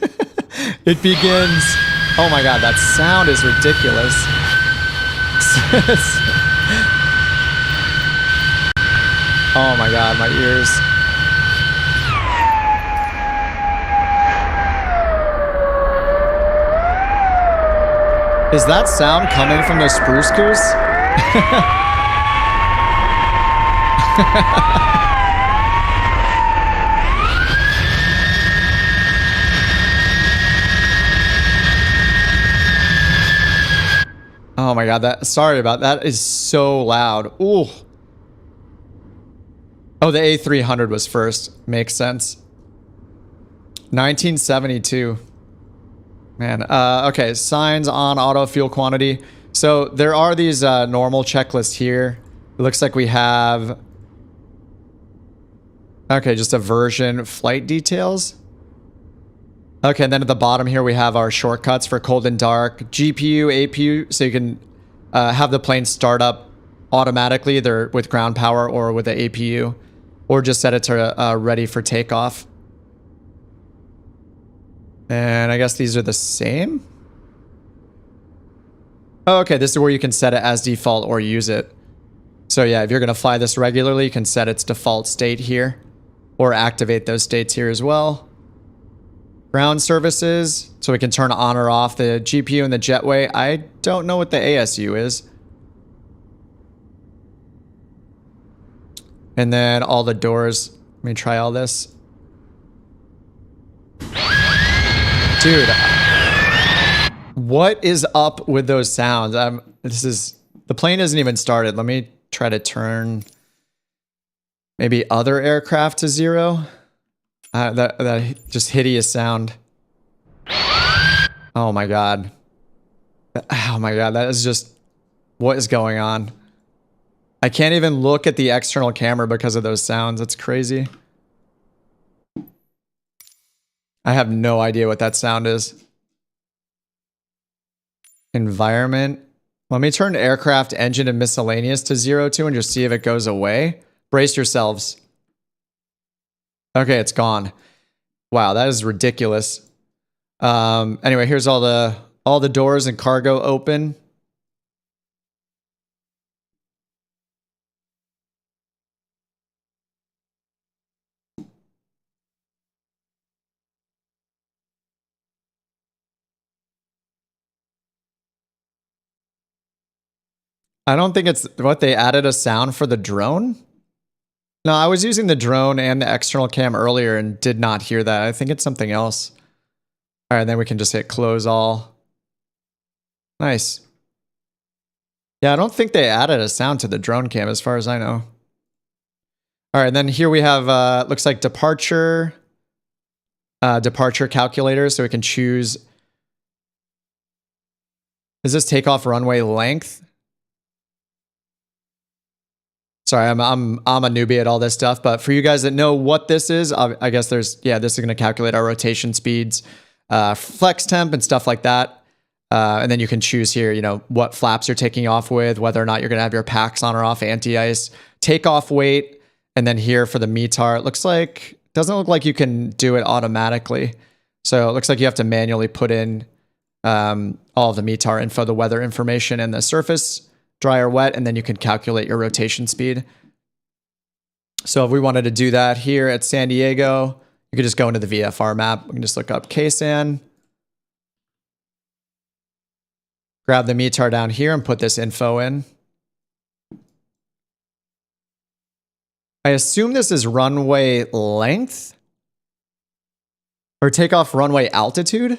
It begins... Oh my God, that sound is ridiculous. Oh my God, my ears. Is that sound coming from the Spruce Goose? Oh my God, that, sorry about that. That is so loud. Ooh. Oh, the A300 was first. Makes sense. 1972. Man, okay, signs on auto fuel quantity. So there are these normal checklists here. It looks like we have... Okay, just a version, flight details. Okay, and then at the bottom here we have our shortcuts for cold and dark, GPU, APU, so you can have the plane start up automatically, either with ground power or with the APU, or just set it to ready for takeoff. And I guess these are the same? Oh, okay, this is where you can set it as default or use it. So yeah, if you're gonna fly this regularly, you can set its default state here, or activate those states here as well. Ground services, so we can turn on or off the GPU and the jetway. I don't know what the ASU is. And then all the doors. Let me try all this. Dude, what is up with those sounds? The plane isn't even started. Let me try to turn maybe other aircraft to 0. That just hideous sound. Oh my God. Oh my God, that is just... What is going on? I can't even look at the external camera because of those sounds. It's crazy. I have no idea what that sound is. Environment. Let me turn aircraft, engine, and miscellaneous to 0 too and just see if it goes away. Brace yourselves. Okay, it's gone. Wow, that is ridiculous. Anyway, here's all the doors and cargo open. I don't think it's what they added a sound for the drone. No, I was using the drone and the external cam earlier and did not hear that. I think it's something else. All right, then we can just hit close all. Nice. Yeah, I don't think they added a sound to the drone cam as far as I know. All right, then here we have, looks like departure calculator. So we can choose. Is this takeoff runway length? Sorry, I'm a newbie at all this stuff, but for you guys that know what this is, I guess there's, yeah, this is going to calculate our rotation speeds, flex temp and stuff like that. And then you can choose here, you know, what flaps you're taking off with, whether or not you're going to have your packs on or off, anti-ice, takeoff weight. And then here for the METAR, it looks like, doesn't look like you can do it automatically. So it looks like you have to manually put in all of the METAR info, the weather information and the surface, dry or wet, and then you can calculate your rotation speed. So if we wanted to do that here at San Diego, you could just go into the VFR map. We can just look up KSAN. Grab the METAR down here and put this info in. I assume this is runway length or takeoff runway altitude.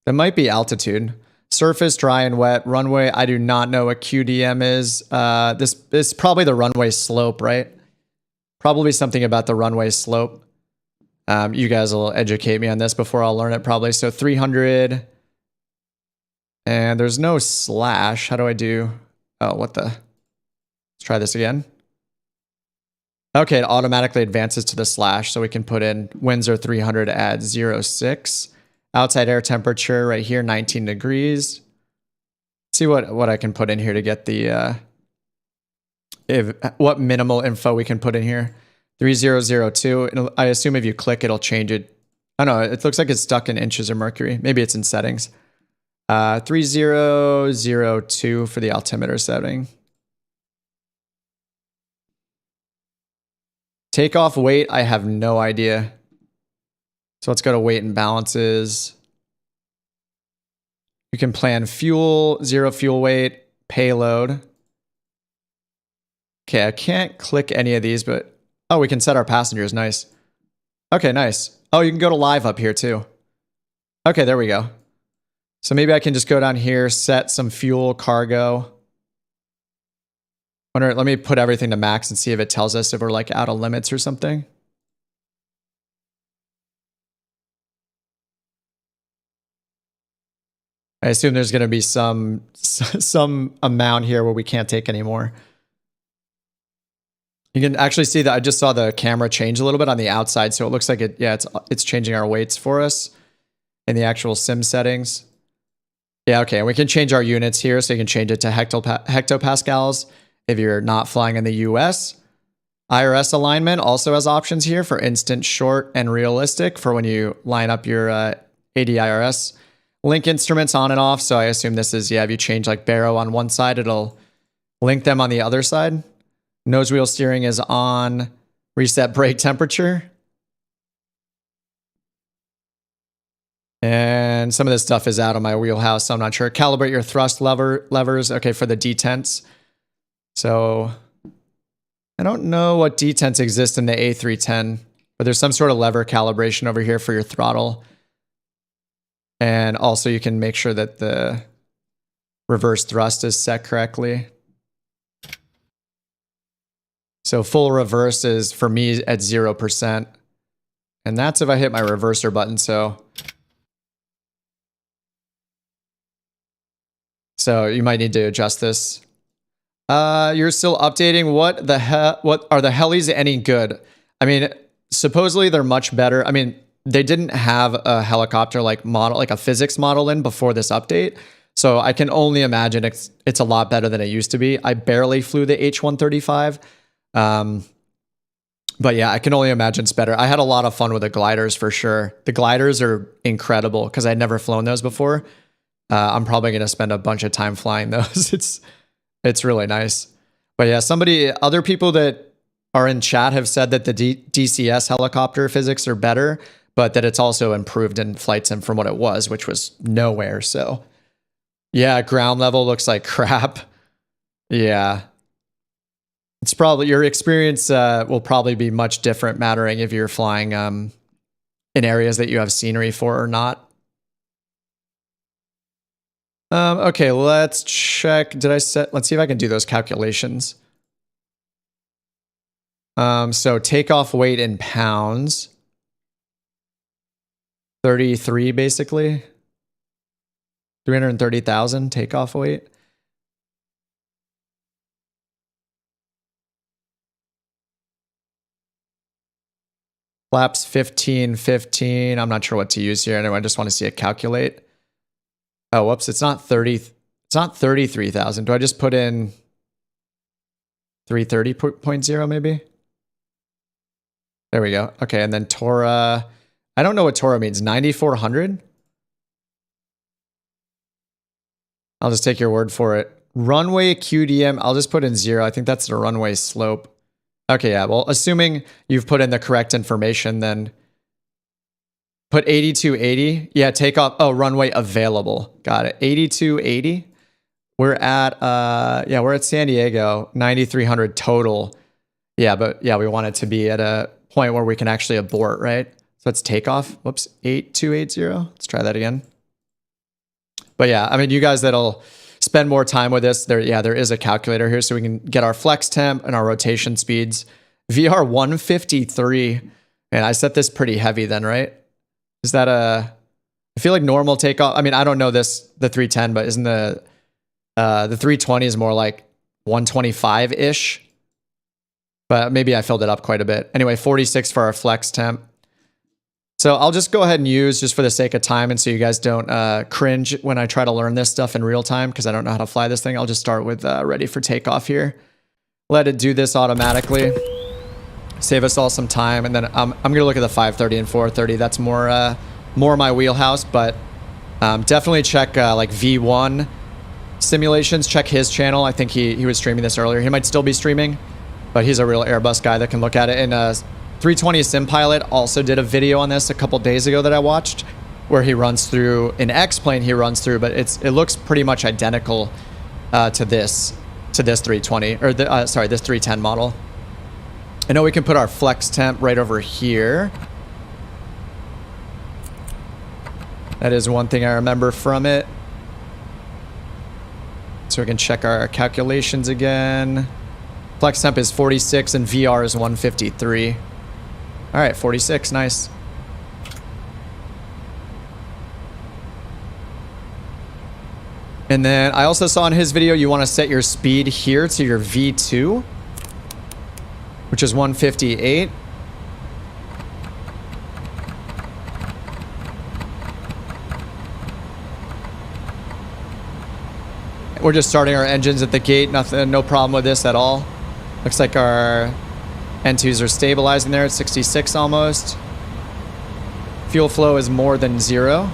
That might be altitude. Surface, dry and wet. Runway, I do not know what QDM is. This is probably the runway slope, right? Probably something about the runway slope. You guys will educate me on this before I'll learn it probably. So 300. And there's no slash. How do I do? Oh, what the? Let's try this again. Okay, it automatically advances to the slash. So we can put in winds are 300 at 0.6. Outside air temperature right here, 19 degrees. See what I can put in here to get the what minimal info we can put in here. 3002. I assume if you click, it'll change it. Oh no, it looks like it's stuck in inches of mercury. Maybe it's in settings. 3002 for the altimeter setting. Takeoff weight, I have no idea. So let's go to weight and balances. You can plan fuel, 0 fuel weight, payload. Okay, I can't click any of these, but oh, we can set our passengers. Nice. Okay, nice. Oh, you can go to live up here too. Okay, there we go. So maybe I can just go down here, set some fuel, cargo. Let me put everything to max and see if it tells us if we're like out of limits or something. I assume there's going to be some amount here where we can't take anymore. You can actually see that I just saw the camera change a little bit on the outside, so it looks like it's changing our weights for us in the actual sim settings. Yeah, okay, and we can change our units here, so you can change it to hectopascals if you're not flying in the US. IRS alignment also has options here for instant, short, and realistic for when you line up your ADIRS. Link instruments on and off, so I assume this is, if you change like baro on one side, it'll link them on the other side. Nose wheel steering is on. Reset brake temperature. And some of this stuff is out of my wheelhouse, so I'm not sure. Calibrate your thrust levers, okay, for the detents. So I don't know what detents exist in the A310, but there's some sort of lever calibration over here for your throttle. And also you can make sure that the reverse thrust is set correctly. So full reverse is for me at 0%. And that's if I hit my reverser button. So you might need to adjust this. You're still updating. What are the helis any good? I mean, supposedly they're much better. I mean, they didn't have a helicopter model, like a physics model in before this update. So I can only imagine it's a lot better than it used to be. I barely flew the H135. But yeah, I can only imagine it's better. I had a lot of fun with the gliders for sure. The gliders are incredible because I'd never flown those before. I'm probably going to spend a bunch of time flying those. It's really nice. But yeah, other people that are in chat have said that the DCS helicopter physics are better, but that it's also improved in flight sim from what it was, which was nowhere. So yeah, ground level looks like crap. Yeah. It's probably, your experience will probably be much different, mattering if you're flying in areas that you have scenery for or not. Okay, let's check. Let's see if I can do those calculations. So takeoff weight in pounds. 33 basically. 330,000 takeoff weight. Flaps 15. I'm not sure what to use here. Anyway, I just want to see it calculate. Oh, whoops, it's not 30. It's not 33,000. Do I just put in 330.0 maybe? There we go. Okay, and then Tora. I don't know what Tora means. 9,400? I'll just take your word for it. Runway QDM, I'll just put in 0. I think that's the runway slope. Okay, yeah. Well, assuming you've put in the correct information, then put 8280. Yeah, takeoff. Oh, runway available. Got it. 8280. We're at we're at San Diego, 9,300 total. Yeah, but yeah, we want it to be at a point where we can actually abort, right? So let's take off. Whoops, 8280. Let's try that again. But yeah, I mean, you guys that'll spend more time with this, there is a calculator here so we can get our flex temp and our rotation speeds. VR 153. And I set this pretty heavy then, right? Is that I feel like normal takeoff. I mean, I don't know the 310, but isn't the 320 is more like 125-ish? But maybe I filled it up quite a bit. Anyway, 46 for our flex temp. So I'll just go ahead and use, just for the sake of time and so you guys don't cringe when I try to learn this stuff in real time because I don't know how to fly this thing. I'll just start with ready for takeoff here. Let it do this automatically. Save us all some time. And then I'm going to look at the 530 and 430. That's more my wheelhouse. But definitely check like V1 simulations. Check his channel. I think he was streaming this earlier. He might still be streaming. But he's a real Airbus guy that can look at it. And 320 Sim Pilot also did a video on this a couple days ago that I watched, where he runs through an X-plane. He runs through, but it looks pretty much identical to this 320 or this 310 model. I know we can put our flex temp right over here. That is one thing I remember from it. So we can check our calculations again. Flex temp is 46 and VR is 153. All right, 46, nice. And then I also saw in his video you want to set your speed here to your V2, which is 158. We're just starting our engines at the gate. Nothing, no problem with this at all. Looks like our N2s are stabilizing there at 66 almost. Fuel flow is more than 0.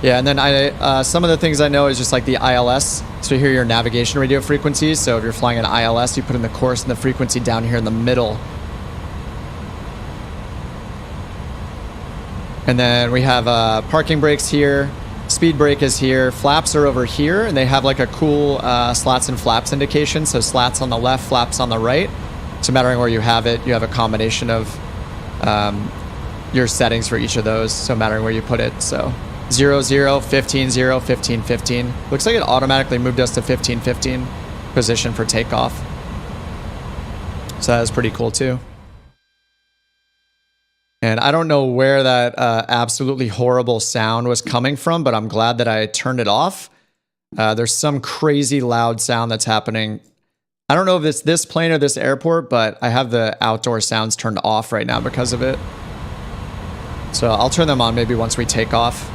Yeah, and then some of the things I know is just like the ILS. So here your navigation radio frequencies. So if you're flying an ILS, you put in the course and the frequency down here in the middle. And then we have parking brakes here. Speed brake is here. Flaps are over here, and they have like a cool slats and flaps indication. So slats on the left, flaps on the right. So mattering where you have it, you have a combination of your settings for each of those. So mattering where you put it. So 0, 0, 15, 0, 15, 15. Looks like it automatically moved us to 15, 15 position for takeoff. So that is pretty cool too. And I don't know where that absolutely horrible sound was coming from, but I'm glad that I turned it off. There's some crazy loud sound that's happening. I don't know if it's this plane or this airport, but I have the outdoor sounds turned off right now because of it. So I'll turn them on maybe once we take off.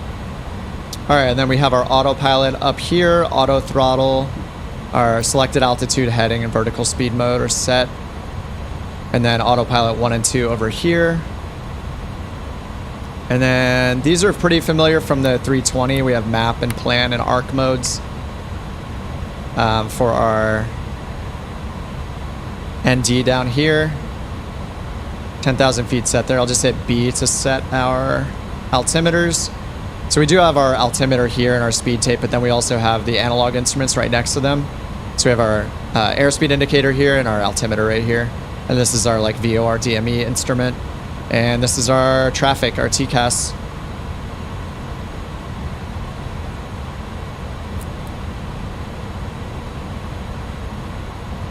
All right, and then we have our autopilot up here, auto throttle, our selected altitude, heading, and vertical speed mode are set. And then autopilot 1 and 2 over here. And then these are pretty familiar from the 320. We have map and plan and arc modes for our ND down here. 10,000 feet set there. I'll just hit B to set our altimeters. So we do have our altimeter here and our speed tape, but then we also have the analog instruments right next to them. So we have our airspeed indicator here and our altimeter right here. And this is our like VOR DME instrument. And this is our traffic, our TCAS.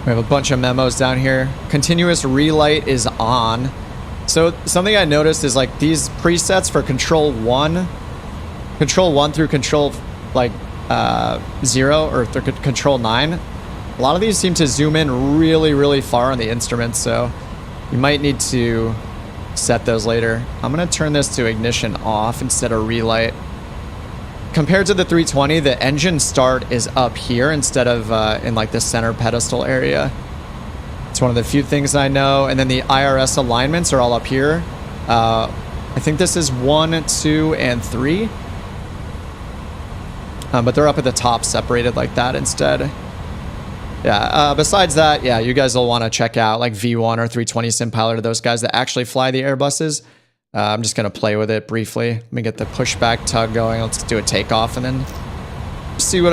We have a bunch of memos down here. Continuous relight is on. So something I noticed is like these presets for control 1 through control like 0 or through control 9. A lot of these seem to zoom in really, really far on the instruments. So you might need to set those later. I'm going to turn this to ignition off instead of relight. Compared to the 320, the engine start is up here instead of in like the center pedestal area. It's one of the few things I know. And then the IRS alignments are all up here. I think this is 1, 2, and 3. But they're up at the top separated like that instead. Yeah, besides that, yeah, you guys will want to check out like V1 or 320 Sim Pilot or those guys that actually fly the Airbuses. I'm just going to play with it briefly. Let me get the pushback tug going. Let's do a takeoff and then see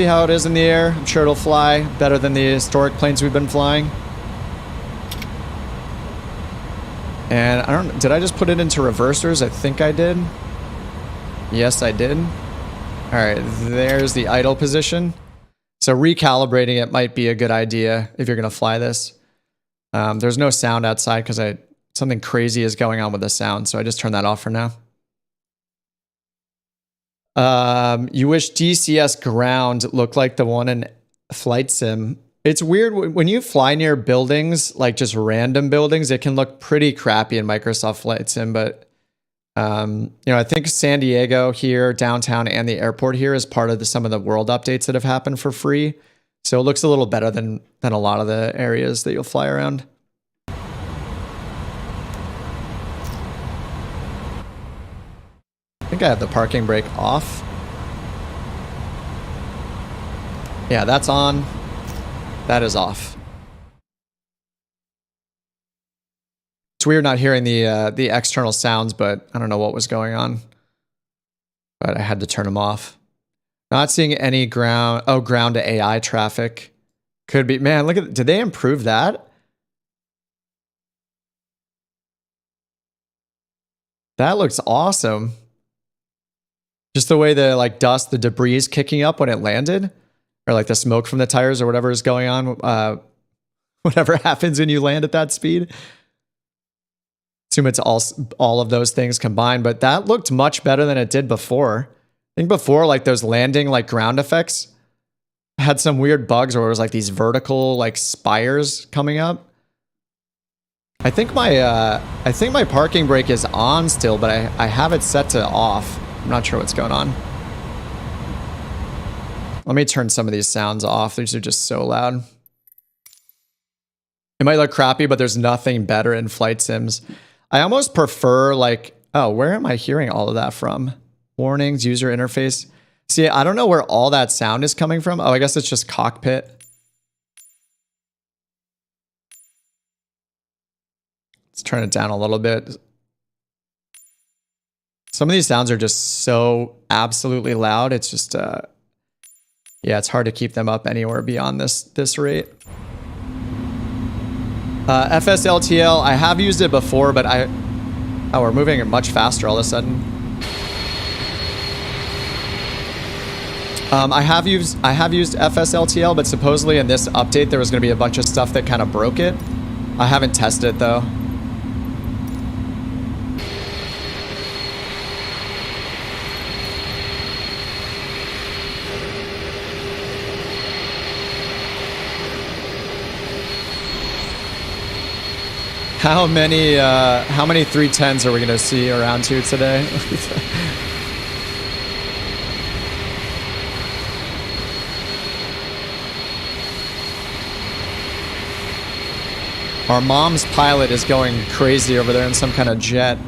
how it is in the air. I'm sure it'll fly better than the historic planes we've been flying. And I don't, did I just put it into reversers? I think I did. Yes, I did. All right, there's the idle position. So recalibrating it might be a good idea if you're going to fly this. There's no sound outside because something crazy is going on with the sound, so I just turned that off for now. You wish DCS ground looked like the one in Flight Sim. It's weird when you fly near buildings, like just random buildings, it can look pretty crappy in Microsoft Flight Sim, but you know, I think San Diego here, downtown, and the airport here is part of some of the world updates that have happened for free. So it looks a little better than a lot of the areas that you'll fly around. I think I have the parking brake off. Yeah, that's on. That is off. It's weird not hearing the external sounds, but I don't know what was going on. But I had to turn them off. Not seeing any ground to AI traffic. Could be, man, look at, did they improve that? That looks awesome. Just the way the like dust, the debris is kicking up when it landed, or like the smoke from the tires or whatever is going on. Whatever happens when you land at that speed. Assume it's all of those things combined, but that looked much better than it did before. I think before, like those landing like ground effects had some weird bugs where it was like these vertical like spires coming up. I think my parking brake is on still, but I have it set to off. I'm not sure what's going on. Let me turn some of these sounds off. These are just so loud. It might look crappy, but there's nothing better in flight sims. I almost prefer like, oh, where am I hearing all of that from? Warnings, user interface. See, I don't know where all that sound is coming from. Oh, I guess it's just cockpit. Let's turn it down a little bit. Some of these sounds are just so absolutely loud. It's just, yeah, it's hard to keep them up anywhere beyond this rate. FSLTL, I have used it before, but oh, we're moving it much faster all of a sudden. I have used FSLTL, but supposedly in this update there was going to be a bunch of stuff that kind of broke it. I haven't tested it though. How many 310s are we going to see around here today? Our mom's pilot is going crazy over there in some kind of jet.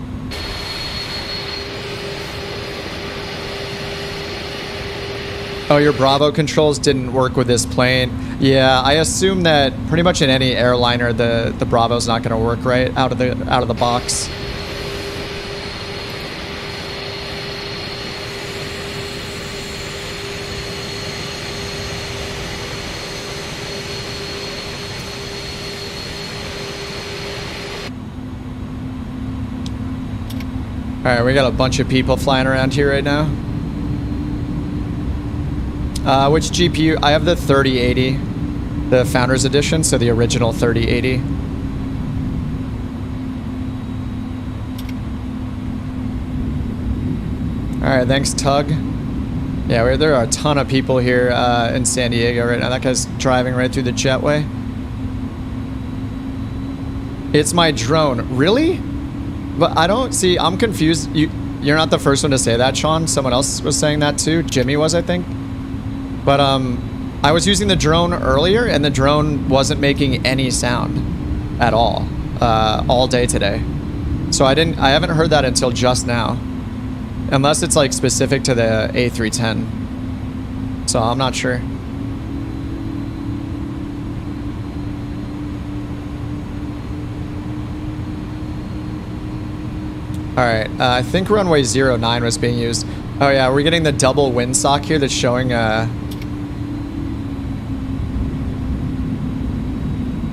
Oh, your Bravo controls didn't work with this plane. Yeah, I assume that pretty much in any airliner, the Bravo's not going to work right out of the box. All right, we got a bunch of people flying around here right now. Which GPU? I have the 3080, the Founders Edition, so the original 3080. All right, thanks, Tug. Yeah, there are a ton of people here in San Diego right now. That guy's driving right through the jetway. It's my drone. Really? But I don't see, I'm confused. You're not the first one to say that, Sean. Someone else was saying that too. Jimmy was, I think. But I was using the drone earlier and the drone wasn't making any sound at all day today. So I haven't heard that until just now. Unless it's like specific to the A310. So I'm not sure. All right, I think runway 09 was being used. Oh yeah, we're getting the double windsock here that's showing,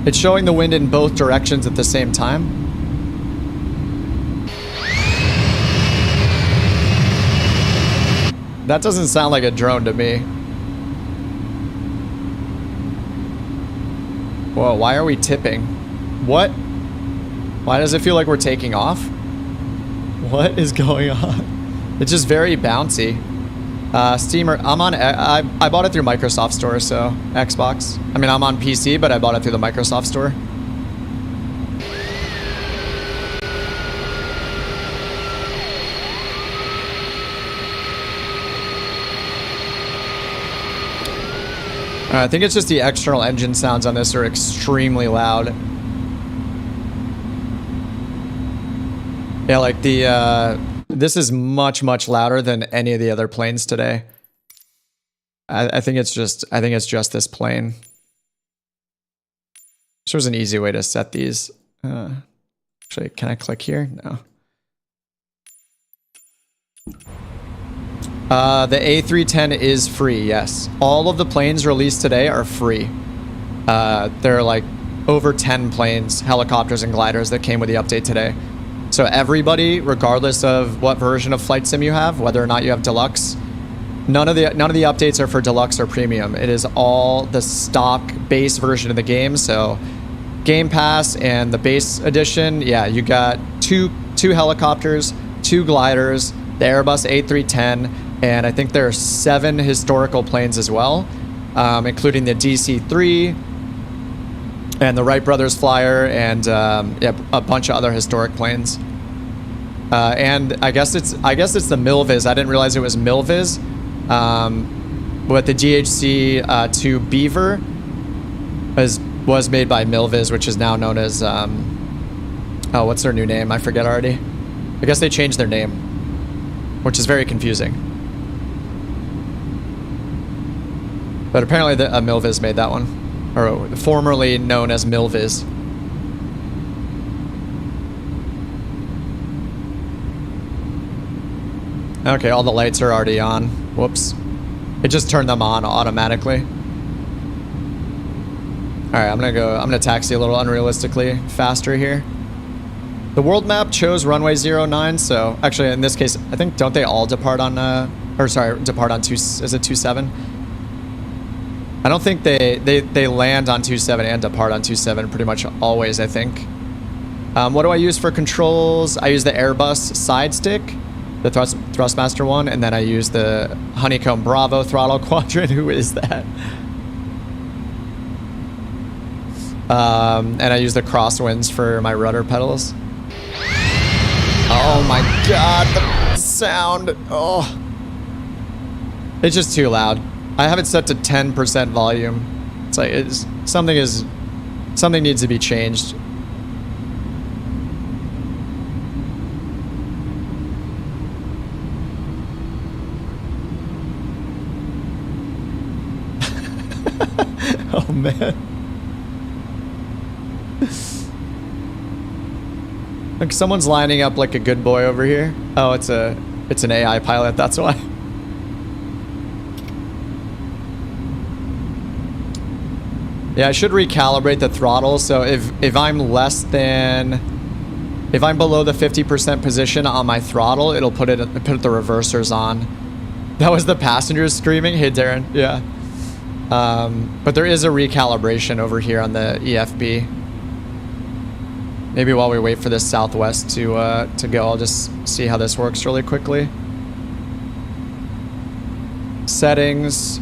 it's showing the wind in both directions at the same time. That doesn't sound like a drone to me. Whoa, why are we tipping? What? Why does it feel like we're taking off? What is going on? It's just very bouncy. Steamer, I'm on, I bought it through Microsoft Store, so Xbox. I mean, I'm on PC, but I bought it through the Microsoft Store. I think it's just the external engine sounds on this are extremely loud. Yeah, like the, this is much, much louder than any of the other planes today. I think it's just this plane. There's an easy way to set these. Actually, can I click here? No. The A310 is free, yes. All of the planes released today are free. There are like over 10 planes, helicopters, and gliders that came with the update today. So everybody, regardless of what version of Flight Sim you have, whether or not you have Deluxe, none of the updates are for Deluxe or Premium. It is all the stock base version of the game. So Game Pass and the base edition, yeah, you got two helicopters, 2 gliders, the Airbus A310, and I think there are 7 historical planes as well, including the DC-3 and the Wright brothers flyer, and yeah, a bunch of other historic planes. And I guess it's the Milviz. I didn't realize it was Milviz, but the DHC-2 Beaver was made by Milviz, which is now known as oh, what's their new name? I forget already. I guess they changed their name, which is very confusing. But apparently Milviz made that one. Or formerly known as Milviz. Okay, all the lights are already on. Whoops. It just turned them on automatically. Alright, I'm gonna taxi a little unrealistically faster here. The world map chose runway 09, so actually in this case, I think, don't they all depart on, depart on is it 27? I don't think they land on 27 and depart on 27 pretty much always, I think. What do I use for controls? I use the Airbus side stick, the Thrustmaster one, and then I use the Honeycomb Bravo throttle quadrant. Who is that? And I use the crosswinds for my rudder pedals. Oh my god, the sound. Oh. It's just too loud. I have it set to 10% volume. It's like something needs to be changed. Oh man. Look, someone's lining up like a good boy over here. Oh, it's an AI pilot, that's why. Yeah, I should recalibrate the throttle, so if I'm below the 50% position on my throttle, it'll put the reversers on. That was the passengers screaming. Hey Darren, yeah. But there is a recalibration over here on the EFB. Maybe while we wait for this Southwest to go, I'll just see how this works really quickly. Settings.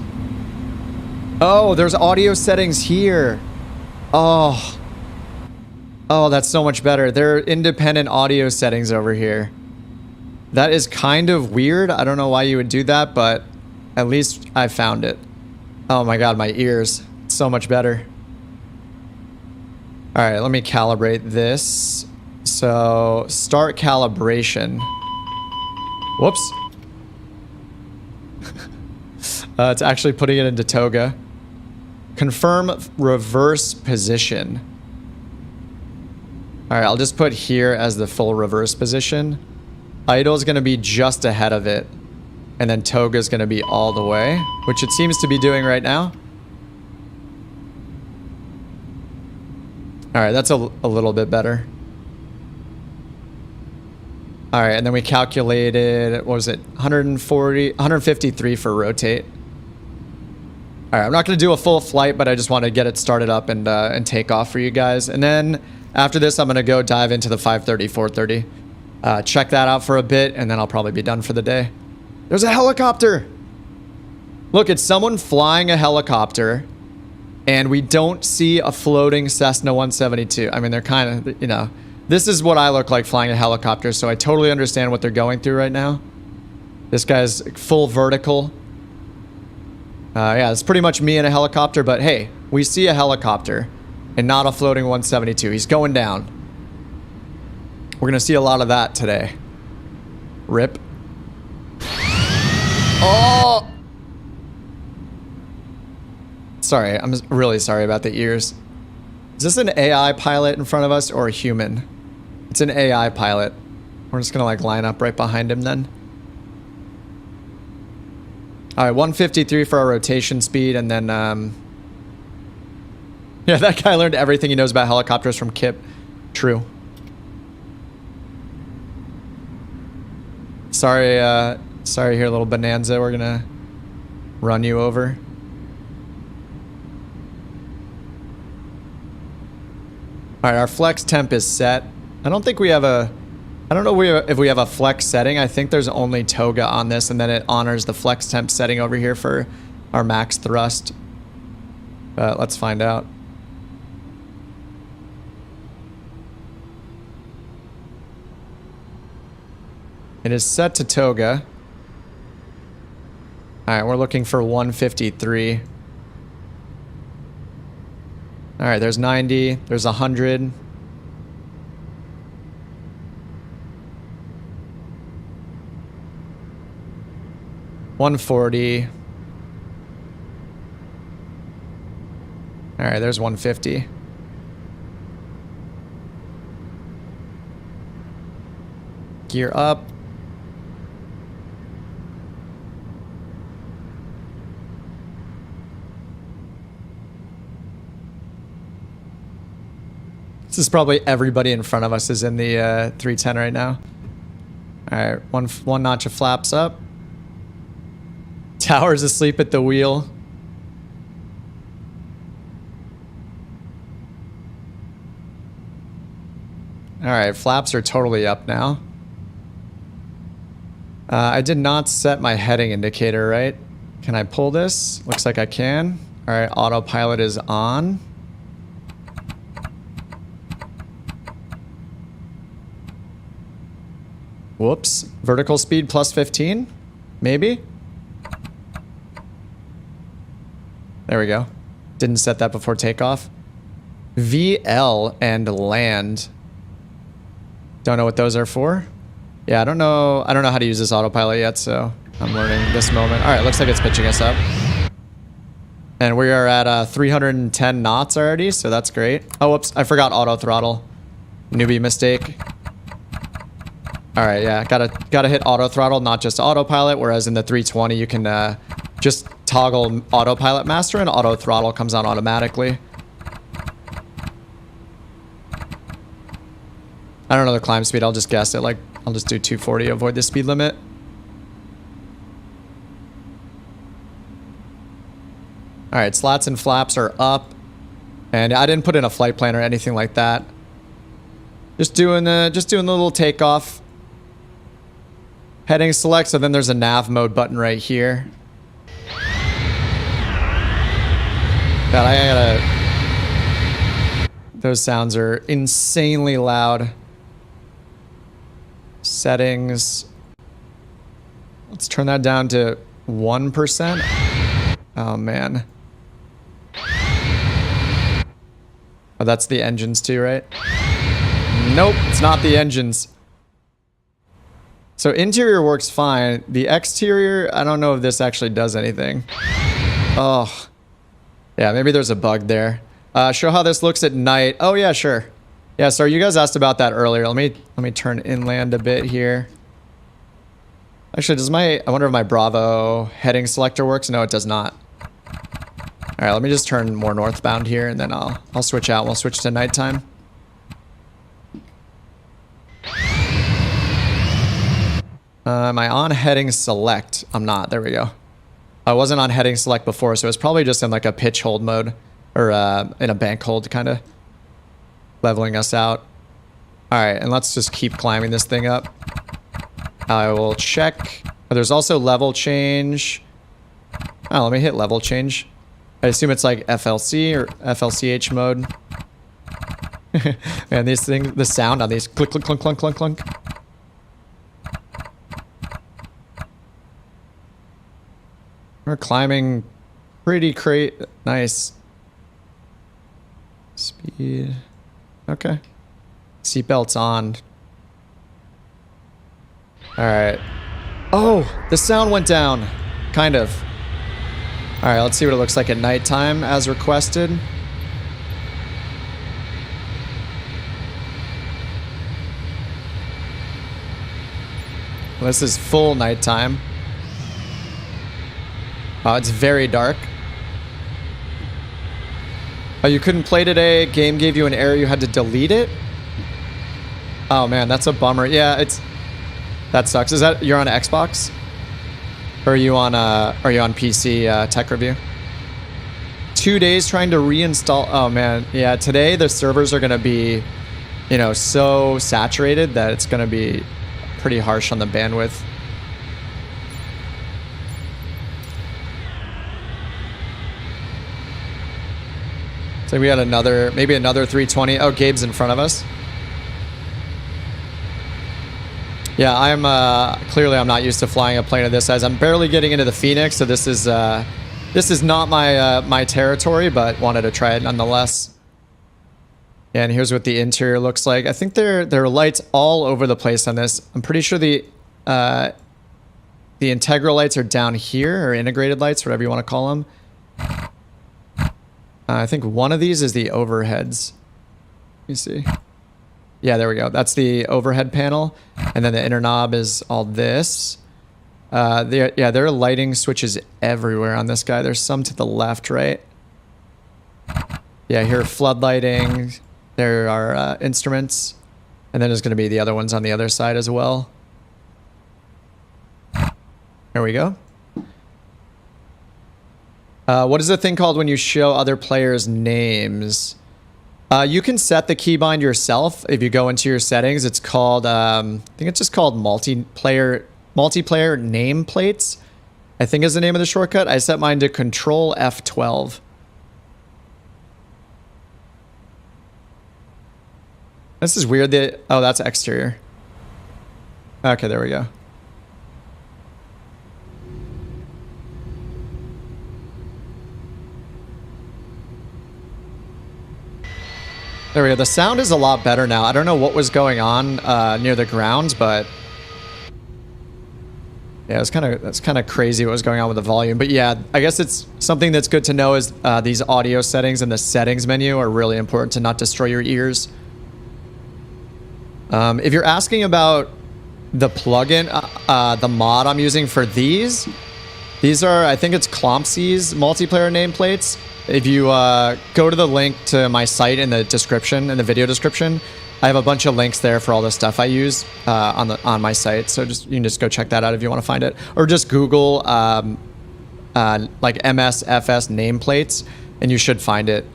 Oh, there's audio settings here. Oh. Oh, that's so much better. There are independent audio settings over here. That is kind of weird. I don't know why you would do that, but at least I found it. Oh my god, my ears. It's so much better. Alright, let me calibrate this. So, start calibration. Whoops. It's actually putting it into toga. Confirm reverse position. Alright, I'll just put here as the full reverse position. Idle's going to be just ahead of it. And then Toga's going to be all the way, which it seems to be doing right now. All right, that's a little bit better. All right, and then we calculated, what was it? 153 for rotate. All right, I'm not going to do a full flight, but I just want to get it started up and take off for you guys. And then after this, I'm going to go dive into the 530, 430. Check that out for a bit, and then I'll probably be done for the day. There's a helicopter. Look, it's someone flying a helicopter, and we don't see a floating Cessna 172. I mean, they're kind of, you know, this is what I look like flying a helicopter, so I totally understand what they're going through right now. This guy's full vertical. Yeah, it's pretty much me in a helicopter, but hey, we see a helicopter and not a floating 172. He's going down. We're going to see a lot of that today. Rip. Oh! Sorry, I'm really sorry about the ears. Is this an AI pilot in front of us or a human? It's an AI pilot. We're just gonna like line up right behind him then. All right, 153 for our rotation speed, and then yeah, that guy learned everything he knows about helicopters from Kip. True. Sorry, sorry here, little Bonanza. We're gonna run you over. All right, our flex temp is set. I don't think we have a... I don't know if we have a flex setting. I think there's only Toga on this, and then it honors the flex temp setting over here for our max thrust. But let's find out. It is set to Toga. All right, we're looking for 153. All right, there's 90, there's 100. $140. All right, there's 150. Gear up. This is probably everybody in front of us is in the 310 right now. All right, one notch of flaps up. Tower's asleep at the wheel. All right, flaps are totally up now. I did not set my heading indicator, right? Can I pull this? Looks like I can. All right, autopilot is on. Whoops. Vertical speed plus 15? Maybe? There we go. Didn't set that before takeoff. VL and land. Don't know what those are for. Yeah, I don't know how to use this autopilot yet, so I'm learning this moment. All right, looks like it's pitching us up. And we are at 310 knots already, so that's great. Oh, whoops, I forgot auto throttle. Newbie mistake. All right, yeah, gotta hit auto throttle, not just autopilot, whereas in the 320 you can just toggle autopilot master and auto throttle comes on automatically. I don't know the climb speed, I'll just guess it, like, I'll just do 240, avoid the speed limit. All right, slats and flaps are up. And I didn't put in a flight plan or anything like that. Just doing the little takeoff. Heading select, so then there's a nav mode button right here. God, I gotta... Those sounds are insanely loud. Settings. Let's turn that down to 1%. Oh, man. Oh, that's the engines too, right? Nope, it's not the engines. So interior works fine. The exterior, I don't know if this actually does anything. Oh. Yeah, maybe there's a bug there. Show how this looks at night. Oh yeah, sure. Yeah, sorry, you guys asked about that earlier. Let me turn inland a bit here. Actually, I wonder if my Bravo heading selector works. No, it does not. All right, let me just turn more northbound here, and then I'll switch out. We'll switch to nighttime. Am I on heading select? I'm not. There we go. I wasn't on heading select before, so it's probably just in like a pitch hold mode, or in a bank hold, kind of leveling us out. All right, and let's just keep climbing this thing up. I will check. Oh, there's also level change. Oh, let me hit level change. I assume it's like FLC or FLCH mode. Man, these things, the sound on these click, click, clunk, clunk, clunk, clunk. We're climbing pretty nice. Speed. Okay. Seatbelts on. Alright. Oh, the sound went down. Kind of. Alright, let's see what it looks like at nighttime as requested. Well, this is full nighttime. Oh, it's very dark. Oh, you couldn't play today? Game gave you an error, you had to delete it? Oh man, that's a bummer. Yeah, that sucks. Is that you're on Xbox? Or are you on PC tech review? 2 days trying to reinstall. Oh man, yeah, today the servers are gonna be, you know, so saturated that it's gonna be pretty harsh on the bandwidth. So we had maybe another 320. Oh, Gabe's in front of us. Yeah, clearly I'm not used to flying a plane of this size. I'm barely getting into the Phoenix, so this is not my territory, but wanted to try it nonetheless. Yeah, and here's what the interior looks like. I think there are lights all over the place on this. I'm pretty sure the integral lights are down here, or integrated lights, whatever you want to call them. I think one of these is the overheads. Let me see. Yeah, there we go. That's the overhead panel. And then the inner knob is all this. There are lighting switches everywhere on this guy. There's some to the left, right? Yeah, here are floodlighting. There are instruments. And then there's going to be the other ones on the other side as well. There we go. What is the thing called when you show other players' names? You can set the keybind yourself if you go into your settings. It's called, I think it's just called multiplayer nameplates, I think is the name of the shortcut. I set mine to Control F12. This is weird that, oh, that's exterior. Okay, there we go. There we go. The sound is a lot better now. I don't know what was going on near the ground, but yeah, that's kind of crazy what was going on with the volume. But yeah, I guess it's something that's good to know is these audio settings in the settings menu are really important to not destroy your ears. If you're asking about the plugin, the mod I'm using for these are, I think it's Clompsy's multiplayer nameplates. If you go to the link to my site in the description, in the video description, I have a bunch of links there for all the stuff I use on my site. So you can just go check that out if you want to find it, or just Google like MSFS nameplates, and you should find it.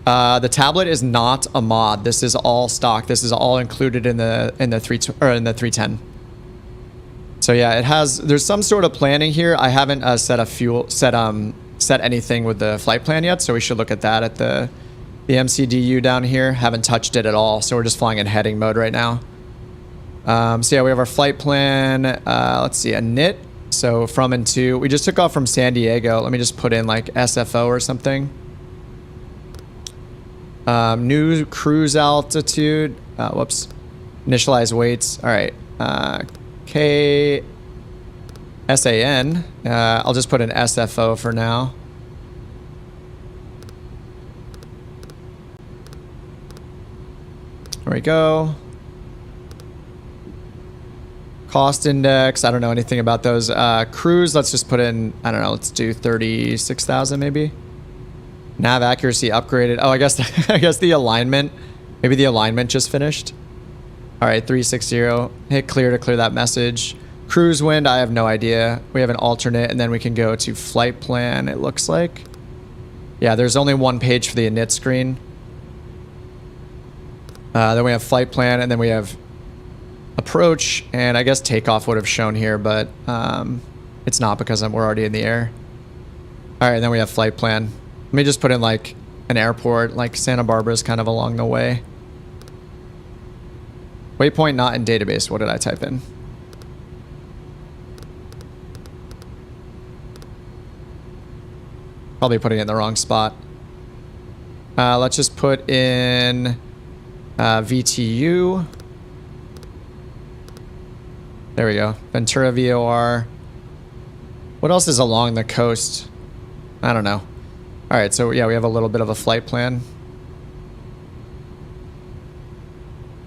The tablet is not a mod. This is all stock. This is all included in the 310. So yeah, there's some sort of planning here. I haven't set anything with the flight plan yet, so we should look at that at the MCDU down here. Haven't touched it at all, so we're just flying in heading mode right now. So yeah, we have our flight plan. Let's see, a NIT. So from and to, we just took off from San Diego. Let me just put in like SFO or something. New cruise altitude. Whoops. Initialize weights. All right. KSAN. I'll just put in SFO for now. There we go. Cost index, I don't know anything about those. Cruise, let's just put in, I don't know, let's do 36,000 maybe. Nav accuracy upgraded. Oh, I guess I guess the alignment, maybe the alignment just finished. All right, 360. Hit clear to clear that message. Cruise wind, I have no idea. We have an alternate, and then we can go to flight plan, it looks like. Yeah, there's only one page for the init screen. Then we have flight plan, and then we have approach, and I guess takeoff would have shown here, but it's not because we're already in the air. All right, then we have flight plan. Let me just put in like an airport, like Santa Barbara's kind of along the way. Waypoint not in database. What did I type in? Probably putting it in the wrong spot. Let's just put in VTU. There we go. Ventura VOR. What else is along the coast? I don't know. All right, so yeah, we have a little bit of a flight plan.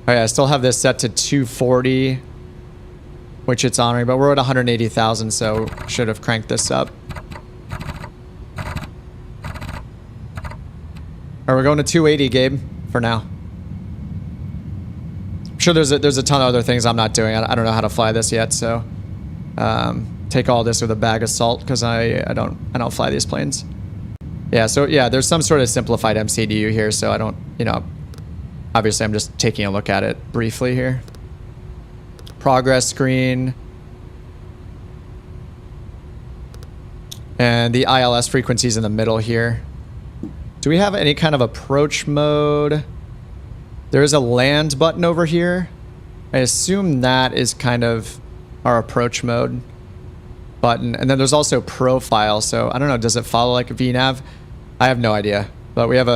Oh yeah, I still have this set to 240, which it's honoring, but we're at 180,000, so should have cranked this up. All right, we're going to 280, Gabe, for now. I'm sure there's a ton of other things I'm not doing. I don't know how to fly this yet, so take all this with a bag of salt because I don't fly these planes. Yeah, so yeah, there's some sort of simplified MCDU here, so I don't, you know, obviously I'm just taking a look at it briefly here. Progress screen. And the ILS frequencies in the middle here. Do we have any kind of approach mode? There is a land button over here. I assume that is kind of our approach mode button. And then there's also profile. So I don't know, does it follow like a VNav? I have no idea. But we have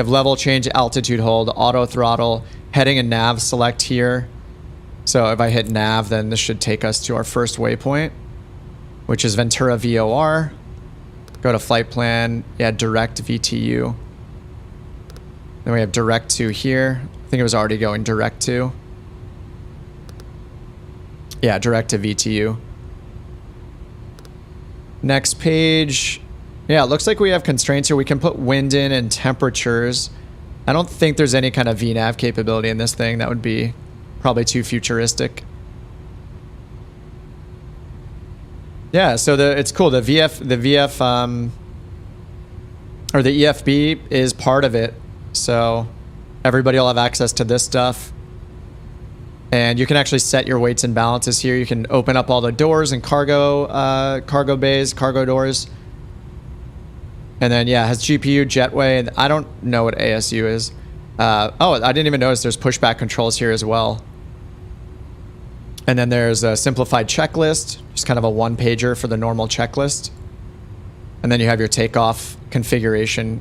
level change, altitude hold, auto throttle, heading and nav select here. So if I hit nav, then this should take us to our first waypoint, which is Ventura VOR. Go to flight plan, yeah, direct VTU. Then we have direct to here. I think it was already going direct to. Yeah, direct to VTU. Next page. Yeah, it looks like we have constraints here. We can put wind in and temperatures. I don't think there's any kind of VNav capability in this thing. That would be probably too futuristic. Yeah, so it's cool. The VF or the EFB is part of it. So everybody will have access to this stuff. And you can actually set your weights and balances here. You can open up all the doors and cargo bays, cargo doors. And then, yeah, it has GPU, jetway, and I don't know what ASU is. Oh, I didn't even notice there's pushback controls here as well. And then there's a simplified checklist, just kind of a one-pager for the normal checklist. And then you have your takeoff configuration.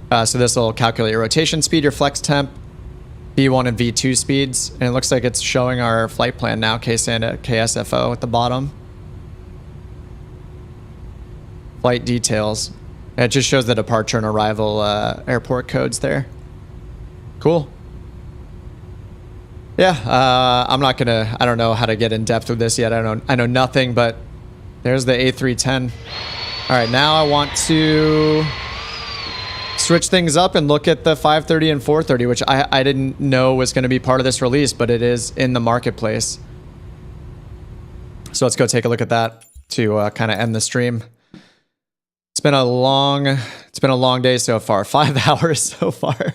So this will calculate your rotation speed, your flex temp, V1 and V2 speeds. And it looks like it's showing our flight plan now, KSFO at the bottom. Flight details. And it just shows the departure and arrival airport codes there. Cool. Yeah, I'm not gonna, I don't know how to get in depth with this yet. I know nothing, but there's the A310. All right, now I want to switch things up and look at the 530 and 430, which I didn't know was gonna be part of this release, but it is in the marketplace. So let's go take a look at that to kind of end the stream. It's been a long day so far. 5 hours so far.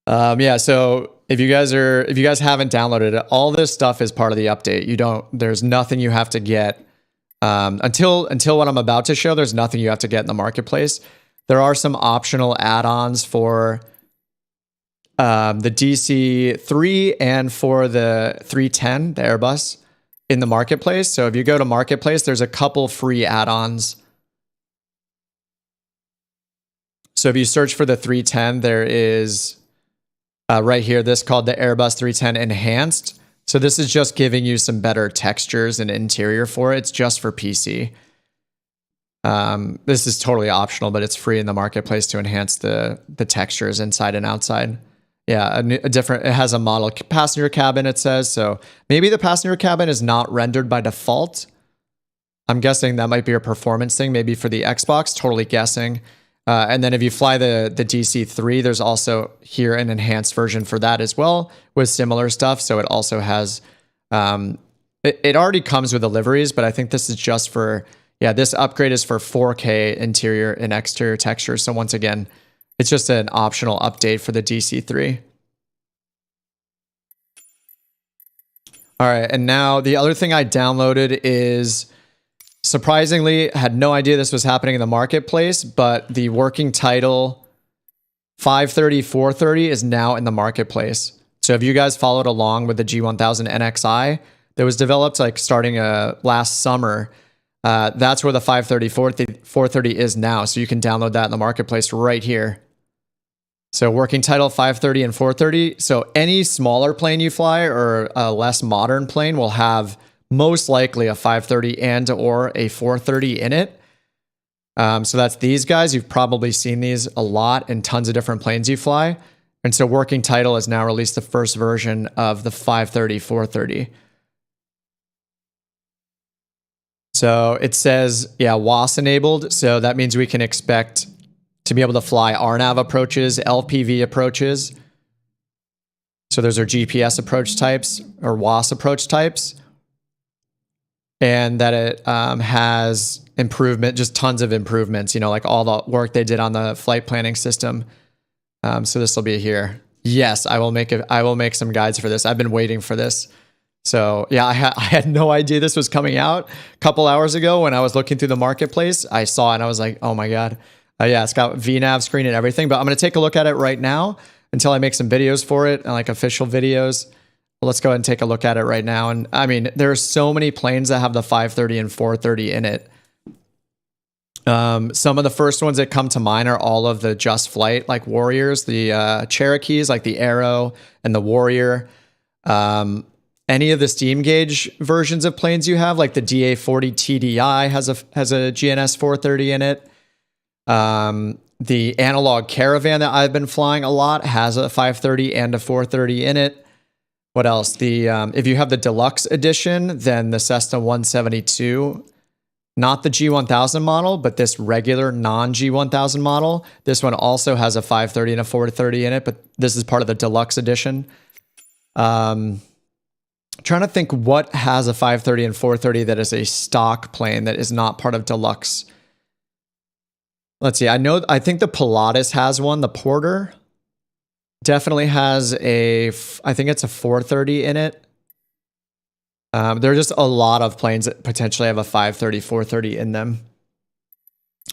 Yeah, so if you guys haven't downloaded it, all this stuff is part of the update. There's nothing you have to get until what I'm about to show. There's nothing you have to get in the marketplace. There are some optional add-ons for the DC-3 and for the 310, the Airbus, in the marketplace. So if you go to marketplace, there's a couple free add-ons. So if you search for the 310, there is right here, this called the Airbus 310 Enhanced. So this is just giving you some better textures and interior for it. It's just for PC. This is totally optional, but it's free in the marketplace to enhance the textures inside and outside. Yeah, a different, it has a model passenger cabin, it says. So maybe the passenger cabin is not rendered by default. I'm guessing that might be a performance thing, maybe for the Xbox, totally guessing. And then if you fly the DC-3, there's also here an enhanced version for that as well with similar stuff. So it also has, it already comes with the liveries, but I think this is just for, yeah, this upgrade is for 4K interior and exterior textures. So once again, it's just an optional update for the DC-3. All right, and now the other thing I downloaded is, surprisingly, had no idea this was happening in the marketplace, but the working title 530, 430 is now in the marketplace. So if you guys followed along with the G1000 NXI that was developed like starting last summer, that's where the 530, 430 is now. So you can download that in the marketplace right here. So working title 530 and 430. So any smaller plane you fly or a less modern plane will have most likely a 530 and or a 430 in it. So that's these guys. You've probably seen these a lot in tons of different planes you fly. And so working title has now released the first version of the 530, 430. So it says, yeah, WAS enabled. So that means we can expect to be able to fly RNAV approaches, LPV approaches. So those are GPS approach types or WAS approach types. And that it has improvement, just tons of improvements, you know, like all the work they did on the flight planning system. So this will be here. Yes, I will make some guides for this. I've been waiting for this. So yeah, I had no idea this was coming out. A couple hours ago when I was looking through the marketplace, I saw it and I was like, oh my God. Yeah, it's got VNav screen and everything, but I'm going to take a look at it right now until I make some videos for it and like official videos. Let's go ahead and take a look at it right now. And I mean, there are so many planes that have the 530 and 430 in it. Some of the first ones that come to mind are all of the Just Flight, like Warriors, the Cherokees, like the Arrow and the Warrior. Any of the steam gauge versions of planes you have, like the DA-40 TDI has a GNS 430 in it. The Analog Caravan that I've been flying a lot has a 530 and a 430 in it. What else? If you have the deluxe edition, then the Cessna 172, not the G1000 model, but this regular non-G1000 model. This one also has a 530 and a 430 in it, but this is part of the deluxe edition. Trying to think what has a 530 and 430 that is a stock plane that is not part of deluxe. Let's see. I think the Pilatus has one. The Porter definitely has I think it's a 430 in it. There are just a lot of planes that potentially have a 530, 430 in them.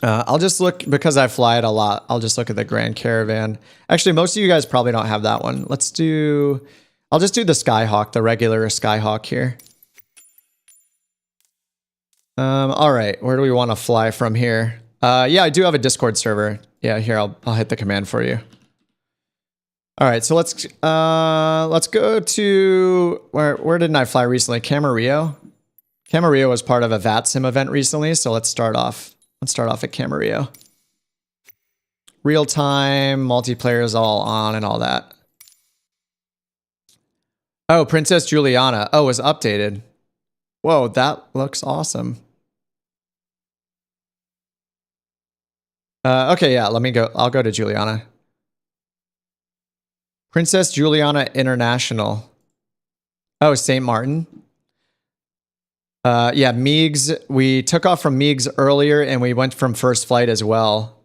I'll just look, because I fly it a lot, I'll just look at the Grand Caravan. Actually, most of you guys probably don't have that one. I'll just do the Skyhawk, the regular Skyhawk here. All right, where do we want to fly from here? Yeah, I do have a Discord server. Yeah, here, I'll hit the command for you. All right, so let's go to where didn't I fly recently? Camarillo. Camarillo was part of a VATSIM event recently, so let's start off at Camarillo. Real time, multiplayer is all on and all that. Oh, Princess Juliana. Oh, it was updated. Whoa, that looks awesome. Okay, yeah, let me go. I'll go to Juliana. Princess Juliana International. Oh, St. Martin. Yeah, Meigs. We took off from Meigs earlier and we went from first flight as well.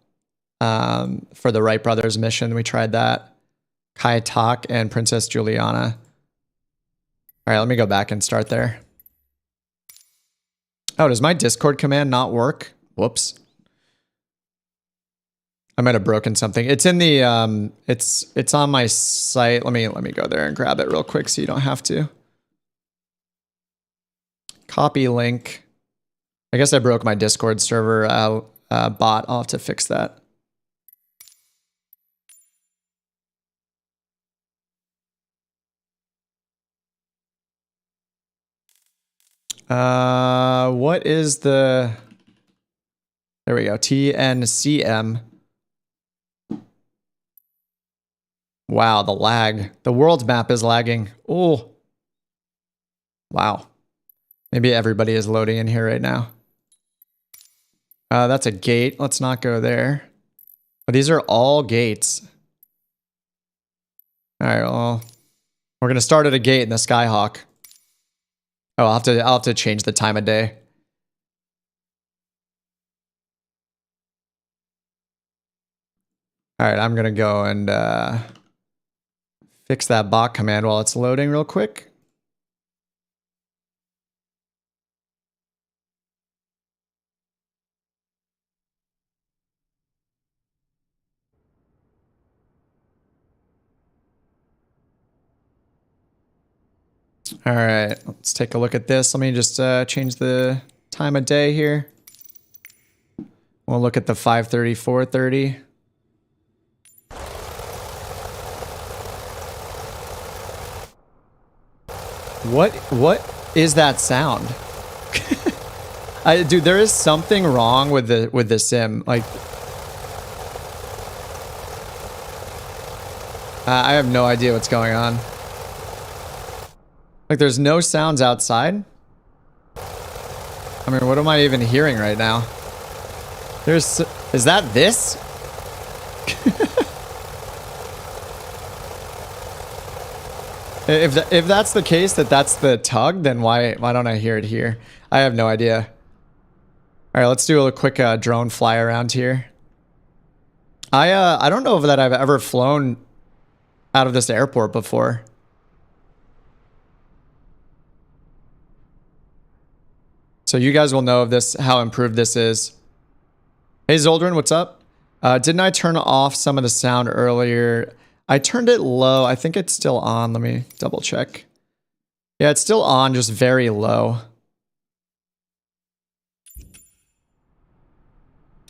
For the Wright brothers mission, we tried that. Kai Tak and Princess Juliana. All right, let me go back and start there. Oh, does my Discord command not work? Whoops. I might have broken something. It's in the it's on my site. Let me go there and grab it real quick so you don't have to. Copy link. I guess I broke my Discord server bot. I'll have to fix that. What is the... There we go. TNCM. Wow, the lag. The world map is lagging. Oh. Wow. Maybe everybody is loading in here right now. That's a gate. Let's not go there. But these are all gates. All right, well, we're going to start at a gate in the Skyhawk. Oh, I'll have to change the time of day. All right, I'm going to go and fix that bot command while it's loading real quick. All right, let's take a look at this. Let me just change the time of day here. We'll look at the 5:30, 4:30. What is that sound? Dude, there is something wrong with the sim. Like, I have no idea what's going on. Like, there's no sounds outside. I mean, what am I even hearing right now? Is that this? If that's the case, that's the tug, then why don't I hear it here? I have no idea. All right, let's do a quick drone fly around here. I don't know that I've ever flown out of this airport before. So you guys will know of this, how improved this is. Hey Zoldrin, what's up? Didn't I turn off some of the sound earlier? I turned it low. I think it's still on. Let me double check. Yeah, it's still on, just very low.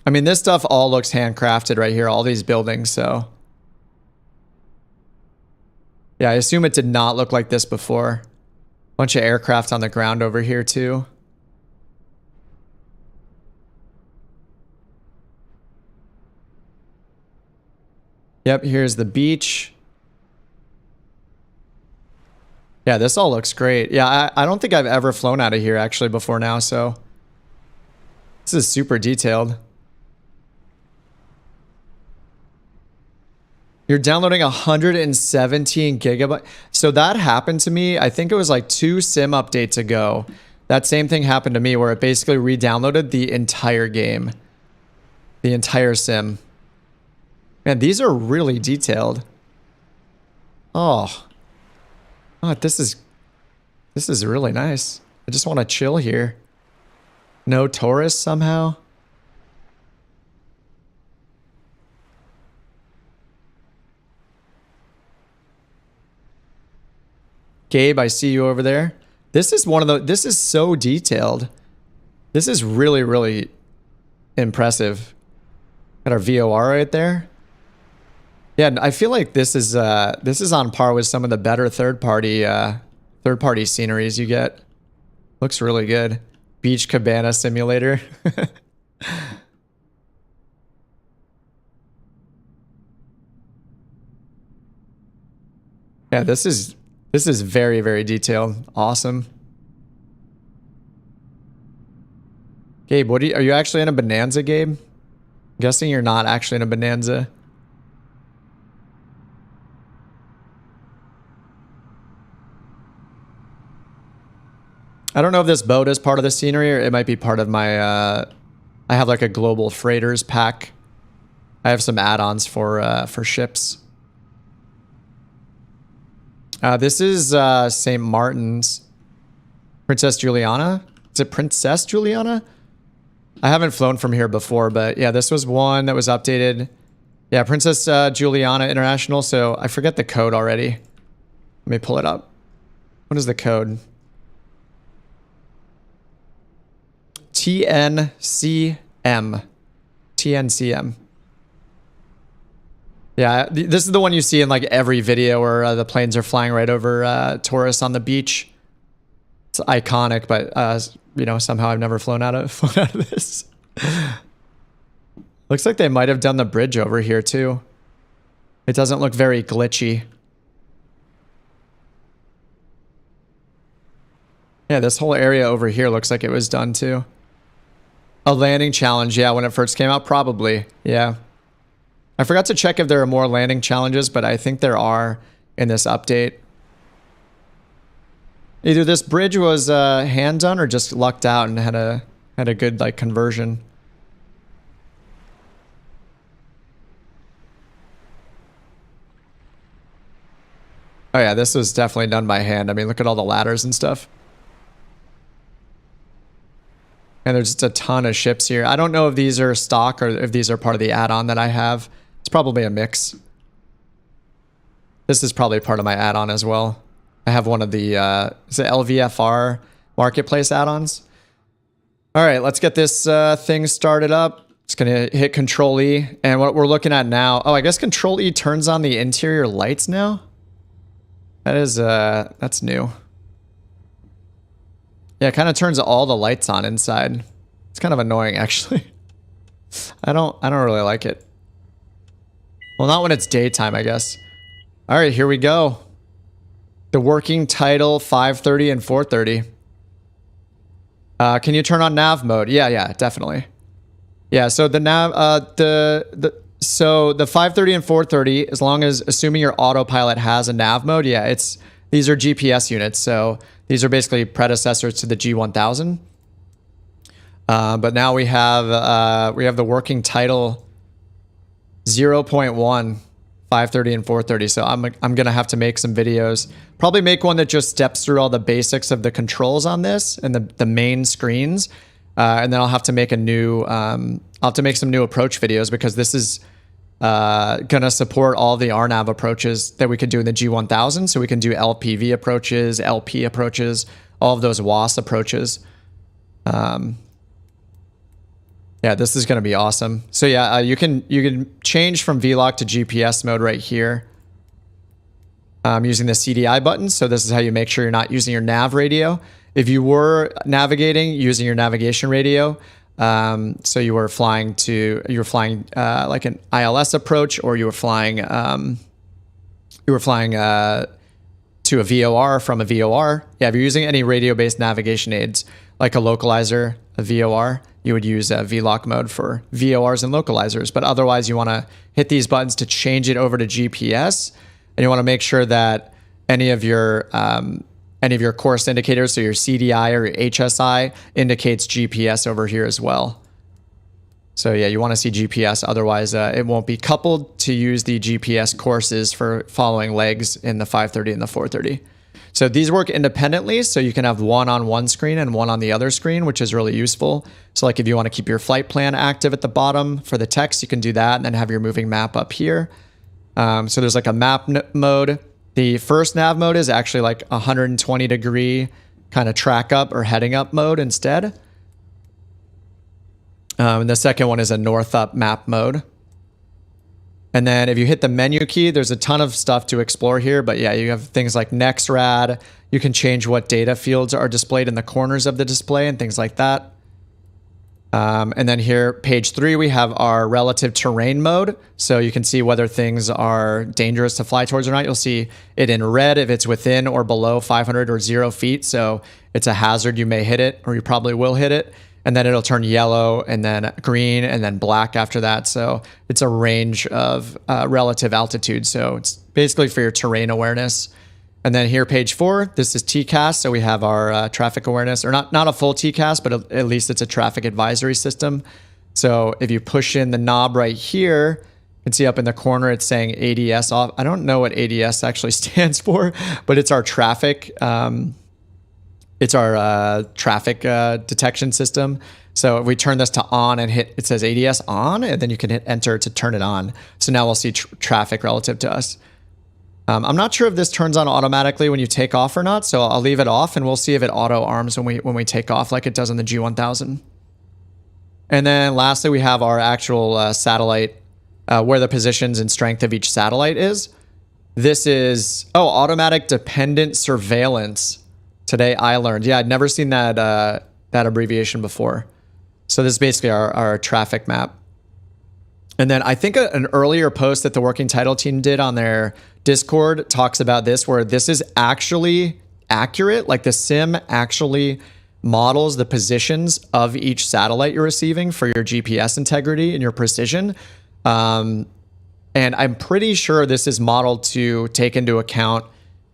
I mean, this stuff all looks handcrafted right here, all these buildings, so. Yeah, I assume it did not look like this before. Bunch of aircraft on the ground over here too. Yep, here's the beach. Yeah, this all looks great. Yeah, I don't think I've ever flown out of here actually before now, so. This is super detailed. You're downloading 117 gigabytes. So that happened to me. I think it was like 2 sim updates ago. That same thing happened to me where it basically re-downloaded the entire game. The entire sim. Man, these are really detailed. Oh. Oh, this is really nice. I just want to chill here. No tourists somehow. Gabe, I see you over there. This is this is so detailed. This is really, really impressive. Got our VOR right there. Yeah, I feel like this is on par with some of the better third-party sceneries you get. Looks really good. Beach cabana simulator. Yeah, this is very, very detailed. Awesome. Gabe, are you actually in a Bonanza, Gabe? I'm guessing you're not actually in a Bonanza. I don't know if this boat is part of the scenery or it might be part of my, I have like a global freighters pack. I have some add-ons for ships. This is St. Martin's. Princess Juliana? Is it Princess Juliana? I haven't flown from here before, but yeah, this was one that was updated. Yeah, Princess Juliana International, so I forget the code already. Let me pull it up. What is the code? TNCM. TNCM. Yeah, this is the one you see in like every video where the planes are flying right over tourists on the beach. It's iconic, but you know, somehow I've never flown out of this. Looks like they might have done the bridge over here too. It doesn't look very glitchy. Yeah, this whole area over here looks like it was done too. A landing challenge, yeah, when it first came out, probably, yeah. I forgot to check if there are more landing challenges, but I think there are in this update. Either this bridge was hand done or just lucked out and had a good like conversion. Oh yeah, this was definitely done by hand. I mean, look at all the ladders and stuff. And there's just a ton of ships here. I don't know if these are stock or if these are part of the add-on that I have. It's probably a mix. This is probably part of my add-on as well. I have one of the is it LVFR marketplace add-ons. All right, let's get this thing started up. Just gonna hit Control E, and what we're looking at now. Oh, I guess Control E turns on the interior lights now. That is that's new. Yeah, it kind of turns all the lights on inside. It's kind of annoying, actually. I don't really like it. Well, not when it's daytime, I guess. All right, here we go. The working title 530 and 430. Can you turn on nav mode? Yeah, definitely. Yeah, so the nav so the 530 and 430, as long as assuming your autopilot has a nav mode, yeah, these are GPS units, so these are basically predecessors to the G1000. But now we have the working title 0.1, 530 and 430. So I'm gonna have to make some videos. Probably make one that just steps through all the basics of the controls on this and the main screens. And then I'll have to make a new I'll have to make some new approach videos, because this is gonna support all the RNAV approaches that we could do in the G1000. So we can do LPV approaches, LP approaches, all of those WAS approaches. Yeah, this is gonna be awesome. So yeah, you can change from VLOC to GPS mode right here using the CDI button. So this is how you make sure you're not using your nav radio. If you were navigating using your navigation radio, so you were flying like an ILS approach, or you were flying to a VOR from a VOR. Yeah, if you're using any radio-based navigation aids like a localizer, a VOR, you would use VLOC mode for VORs and localizers. But otherwise, you want to hit these buttons to change it over to GPS, and you want to make sure that any of your course indicators, so your CDI or your HSI, indicates GPS over here as well. So yeah, you want to see GPS, otherwise it won't be coupled to use the GPS courses for following legs in the 530 and the 430. So these work independently, so you can have one on one screen and one on the other screen, which is really useful. So like if you want to keep your flight plan active at the bottom for the text, you can do that and then have your moving map up here. So there's like a map mode. The first nav mode is actually like 120 degree kind of track up or heading up mode instead. And the second one is a north up map mode. And then if you hit the menu key, there's a ton of stuff to explore here. But yeah, you have things like NextRad. You can change what data fields are displayed in the corners of the display and things like that. And then here, page 3, we have our relative terrain mode. So you can see whether things are dangerous to fly towards or not. You'll see it in red if it's within or below 500 or 0 feet. So it's a hazard. You may hit it, or you probably will hit it. And then it'll turn yellow and then green and then black after that. So it's a range of relative altitude. So it's basically for your terrain awareness. And then here, page 4, this is TCAS. So we have our traffic awareness, or not a full TCAS, but at least it's a traffic advisory system. So if you push in the knob right here, you can see up in the corner, it's saying ADS off. I don't know what ADS actually stands for, but it's our traffic. It's our traffic detection system. So if we turn this to on and hit, it says ADS on, and then you can hit enter to turn it on. So now we'll see traffic relative to us. I'm not sure if this turns on automatically when you take off or not, so I'll leave it off, and we'll see if it auto arms when we take off, like it does on the G1000. And then lastly, we have our actual satellite, where the positions and strength of each satellite is. This is automatic dependent surveillance. Today I learned. Yeah, I'd never seen that that abbreviation before. So this is basically our traffic map. And then I think an earlier post that the working title team did on their Discord talks about this, where this is actually accurate. Like the sim actually models the positions of each satellite you're receiving for your GPS integrity and your precision. And I'm pretty sure this is modeled to take into account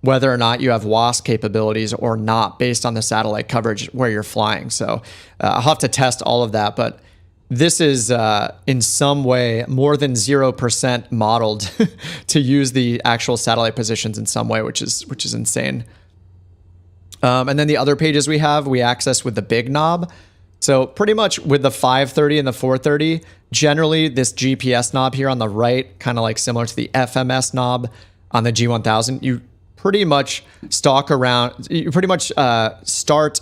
whether or not you have WASP capabilities or not based on the satellite coverage where you're flying. So I'll have to test all of that, but this is in some way more than 0% modeled to use the actual satellite positions in some way, which is insane. And then the other pages we access with the big knob. So pretty much with the 530 and the 430, generally this GPS knob here on the right, kind of like similar to the FMS knob on the G1000, you pretty much start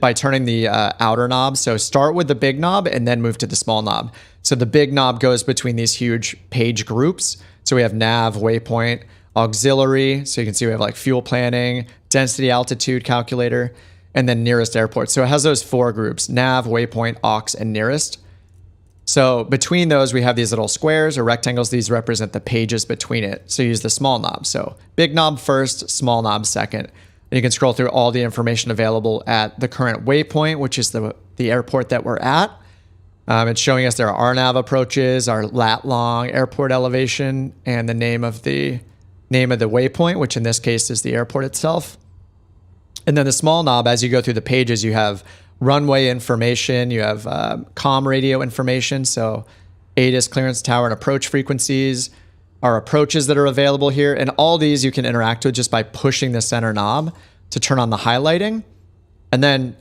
by turning the outer knob. So start with the big knob and then move to the small knob. So the big knob goes between these huge page groups. So we have nav, waypoint, auxiliary. So you can see we have like fuel planning, density altitude calculator, and then nearest airport. So it has those 4 groups: nav, waypoint, aux, and nearest. So between those, we have these little squares or rectangles. These represent the pages between it. So use the small knob. So big knob first, small knob second. And you can scroll through all the information available at the current waypoint, which is the airport that we're at. It's showing us there are RNAV approaches, our lat long, airport elevation, and the name of the waypoint, which in this case is the airport itself. And then the small knob, as you go through the pages, you have runway information, you have comm radio information, so ATIS, clearance tower, and approach frequencies, our approaches that are available here. And all these you can interact with just by pushing the center knob to turn on the highlighting. And then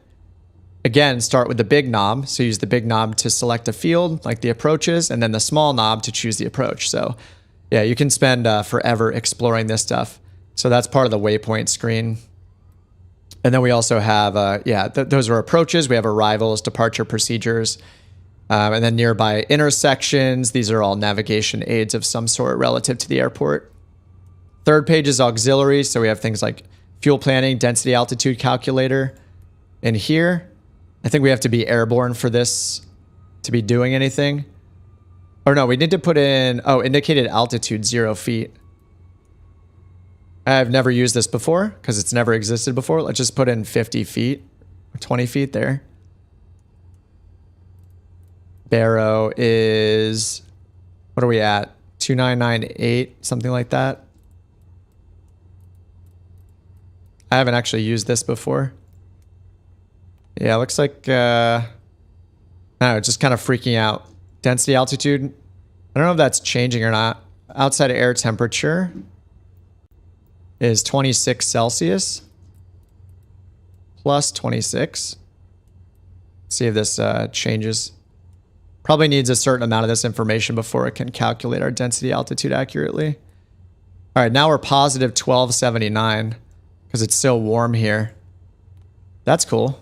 again, start with the big knob. So use the big knob to select a field like the approaches, and then the small knob to choose the approach. So yeah, you can spend forever exploring this stuff. So that's part of the waypoint screen. And then we also have, those are approaches. We have arrivals, departure procedures, and then nearby intersections. These are all navigation aids of some sort relative to the airport. Third page is auxiliary. So we have things like fuel planning, density altitude calculator. And here, I think we have to be airborne for this to be doing anything. Or no, we need to put in, indicated altitude 0 feet. I've never used this before because it's never existed before. Let's just put in 50 feet or 20 feet there. Barrow is, what are we at? 2998, something like that. I haven't actually used this before. Yeah, it looks like, no, it's just kind of freaking out. Density altitude, I don't know if that's changing or not. Outside air temperature is 26 Celsius plus 26. See if this changes. Probably needs a certain amount of this information before it can calculate our density altitude accurately. All right, now we're positive 1279 because it's so warm here. That's cool.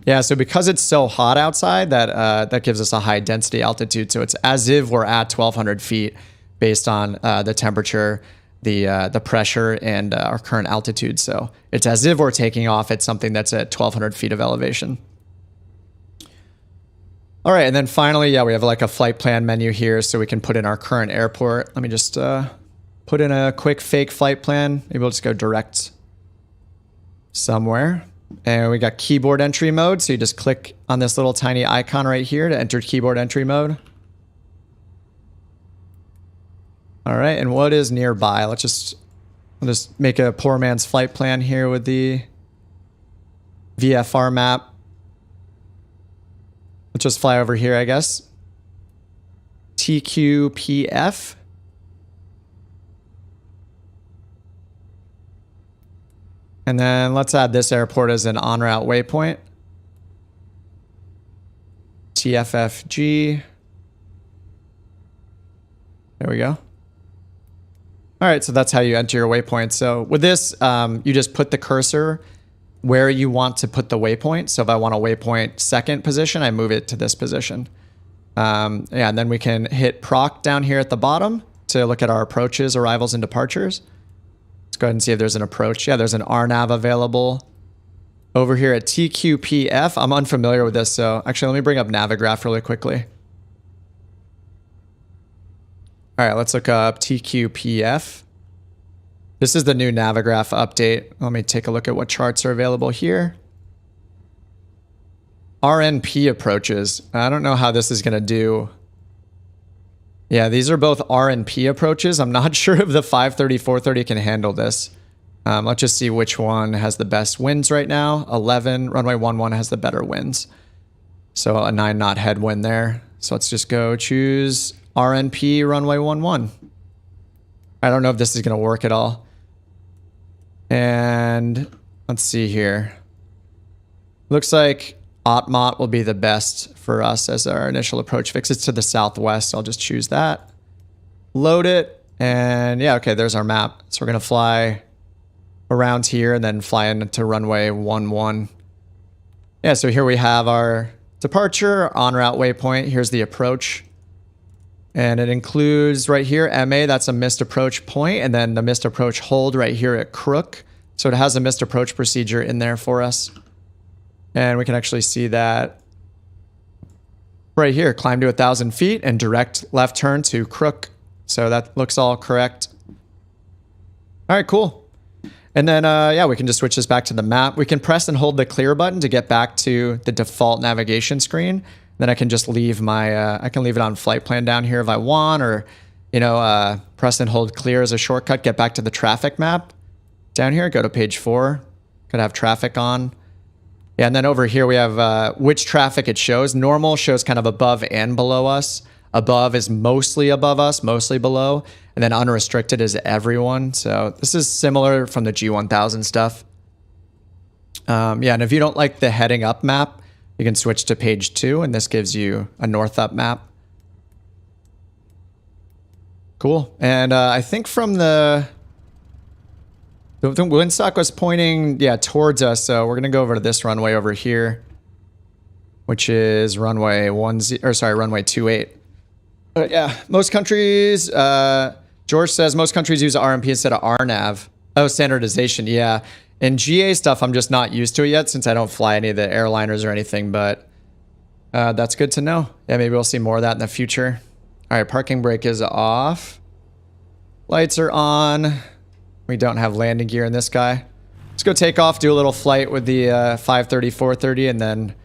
Yeah, so because it's so hot outside, that gives us a high density altitude. So it's as if we're at 1,200 feet based on the temperature, the pressure, and our current altitude. So it's as if we're taking off at something that's at 1,200 feet of elevation. All right, and then finally, yeah, we have like a flight plan menu here, so we can put in our current airport. Let me just put in a quick fake flight plan. Maybe we'll just go direct somewhere. And we got keyboard entry mode, so you just click on this little tiny icon right here to enter keyboard entry mode. All right, and what is nearby? I'll just make a poor man's flight plan here with the VFR map. Let's just fly over here, I guess. TQPF. And then let's add this airport as an en route waypoint. TFFG. There we go. All right, so that's how you enter your waypoint. So with this, you just put the cursor where you want to put the waypoint. So if I want a waypoint second position, I move it to this position. And then we can hit proc down here at the bottom to look at our approaches, arrivals, and departures. Let's go ahead and see if there's an approach. Yeah, there's an RNAV available. Over here at TQPF, I'm unfamiliar with this, so actually let me bring up Navigraph really quickly. All right, let's look up TQPF. This is the new Navigraph update. Let me take a look at what charts are available here. RNP approaches. I don't know how this is going to do. Yeah, these are both RNP approaches. I'm not sure if the 530, 430 can handle this. Let's just see which one has the best winds right now. 11, runway 11 has the better winds. So a 9 knot headwind there. So let's just go choose RNP runway 11. I don't know if this is going to work at all. And let's see here. Looks like Otmot will be the best for us as our initial approach fix. It's to the southwest. So I'll just choose that. Load it. And yeah, okay, there's our map. So we're going to fly around here and then fly into runway 11. Yeah, so here we have our departure, en route waypoint. Here's the approach. And it includes right here, MA, that's a missed approach point, and then the missed approach hold right here at Crook. So it has a missed approach procedure in there for us. And we can actually see that right here, climb to 1,000 feet and direct left turn to Crook. So that looks all correct. All right, cool. And then, yeah, we can just switch this back to the map. We can press and hold the clear button to get back to the default navigation screen. Then I can just leave my, I can leave it on flight plan down here if I want, or, you know, press and hold clear as a shortcut, get back to the traffic map down here, go to page 4, could have traffic on. Yeah, and then over here we have which traffic it shows. Normal shows kind of above and below us. Above is mostly above us, mostly below. And then unrestricted is everyone. So this is similar from the G1000 stuff. Yeah, and if you don't like the heading up map, you can switch to page 2, and this gives you a north up map. Cool. And I think from the windsock was pointing, yeah, towards us. So we're going to go over to this runway over here, which is runway runway 28. But yeah, most countries, George says most countries use RMP instead of RNAV. Oh, standardization. Yeah. And GA stuff, I'm just not used to it yet since I don't fly any of the airliners or anything, but that's good to know. Yeah, maybe we'll see more of that in the future. All right, parking brake is off. Lights are on. We don't have landing gear in this guy. Let's go take off, do a little flight with the 530, 430, and then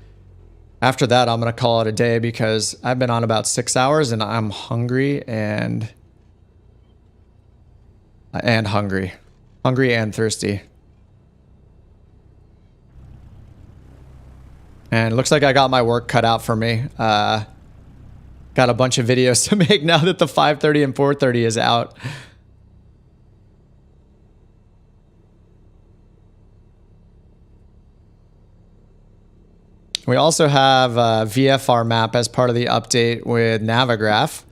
after that, I'm going to call it a day because I've been on about 6 hours and I'm hungry and hungry. Hungry and thirsty. And it looks like I got my work cut out for me. Got a bunch of videos to make now that the 530 and 430 is out. We also have a VFR map as part of the update with Navigraph,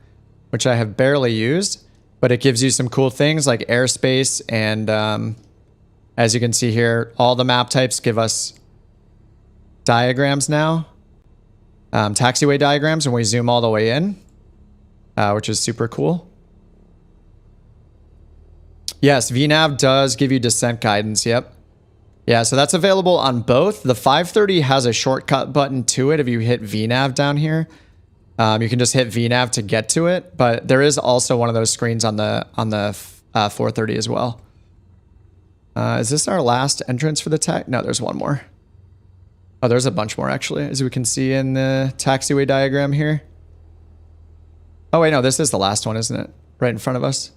which I have barely used, but it gives you some cool things like airspace. And as you can see here, all the map types give us diagrams now, taxiway diagrams, when we zoom all the way in, which is super cool. Yes, VNav does give you descent guidance. Yep. Yeah, so that's available on both. The 530 has a shortcut button to it. If you hit VNav down here, you can just hit VNav to get to it. But there is also one of those screens on the 430 as well. Is this our last entrance for the tech? No, there's one more. Oh, there's a bunch more actually, as we can see in the taxiway diagram here. Oh wait, no, this is the last one, isn't it? Right in front of us.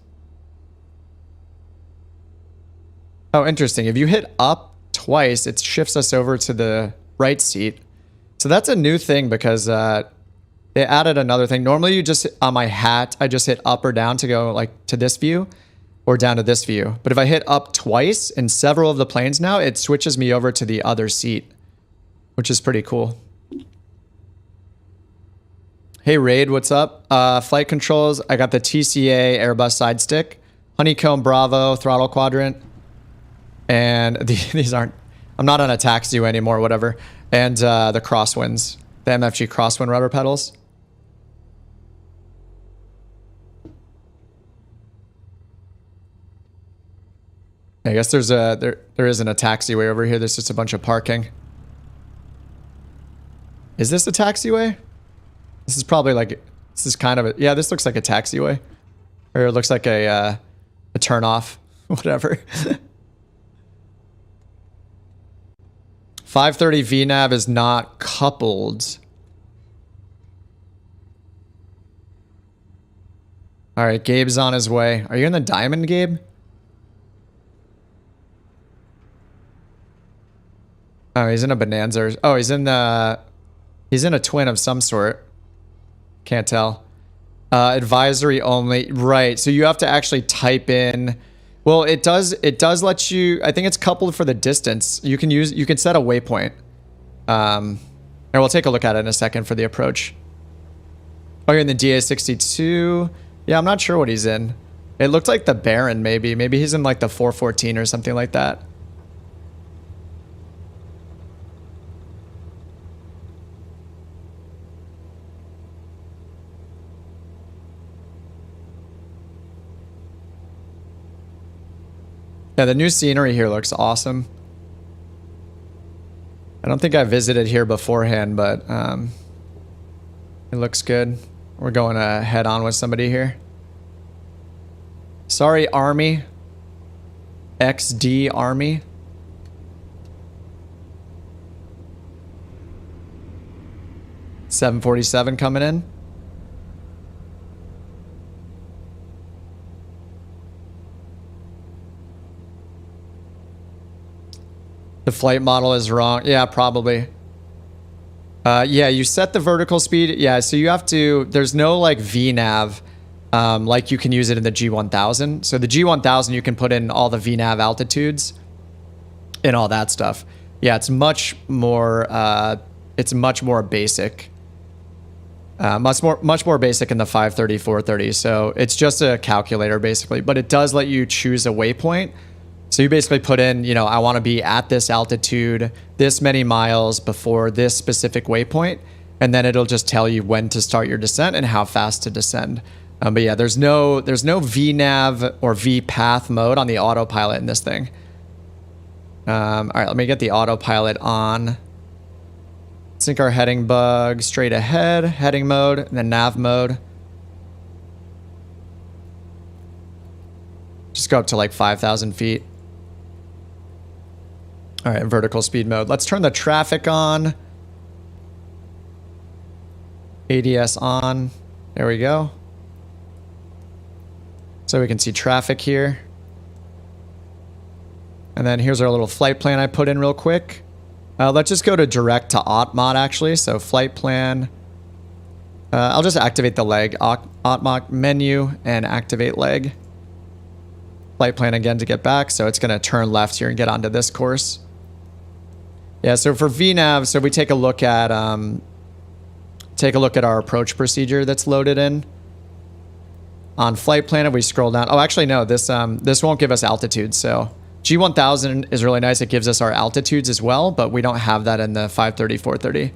Oh, interesting. If you hit up twice, it shifts us over to the right seat. So that's a new thing because they added another thing. Normally you just, on my hat, I just hit up or down to go like to this view or down to this view. But if I hit up twice in several of the planes now, it switches me over to the other seat, which is pretty cool. Hey Raid, what's up? Flight controls, I got the TCA Airbus side stick, Honeycomb Bravo throttle quadrant, and these aren't, I'm not on a taxiway anymore, whatever. And the crosswinds, the MFG crosswind rudder pedals. I guess there's there isn't a taxiway over here. There's just a bunch of parking. Is this a taxiway? This is probably like, this is kind of a, yeah, this looks like a taxiway. Or it looks like a turn off, whatever. 530 VNAV is not coupled. All right, Gabe's on his way. Are you in the diamond, Gabe? Oh, he's in a Bonanza. Oh, he's in a twin of some sort. Can't tell. Advisory only. Right. So you have to actually type in. Well, it does let you. I think it's coupled for the distance. You can set a waypoint. And we'll take a look at it in a second for the approach. Oh, you're in the DA62. Yeah, I'm not sure what he's in. It looked like the Baron, maybe. Maybe he's in like the 414 or something like that. Yeah, the new scenery here looks awesome. I don't think I visited here beforehand, but it looks good. We're going head on with somebody here. Sorry, Army. XD Army. $747 coming in. The flight model is wrong. Yeah, probably. Yeah, you set the vertical speed. Yeah, so you have to, there's no like VNAV like you can use it in the G1000. So the G1000, you can put in all the VNAV altitudes and all that stuff. Yeah, it's much more basic. Much more basic in the 530, 430. So it's just a calculator basically, but it does let you choose a waypoint. So you basically put in, you know, I want to be at this altitude, this many miles before this specific waypoint, and then it'll just tell you when to start your descent and how fast to descend. But yeah, there's no VNAV or VPath mode on the autopilot in this thing. All right, let me get the autopilot on. Sync our heading bug straight ahead, heading mode, and then nav mode. Just go up to like 5,000 feet. All right, vertical speed mode. Let's turn the traffic on. ADS on. There we go. So we can see traffic here. And then here's our little flight plan I put in real quick. Let's just go to direct to AutoMod actually. So flight plan. I'll just activate the leg. AutoMod menu and activate leg. Flight plan again to get back. So it's going to turn left here and get onto this course. Yeah, so for VNAV, so we take a look at our approach procedure that's loaded in. On flight plan, if we scroll down, oh, actually no, this won't give us altitude. So G1000 is really nice. It gives us our altitudes as well, but we don't have that in the 530, 430.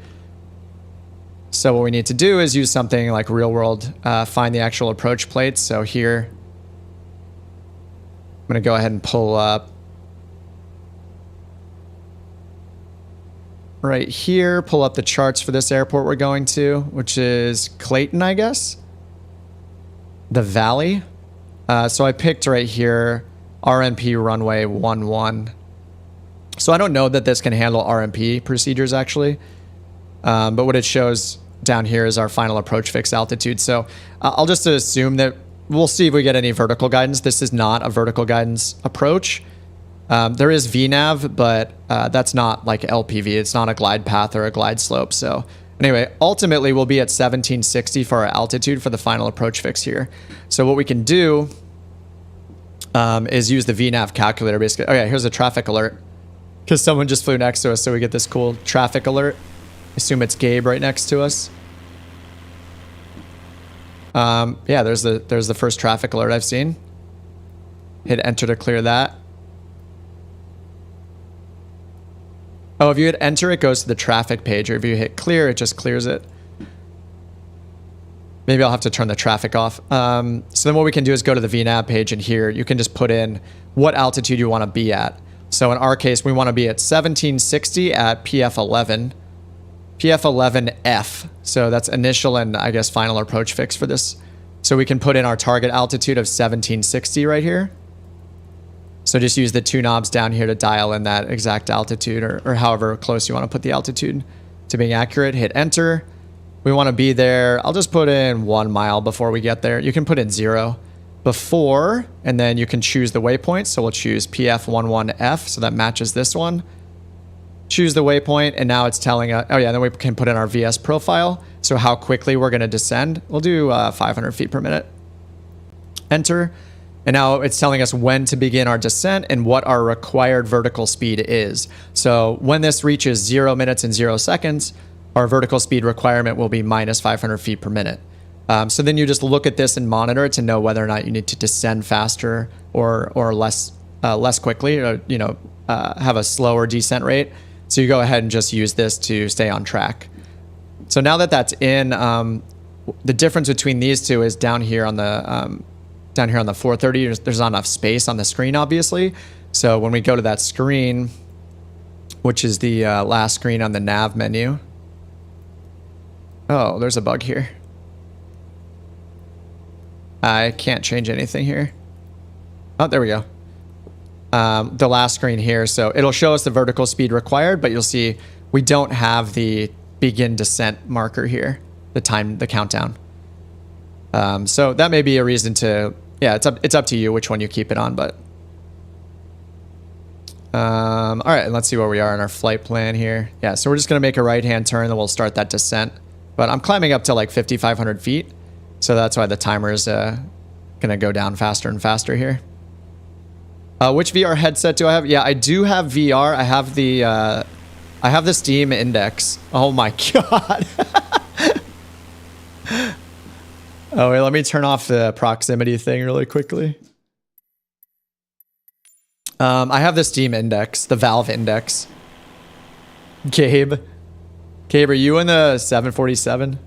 So what we need to do is use something like real world, find the actual approach plates. So here, I'm going to go ahead and pull up right here, pull up the charts for this airport we're going to, which is Clayton, I guess. The Valley. So I picked right here, RMP runway 11. So I don't know that this can handle RMP procedures actually. But what it shows down here is our final approach fixed altitude. So I'll just assume that we'll see if we get any vertical guidance. This is not a vertical guidance approach. There is VNAV, but that's not like LPV. It's not a glide path or a glide slope. So anyway, ultimately we'll be at 1760 for our altitude for the final approach fix here. So what we can do is use the VNAV calculator basically. Okay, here's a traffic alert because someone just flew next to us. So we get this cool traffic alert. Assume it's Gabe right next to us. Yeah, there's the first traffic alert I've seen. Hit enter to clear that. Oh, if you hit enter, it goes to the traffic page, or if you hit clear, it just clears it. Maybe I'll have to turn the traffic off. So then what we can do is go to the VNAV page, and here you can just put in what altitude you want to be at. So in our case, we want to be at 1760 at PF11. PF11F. So that's initial and I guess final approach fix for this So we can put in our target altitude of 1760 right here. So just use the two knobs down here to dial in that exact altitude, or however close you want to put the altitude to being accurate. Hit enter. We want to be there. I'll just put in 1 mile before we get there. You can put in 0 before, and then you can choose the waypoint. So we'll choose PF11F, so that matches this one. Choose the waypoint, and now it's telling us, oh yeah, then we can put in our VS profile. So how quickly we're going to descend. We'll do 500 feet per minute. Enter. And now it's telling us when to begin our descent and what our required vertical speed is. So when this reaches 0 minutes and 0 seconds, our vertical speed requirement will be minus 500 feet per minute. So then you just look at this and monitor it to know whether or not you need to descend faster or less quickly, or have a slower descent rate. So you go ahead and just use this to stay on track. So now that that's in, the difference between these two is down here on the 430. There's not enough space on the screen, obviously. So when we go to that screen, which is the last screen on the nav menu. Oh, there's a bug here. I can't change anything here. Oh, there we go. The last screen here. So it'll show us the vertical speed required, but you'll see we don't have the begin descent marker here, the countdown. So that may be a reason to, yeah, it's up to you which one you keep it on, but. All right, let's see where we are in our flight plan here. Yeah, so we're just gonna make a right-hand turn, then we'll start that descent. But I'm climbing up to like 5,500 feet. So that's why the timer is gonna go down faster and faster here. Which VR headset do I have? Yeah, I do have VR. I have the Steam Index. Oh my God. Oh, wait, let me turn off the proximity thing really quickly. I have the Steam Index, the Valve Index. Gabe, are you in the 747?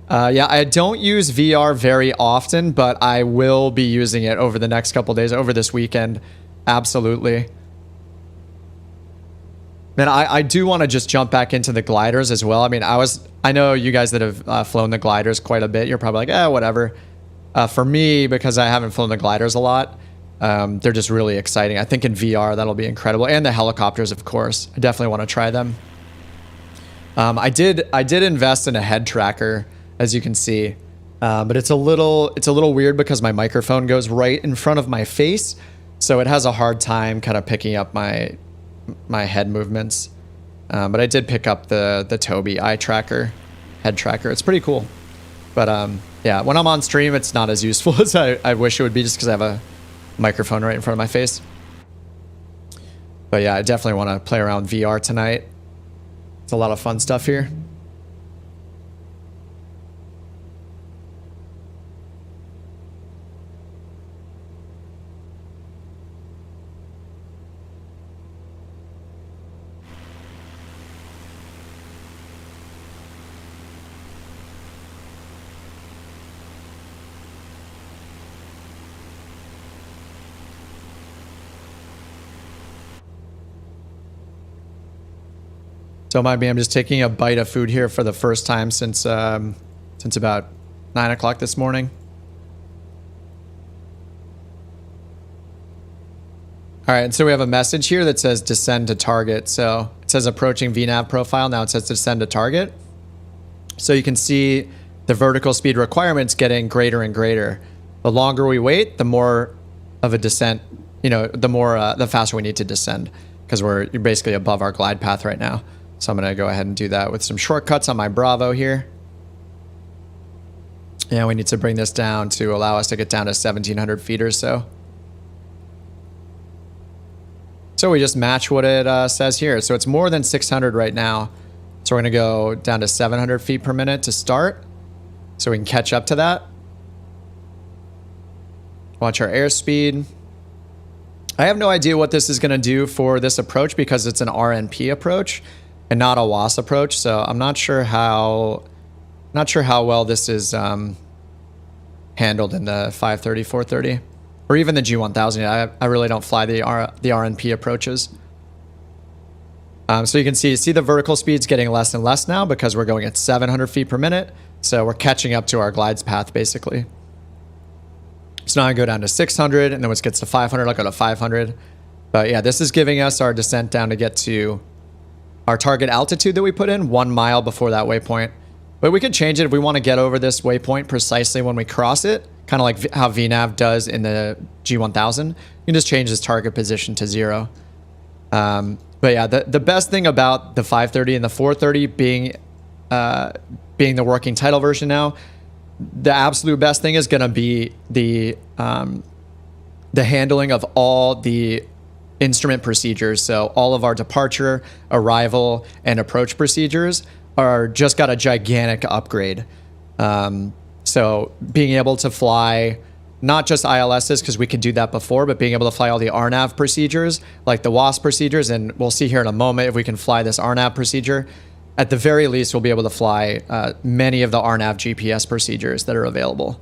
Yeah, I don't use VR very often, but I will be using it over the next couple days, over this weekend. Absolutely. Man, I do want to just jump back into the gliders as well. I mean, I know you guys that have flown the gliders quite a bit, you're probably like, whatever. For me, because I haven't flown the gliders a lot, they're just really exciting. I think in VR, that'll be incredible. And the helicopters, of course. I definitely want to try them. I did invest in a head tracker, as you can see. But it's a little weird because my microphone goes right in front of my face. So it has a hard time kind of picking up my head movements. But I did pick up the Tobii eye tracker, head tracker. It's pretty cool. But yeah, when I'm on stream, it's not as useful as I wish it would be, just because I have a microphone right in front of my face. But yeah, I definitely want to play around with VR tonight. It's a lot of fun stuff here. Don't mind me, I'm just taking a bite of food here for the first time since about 9 o'clock this morning. All right, and so we have a message here that says descend to target. So it says approaching VNAV profile. Now it says descend to target. So you can see the vertical speed requirements getting greater and greater. The longer we wait, the more of a descent, the faster we need to descend, because you're basically above our glide path right now. So I'm going to go ahead and do that with some shortcuts on my Bravo here. Yeah, we need to bring this down to allow us to get down to 1,700 feet or so. So we just match what it says here. So it's more than 600 right now. So we're going to go down to 700 feet per minute to start, so we can catch up to that. Watch our airspeed. I have no idea what this is going to do for this approach, because it's an RNP approach and not a WAS approach. So I'm not sure how well this is handled in the 530, 430, or even the G1000. I really don't fly the RNP approaches. So you can see the vertical speed's getting less and less now because we're going at 700 feet per minute. So we're catching up to our glides path basically. So now I go down to 600, and then once it gets to 500, I'll go to 500. But yeah, this is giving us our descent down to get to our target altitude that we put in 1 mile before that waypoint. But we could change it if we want to get over this waypoint precisely when we cross it, kind of like how VNav does in the G1000. You can just change this target position to 0. But yeah, the best thing about the 530 and the 430 being the working title version now, the absolute best thing is going to be the handling of all the instrument procedures. So all of our departure, arrival, and approach procedures are just got a gigantic upgrade. So being able to fly not just ILSs, because we could do that before, but being able to fly all the RNAV procedures, like the WASP procedures, and we'll see here in a moment if we can fly this RNAV procedure. At the very least, we'll be able to fly many of the RNAV GPS procedures that are available.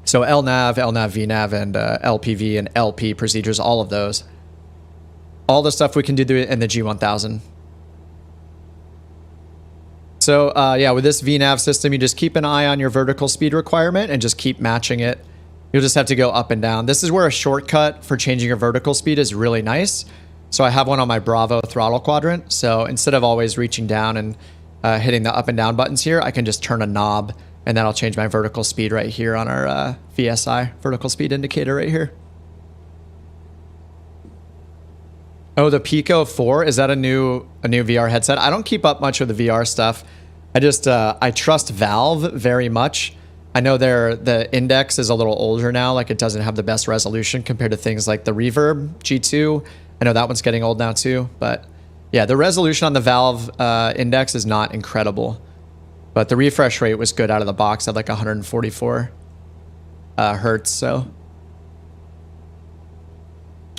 So LNAV, VNAV, and LPV and LP procedures, all of those. All the stuff we can do in the G1000. So yeah, with this VNav system, you just keep an eye on your vertical speed requirement and just keep matching it. You'll just have to go up and down. This is where a shortcut for changing your vertical speed is really nice. So I have one on my Bravo throttle quadrant. So instead of always reaching down and hitting the up and down buttons here, I can just turn a knob and that'll change my vertical speed right here on our VSI, vertical speed indicator right here. Oh, the Pico 4, is that a new VR headset? I don't keep up much with the VR stuff. I just, I trust Valve very much. I know the index is a little older now, like it doesn't have the best resolution compared to things like the Reverb G2. I know that one's getting old now too, but yeah, the resolution on the Valve index is not incredible. But the refresh rate was good out of the box at like 144 hertz, so.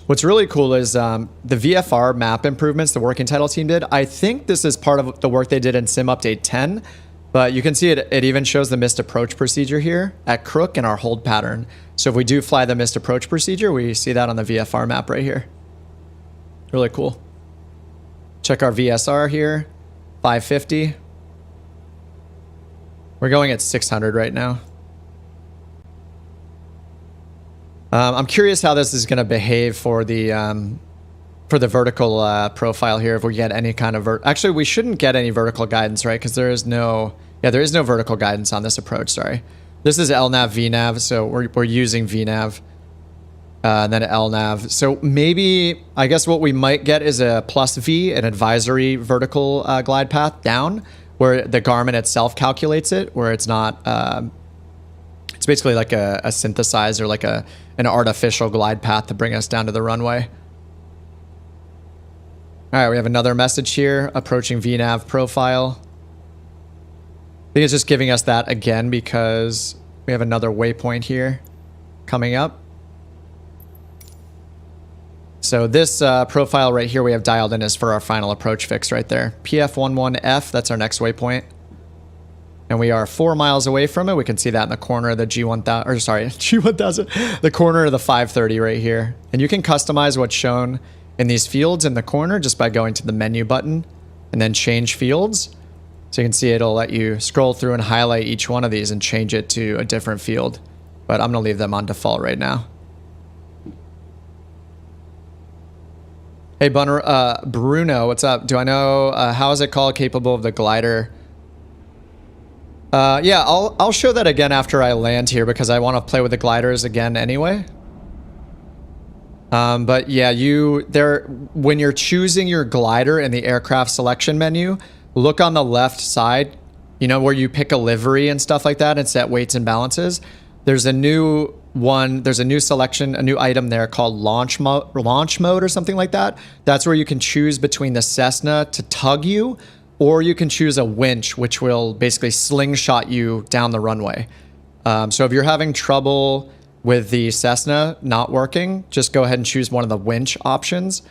What's really cool is the VFR map improvements the working title team did. I think this is part of the work they did in Sim Update 10, but you can see it even shows the missed approach procedure here at Crook and our hold pattern. So if we do fly the missed approach procedure, we see that on the VFR map right here. Really cool. Check our VSR here, 550. We're going at 600 right now. I'm curious how this is going to behave for the vertical profile here. If we get any kind of actually, we shouldn't get any vertical guidance, right? Because there is no vertical guidance on this approach. Sorry, this is LNAV VNav, so we're using VNav and then LNAV. So maybe I guess what we might get is a +V, an advisory vertical glide path down, where the Garmin itself calculates it, where it's not. It's basically like a synthesized or like an artificial glide path to bring us down to the runway. All right, we have another message here, approaching VNav profile. I think it's just giving us that again because we have another waypoint here coming up. So this profile right here we have dialed in is for our final approach fix right there. PF11F, that's our next waypoint. And we are 4 miles away from it. We can see that in the corner of the G1000, or sorry, G1000, the corner of the 530 right here. And you can customize what's shown in these fields in the corner just by going to the menu button and then change fields. So you can see it'll let you scroll through and highlight each one of these and change it to a different field. But I'm gonna leave them on default right now. Hey, Bruno, what's up? Do I know, how is it called, capable of the glider? Yeah, I'll show that again after I land here because I want to play with the gliders again anyway. But yeah, when you're choosing your glider in the aircraft selection menu, look on the left side, you know, where you pick a livery and stuff like that and set weights and balances. There's a new one, there's a new selection, a new item there called launch mode or something like that. That's where you can choose between the Cessna to tug you, or you can choose a winch, which will basically slingshot you down the runway. So if you're having trouble with the Cessna not working, just go ahead and choose one of the winch options.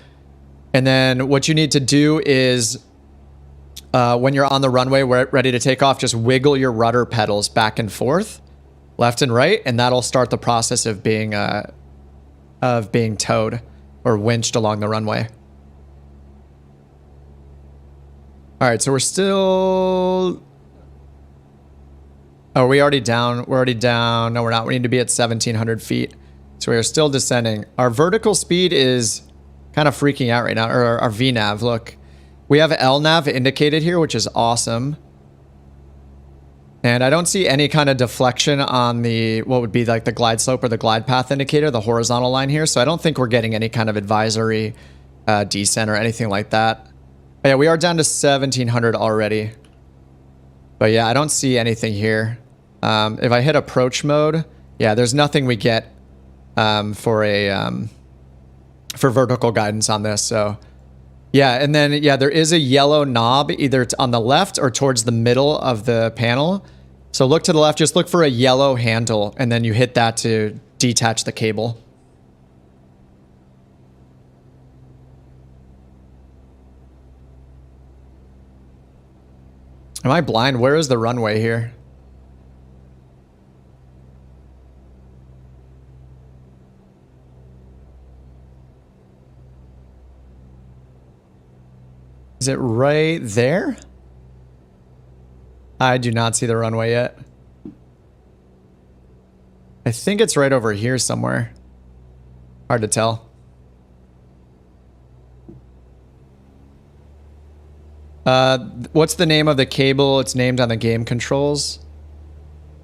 And then what you need to do is, when you're on the runway, ready to take off, just wiggle your rudder pedals back and forth, left and right, and that'll start the process of being towed or winched along the runway. All right, so we're still... Oh, are we already down? We're already down. No, we're not. We need to be at 1,700 feet. So we are still descending. Our vertical speed is kind of freaking out right now. Or our VNAV, look. We have LNAV indicated here, which is awesome. And I don't see any kind of deflection on the, what would be like the glide slope or the glide path indicator, the horizontal line here. So I don't think we're getting any kind of advisory descent or anything like that. But yeah, we are down to 1,700 already. But yeah, I don't see anything here. If I hit approach mode, yeah, there's nothing we get for vertical guidance on this. So yeah, and then yeah, there is a yellow knob either on the left or towards the middle of the panel. So look to the left, just look for a yellow handle, and then you hit that to detach the cable. Am I blind? Where is the runway here? Is it right there? I do not see the runway yet. I think it's right over here somewhere. Hard to tell. What's the name of the cable? It's named on the game controls.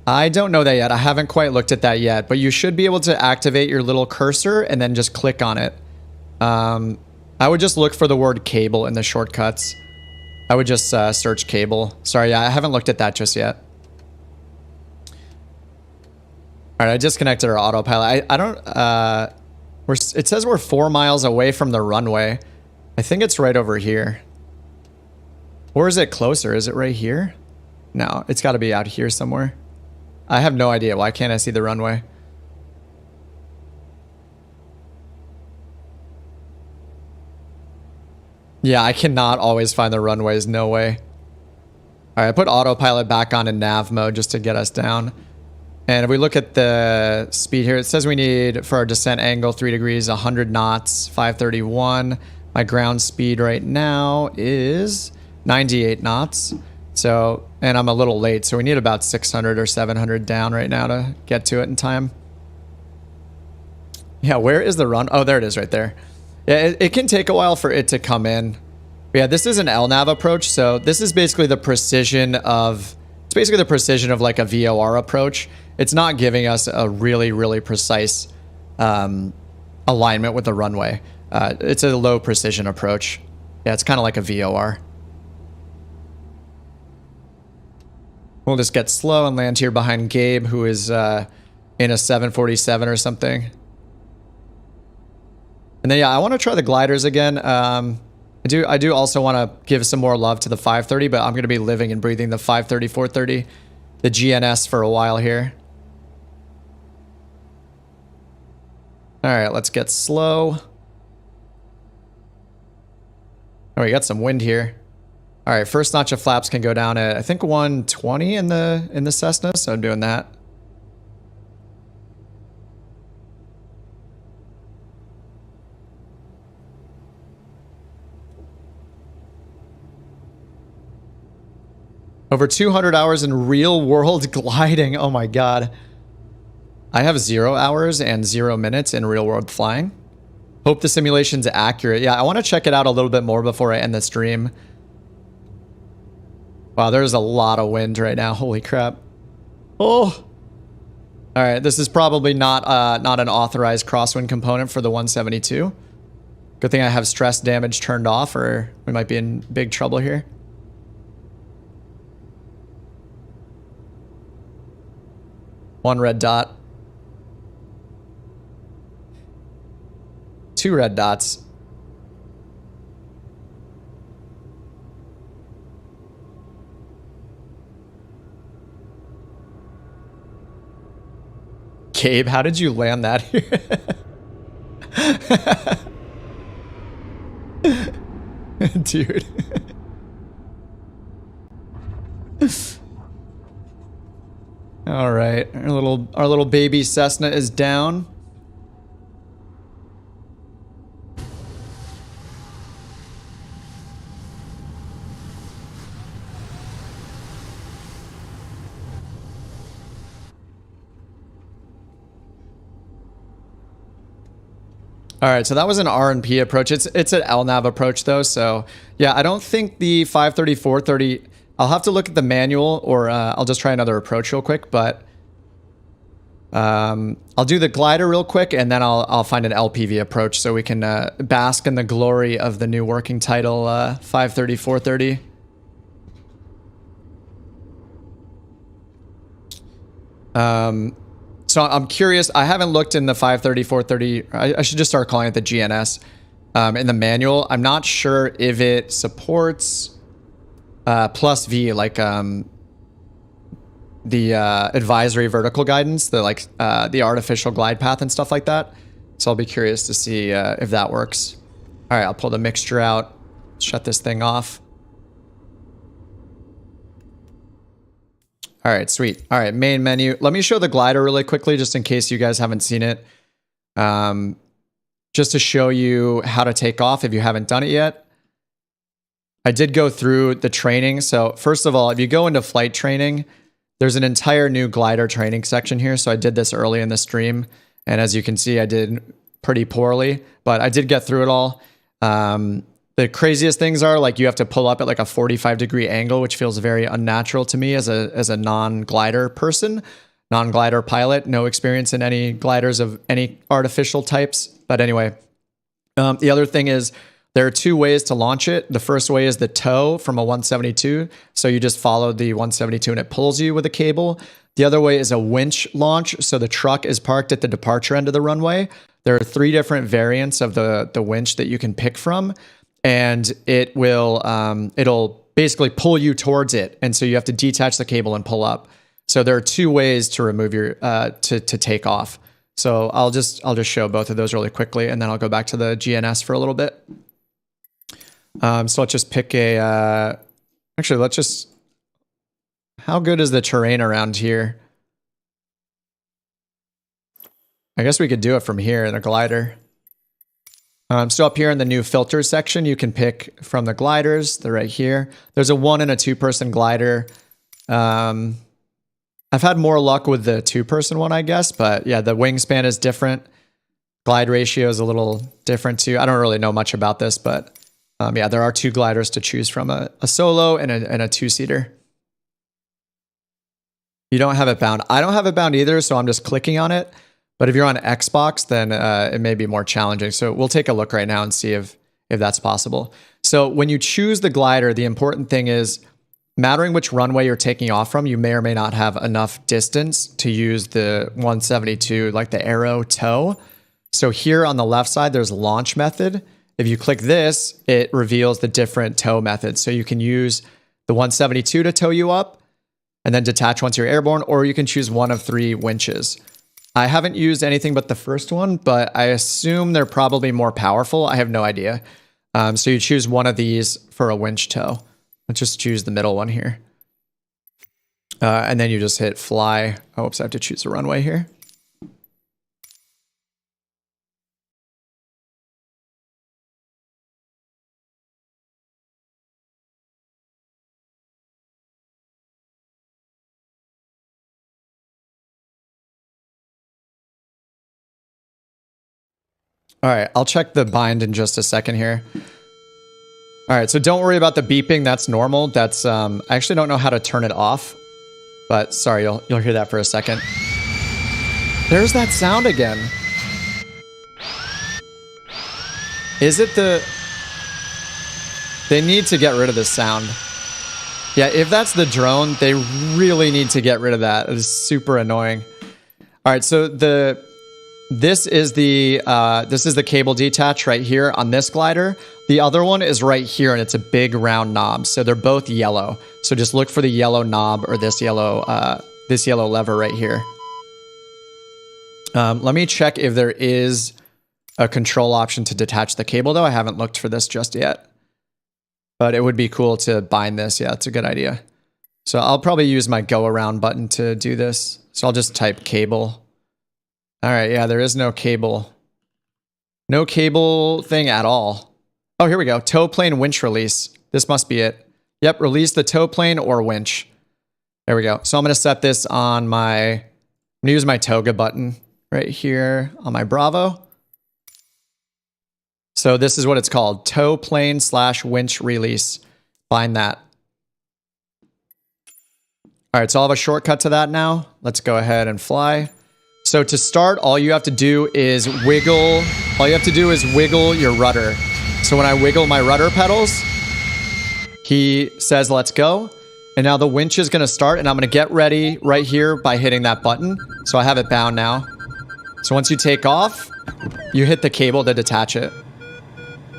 I don't know that yet. I haven't quite looked at that yet, but you should be able to activate your little cursor and then just click on it. I would just look for the word cable in the shortcuts. I would just search cable. Sorry, yeah, I haven't looked at that just yet. All right, I disconnected our autopilot. I don't... it says we're 4 miles away from the runway. I think it's right over here. Or is it closer? Is it right here? No, it's got to be out here somewhere. I have no idea. Why can't I see the runway? Yeah, I cannot always find the runways. No way. All right, I put autopilot back on in nav mode just to get us down. And if we look at the speed here, it says we need, for our descent angle, 3 degrees, 100 knots, 531. My ground speed right now is 98 knots. So, and I'm a little late, so we need about 600 or 700 down right now to get to it in time. Yeah, where is the run? Oh, there it is right there. Yeah, it can take a while for it to come in. But yeah, this is an LNAV approach, so this is basically the precision of... It's basically the precision of like a VOR approach. It's not giving us a really, really precise alignment with the runway. It's a low precision approach. Yeah, it's kind of like a VOR. We'll just get slow and land here behind Gabe, who is in a 747 or something. And then, yeah, I want to try the gliders again. I do also want to give some more love to the 530, but I'm going to be living and breathing the 530, 430, the GNS for a while here. All right, let's get slow. Oh, we got some wind here. All right, first notch of flaps can go down at, I think, 120 in the Cessna, so I'm doing that. Over 200 hours in real world gliding. Oh my God. I have 0 hours and 0 minutes in real world flying. Hope the simulation's accurate. Yeah, I want to check it out a little bit more before I end the stream. Wow, there's a lot of wind right now. Holy crap. Oh. All right, this is probably not an authorized crosswind component for the 172. Good thing I have stress damage turned off, or we might be in big trouble here. One red dot. 2 red dots. Gabe, how did you land that here? Dude. All right, our little baby Cessna is down. All right, so that was an R&P approach. It's an LNAV approach though. So yeah, I don't think the 530, 430, I'll have to look at the manual or I'll just try another approach real quick, but I'll do the glider real quick and then I'll find an LPV approach so we can bask in the glory of the new working title 530, 430. So I'm curious. I haven't looked in the 530, 430. I should just start calling it the GNS in the manual. I'm not sure if it supports plus V, like the advisory vertical guidance, the artificial glide path and stuff like that. So I'll be curious to see if that works. All right, I'll pull the mixture out, shut this thing off. All right, sweet. All right, main menu. Let me show the glider really quickly, just in case you guys haven't seen it. Just to show you how to take off if you haven't done it yet. I did go through the training. So first of all, if you go into flight training, there's an entire new glider training section here. So I did this early in the stream. And as you can see, I did pretty poorly, but I did get through it all. The craziest things are like you have to pull up at like a 45-degree angle, which feels very unnatural to me as a non-glider person, non-glider pilot, no experience in any gliders of any artificial types. But anyway, the other thing is there are two ways to launch it. The first way is the tow from a 172. So you just follow the 172 and it pulls you with a cable. The other way is a winch launch. So the truck is parked at the departure end of the runway. There are 3 different variants of the winch that you can pick from. And it will, it'll basically pull you towards it. And so you have to detach the cable and pull up. So there are 2 ways to remove your, to take off. So I'll just show both of those really quickly and then I'll go back to the GNS for a little bit. So let's just pick a, actually let's just, how good is the terrain around here? I guess we could do it from here in a glider. So up here in the new filters section, you can pick from the gliders. They're right here. There's a 1 and a 2-person glider. I've had more luck with the 2-person one, I guess, but yeah, the wingspan is different. Glide ratio is a little different too. I don't really know much about this, but yeah, there are 2 gliders to choose from, a solo and a 2-seater. You don't have it bound. I don't have it bound either, so I'm just clicking on it. But if you're on Xbox, then it may be more challenging. So we'll take a look right now and see if that's possible. So when you choose the glider, the important thing is, mattering which runway you're taking off from, you may or may not have enough distance to use the 172, like the arrow tow. So here on the left side, there's launch method. If you click this, it reveals the different tow methods. So you can use the 172 to tow you up and then detach once you're airborne, or you can choose one of 3 winches. I haven't used anything but the first one, but I assume they're probably more powerful. I have no idea. So you choose one of these for a winch tow. Let's just choose the middle one here. And then you just hit fly. Oh, oops, I have to choose a runway here. All right, I'll check the bind in just a second here. All right, so don't worry about the beeping. That's normal. That's I actually don't know how to turn it off, but sorry, you'll hear that for a second. There's that sound again. Is it the... They need to get rid of this sound. Yeah, if that's the drone, they really need to get rid of that. It is super annoying. All right, so this is the cable detach right here on this glider. The other one is right here, and it's a big round knob. So they're both yellow. So just look for the yellow knob or this yellow lever right here. Let me check if there is a control option to detach the cable, though. I haven't looked for this just yet. But it would be cool to bind this. Yeah, it's a good idea. So I'll probably use my go around button to do this. So I'll just type cable. All right, yeah, there is no cable. No cable thing at all. Oh, here we go. Tow plane winch release. This must be it. Yep, release the tow plane or winch. There we go. So I'm going to set this on my... I'm going to use my toga button right here on my Bravo. So this is what it's called. Tow plane / winch release. Find that. All right, so I'll have a shortcut to that now. Let's go ahead and fly. So to start, all you have to do is wiggle your rudder. So when I wiggle my rudder pedals, he says, let's go. And now the winch is gonna start, and I'm gonna get ready right here by hitting that button. So I have it bound now. So once you take off, you hit the cable to detach it.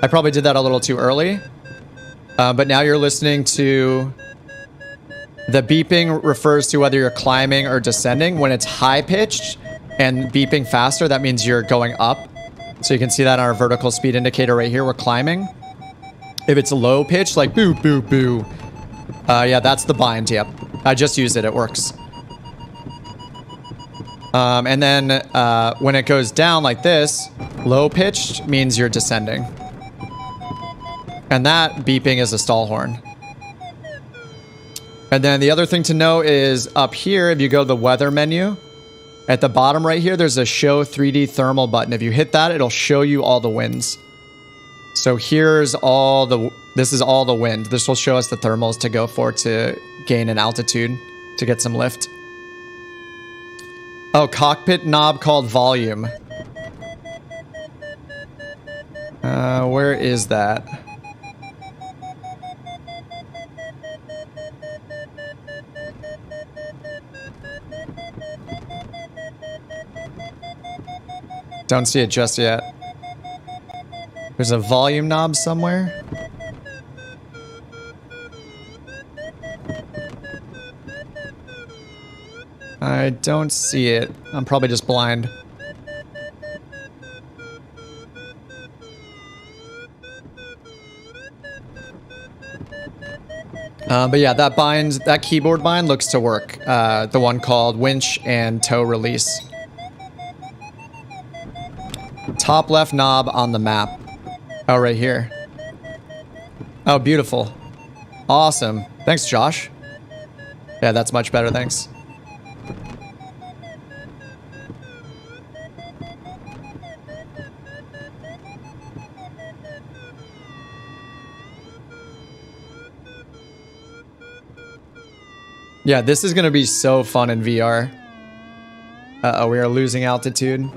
I probably did that a little too early. But now you're listening to... The beeping refers to whether you're climbing or descending. When it's high-pitched and beeping faster, that means you're going up. So you can see that on our vertical speed indicator right here. We're climbing. If it's low-pitched, like boo, boo, boo. Yeah, that's the bind, yep. I just used it, it works. And then when it goes down like this, low-pitched means you're descending. And that beeping is a stall horn. And then the other thing to know is up here, if you go to the weather menu, at the bottom right here, there's a show 3D thermal button. If you hit that, it'll show you all the winds. So here's all the, this is all the wind. This will show us the thermals to go for to gain an altitude to get some lift. Oh, cockpit knob called volume. Where is that? Don't see it just yet. There's a volume knob somewhere. I don't see it. I'm probably just blind. But yeah, that keyboard bind looks to work. The one called winch and tow release. Top left knob on the map. Oh, right here. Oh, beautiful. Awesome. Thanks, Josh. Yeah, that's much better, thanks. Yeah, this is going to be so fun in VR. Uh-oh, we are losing altitude.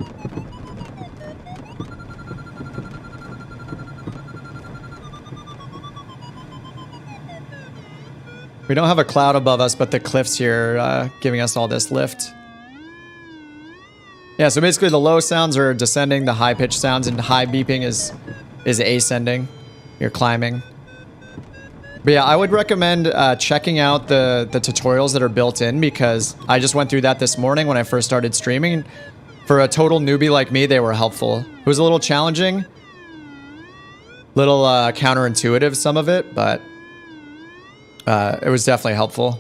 We don't have a cloud above us, but the cliffs here are giving us all this lift. Yeah, so basically the low sounds are descending, the high-pitched sounds and high beeping is ascending. You're climbing. But yeah, I would recommend checking out the tutorials that are built in, because I just went through that this morning when I first started streaming. For a total newbie like me, they were helpful. It was a little challenging. Little counterintuitive, some of it, but... it was definitely helpful.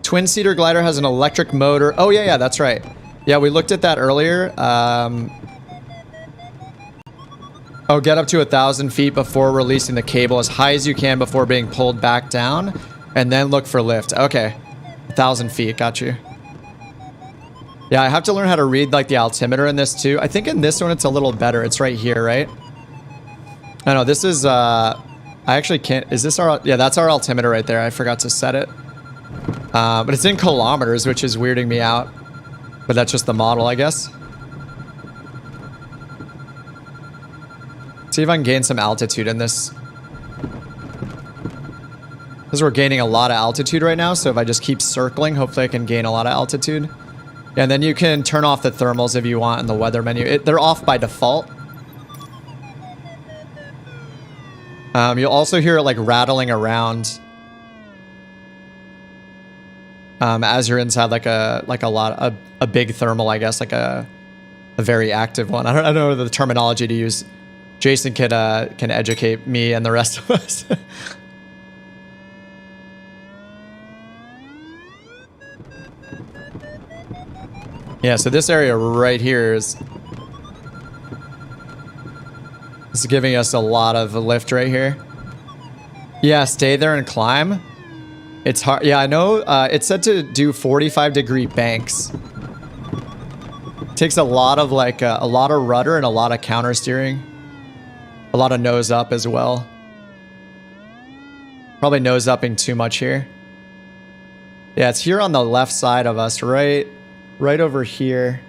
Twin-seater glider has an electric motor. Oh, yeah, that's right. Yeah, we looked at that earlier. Oh, get up to 1,000 feet before releasing the cable as high as you can before being pulled back down. And then look for lift. Okay. 1,000 feet. Got you. Yeah, I have to learn how to read, like, the altimeter in this, too. I think in this one it's a little better. It's right here, right? I know, this is... I actually can't... Is this our... Yeah, that's our altimeter right there. I forgot to set it. But it's in kilometers, which is weirding me out. But that's just the model, I guess. See if I can gain some altitude in this. Because we're gaining a lot of altitude right now, so if I just keep circling, hopefully I can gain a lot of altitude. Yeah, and then you can turn off the thermals if you want in the weather menu. They're off by default. You'll also hear it like rattling around as you're inside like a big thermal, I guess, like a very active one. I don't know the terminology to use. Jason can educate me and the rest of us. Yeah, so this area right here is giving us a lot of lift right here. Yeah, stay there and climb. It's hard. Yeah, I know. It's said to do 45-degree banks. It takes a lot of a lot of rudder and a lot of counter steering. A lot of nose up as well. Probably nose upping too much here. Yeah, it's here on the left side of us, right over here.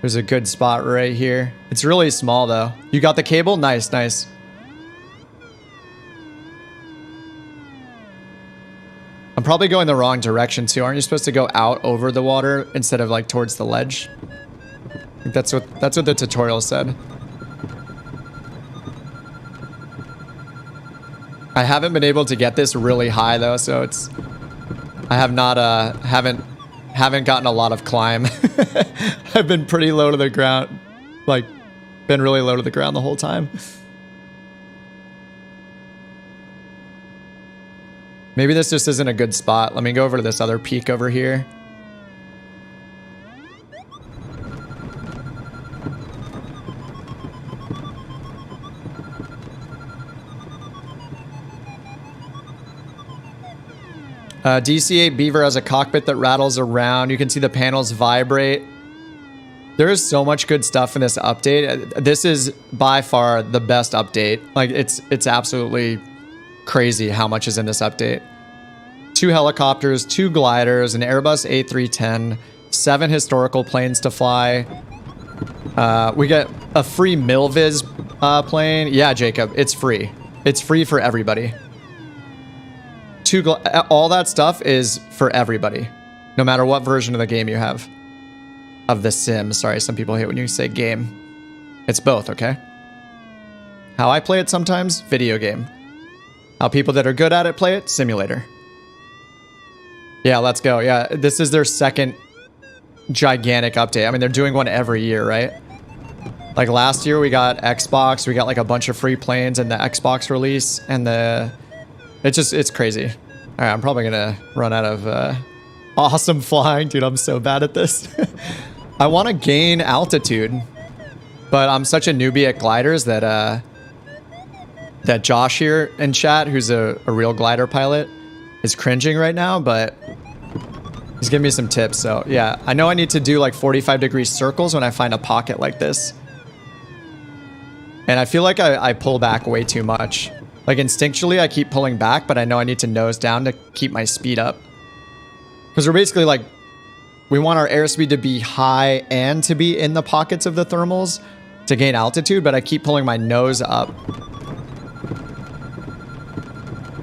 There's a good spot right here. It's really small though. You got the cable? Nice, nice. I'm probably going the wrong direction too. Aren't you supposed to go out over the water instead of like towards the ledge? I think that's what the tutorial said. I haven't been able to get this really high though, so it's I have not haven't gotten a lot of climb. I've been pretty low to the ground. Like been really low to the ground the whole time. Maybe this just isn't a good spot. Let me go over to this other peak over here. DC-8 Beaver has a cockpit that rattles around. You can see the panels vibrate. There is so much good stuff in this update. This is by far the best update. Like it's absolutely crazy how much is in this update. 2 helicopters, 2 gliders, an Airbus A310, 7 historical planes to fly. We get a free Milviz plane. Yeah, Jacob, it's free. It's free for everybody. All that stuff is for everybody, no matter what version of the game you have. Of the sim. Sorry, some people hate when you say game. It's both, okay? How I play it sometimes, video game. How people that are good at it play it, simulator. Yeah, let's go. Yeah, this is their second gigantic update. I mean, they're doing one every year, right? Like last year we got Xbox, we got like a bunch of free planes in the Xbox release, and it's crazy. All right, I'm probably gonna run out of awesome flying. Dude, I'm so bad at this. I want to gain altitude, but I'm such a newbie at gliders that that Josh here in chat, who's a real glider pilot, is cringing right now, but he's giving me some tips. So yeah, I know I need to do like 45-degree circles when I find a pocket like this. And I feel like I pull back way too much. Like instinctually, I keep pulling back, but I know I need to nose down to keep my speed up. Because we're basically like, we want our airspeed to be high and to be in the pockets of the thermals to gain altitude, but I keep pulling my nose up.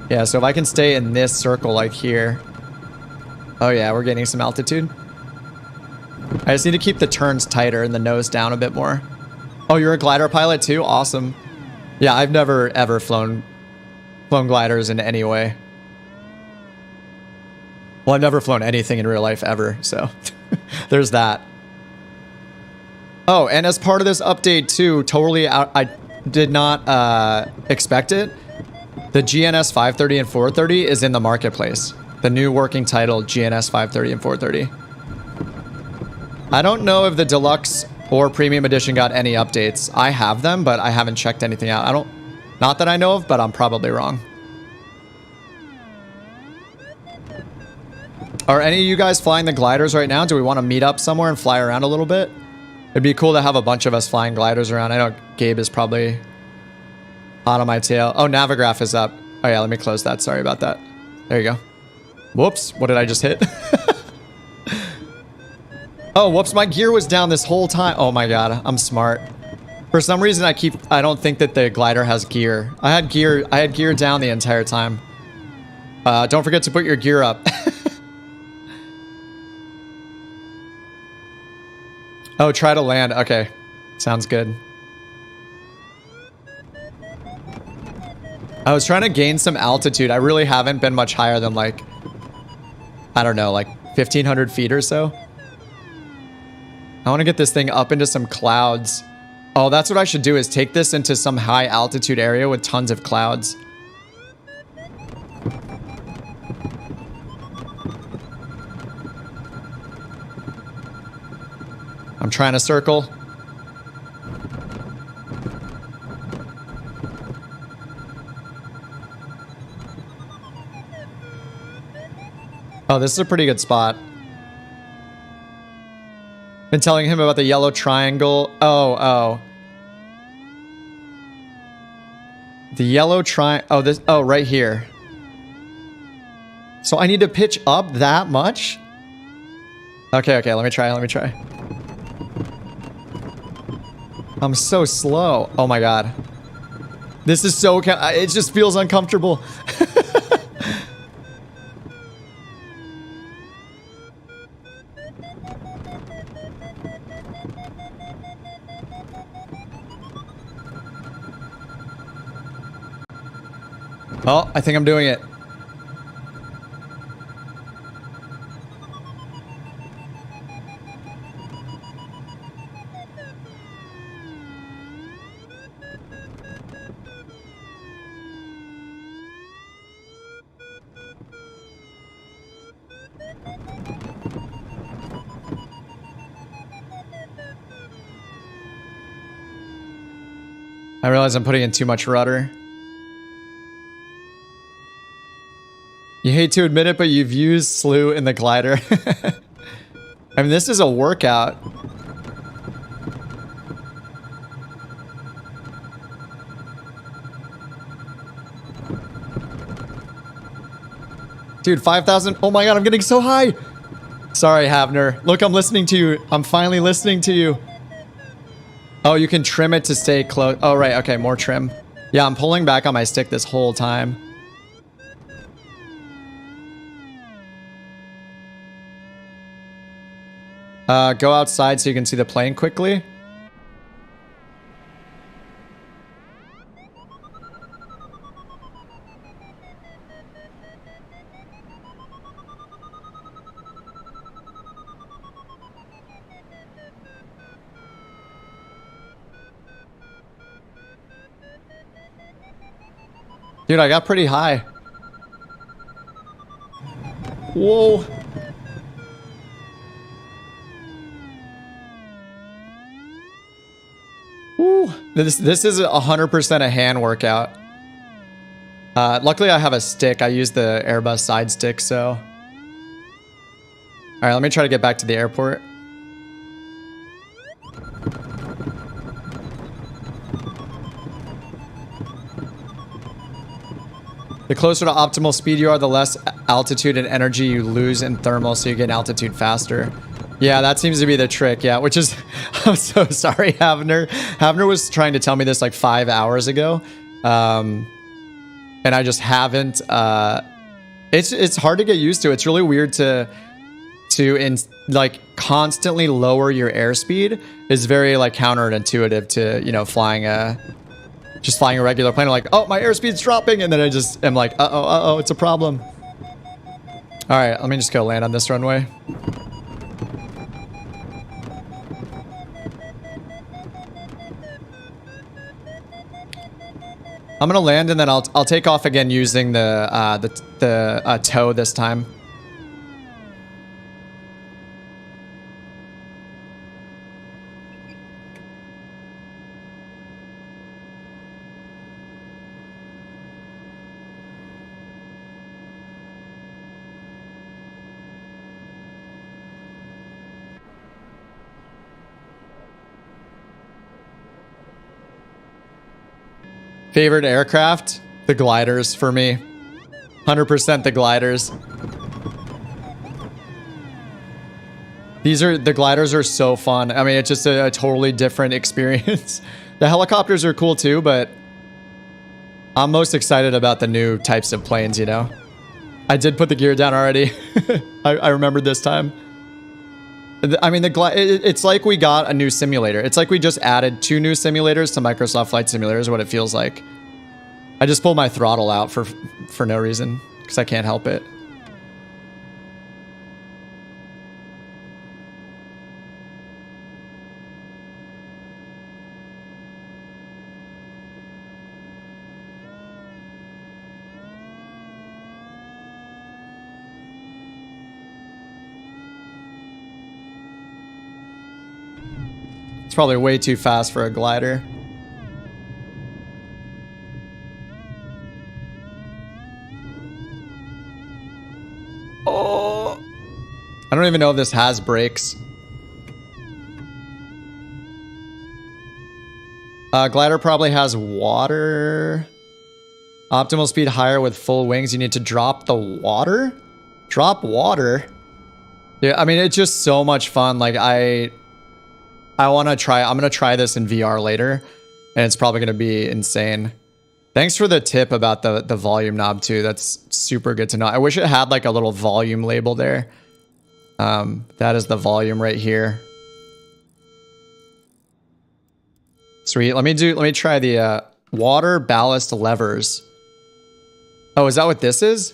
Yeah, so if I can stay in this circle like here. Oh yeah, we're getting some altitude. I just need to keep the turns tighter and the nose down a bit more. Oh, you're a glider pilot too? Awesome. Yeah, I've never ever flown gliders in any way. Well, I've never flown anything in real life ever, so there's that. Oh, and as part of this update too, totally I did not expect it. The GNS 530 and 430 is in the marketplace. The new working title, GNS 530 and 430. I don't know if the deluxe or premium edition got any updates. I have them, but I haven't checked anything out. Not that I know of, but I'm probably wrong. Are any of you guys flying the gliders right now? Do we want to meet up somewhere and fly around a little bit? It'd be cool to have a bunch of us flying gliders around. I know Gabe is probably hot on my tail. Oh, Navigraph is up. Oh yeah, let me close that. Sorry about that. There you go. Whoops, what did I just hit? Oh, whoops, my gear was down this whole time. Oh my god, I'm smart. For some reason I don't think that the glider has gear. I had gear down the entire time. Don't forget to put your gear up. Oh, try to land. Okay. Sounds good. I was trying to gain some altitude. I really haven't been much higher than like, I don't know, like 1,500 feet or so. I want to get this thing up into some clouds. Oh, that's what I should do, is take this into some high altitude area with tons of clouds. I'm trying to circle. Oh, this is a pretty good spot. Been telling him about the yellow triangle. Oh. The yellow oh, this, oh, right here. So I need to pitch up that much? Okay, okay, let me try. I'm so slow. Oh my god. This is so, it just feels uncomfortable. Oh, I think I'm doing it. I realize I'm putting in too much rudder. You hate to admit it, but you've used slew in the glider. I mean, this is a workout. Dude, 5,000. Oh my god, I'm getting so high. Sorry, Havner. Look, I'm listening to you. I'm finally listening to you. Oh, you can trim it to stay close. Oh, right. Okay, more trim. Yeah, I'm pulling back on my stick this whole time. Go outside so you can see the plane quickly. Dude, I got pretty high. Whoa. Woo. This is 100% a hand workout. Luckily I have a stick. I use the Airbus side stick, so. All right, let me try to get back to the airport. The closer to optimal speed you are, the less altitude and energy you lose in thermal, so you get altitude faster. Yeah, that seems to be the trick, yeah, which is... I'm so sorry, Havner. Havner was trying to tell me this like 5 hours ago. And I just haven't... It's hard to get used to. It's really weird to like constantly lower your airspeed is very like counterintuitive to, you know, flying a... Just flying a regular plane, I'm like, oh, my airspeed's dropping, and then I just am like, uh-oh, it's a problem. All right, let me just go land on this runway. I'm gonna land, and then I'll take off again using the tow this time. Favorite aircraft? The gliders for me. 100% the gliders. The gliders are so fun. I mean, it's just a totally different experience. The helicopters are cool too, but I'm most excited about the new types of planes, you know? I did put the gear down already. I remembered this time. I mean, it's like we got a new simulator. It's like we just added 2 new simulators to Microsoft Flight Simulator is what it feels like. I just pulled my throttle out for no reason, because I can't help it. It's probably way too fast for a glider. Oh! I don't even know if this has brakes. Glider probably has water. Optimal speed higher with full wings. You need to drop the water? Drop water? Yeah, I mean, it's just so much fun. Like, I want to try. I'm going to try this in VR later, and it's probably going to be insane. Thanks for the tip about the volume knob, too. That's super good to know. I wish it had, like, a little volume label there. That is the volume right here. Sweet. Let me try the water ballast levers. Oh, is that what this is?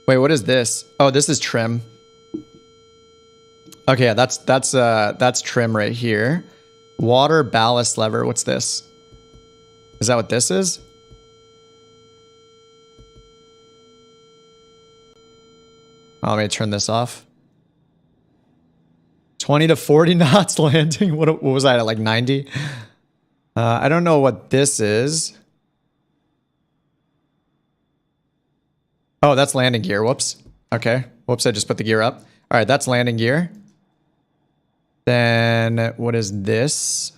Wait, what is this? Oh, this is trim. Okay, yeah, that's trim right here. Water ballast lever. What's this? Is that what this is? Oh, let me turn this off. 20 to 40 knots landing. What was I at, like 90? I don't know what this is. Oh, that's landing gear. Whoops. Okay. Whoops, I just put the gear up. All right, that's landing gear. Then what is this?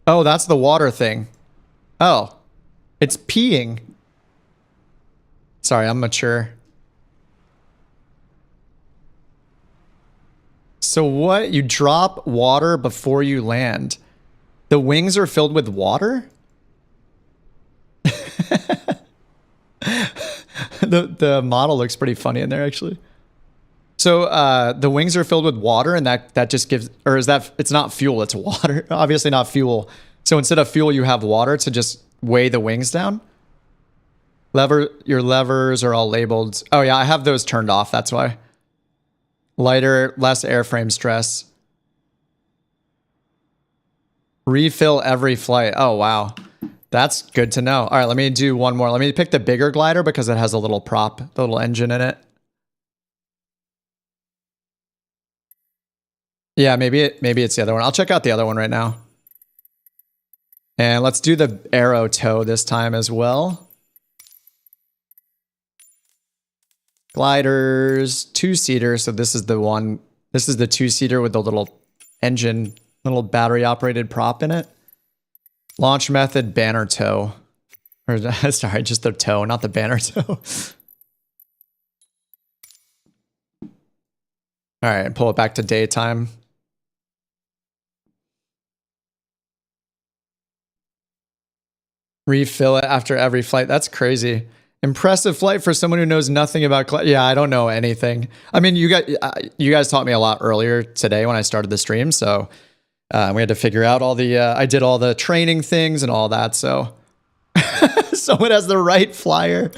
Oh, that's the water thing. Oh, it's peeing. Sorry, I'm mature. So what? You drop water before you land. The wings are filled with water? The model looks pretty funny in there, actually. So the wings are filled with water, and that just gives, or is that, it's not fuel, it's water. Obviously not fuel. So instead of fuel, you have water to just weigh the wings down. Your levers are all labeled. Oh yeah, I have those turned off, that's why. Lighter, less airframe stress. Refill every flight. Oh, wow. That's good to know. All right, let me do one more. Let me pick the bigger glider because it has a little prop, the little engine in it. Yeah, maybe it's the other one. I'll check out the other one right now. And let's do the arrow tow this time as well. Gliders, two-seater. So this is the one. This is the two-seater with the little engine, little battery-operated prop in it. Launch method, banner tow. Or sorry, just the tow, not the banner tow. All right, pull it back to daytime. Refill it after every flight. That's crazy. Impressive flight for someone who knows nothing about. Yeah, I don't know anything. I mean, you guys taught me a lot earlier today when I started the stream, so we had to figure out all the. I did all the training things and all that. So someone has the Wright flyer.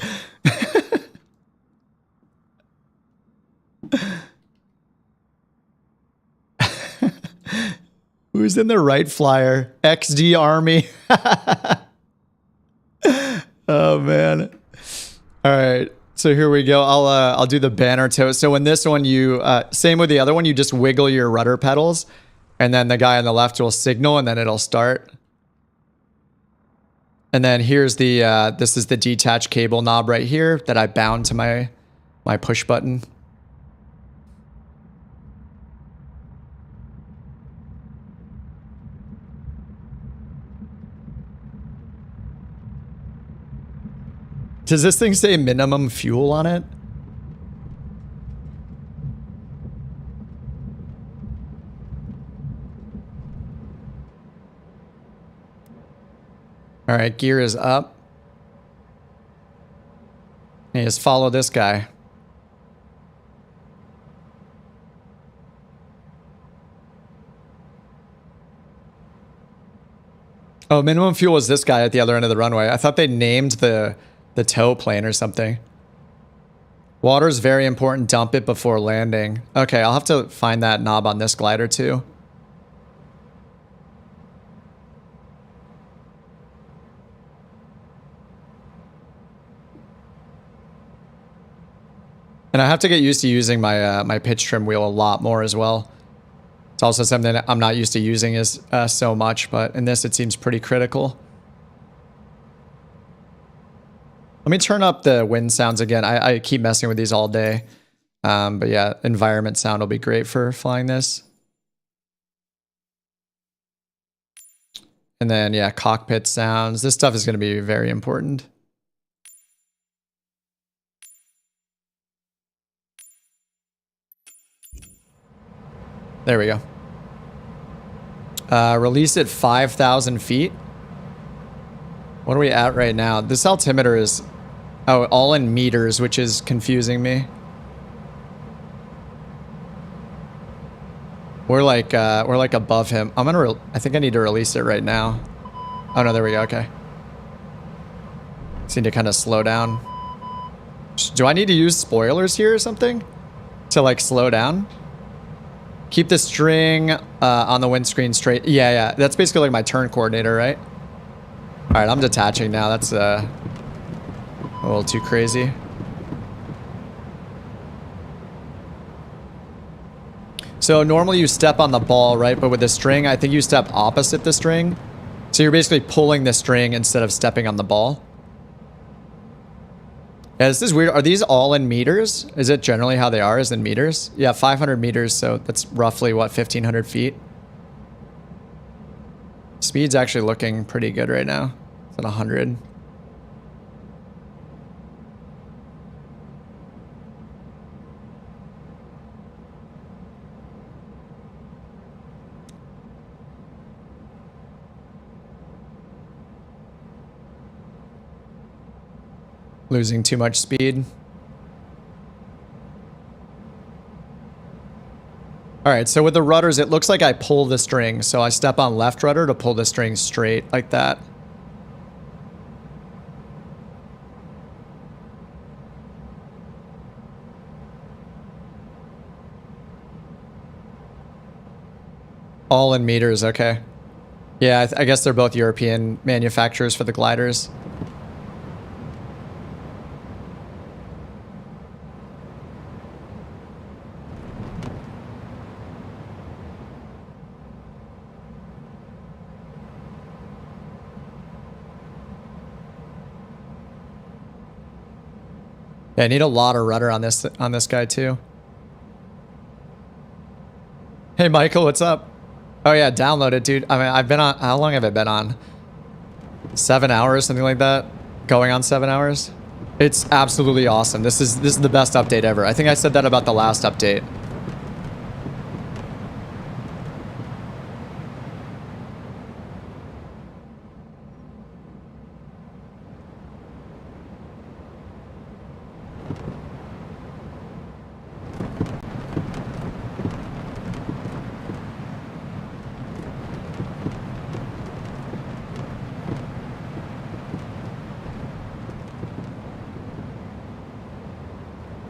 Who's in the Wright flyer? XD Army. Oh man. All right. So here we go. I'll do the banner tow. So in this one, you same with the other one, you just wiggle your rudder pedals, and then the guy on the left will signal, and then it'll start. And then here's the this is the detached cable knob right here that I bound to my push button. Does this thing say minimum fuel on it? All right, gear is up. And just follow this guy. Oh, minimum fuel is this guy at the other end of the runway. I thought they named the tow plane or something. Water is very important. Dump it before landing. Okay, I'll have to find that knob on this glider too. And I have to get used to using my my pitch trim wheel a lot more as well. It's also something that I'm not used to using as so much, but in this it seems pretty critical. Let me turn up the wind sounds again. I keep messing with these all day. But yeah, environment sound will be great for flying this. And then, yeah, cockpit sounds. This stuff is going to be very important. There we go. Release at 5,000 feet. What are we at right now? This altimeter is, oh, all in meters, which is confusing me. We're like above him. I think I need to release it right now. Oh no, there we go. Okay. Just need to kind of slow down. Do I need to use spoilers here or something to like slow down? Keep the string on the windscreen straight. Yeah. That's basically like my turn coordinator, right? All right, I'm detaching now. That's a little too crazy. So normally you step on the ball, right? But with the string, I think you step opposite the string. So you're basically pulling the string instead of stepping on the ball. Yeah, this is weird. Are these all in meters? Is it generally how they are, is in meters? Yeah, 500 meters, so that's roughly, what, 1,500 feet? Speed's actually looking pretty good right now. It's at 100. Losing too much speed. All right, so with the rudders, it looks like I pull the string. So I step on left rudder to pull the string straight like that. All in meters, okay. Yeah, I guess they're both European manufacturers for the gliders. Yeah, I need a lot of rudder on this guy too. Hey Michael, what's up? Oh yeah, download it, dude. I mean, I've been on, how long have I been on? 7 hours, something like that? Going on 7 hours? It's absolutely awesome. This is the best update ever. I think I said that about the last update.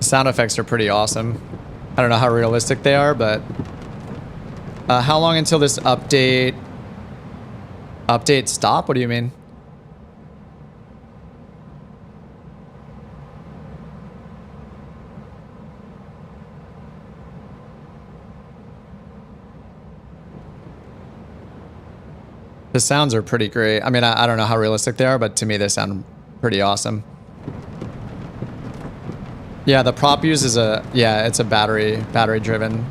Sound effects are pretty awesome. I don't know how realistic they are, but how long until this update stop? What do you mean? The sounds are pretty great. I mean, I don't know how realistic they are, but to me they sound pretty awesome. Yeah, the prop use is it's a battery driven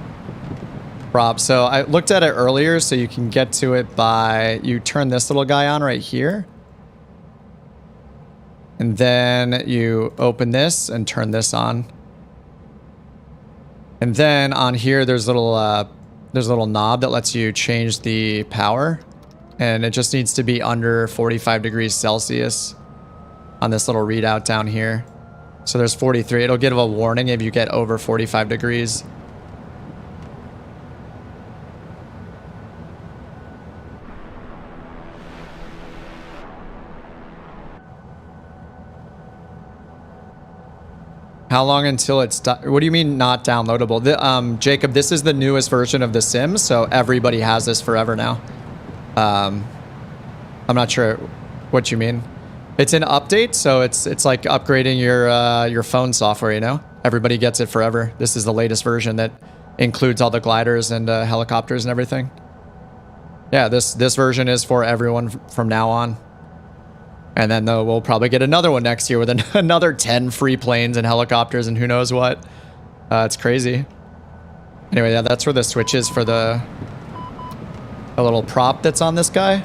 prop. So I looked at it earlier, so you can get to it by, you turn this little guy on right here. And then you open this and turn this on. And then on here, there's a little knob that lets you change the power. And it just needs to be under 45 degrees Celsius on this little readout down here. So there's 43. It'll give a warning if you get over 45 degrees. How long until it's what do you mean not downloadable? Jacob, this is the newest version of The Sims, so everybody has this forever now. I'm not sure what you mean. It's an update, so it's like upgrading your phone software, you know? Everybody gets it forever. This is the latest version that includes all the gliders and helicopters and everything. Yeah, this version is for everyone from now on. And then we'll probably get another one next year with another 10 free planes and helicopters and who knows what. It's crazy. Anyway, yeah, that's where the switch is for the little prop that's on this guy.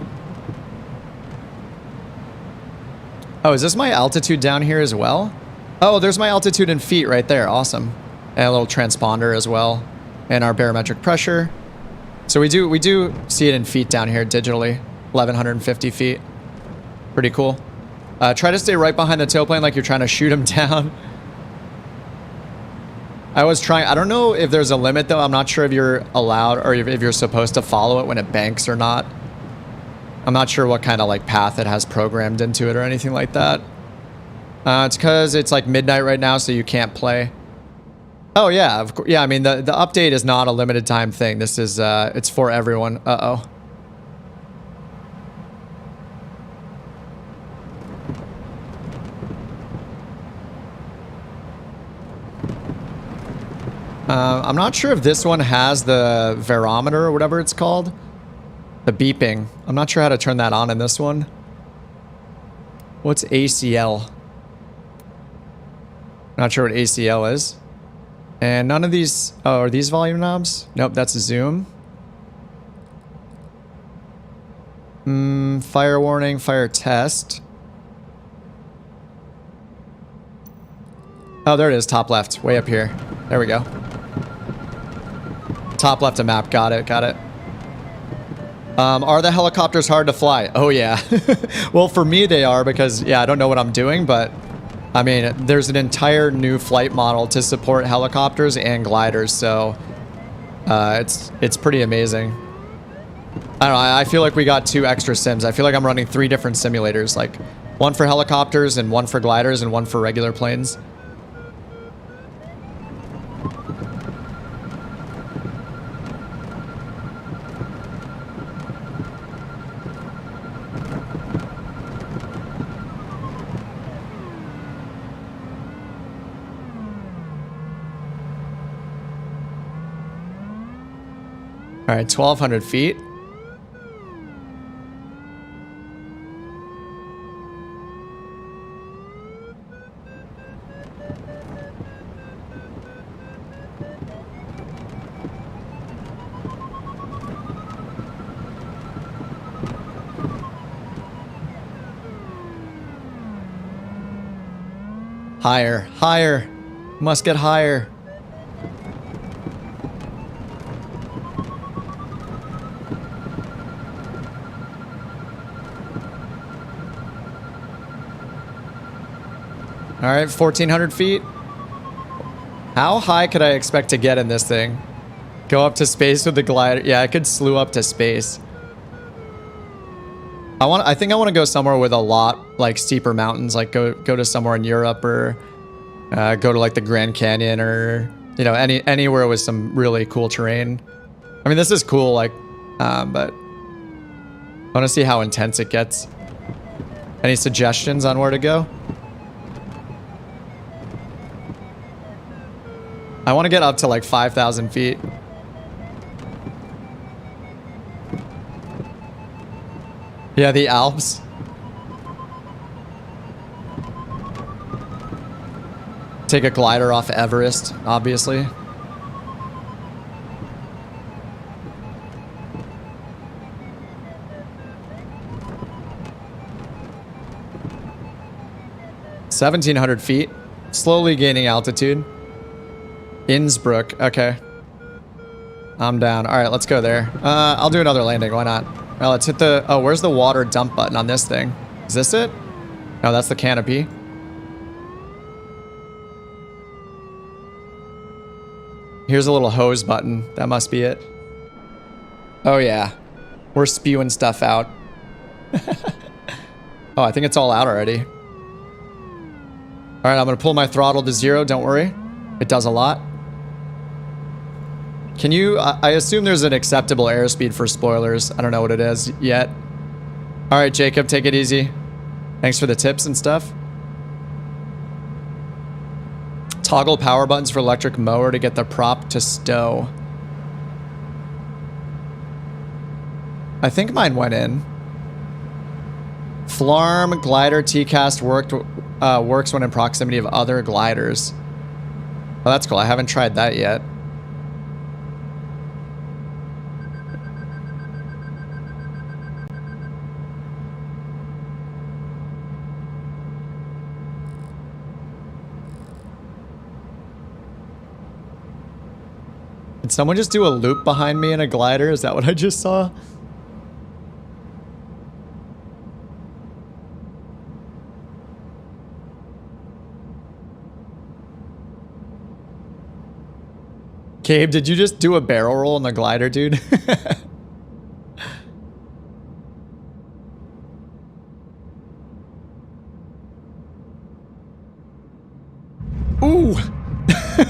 Oh, is this my altitude down here as well? Oh, there's my altitude in feet right there. Awesome. And a little transponder as well. And our barometric pressure. So we do see it in feet down here digitally. 1,150 feet. Pretty cool. Try to stay right behind the tailplane like you're trying to shoot him down. I was trying, I don't know if there's a limit though. I'm not sure if you're allowed or if you're supposed to follow it when it banks or not. I'm not sure what kind of like path it has programmed into it or anything like that. It's because it's like midnight right now, so you can't play. Oh yeah, of course. Yeah, I mean the update is not a limited time thing. This is it's for everyone. Uh-oh. I'm not sure if this one has the barometer or whatever it's called. The beeping. I'm not sure how to turn that on in this one. What's ACL? Not sure what ACL is. And none of these... Oh, are these volume knobs? Nope, that's a zoom. Fire warning, fire test. Oh, there it is, top left, way up here. There we go. Top left of map, got it, got it. Are the helicopters hard to fly? Oh yeah. Well, for me they are because, yeah, I don't know what I'm doing, but I mean, there's an entire new flight model to support helicopters and gliders, so it's pretty amazing. I don't know, I feel like we got 2 extra sims. I feel like I'm running 3 different simulators, like one for helicopters and one for gliders and one for regular planes. All right, 1,200 feet. Higher, higher. Must get higher. All right, 1,400 feet. How high could I expect to get in this thing? Go up to space with the glider. Yeah, I could slew up to space. I think I want to go somewhere with a lot like steeper mountains, like go to somewhere in Europe or go to like the Grand Canyon or, you know, anywhere with some really cool terrain. I mean, this is cool, like, but I want to see how intense it gets. Any suggestions on where to go? I want to get up to like 5,000 feet. Yeah, the Alps. Take a glider off Everest, obviously. $1,700 feet. Slowly gaining altitude. Innsbruck, okay. I'm down. All right, let's go there. I'll do another landing, why not? Well, let's hit the... Oh, where's the water dump button on this thing? Is this it? No, that's the canopy. Here's a little hose button. That must be it. Oh, yeah. We're spewing stuff out. Oh, I think it's all out already. All right, I'm going to pull my throttle to 0. Don't worry. It does a lot. Can you... I assume there's an acceptable airspeed for spoilers. I don't know what it is yet. All right, Jacob, take it easy. Thanks for the tips and stuff. Toggle power buttons for electric mower to get the prop to stow. I think mine went in. Flarm glider T-cast works when in proximity of other gliders. Oh, that's cool. I haven't tried that yet. Did someone just do a loop behind me in a glider? Is that what I just saw? Gabe, did you just do a barrel roll in the glider, dude? Ooh,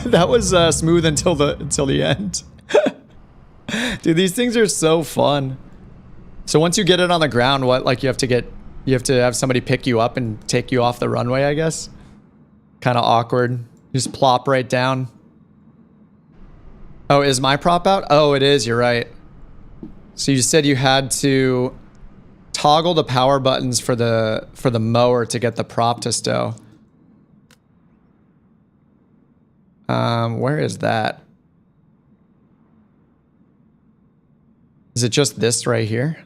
that was smooth until the end. Dude, these things are so fun. So once you get it on the ground, what, like you have to have somebody pick you up and take you off the runway, I guess. Kind of awkward. You just plop right down. Oh, is my prop out? Oh, it is. You're right. So you said you had to toggle the power buttons for the mower to get the prop to stow. Where is that? Is it just this right here?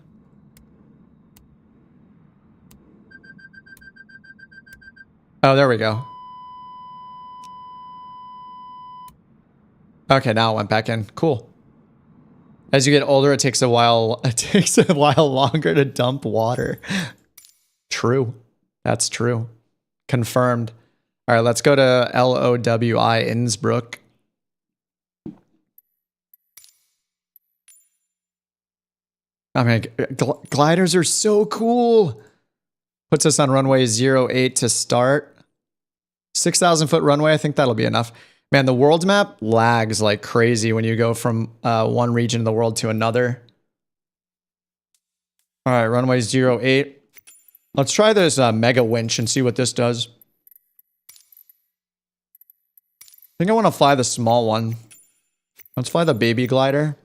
Oh, there we go. Okay, now it went back in. Cool. As you get older, it takes a while longer to dump water. True. That's true. Confirmed. All right, let's go to LOWI Innsbruck. I mean, gliders are so cool. Puts us on runway 08 to start. 6,000 foot runway. I think that'll be enough. Man, the world map lags like crazy when you go from one region of the world to another. All right, runway 08. Let's try this mega winch and see what this does. I think I want to fly the small one. Let's fly the baby glider.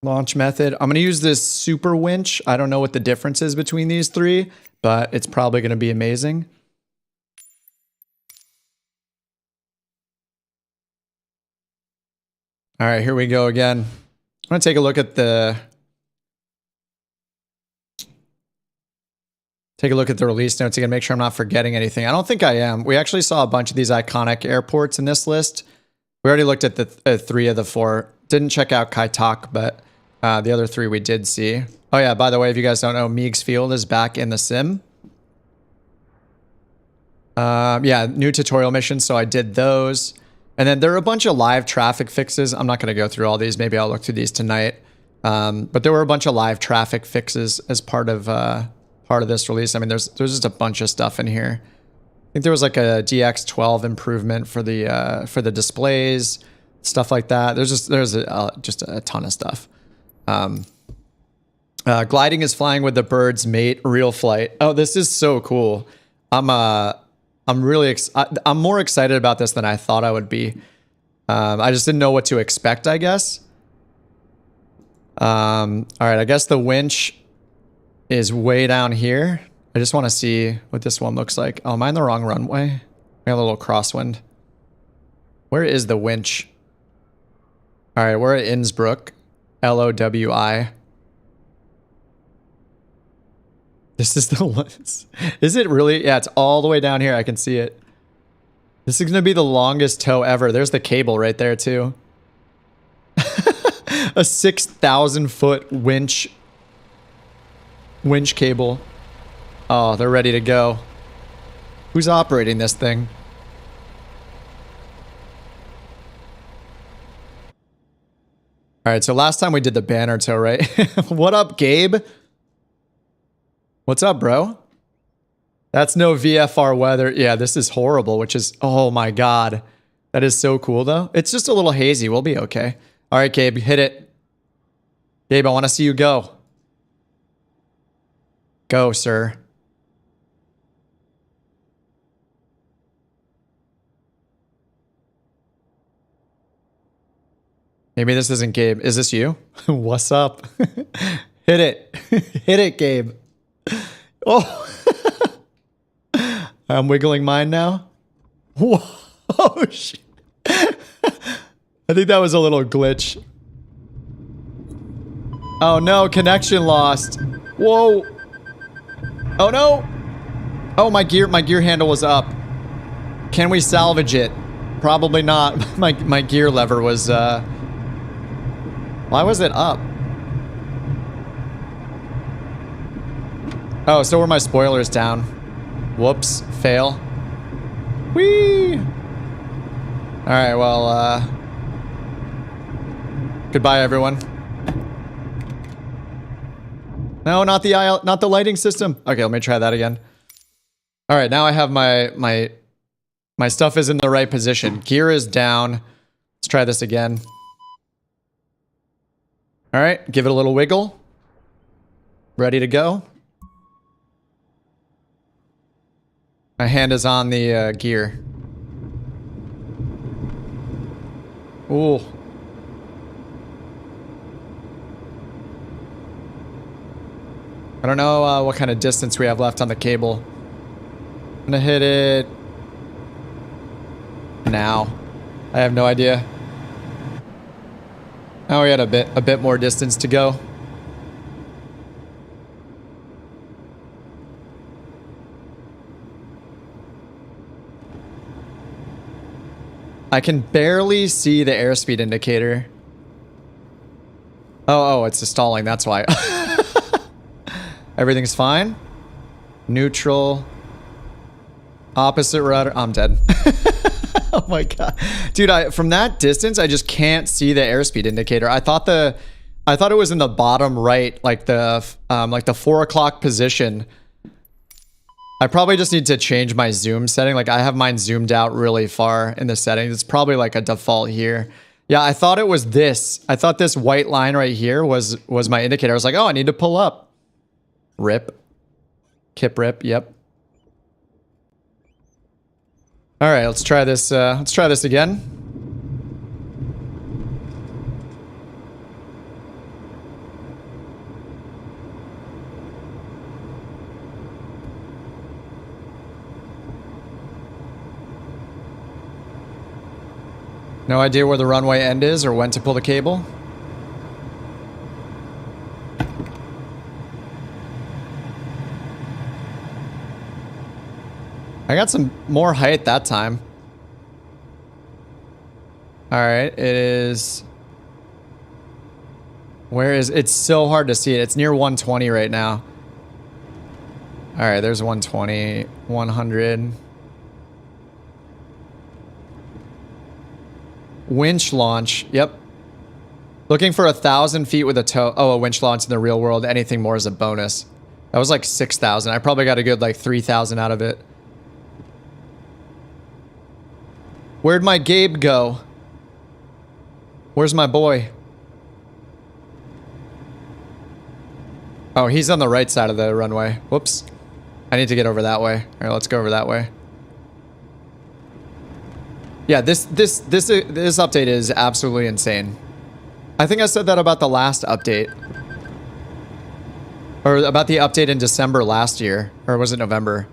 Launch method. I'm going to use this super winch. I don't know what the difference is between these three, but it's probably going to be amazing. All right, here we go again. I'm going to take a look at the release notes again, make sure I'm not forgetting anything. I don't think I am. We actually saw a bunch of these iconic airports in this list. We already looked at the 3 of the 4. Didn't check out Kai Tak, but the other 3 we did see. Oh yeah, by the way, if you guys don't know, Meigs Field is back in the sim. Yeah, new tutorial missions, so I did those. And then there are a bunch of live traffic fixes. I'm not going to go through all these. Maybe I'll look through these tonight. But there were a bunch of live traffic fixes as part of this release. I mean, there's just a bunch of stuff in here. I think there was like a DX12 improvement for the displays, stuff like that. There's a ton of stuff. Gliding is flying with the bird's mate, real flight. Oh, this is so cool. I'm more excited about this than I thought I would be. I just didn't know what to expect, I guess. All right, I guess the winch is way down here. I just want to see what this one looks like. Oh, am I in the wrong runway? I got a little crosswind. Where is the winch? All right, we're at Innsbruck. LOWI. This is the lens. Is it really? Yeah, it's all the way down here. I can see it. This is going to be the longest tow ever. There's the cable right there, too. A 6,000 foot winch cable. Oh, they're ready to go. Who's operating this thing? All right, so last time we did the banner tow, right? What up, Gabe? What's up, bro? That's no VFR weather. Yeah, this is horrible, which is, oh my God. That is so cool, though. It's just a little hazy. We'll be okay. All right, Gabe, hit it. Gabe, I want to see you go. Go, sir. Maybe this isn't Gabe. Is this you? What's up? Hit it. Hit it, Gabe. Oh. I'm wiggling mine now. Whoa. Oh, shit. I think that was a little glitch. Oh no, connection lost. Whoa. Oh no! Oh, my gear handle was up. Can we salvage it? Probably not. My gear lever was, why was it up? Oh, so were my spoilers down. Whoops. Fail. Whee! Alright, well, goodbye, everyone. No, not the lighting system. Okay, let me try that again. Alright, now I have my stuff is in the right position. Gear is down. Let's try this again. Alright, give it a little wiggle. Ready to go. My hand is on the gear. Ooh. I don't know what kind of distance we have left on the cable. I'm gonna hit it now. I have no idea. Oh, we had a bit more distance to go. I can barely see the airspeed indicator. Oh, it's stalling, that's why. Everything's fine. Neutral. Opposite rudder. I'm dead. Oh my god. Dude, from that distance, I just can't see the airspeed indicator. I thought it was in the bottom right, like the 4 o'clock position. I probably just need to change my zoom setting. Like I have mine zoomed out really far in the settings. It's probably like a default here. Yeah, I thought it was this. I thought this white line right here was my indicator. I was like, oh, I need to pull up. Rip. Kip rip, yep. All right, let's try this. Let's try this again. No idea where the runway end is or when to pull the cable. I got some more height that time. Alright, it is... Where is... It's so hard to see it. It's near 120 right now. Alright, there's 120, 100... Winch launch. Yep. Looking for 1,000 feet with a tow. Oh, a winch launch in the real world. Anything more is a bonus. That was like 6,000. I probably got a good like 3,000 out of it. Where'd my Gabe go? Where's my boy? Oh, he's on the right side of the runway. Whoops. I need to get over that way. All right, let's go over that way. Yeah, this update is absolutely insane. I think I said that about the last update. Or about the update in December last year. Or was it November?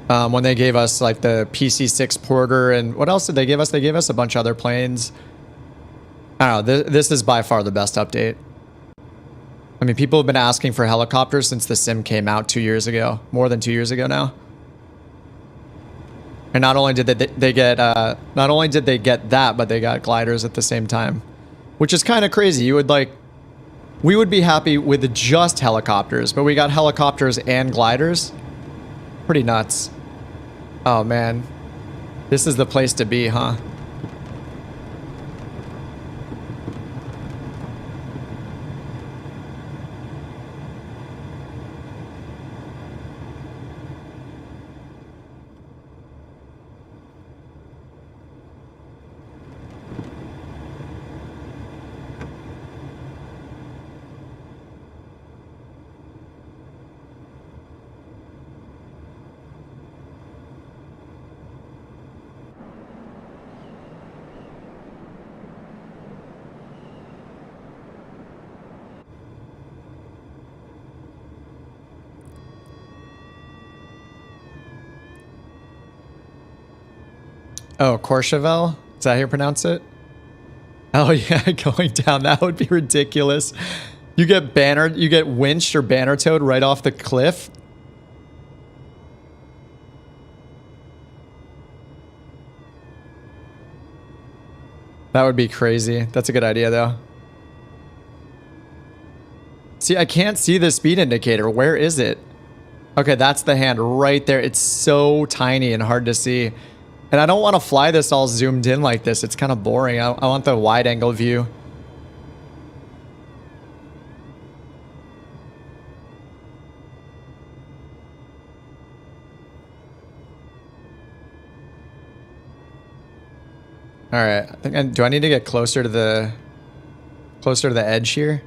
When they gave us like the PC-6 Porter and what else did they give us? They gave us a bunch of other planes. I don't know, this is by far the best update. I mean, people have been asking for helicopters since the sim came out 2 years ago. More than 2 years ago now. And not only did they get that, but they got gliders at the same time, which is kind of crazy. You would like, we would be happy with just helicopters, but we got helicopters and gliders. Pretty nuts. Oh man, this is the place to be, huh? Oh, Courchevel? Is that how you pronounce it? Oh yeah, going down, that would be ridiculous. You get winched or banner towed right off the cliff. That would be crazy. That's a good idea, though. See, I can't see the speed indicator. Where is it? Okay, that's the hand right there. It's so tiny and hard to see. And I don't want to fly this all zoomed in like this. It's kind of boring. I want the wide angle view. All right. I think do I need to get closer to the edge here?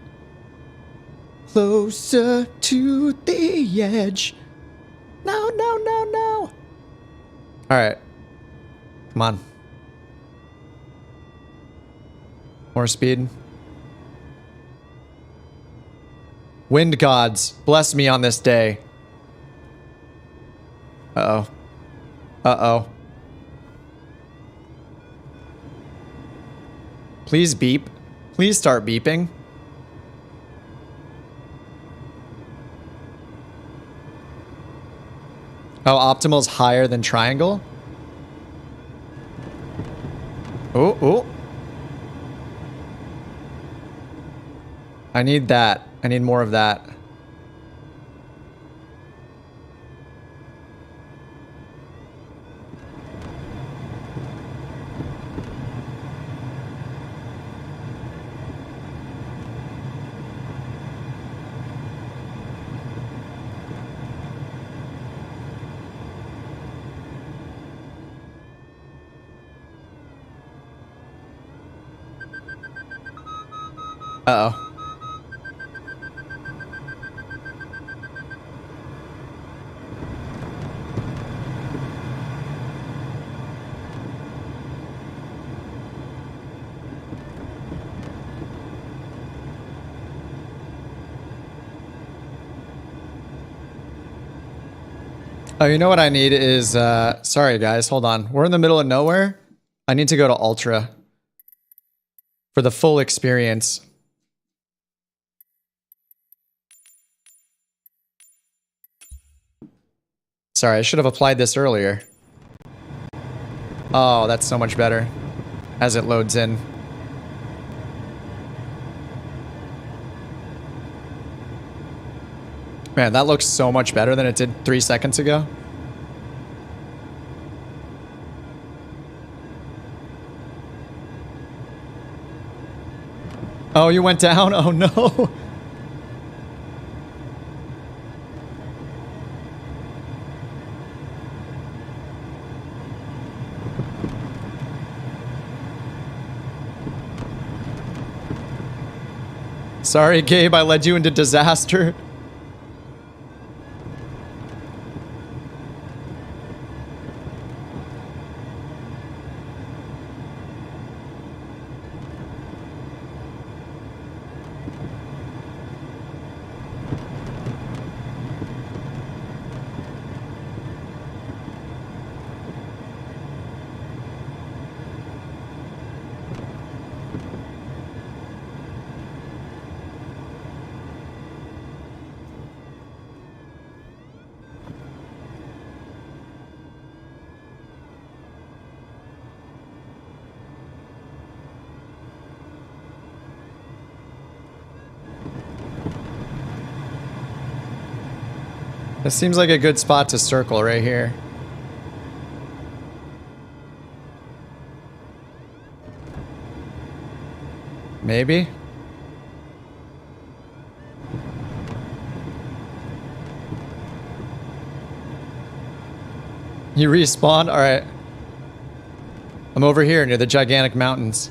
Closer to the edge. No, no, no, no. All right. Come on. More speed. Wind gods, bless me on this day. Uh-oh. Uh-oh. Please beep. Please start beeping. Oh, optimal's higher than triangle? Oh, oh. I need that. I need more of that. Uh-oh. Oh, you know what I need is, sorry guys, hold on. We're in the middle of nowhere. I need to go to Ultra for the full experience. Sorry, I should have applied this earlier. Oh, that's so much better as it loads in. Man, that looks so much better than it did 3 seconds ago. Oh, you went down? Oh no. Sorry, Gabe, I led you into disaster. This seems like a good spot to circle right here. Maybe? You respawn? Alright. I'm over here near the gigantic mountains.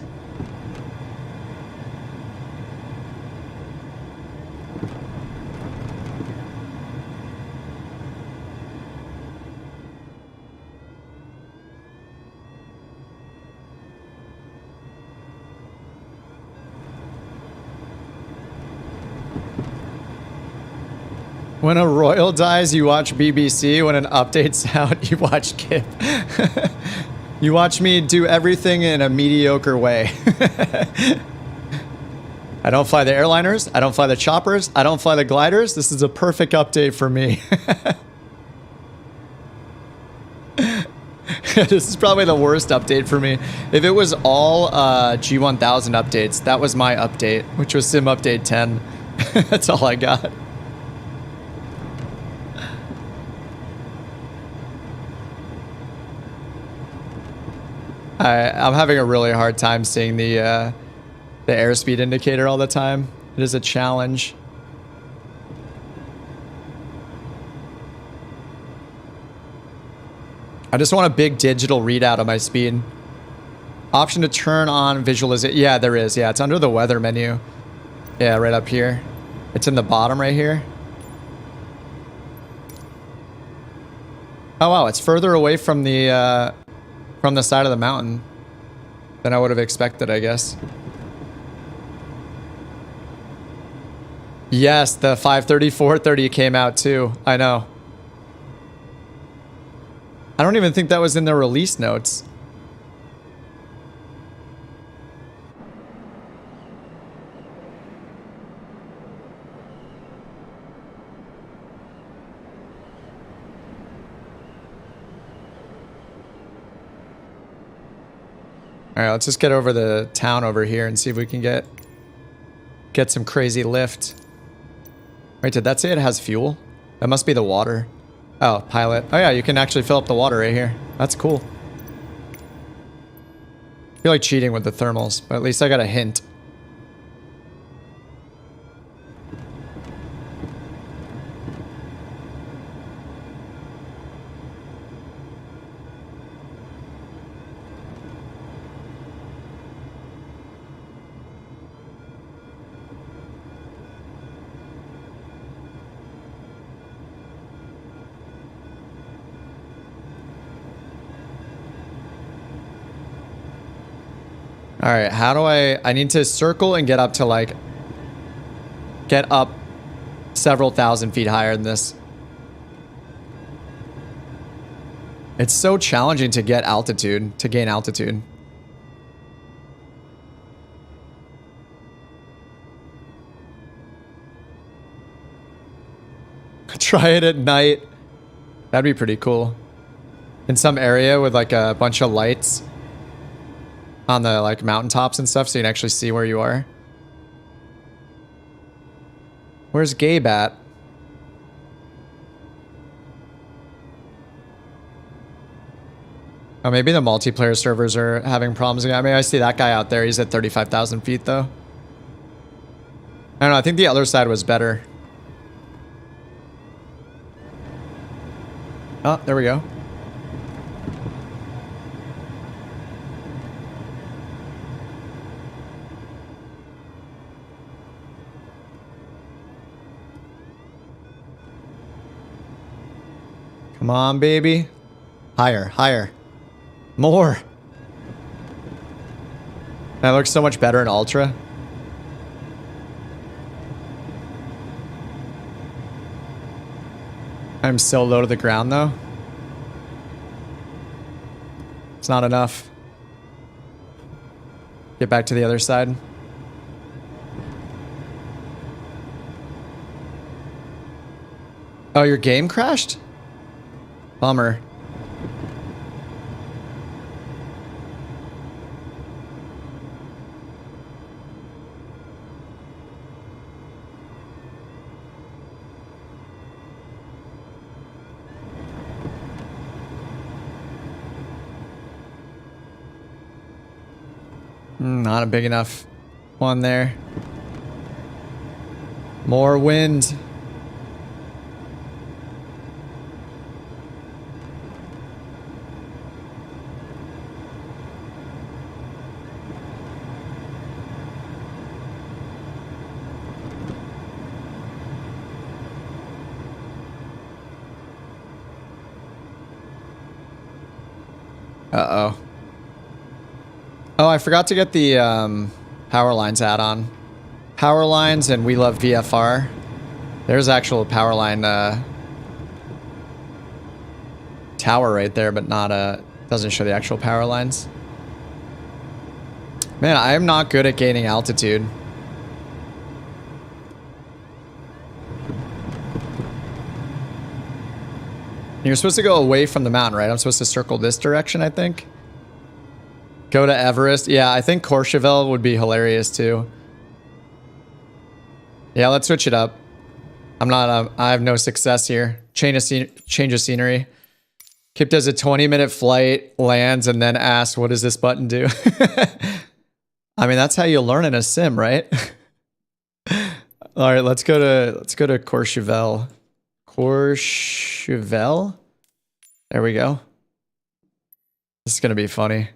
When a royal dies, you watch BBC. When an update's out, you watch Kip. You watch me do everything in a mediocre way. I don't fly the airliners. I don't fly the choppers. I don't fly the gliders. This is a perfect update for me. This is probably the worst update for me. If it was all G1000 updates, that was my update, which was Sim Update 10. That's all I got. I'm having a really hard time seeing the airspeed indicator all the time. It is a challenge. I just want a big digital readout of my speed. Option to turn on visualization. Yeah, there is. Yeah, it's under the weather menu. Yeah, right up here. It's in the bottom right here. Oh wow, it's further away from the side of the mountain than I would have expected, I guess. Yes, the 530, 430 came out too. I know. I don't even think that was in the release notes. All right, let's just get over the town over here and see if we can get some crazy lift. Wait, did that say it has fuel? That must be the water. Oh, pilot. Oh yeah, you can actually fill up the water right here. That's cool. I feel like cheating with the thermals, but at least I got a hint. All right, how do I need to circle and get up to like, get up several thousand feet higher than this. It's so challenging to get altitude, to gain altitude. Try it at night. That'd be pretty cool. In some area with like a bunch of lights on the like mountaintops and stuff so you can actually see where you are. Where's Gabe at? Oh, maybe the multiplayer servers are having problems. I mean, I see that guy out there. He's at 35,000 feet though. I don't know. I think the other side was better. Oh, there we go. Come on, baby. Higher, higher. More. That looks so much better in Ultra. I'm so low to the ground, though. It's not enough. Get back to the other side. Oh, your game crashed? Bummer. Not a big enough one there. More wind. Uh-oh. Oh, I forgot to get the power lines add-on. Power lines and We Love VFR. There's actual power line tower right there, but not doesn't show the actual power lines. Man, I am not good at gaining altitude. You're supposed to go away from the mountain, right? I'm supposed to circle this direction, I think. Go to Everest. Yeah, I think Courchevel would be hilarious too. Yeah, let's switch it up. I have no success here. Change of scenery. Kip does a 20-minute flight, lands, and then asks, what does this button do? I mean, that's how you learn in a sim, right? All right, let's go to Courchevel. Courchevel? There we go. This is gonna be funny.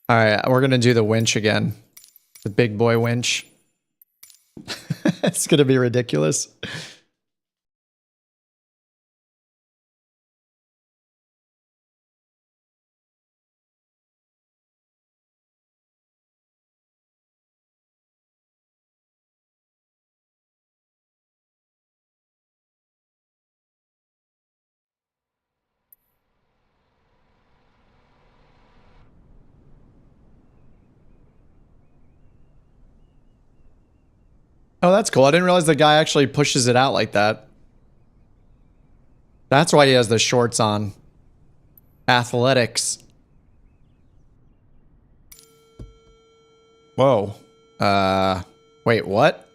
All right, we're gonna do the winch again. The big boy winch. It's gonna be ridiculous. Oh, that's cool. I didn't realize the guy actually pushes it out like that. That's why he has the shorts on. Athletics. Whoa. Wait, what?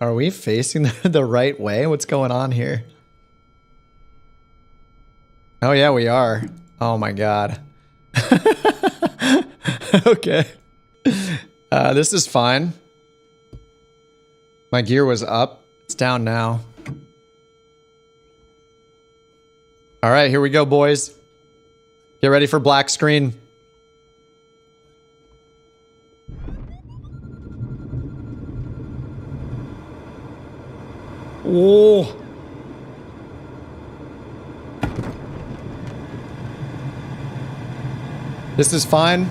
Are we facing the right way? What's going on here? Oh yeah, we are. Oh my god. Okay. This is fine. My gear was up. It's down now. All right, here we go, boys. Get ready for black screen. Oh. This is fine.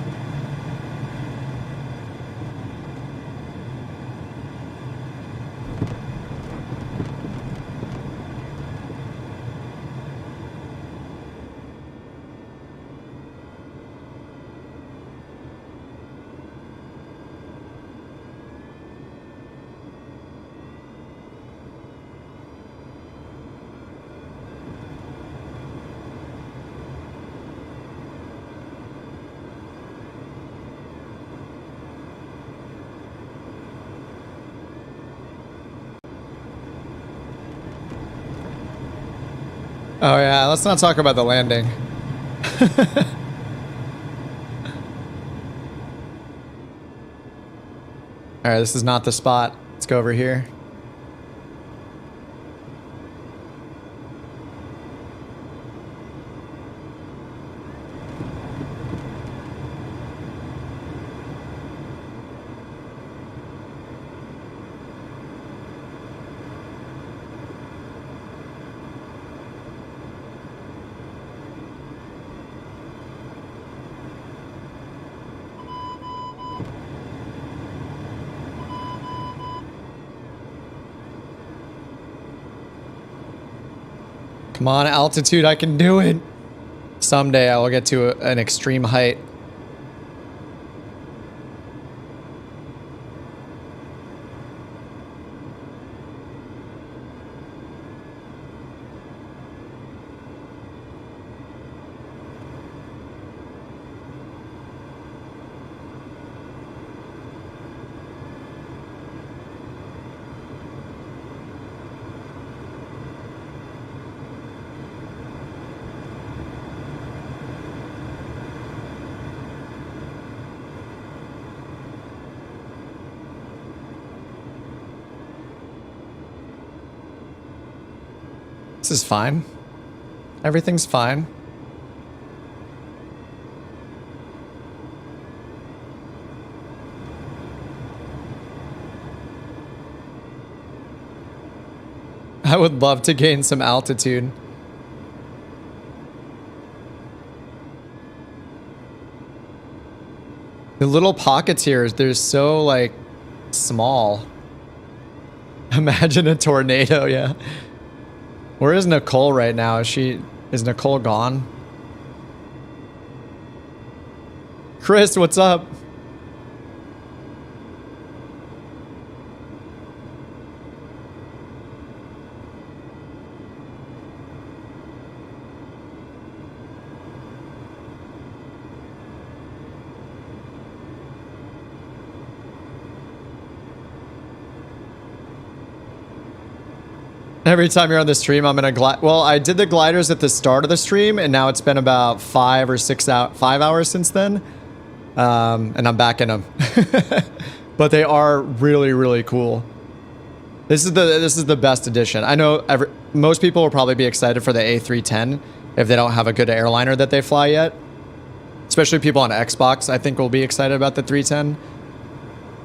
Oh yeah, let's not talk about the landing. Alright, this is not the spot. Let's go over here. Come on, altitude, I can do it. Someday I will get to an extreme height. This is fine. Everything's fine. I would love to gain some altitude. The little pockets here, they're so like small. Imagine a tornado, yeah. Where is Nicole right now? Is Nicole gone? Chris, what's up? Every time you're on the stream, I'm gonna glide. Well, I did the gliders at the start of the stream, and now it's been about 5 hours since then, and I'm back in them. But they are really, really cool. This is the best edition. I know most people will probably be excited for the A310 if they don't have a good airliner that they fly yet. Especially people on Xbox, I think will be excited about the 310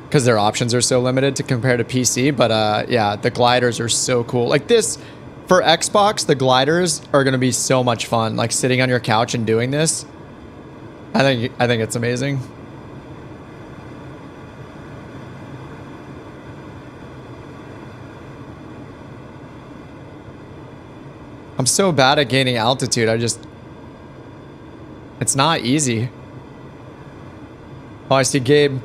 because their options are so limited to compare to PC. But yeah, the gliders are so cool. Like this, for Xbox, the gliders are going to be so much fun. Like sitting on your couch and doing this. I think it's amazing. I'm so bad at gaining altitude. It's not easy. Oh, I see Gabe.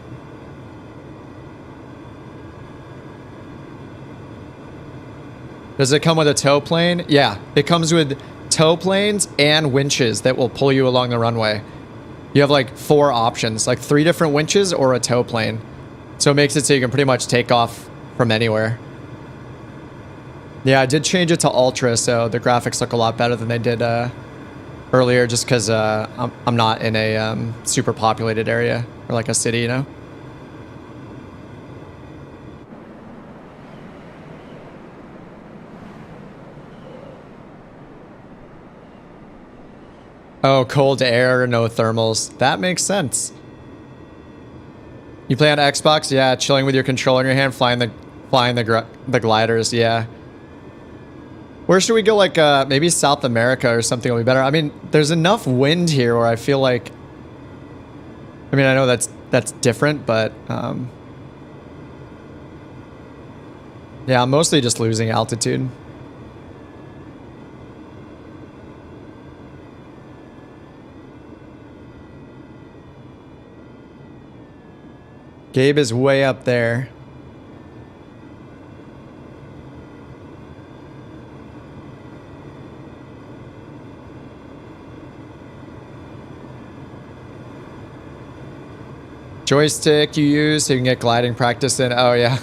Does it come with a tow plane? Yeah, it comes with tow planes and winches that will pull you along the runway. You have like 4 options, like 3 different winches or a tow plane. So it makes it so you can pretty much take off from anywhere. Yeah, I did change it to Ultra, so the graphics look a lot better than they did earlier, just because I'm not in a super populated area or like a city, you know? Oh, cold air, no thermals. That makes sense. You play on Xbox? Yeah, chilling with your controller in your hand, flying the gliders, yeah. Where should we go? Like maybe South America or something will be better. I mean, there's enough wind here where I feel like, I mean, I know that's different, but yeah, I'm mostly just losing altitude. Gabe is way up there. Joystick you use so you can get gliding practice in. Oh yeah.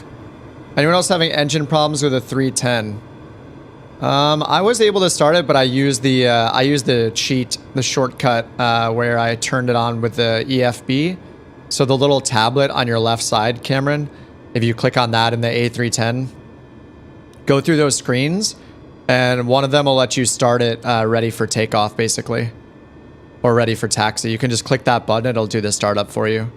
Anyone else having engine problems with a 310? I was able to start it, but I used the cheat, the shortcut where I turned it on with the EFB. So the little tablet on your left side, Cameron, if you click on that in the A310, go through those screens, and one of them will let you start it ready for takeoff, basically, or ready for taxi. You can just click that button; it'll do the startup for you.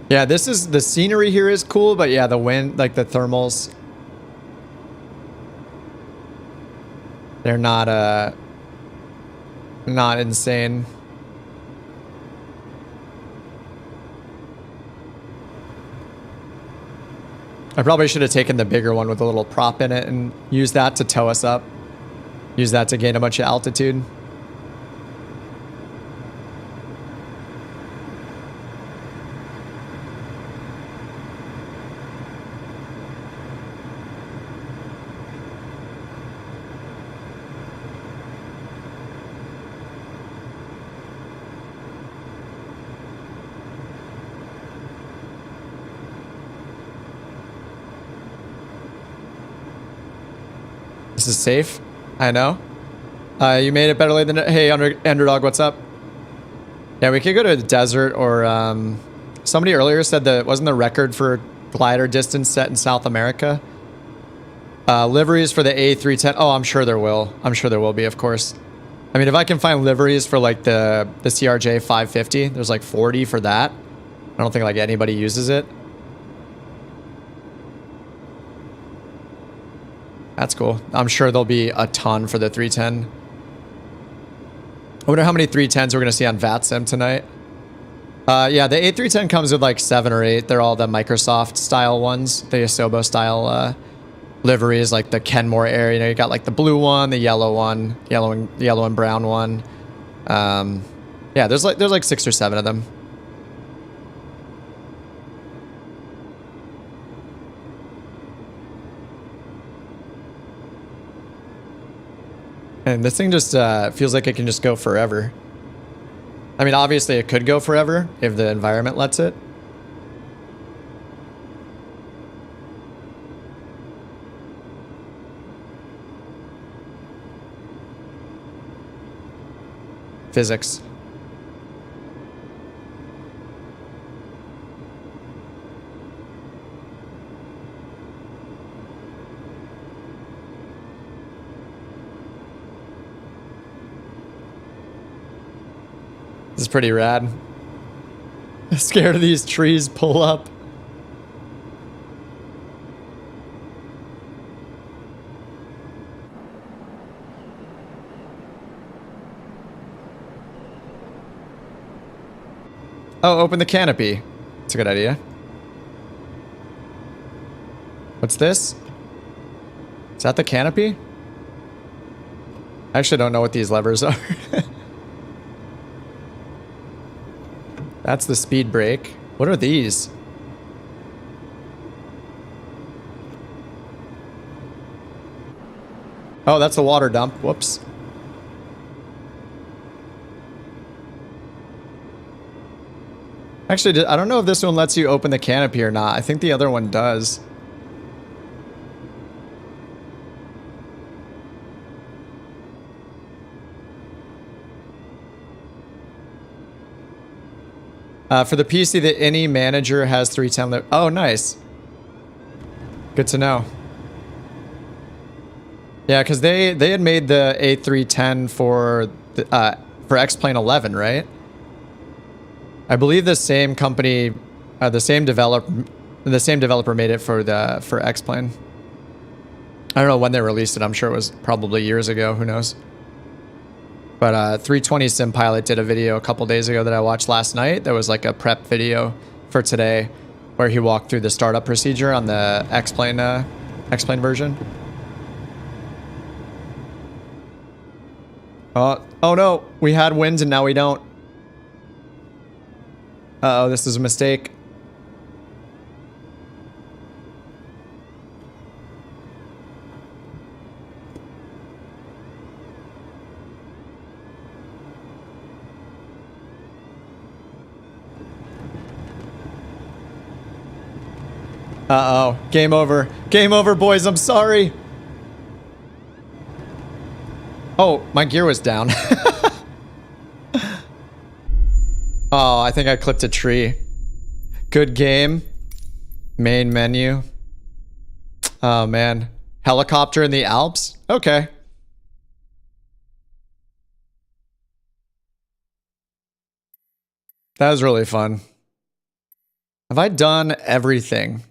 Yeah, this is, the scenery here is cool, but yeah, the wind, like the thermals, they're not insane. I probably should have taken the bigger one with a little prop in it and used that to tow us up. Use that to gain a bunch of altitude. This is safe. I know. You made it better late than... Hey, Underdog, what's up? Yeah, we could go to the desert or... somebody earlier said that wasn't the record for glider distance set in South America. Liveries for the A310. Oh, I'm sure there will. I'm sure there will be, of course. I mean, if I can find liveries for like the CRJ 550, there's like 40 for that. I don't think like anybody uses it. That's cool. I'm sure there'll be a ton for the 310. I wonder how many 310s we're going to see on VATSIM tonight. Yeah, the A310 comes with like 7 or 8. They're all the Microsoft style ones. The Asobo style liveries, like the Kenmore area. You know, you got like the blue one, the yellow one, yellow and brown one. Yeah, there's like 6 or 7 of them. And this thing just feels like it can just go forever. I mean, obviously it could go forever if the environment lets it. Physics. This is pretty rad. Scared of these trees pull up. Oh, open the canopy. That's a good idea. What's this? Is that the canopy? I actually don't know what these levers are. That's the speed brake. What are these? Oh, that's a water dump. Whoops. Actually, I don't know if this one lets you open the canopy or not. I think the other one does. For the PC, the any manager has 310. Oh, nice. Good to know. Yeah, because they had made the A310 for X-Plane 11, right? I believe the same company, the same developer made it for X-Plane. I don't know when they released it. I'm sure it was probably years ago. Who knows? But 320 Sim Pilot did a video a couple days ago that I watched last night. There was like a prep video for today where he walked through the startup procedure on the X-Plane version. Oh no, we had winds and now we don't. Uh-oh, this is a mistake. Uh-oh. Game over. Game over, boys. I'm sorry. Oh, my gear was down. Oh, I think I clipped a tree. Good game. Main menu. Oh, man. Helicopter in the Alps? Okay. That was really fun. Have I done everything?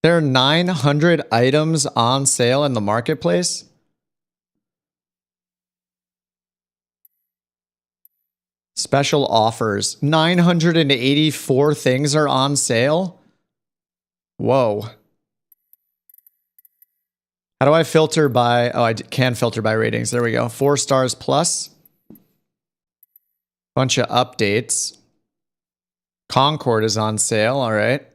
There are 900 items on sale in the marketplace. Special offers. 984 things are on sale. Whoa. How do I filter by... Oh, I can filter by ratings. There we go. 4 stars plus. Bunch of updates. Concorde is on sale. All right.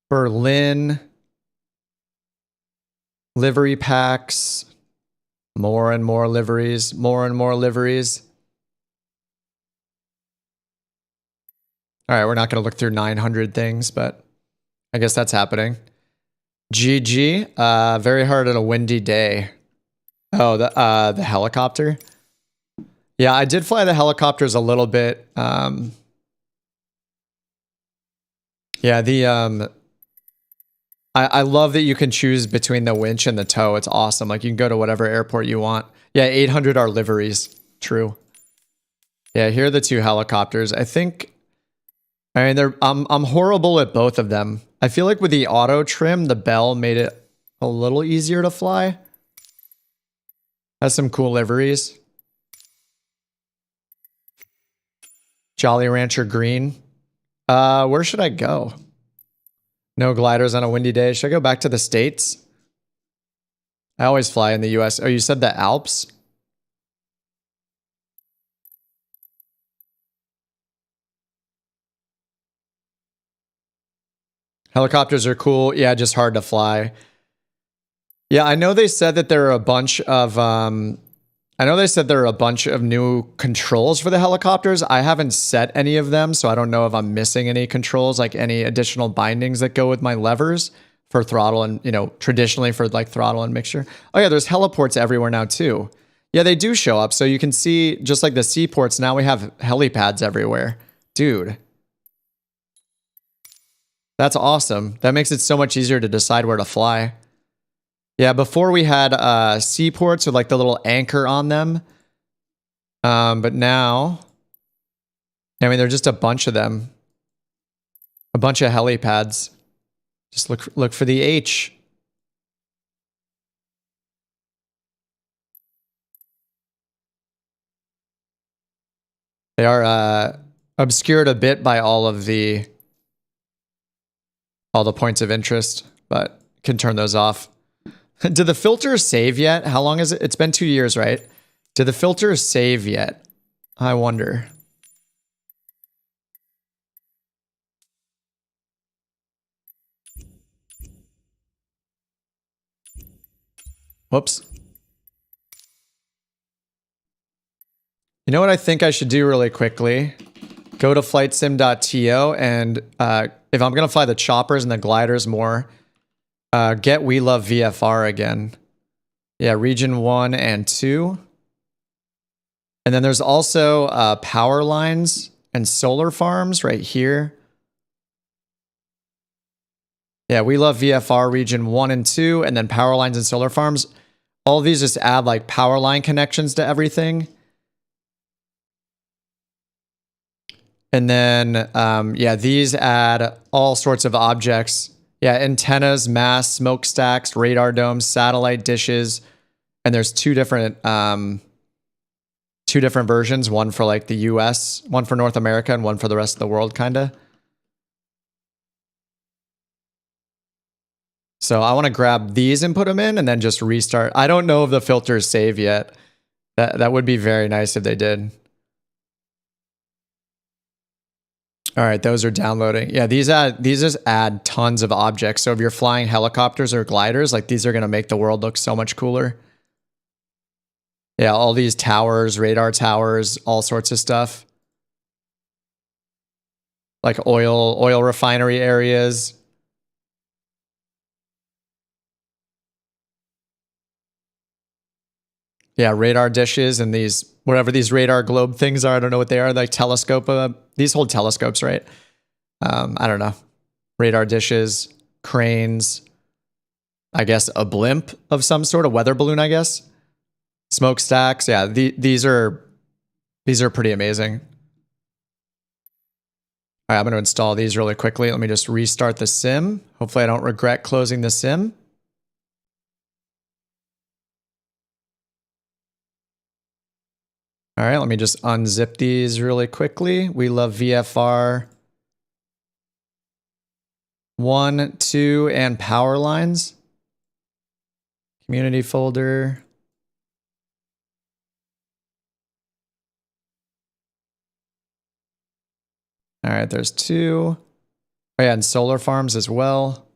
Berlin. Livery packs. More and more liveries. More and more liveries. All right, we're not going to look through 900 things, but I guess that's happening. GG. Very hard on a windy day. Oh, the helicopter. Yeah, I did fly the helicopters a little bit. Yeah, the I love that you can choose between the winch and the tow. It's awesome. Like you can go to whatever airport you want. Yeah, 800 are liveries. True. Yeah, here are the 2 helicopters. I think. I mean, I'm horrible at both of them. I feel like with the auto trim, the Bell made it a little easier to fly. Has some cool liveries. Jolly Rancher green. Where should I go? No gliders on a windy day. Should I go back to the States? I always fly in the US. Oh, you said the Alps? Helicopters are cool. Yeah, just hard to fly. Yeah, I know they said that there are a bunch of new controls for the helicopters. I haven't set any of them, so I don't know if I'm missing any controls, like any additional bindings that go with my levers for throttle and, you know, traditionally for like throttle and mixture. Oh yeah, there's heliports everywhere now too. Yeah, they do show up. So you can see, just like the seaports, now we have helipads everywhere. Dude. That's awesome. That makes it so much easier to decide where to fly. Yeah, before we had seaports with like the little anchor on them. But now, I mean, there's just a bunch of them. A bunch of helipads. Just look for the H. They are obscured a bit by all the points of interest, but can turn those off. Did the filters save yet? How long is it? It's been 2 years, right? Did the filters save yet? I wonder. Whoops. You know what I think I should do really quickly? Go to flightsim.to and if I'm going to fly the choppers and the gliders more, get We Love VFR again. Yeah, region 1 and 2. And then there's also power lines and solar farms right here. Yeah, We Love VFR region 1 and 2, and then power lines and solar farms. All of these just add like power line connections to everything. And then, yeah, these add all sorts of objects. Yeah, antennas, masts, smokestacks, radar domes, satellite dishes. And there's two different versions, one for like the US, one for North America, and one for the rest of the world, kind of. So I want to grab these and put them in and then just restart. I don't know if the filters save yet. That would be very nice if they did. All right, those are downloading. Yeah, these just add tons of objects. So if you're flying helicopters or gliders, like these are going to make the world look so much cooler. Yeah, all these towers, radar towers, all sorts of stuff. Like oil refinery areas. Yeah, radar dishes and these, whatever these radar globe things are. I don't know what they are. Like telescope. These hold telescopes, right? I don't know. Radar dishes, cranes. I guess a blimp of some sort, a weather balloon, I guess. Smokestacks. Yeah, these are pretty amazing. All right, I'm going to install these really quickly. Let me just restart the sim. Hopefully I don't regret closing the sim. All right, let me just unzip these really quickly. We love VFR 1, 2, and power lines. Community folder. All right, there's 2. Oh yeah, and solar farms as well.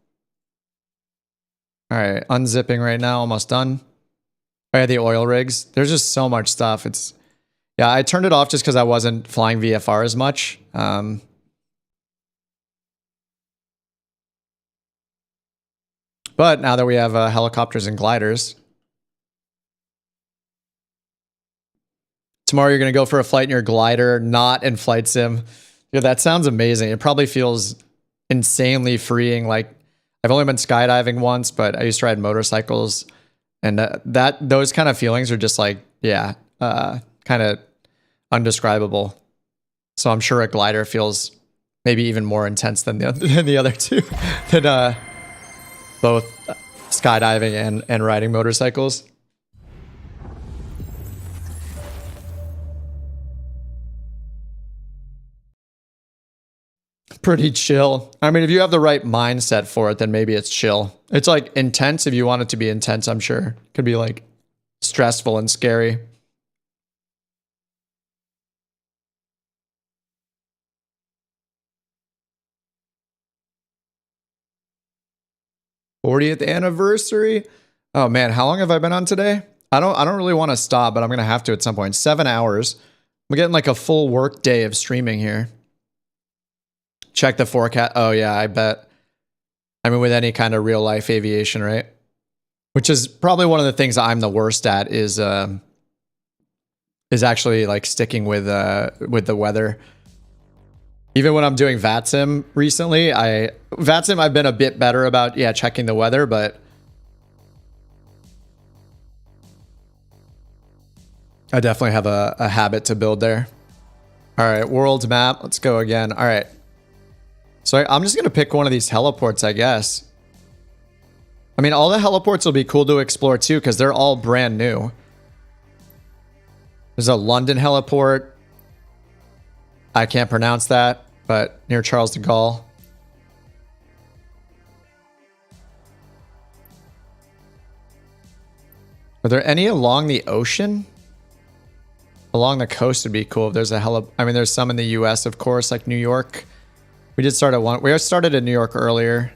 All right, unzipping right now, almost done. Oh yeah, the oil rigs. There's just so much stuff. Yeah, I turned it off just because I wasn't flying VFR as much. But now that we have helicopters and gliders, tomorrow you're going to go for a flight in your glider, not in flight sim. Yeah, that sounds amazing. It probably feels insanely freeing. Like, I've only been skydiving once, but I used to ride motorcycles, and those kind of feelings are just like, yeah, kind of undescribable. So I'm sure a glider feels maybe even more intense than the other two, than both skydiving and riding motorcycles. Pretty chill. I mean, if you have the right mindset for it, then maybe it's chill. It's like intense if you want it to be intense, I'm sure. Could be like stressful and scary. 40th anniversary. Oh man, how long have I been on today? I don't really want to stop, but I'm gonna have to at some point. 7 hours. I'm getting like a full work day of streaming here. Check the forecast. Oh yeah, I bet. I mean, with any kind of real life aviation, right? Which is probably one of the things I'm the worst at is actually like sticking with the weather. Even when I'm doing VATSIM recently, VATSIM I've been a bit better about checking the weather, but I definitely have a habit to build there. All right, world map. Let's go again. All right. So I'm just gonna pick one of these heliports, I guess. I mean, all the heliports will be cool to explore too, because they're all brand new. There's a London heliport. I can't pronounce that, but near Charles de Gaulle. Are there any along the ocean? Along the coast would be cool if there's a I mean, there's some in the US, of course, like New York. We did start at one. We started in New York earlier.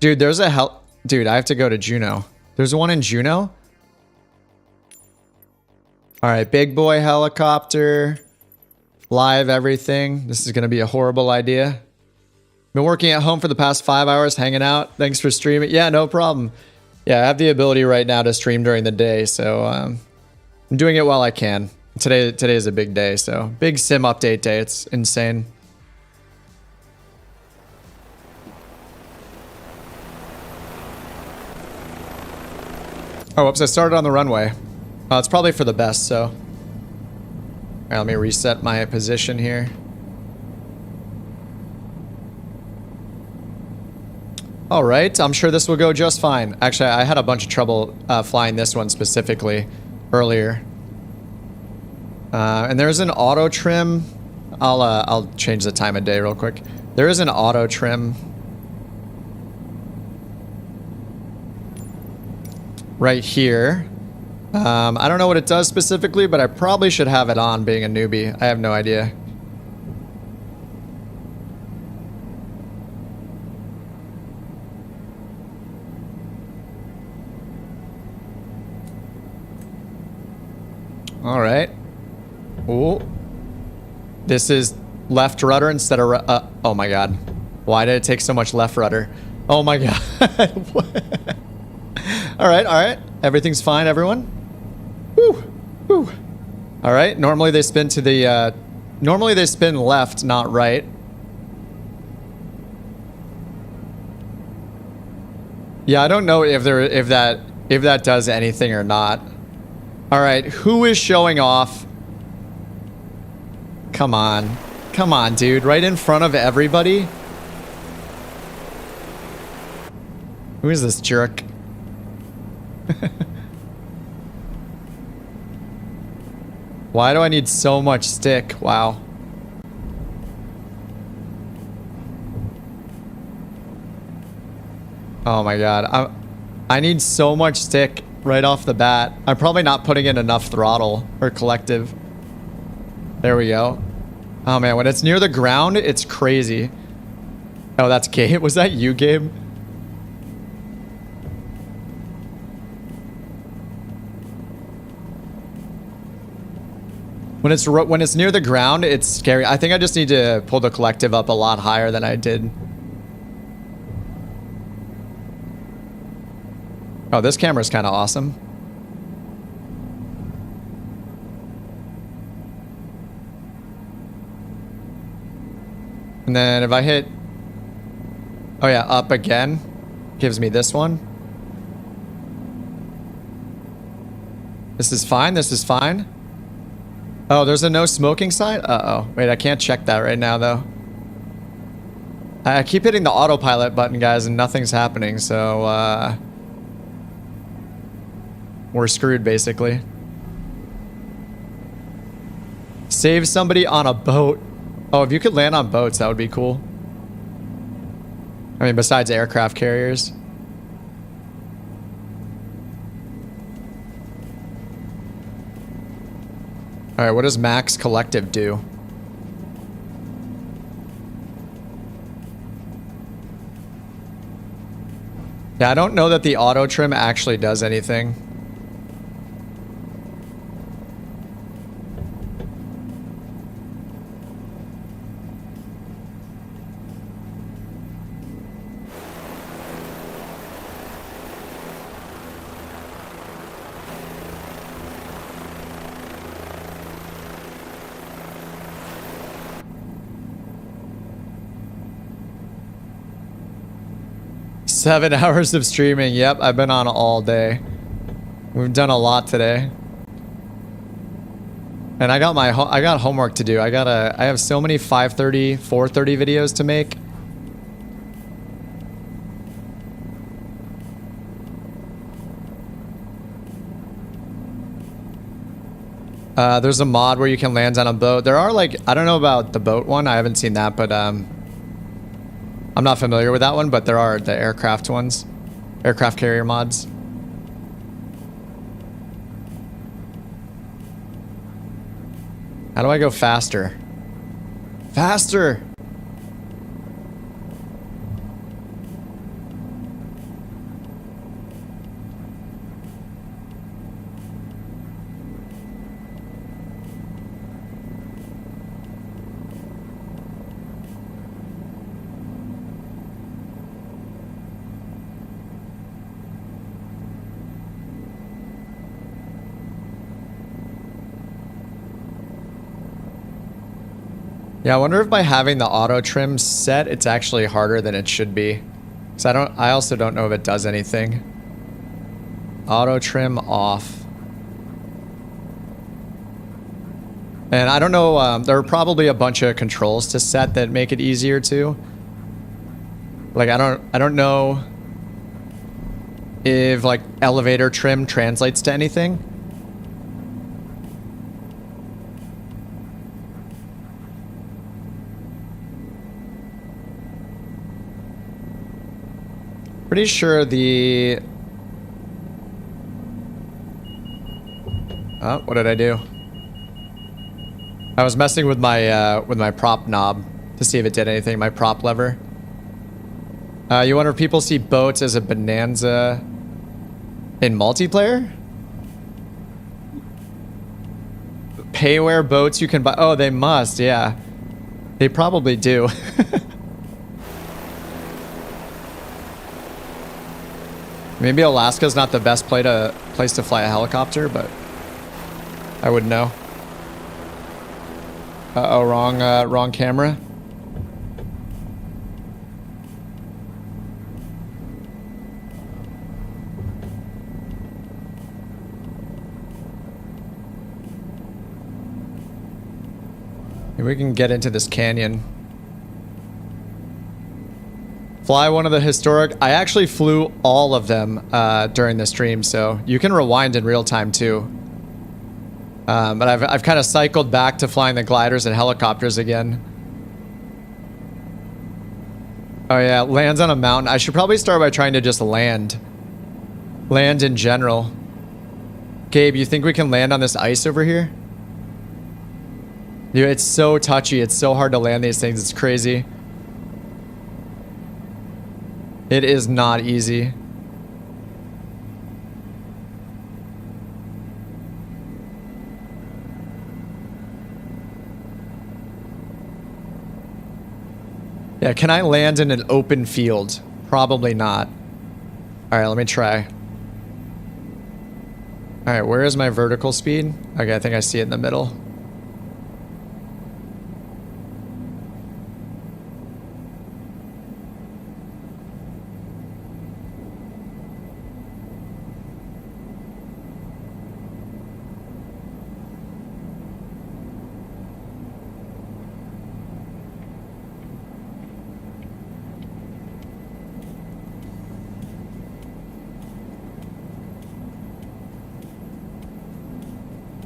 Dude, there's a Dude, I have to go to Juneau. There's one in Juneau? All right, big boy helicopter. Live everything. This is going to be a horrible idea. Been working at home for the past 5 hours, hanging out. Thanks for streaming. Yeah, no problem. Yeah, I have the ability right now to stream during the day, so I'm doing it while I can. Today is a big day, so big sim update day. It's insane. Oh, whoops, I started on the runway. It's probably for the best, so. All right, let me reset my position here. All right, I'm sure this will go just fine. Actually, I had a bunch of trouble flying this one specifically earlier. And there's an auto trim. I'll change the time of day real quick. There is an auto trim right here. I don't know what it does specifically, but I probably should have it on being a newbie. I have no idea. All right. Ooh. This is left rudder instead of oh my god. Why did it take so much left rudder? Oh my god. All right. Everything's fine, everyone. Woo. Woo. All right. Normally they spin to the normally they spin left, not right. Yeah, I don't know if that does anything or not. All right, who is showing off? Come on. Come on, dude. Right in front of everybody? Who is this jerk? Why do I need so much stick? Wow. Oh my god. I need so much stick right off the bat. I'm probably not putting in enough throttle or collective. There we go. Oh man, when it's near the ground, it's crazy. Oh, that's Gabe. Was that you, Gabe? When it's near the ground, it's scary. I think I just need to pull the collective up a lot higher than I did. Oh, this camera's kind of awesome. And then if I hit... Oh yeah, up again. Gives me this one. This is fine, this is fine. Oh, there's a no smoking sign? Uh-oh. Wait, I can't check that right now, though. I keep hitting the autopilot button, guys, and nothing's happening, so, we're screwed, basically. Save somebody on a boat. Oh, if you could land on boats, that would be cool. I mean, besides aircraft carriers. Alright, what does max collective do? Yeah, I don't know that the auto trim actually does anything. Seven hours of streaming. Yep, I've been on all day. We've done a lot today. And I got homework to do. I have so many 5:30, 4:30 videos to make. There's a mod where you can land on a boat. There are like, I don't know about the boat one. I haven't seen that, but I'm not familiar with that one, but there are the aircraft ones. Aircraft carrier mods. How do I go faster? Faster! Yeah, I wonder if by having the auto trim set, it's actually harder than it should be. So I also don't know if it does anything. Auto trim off. And I don't know, there are probably a bunch of controls to set that make it easier too. Like I don't know if like elevator trim translates to anything. Pretty sure the... Oh, what did I do? I was messing with my prop knob to see if it did anything, my prop lever. You wonder if people see boats as a bonanza in multiplayer? Payware boats you can buy... Oh, they must, yeah. They probably do. Maybe Alaska's not the best place to fly a helicopter, but I would know. Uh-oh, wrong camera. Maybe we can get into this canyon. Fly one of the historic... I actually flew all of them during the stream, so you can rewind in real time too. But I've kind of cycled back to flying the gliders and helicopters again. Oh yeah, lands on a mountain. I should probably start by trying to just land. Land in general. Gabe, you think we can land on this ice over here? Dude, it's so touchy. It's so hard to land these things. It's crazy. It is not easy. Yeah, can I land in an open field? Probably not. Alright, let me try. Alright, where is my vertical speed? Okay, I think I see it in the middle.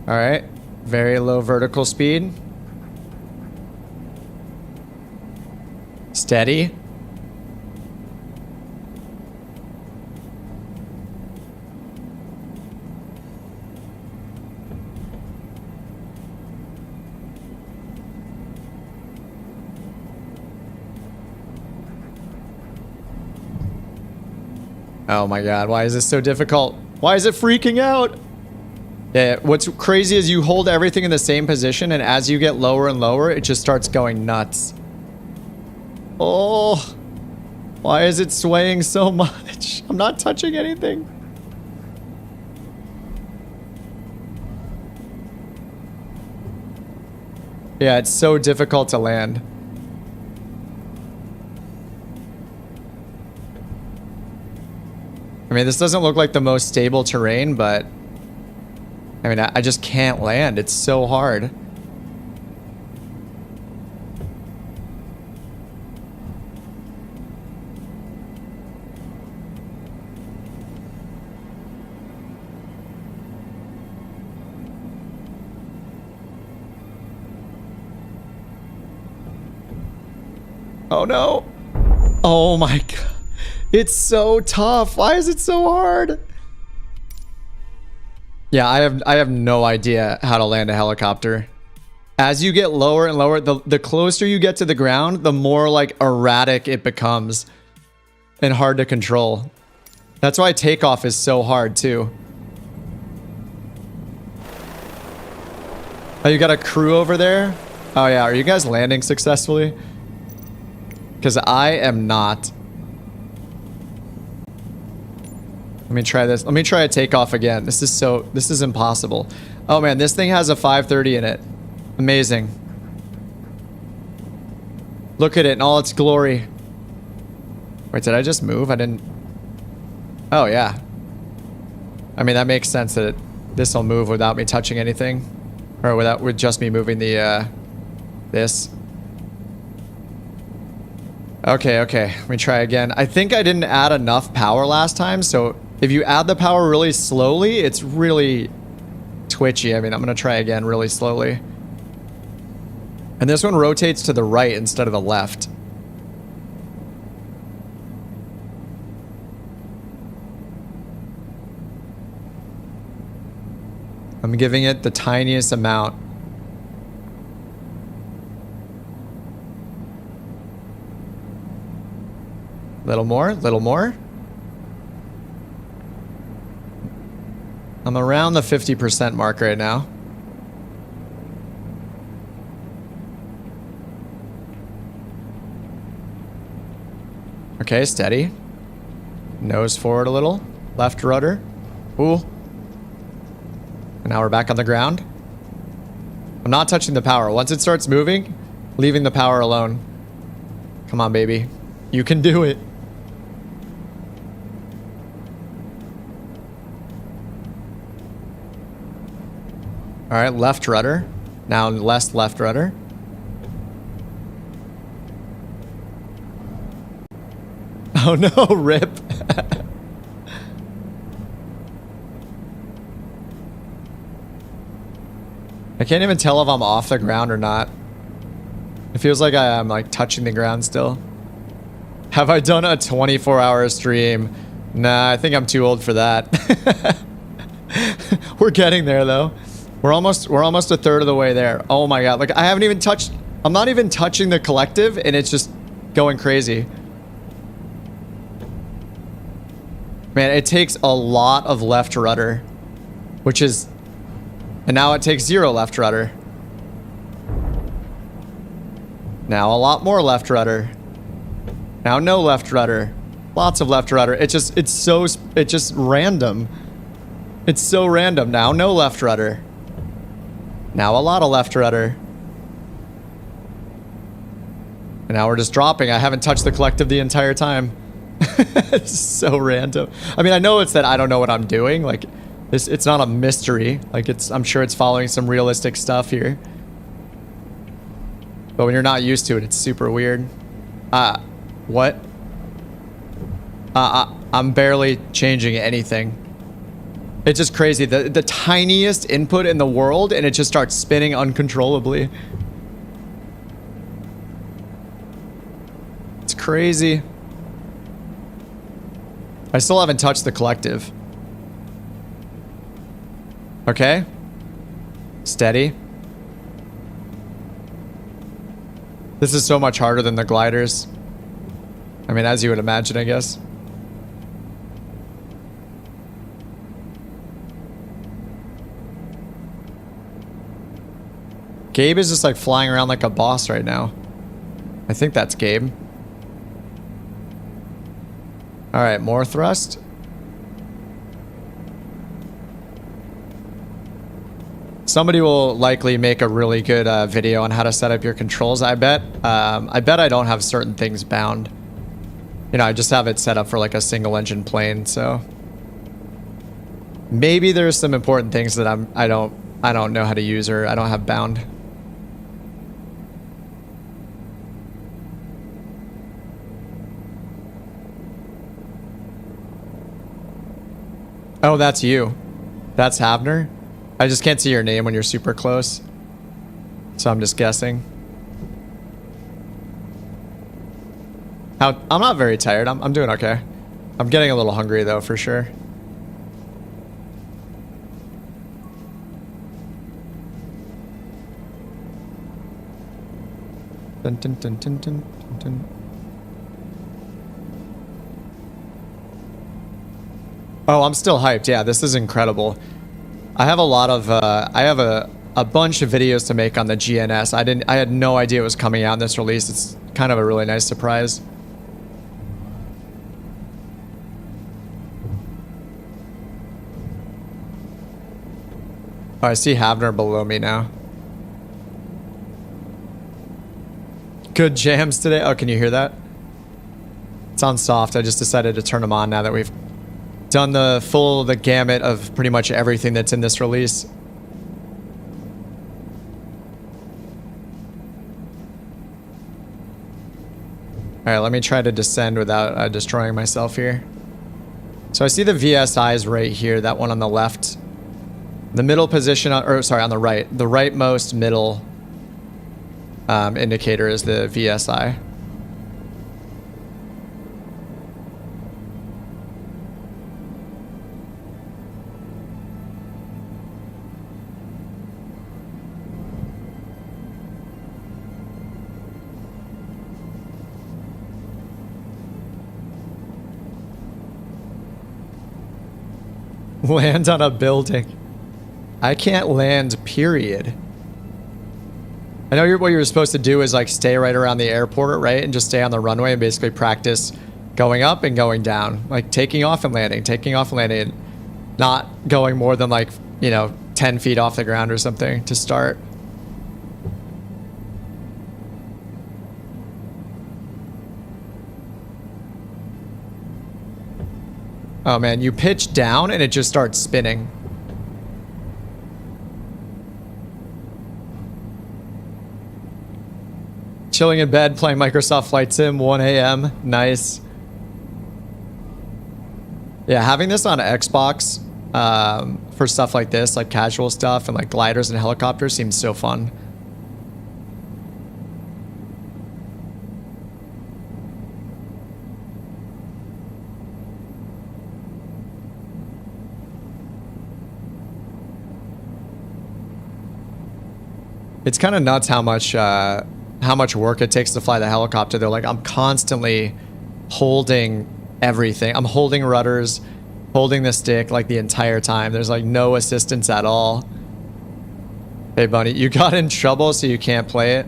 Alright, very low vertical speed. Steady. Oh my god, why is this so difficult? Why is it freaking out? Yeah, what's crazy is you hold everything in the same position, and as you get lower and lower, it just starts going nuts. Oh, why is it swaying so much? I'm not touching anything. Yeah, it's so difficult to land. I mean, this doesn't look like the most stable terrain, but I mean, I just can't land. It's so hard. Oh no. Oh my god. It's so tough. Why is it so hard? Yeah, I have no idea how to land a helicopter. As you get lower and lower, the closer you get to the ground, the more like erratic it becomes and hard to control. That's why takeoff is so hard too. Oh, you got a crew over there? Oh yeah, are you guys landing successfully? Because I am not. Let me try this. Let me try a takeoff again. This is impossible. Oh man, this thing has a 530 in it. Amazing. Look at it in all its glory. Wait, did I just move? I didn't. Oh yeah. I mean, that makes sense that this will move without me touching anything. Or with just me moving the, this. Okay, let me try again. I think I didn't add enough power last time, so if you add the power really slowly, it's really twitchy. I mean, I'm gonna try again really slowly. And this one rotates to the right instead of the left. I'm giving it the tiniest amount. Little more, little more. I'm around the 50% mark right now. Okay, steady. Nose forward a little. Left rudder. Ooh. And now we're back on the ground. I'm not touching the power. Once it starts moving, leaving the power alone. Come on, baby. You can do it. All right, left rudder. Now less left rudder. Oh no, rip. I can't even tell if I'm off the ground or not. It feels like I'm like touching the ground still. Have I done a 24-hour stream? Nah, I think I'm too old for that. We're getting there though. We're almost a third of the way there. Oh my god, like I haven't even touched, I'm not even touching the collective and it's just going crazy. Man, it takes a lot of left rudder, which is, and now it takes 0 left rudder. Now a lot more left rudder. Now no left rudder. Lots of left rudder. It's just random. It's so random. Now no left rudder. Now a lot of left rudder. And now we're just dropping. I haven't touched the collective the entire time. It's so random. I mean, I know it's that I don't know what I'm doing. Like, it's not a mystery. Like, I'm sure it's following some realistic stuff here. But when you're not used to it, it's super weird. What? I'm barely changing anything. It's just crazy. The tiniest input in the world, and it just starts spinning uncontrollably. It's crazy. I still haven't touched the collective. Okay. Steady. This is so much harder than the gliders. I mean, as you would imagine, I guess. Gabe is just like flying around like a boss right now. I think that's Gabe. All right, more thrust. Somebody will likely make a really good video on how to set up your controls, I bet. I bet I don't have certain things bound. You know, I just have it set up for like a single engine plane, so maybe there's some important things that I don't know how to use or I don't have bound. Oh, that's you. That's Havner. I just can't see your name when you're super close, so I'm just guessing. I'm not very tired. I'm doing okay. I'm getting a little hungry though, for sure. Dun, dun, dun, dun, dun, dun, dun. Oh, I'm still hyped. Yeah, this is incredible. I have a lot of, I have a bunch of videos to make on the GNS. I had no idea it was coming out in this release. It's kind of a really nice surprise. Oh, I see Havner below me now. Good jams today. Oh, can you hear that? It's on soft. I just decided to turn them on now that we've done the gamut of pretty much everything that's in this release. All right, let me try to descend without destroying myself here. So I see the VSIs right here, that one on the left. The middle position, or sorry, on the right. The rightmost middle indicator is the VSI. Land on a building. I can't land, period. I know what you're supposed to do is like stay right around the airport, right? And just stay on the runway and basically practice going up and going down. Like taking off and landing, not going more than like, you know, 10 feet off the ground or something to start. Oh man, you pitch down and it just starts spinning. Chilling in bed, playing Microsoft Flight Sim, 1 a.m. Nice. Yeah, having this on Xbox for stuff like this, like casual stuff and like gliders and helicopters seems so fun. It's kind of nuts how much work it takes to fly the helicopter. They're like, I'm constantly holding everything. I'm holding rudders, holding the stick like the entire time. There's like no assistance at all. Hey bunny, you got in trouble so you can't play it?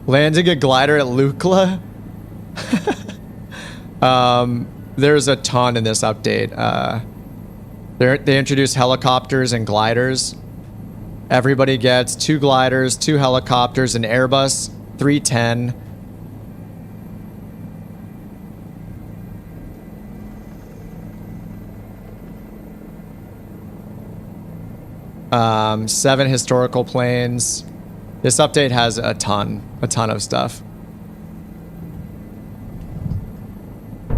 Landing a glider at Lukla? There's a ton in this update. They introduced helicopters and gliders. Everybody gets 2 gliders, 2 helicopters, an Airbus A310. Seven historical planes. This update has a ton of stuff.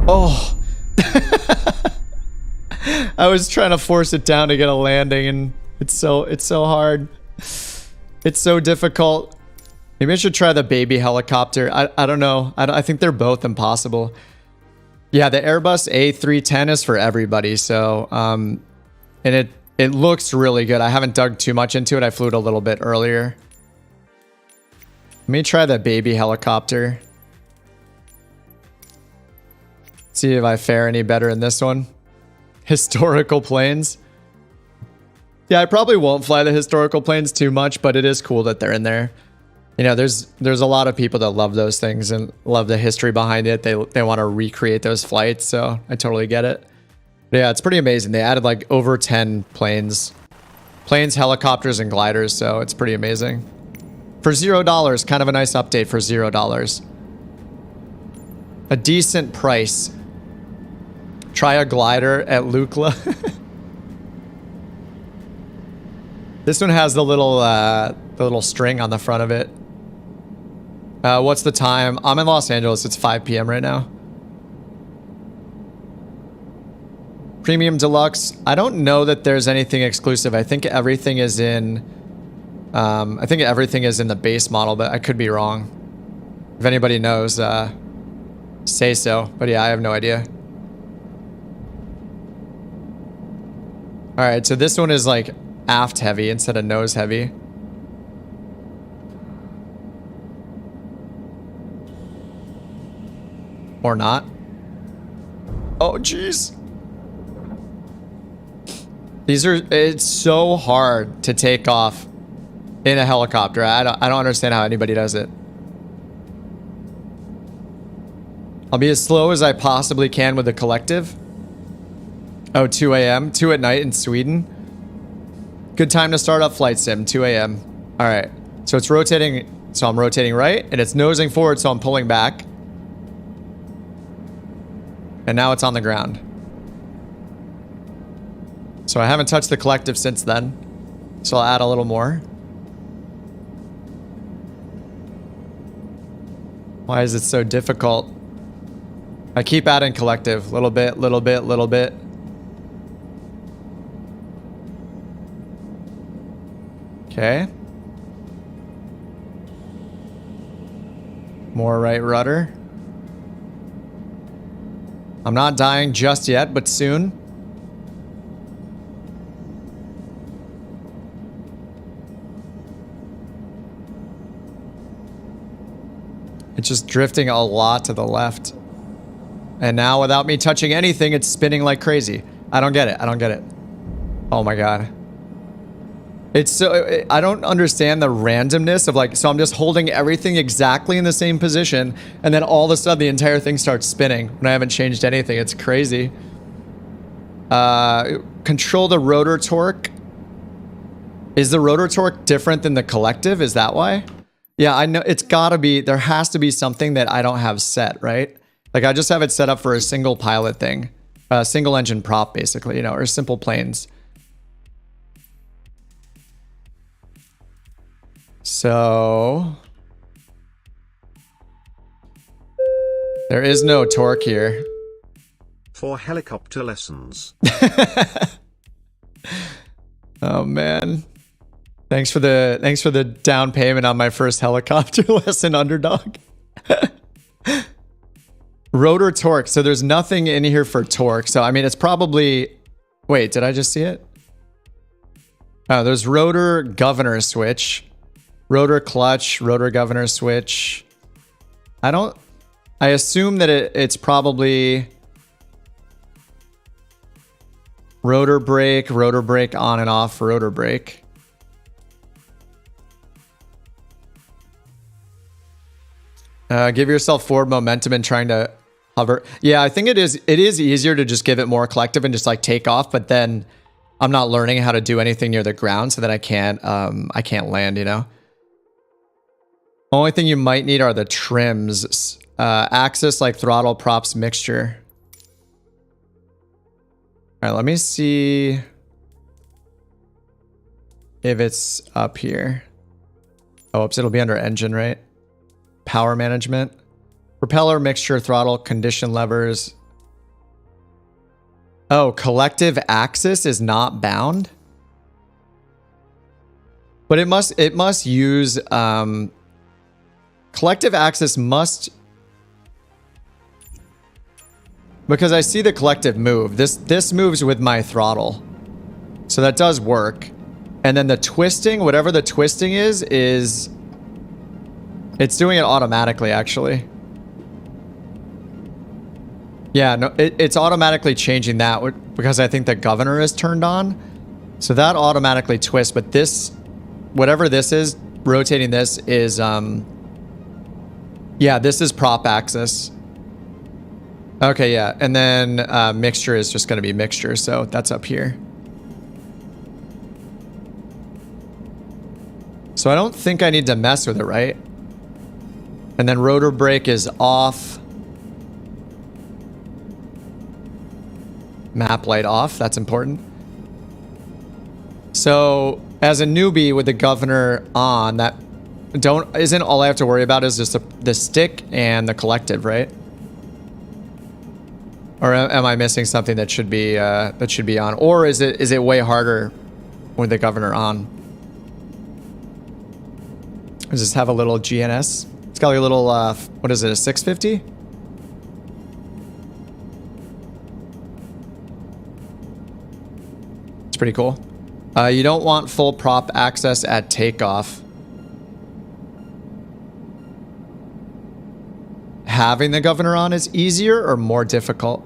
Oh. I was trying to force it down to get a landing and it's so hard. It's so difficult. Maybe I should try the baby helicopter. I don't know. I think they're both impossible. Yeah, the Airbus A310 is for everybody. So, and it looks really good. I haven't dug too much into it. I flew it a little bit earlier. Let me try the baby helicopter. See if I fare any better in this one. Historical planes. Yeah, I probably won't fly the historical planes too much, but it is cool that they're in there. You know, there's a lot of people that love those things and love the history behind it. They want to recreate those flights, so I totally get it. But yeah, it's pretty amazing. They added like over 10 planes, helicopters, and gliders, so it's pretty amazing. For $0, kind of a nice update for $0. A decent price. Try a glider at Lukla. This one has the little string on the front of it. What's the time? I'm in Los Angeles. It's 5 p.m. right now. Premium Deluxe. I don't know that there's anything exclusive. I think everything is in... I think everything is in the base model, but I could be wrong. If anybody knows, say so. But yeah, I have no idea. Alright, so this one is like aft heavy instead of nose heavy. Or not. Oh, jeez. It's so hard to take off in a helicopter. I don't understand how anybody does it. I'll be as slow as I possibly can with the collective. Oh, 2 a.m. 2 at night in Sweden. Good time to start up flight sim, 2 a.m. All right. So it's rotating. So I'm rotating right, and it's nosing forward, so I'm pulling back. And now it's on the ground. So I haven't touched the collective since then. So I'll add a little more. Why is it so difficult? I keep adding collective. Little bit, little bit, little bit. Okay. More right rudder. I'm not dying just yet, but soon. It's just drifting a lot to the left. And now without me touching anything, it's spinning like crazy. I don't get it. I don't get it. Oh my God. It's so, I don't understand the randomness of like, so I'm just holding everything exactly in the same position, and then all of a sudden the entire thing starts spinning when I haven't changed anything. It's crazy. Control the rotor torque. Is the rotor torque different than the collective? Is that why? Yeah, I know it's gotta be, there has to be something that I don't have set, right? Like I just have it set up for a single pilot thing, single engine prop basically, you know, or simple planes. So there is no torque here. For helicopter lessons. Oh man. Thanks for the down payment on my first helicopter lesson, underdog. Rotor torque. So there's nothing in here for torque. So I mean it's probably, wait, did I just see it? Oh, there's rotor governor switch. Rotor clutch, rotor governor switch. I assume that it's probably rotor brake on and off, rotor brake. Give yourself forward momentum and trying to hover. Yeah, I think it is easier to just give it more collective and just like take off, but then I'm not learning how to do anything near the ground so that I can't land, you know? Only thing you might need are the trims. Axis, like throttle, props, mixture. All right, let me see if it's up here. Oh, oops, it'll be under engine, right? Power management. Propeller, mixture, throttle, condition levers. Oh, collective axis is not bound? But it must use... collective axis must, because I see the collective move. This moves with my throttle, so that does work. And then the twisting, whatever the twisting is it's doing it automatically. Actually, yeah, no, it's automatically changing that because I think the governor is turned on. So that automatically twists, but this, whatever this is, rotating this is, yeah, this is prop axis. Okay, yeah, and then mixture is just going to be mixture, so that's up here. So I don't think I need to mess with it, right? And then rotor brake is off. Map light off, that's important. So as a newbie with the governor on, that isn't all I have to worry about is just the stick and the collective, right? Or am I missing something that should be on? Or is it way harder with the governor on? Does this have a little GNS? It's got like a little, what is it, a 650? It's pretty cool. You don't want full prop access at takeoff. Having the governor on is easier or more difficult?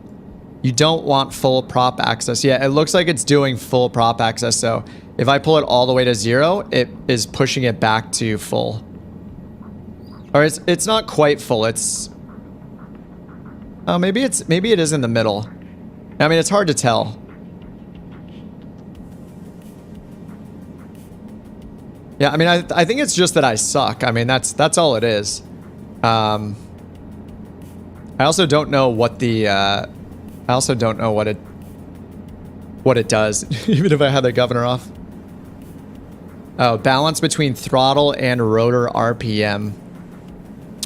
You don't want full prop access. Yeah, it looks like it's doing full prop access, so if I pull it all the way to 0, it is pushing it back to full. Or it's not quite full, it's... Oh, maybe it is in the middle. I mean, it's hard to tell. Yeah, I mean, I think it's just that I suck. I mean, that's all it is. I also don't know what the... I also don't know what it does, even if I had the governor off. Oh, balance between throttle and rotor RPM.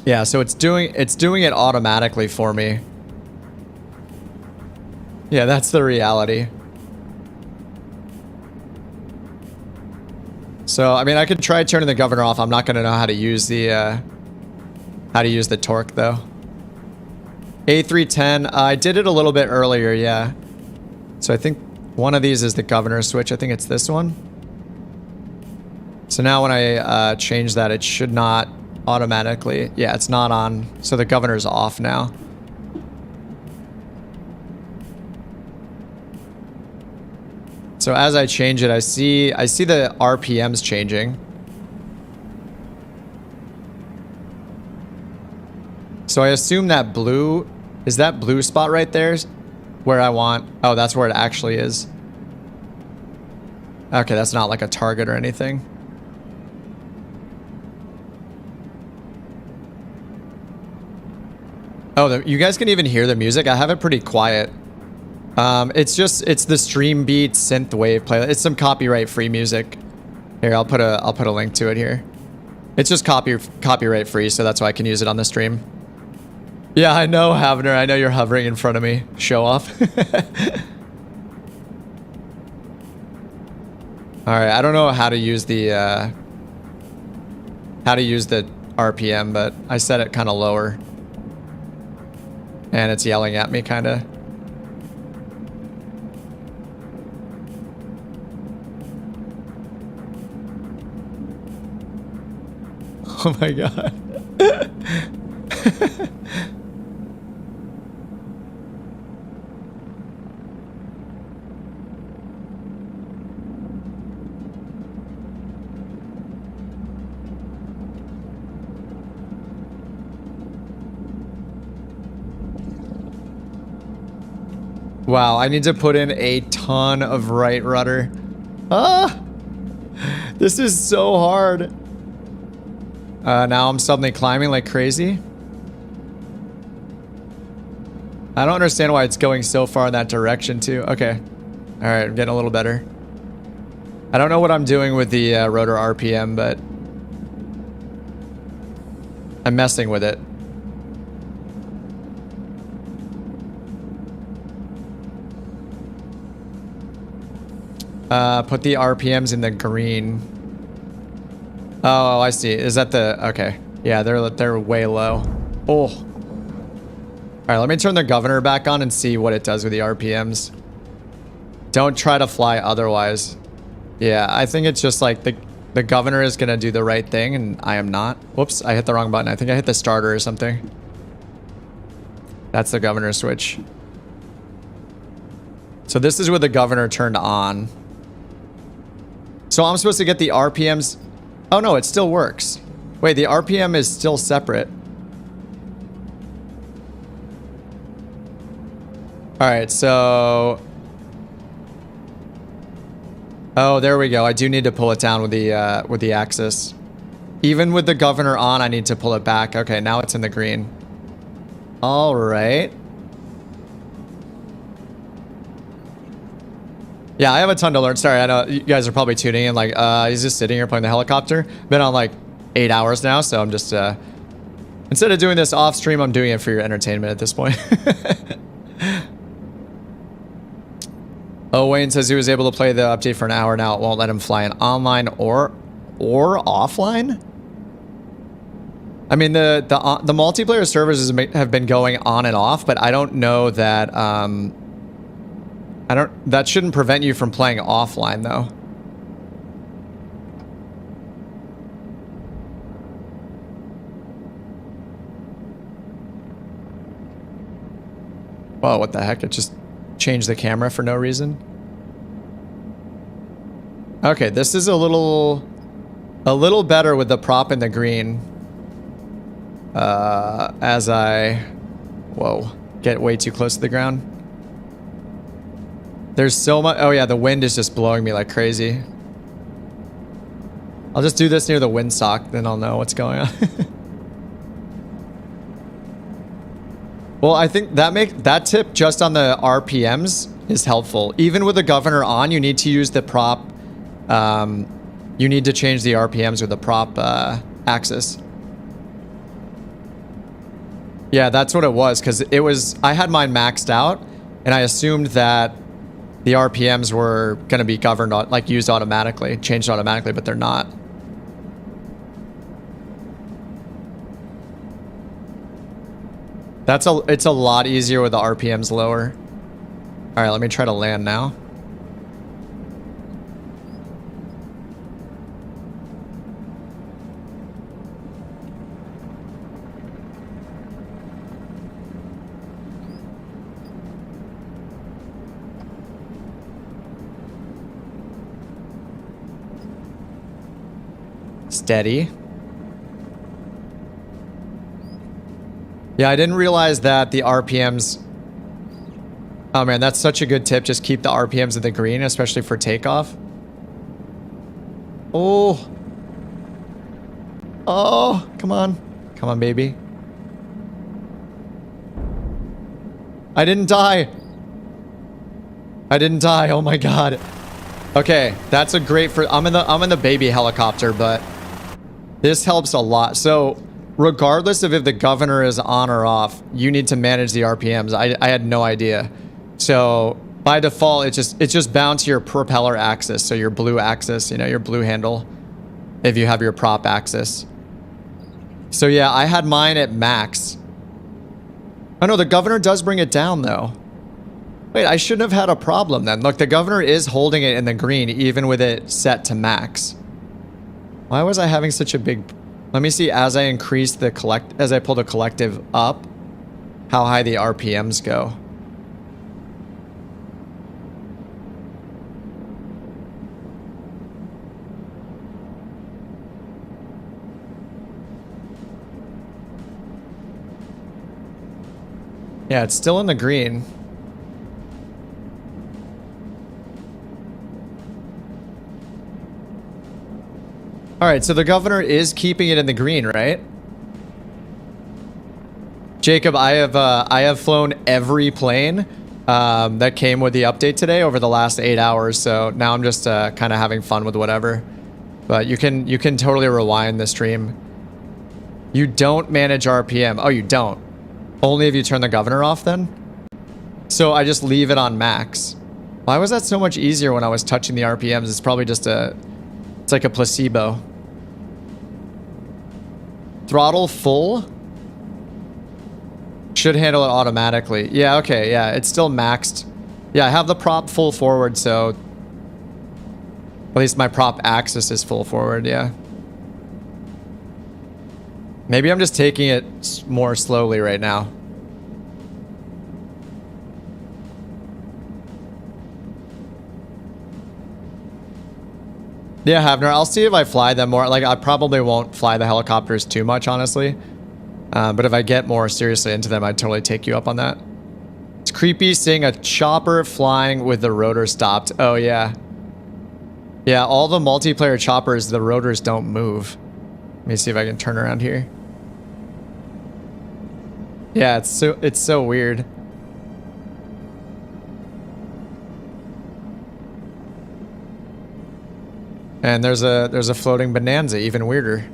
Yeah, so it's doing it automatically for me. Yeah, that's the reality. So, I mean, I could try turning the governor off. I'm not going to know how to use the torque, though. A310, I did it a little bit earlier, yeah. So I think one of these is the governor switch. I think it's this one. So now when I change that, it should not automatically... Yeah, it's not on. So the governor's off now. So as I change it, I see the RPMs changing. So I assume that blue... Is that blue spot right there where I want... Oh, that's where it actually is. Okay, that's not like a target or anything. Oh, you guys can even hear the music. I have it pretty quiet. It's the stream beat synth wave playlist. It's some copyright free music. Here, I'll put a link to it here. It's just copyright free, so that's why I can use it on the stream. Yeah, I know, Havner. I know you're hovering in front of me. Show off. Alright, I don't know how to use the RPM, but I set it kind of lower. And it's yelling at me, kind of. Oh my god. Wow, I need to put in a ton of right rudder. Ah! This is so hard. Now I'm suddenly climbing like crazy. I don't understand why it's going so far in that direction too. Okay. Alright, I'm getting a little better. I don't know what I'm doing with the rotor RPM, but I'm messing with it. Put the RPMs in the green. Oh, I see. Is that the... Okay. Yeah, they're way low. Oh. Alright, let me turn the governor back on and see what it does with the RPMs. Don't try to fly otherwise. Yeah, I think it's just like the governor is going to do the right thing and I am not. Whoops, I hit the wrong button. I think I hit the starter or something. That's the governor switch. So this is with the governor turned on. So I'm supposed to get the RPMs. Oh no, it still works. Wait, the RPM is still separate. All right, so. Oh, there we go. I do need to pull it down with the axis. Even with the governor on, I need to pull it back. Okay, now it's in the green. All right. Yeah, I have a ton to learn. Sorry, I know you guys are probably tuning in like, he's just sitting here playing the helicopter. Been on like 8 hours now, so I'm just, instead of doing this off stream, I'm doing it for your entertainment at this point. Oh, Wayne says he was able to play the update for an hour now. It won't let him fly in online or offline. I mean, the multiplayer servers have been going on and off, but I don't know that that shouldn't prevent you from playing offline though. Whoa, what the heck? It just changed the camera for no reason. Okay, this is a little better with the prop in the green. As I, whoa, get way too close to the ground. There's so much, oh yeah, the wind is just blowing me like crazy. I'll just do this near the windsock, then I'll know what's going on. Well, I think that tip just on the RPMs is helpful. Even with the governor on, you need to use the prop. You need to change the RPMs with the prop axis. Yeah, that's what it was, because it was, I had mine maxed out, and I assumed that the RPMs were going to be governed, like used automatically, changed automatically, but they're not. It's a lot easier with the RPMs lower. All right, let me try to land now. Steady. Yeah, I didn't realize that the RPMs... Oh man, that's such a good tip. Just keep the RPMs in the green, especially for takeoff. Oh. Oh, come on. Come on, baby. I didn't die. I didn't die. Oh my god. Okay, that's a great for... I'm in the baby helicopter, but this helps a lot. So... regardless of if the governor is on or off, you need to manage the RPMs. I had no idea. So by default, it's just bound to your propeller axis. So your blue axis, you know, your blue handle, if you have your prop axis. So yeah, I had mine at max. Oh no, the governor does bring it down though. Wait, I shouldn't have had a problem then. Look, the governor is holding it in the green, even with it set to max. Why was I having such a big... Let me see, as I increase the as I pull the collective up, how high the RPMs go. Yeah, it's still in the green. All right, so the governor is keeping it in the green, right? Jacob, I have flown every plane that came with the update today over the last 8 hours, so now I'm just kind of having fun with whatever. But you can totally rewind the stream. You don't manage RPM. Oh, you don't. Only if you turn the governor off then? So I just leave it on max. Why was that so much easier when I was touching the RPMs? It's probably just it's like a placebo. Throttle full? Should handle it automatically. Yeah, okay, yeah, it's still maxed. Yeah, I have the prop full forward, so... at least my prop axis is full forward, yeah. Maybe I'm just taking it more slowly right now. Yeah, Havner, I'll see if I fly them more. Like, I probably won't fly the helicopters too much, honestly. But if I get more seriously into them, I'd totally take you up on that. It's creepy seeing a chopper flying with the rotor stopped. Oh, yeah. Yeah, all the multiplayer choppers, the rotors don't move. Let me see if I can turn around here. Yeah, it's so weird. And there's a floating Bonanza, even weirder.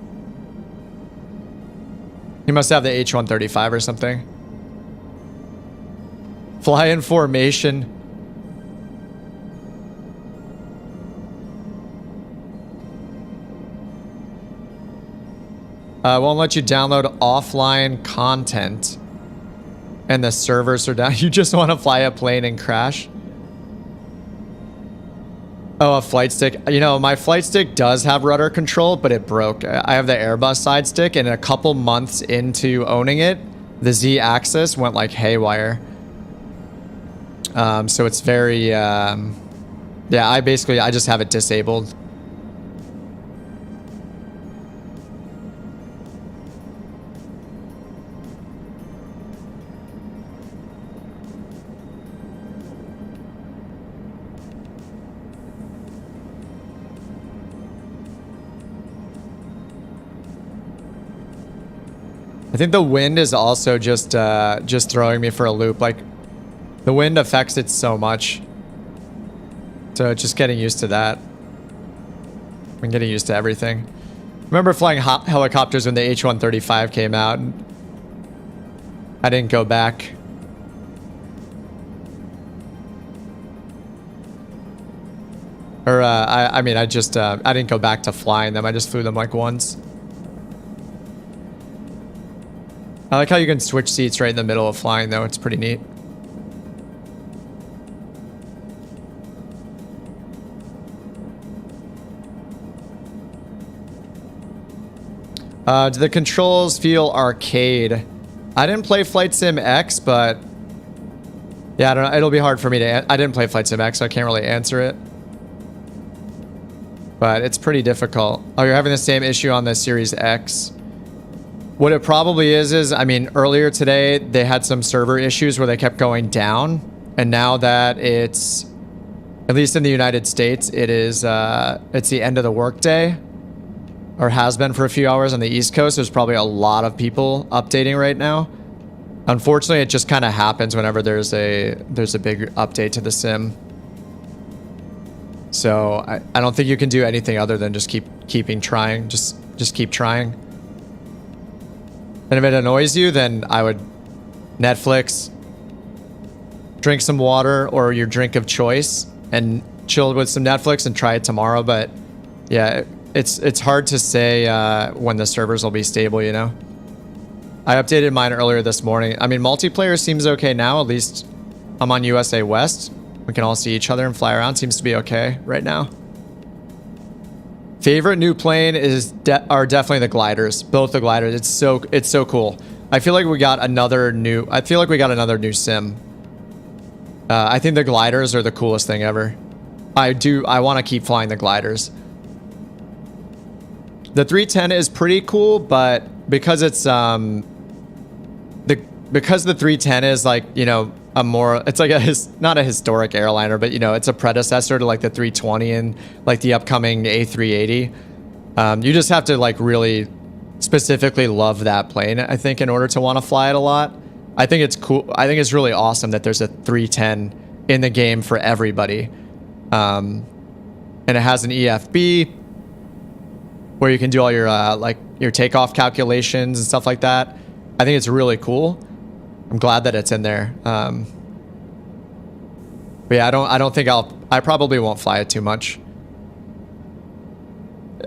You must have the H-135 or something. Fly in formation. Won't let you download offline content. And the servers are down. You just want to fly a plane and crash? Oh, a flight stick. You know, my flight stick does have rudder control, but it broke. I have the Airbus side stick, and a couple months into owning it, the Z-axis went like haywire. So it's very, yeah, I just have it disabled. I think the wind is also just throwing me for a loop. Like, the wind affects it so much. So just getting used to that. I'm getting used to everything. Remember flying helicopters when the H-135 came out. And I didn't go back. Or, I mean, I didn't go back to flying them. I just flew them like once. I like how you can switch seats right in the middle of flying, though. It's pretty neat. Do the controls feel arcade? I didn't play Flight Sim X, but yeah, I don't know. It'll be hard for me to. I didn't play Flight Sim X, so I can't really answer it. But it's pretty difficult. Oh, you're having the same issue on the Series X. What it probably is, I mean, earlier today, they had some server issues where they kept going down. And now that it's, at least in the United States, it's the end of the workday. Or has been for a few hours on the East Coast. There's probably a lot of people updating right now. Unfortunately, it just kind of happens whenever there's a big update to the sim. So I don't think you can do anything other than just keep trying. Just keep trying. And if it annoys you, then I would Netflix, drink some water or your drink of choice, and chill with some Netflix and try it tomorrow. But yeah, it's hard to say when the servers will be stable, you know? I updated mine earlier this morning. I mean, multiplayer seems okay now. At least I'm on USA West. We can all see each other and fly around. Seems to be okay right now. Favorite new plane are definitely the gliders. Both the gliders. It's so cool. I feel like we got another new sim. I think the gliders are the coolest thing ever. I want to keep flying the gliders. The 310 is pretty cool, but because it's because the 310 is like, you know, it's like not a historic airliner, but you know, it's a predecessor to like the 320 and like the upcoming A380. You just have to like really specifically love that plane, I think, in order to want to fly it a lot. I think it's cool. I think it's really awesome that there's a 310 in the game for everybody. And it has an EFB where you can do all your like your takeoff calculations and stuff like that. I think it's really cool. I'm glad that it's in there. But yeah, I don't think I probably won't fly it too much.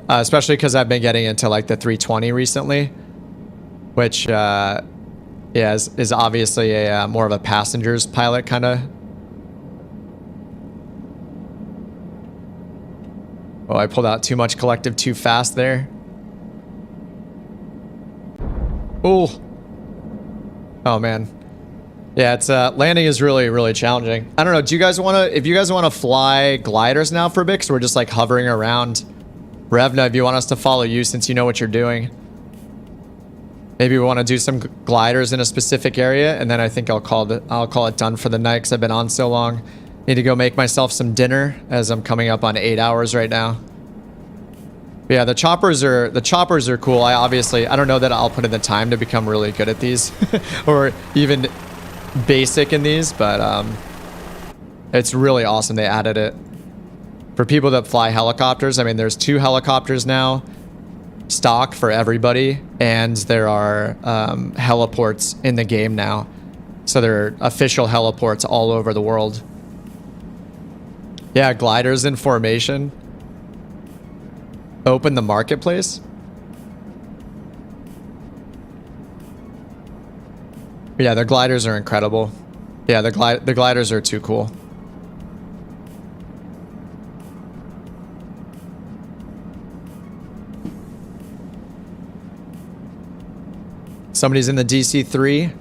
Especially because I've been getting into like the 320 recently, which yeah, is obviously a more of a passenger's pilot kind of. Oh, I pulled out too much collective too fast there. Oh. Oh man. Yeah, it's landing is really challenging. I don't know. If you guys want to fly gliders now for a bit, 'cause we're just like hovering around Revna, if you want us to follow you since you know what you're doing. Maybe we want to do some gliders in a specific area, and then I think I'll call it done for the night because I've been on so long. Need to go make myself some dinner as I'm coming up on 8 hours right now. But yeah, the choppers are cool. I don't know that I'll put in the time to become really good at these or even basic in these, but it's really awesome they added it. For people that fly helicopters, I mean, there's 2 helicopters now, stock for everybody, and there are heliports in the game now. So there are official heliports all over the world. Yeah, gliders in formation. Open the marketplace. Yeah, the gliders are incredible. Yeah, the gliders are too cool. Somebody's in the DC-3.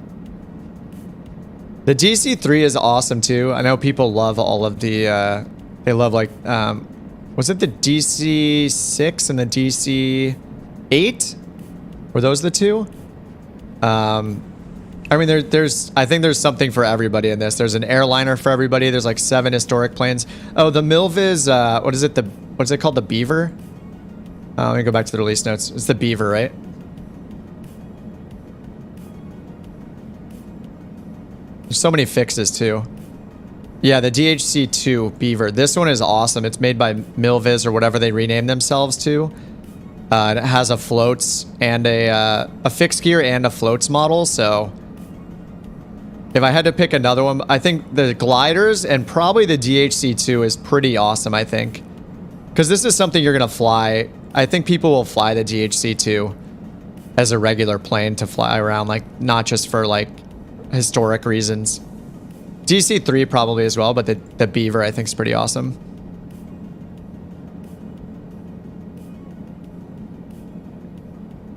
The DC-3 is awesome too. I know people love all of the, they love like, was it the DC-6 and the DC-8? Were those the 2? I mean, I think there's something for everybody in this. There's an airliner for everybody. There's like 7 historic planes. Oh, the Milviz, what's it called? The Beaver? Let me go back to the release notes. It's the Beaver, right? There's so many fixes too. Yeah, the DHC-2 Beaver. This one is awesome. It's made by Milviz or whatever they renamed themselves to. It has a floats and a fixed gear and a floats model. So if I had to pick another one, I think the gliders and probably the DHC-2 is pretty awesome, I think. Because this is something you're going to fly. I think people will fly the DHC-2 as a regular plane to fly around, like not just for like historic reasons. DC-3 probably as well, but the Beaver I think is pretty awesome.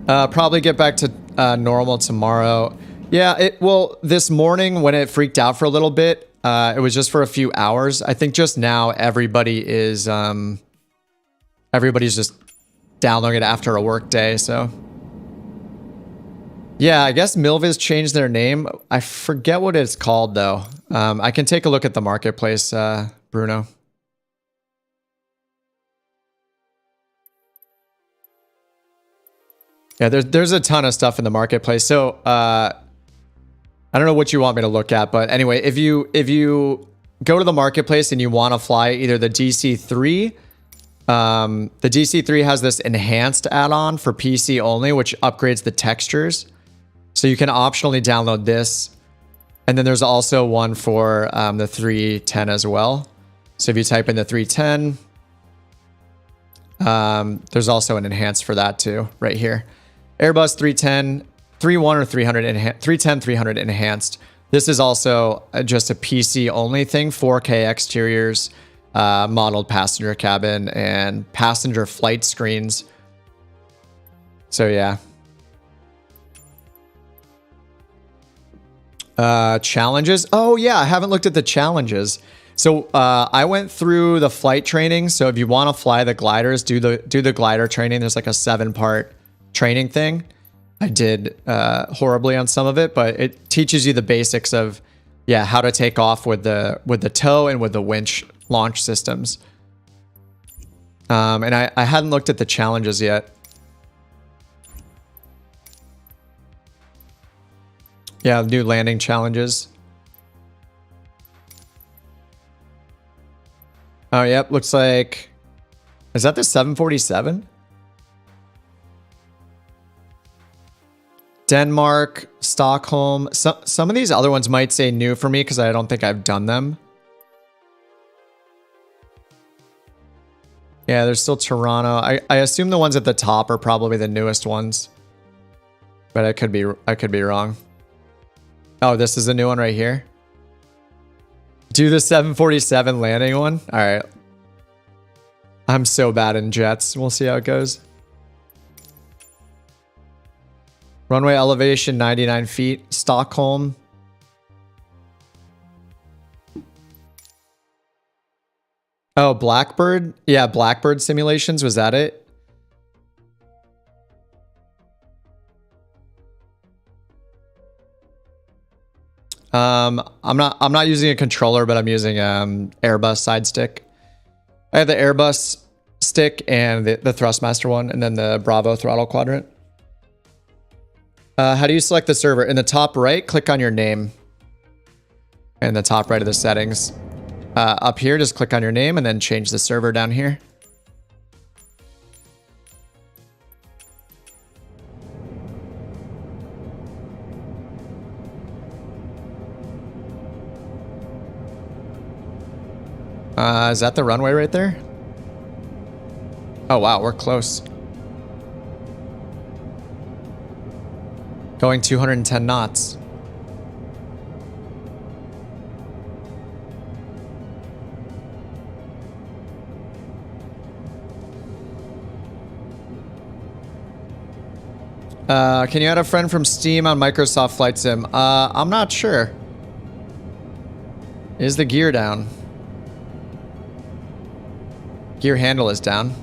Probably get back to normal tomorrow. Yeah, well, this morning when it freaked out for a little bit, it was just for a few hours. I think just now everybody is everybody's just downloading it after a work day, so. Yeah, I guess Milviz changed their name. I forget what it's called, though. I can take a look at the marketplace, Bruno. Yeah, there's a ton of stuff in the marketplace. So, I don't know what you want me to look at, but anyway, if you go to the marketplace and you want to fly either the DC-3, the DC-3 has this enhanced add-on for PC only, which upgrades the textures. So you can optionally download this. And then there's also one for the 310 as well. So if you type in the 310, there's also an enhanced for that too, right here. Airbus 310, 31 or 300, 310, 300 enhanced. This is also just a PC only thing, 4K exteriors, modeled passenger cabin, and passenger flight screens. So yeah. Challenges. Oh yeah, I haven't looked at the challenges. So I went through the flight training. So if you want to fly the gliders, do the glider training. There's like a 7-part training thing. I did horribly on some of it, but it teaches you the basics of how to take off with the tow and with the winch launch systems. And I hadn't looked at the challenges yet. Yeah, new landing challenges. Oh, yep. Looks like... Is that the 747? Denmark, Stockholm. Some of these other ones might say new for me because I don't think I've done them. Yeah, there's still Toronto. I assume the ones at the top are probably the newest ones. But I could be wrong. Oh, this is a new one right here. Do the 747 landing one. All right. I'm so bad in jets. We'll see how it goes. Runway elevation, 99 feet. Stockholm. Oh, Blackbird? Yeah, Blackbird simulations. Was that it? I'm not using a controller, but I'm using Airbus side stick. I have the Airbus stick and the Thrustmaster one, and then the Bravo throttle quadrant. How do you select the server? In the top right, click on your name. In the top right of the settings. Up here, just click on your name and then change the server down here. Is that the runway right there? Oh wow, we're close. Going 210 knots. Can you add a friend from Steam on Microsoft Flight Sim? I'm not sure. Is the gear down? Gear handle is down.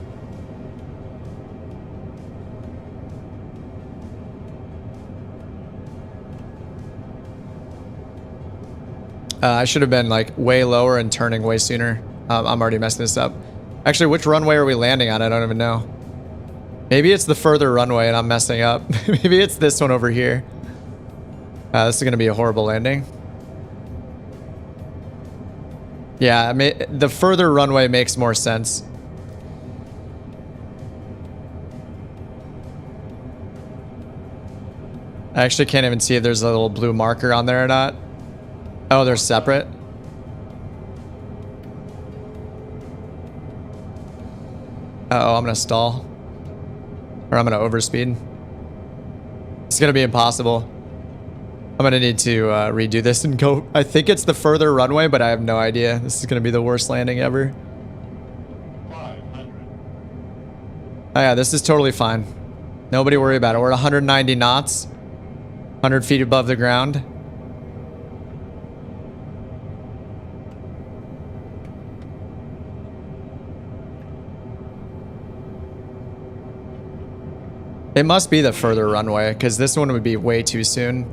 I should have been like way lower and turning way sooner. I'm already messing this up. Actually, which runway are we landing on? I don't even know. Maybe it's the further runway and I'm messing up. Maybe it's this one over here. This is going to be a horrible landing. Yeah, the further runway makes more sense. I actually can't even see if there's a little blue marker on there or not. Oh, they're separate. Uh-oh, I'm gonna stall. Or I'm gonna overspeed. It's gonna be impossible. I'm gonna need to redo this and go. I think it's the further runway, but I have no idea. This is gonna be the worst landing ever. 500. Oh yeah, this is totally fine. Nobody worry about it. We're at 190 knots. 100 feet above the ground. It must be the further runway, because this one would be way too soon.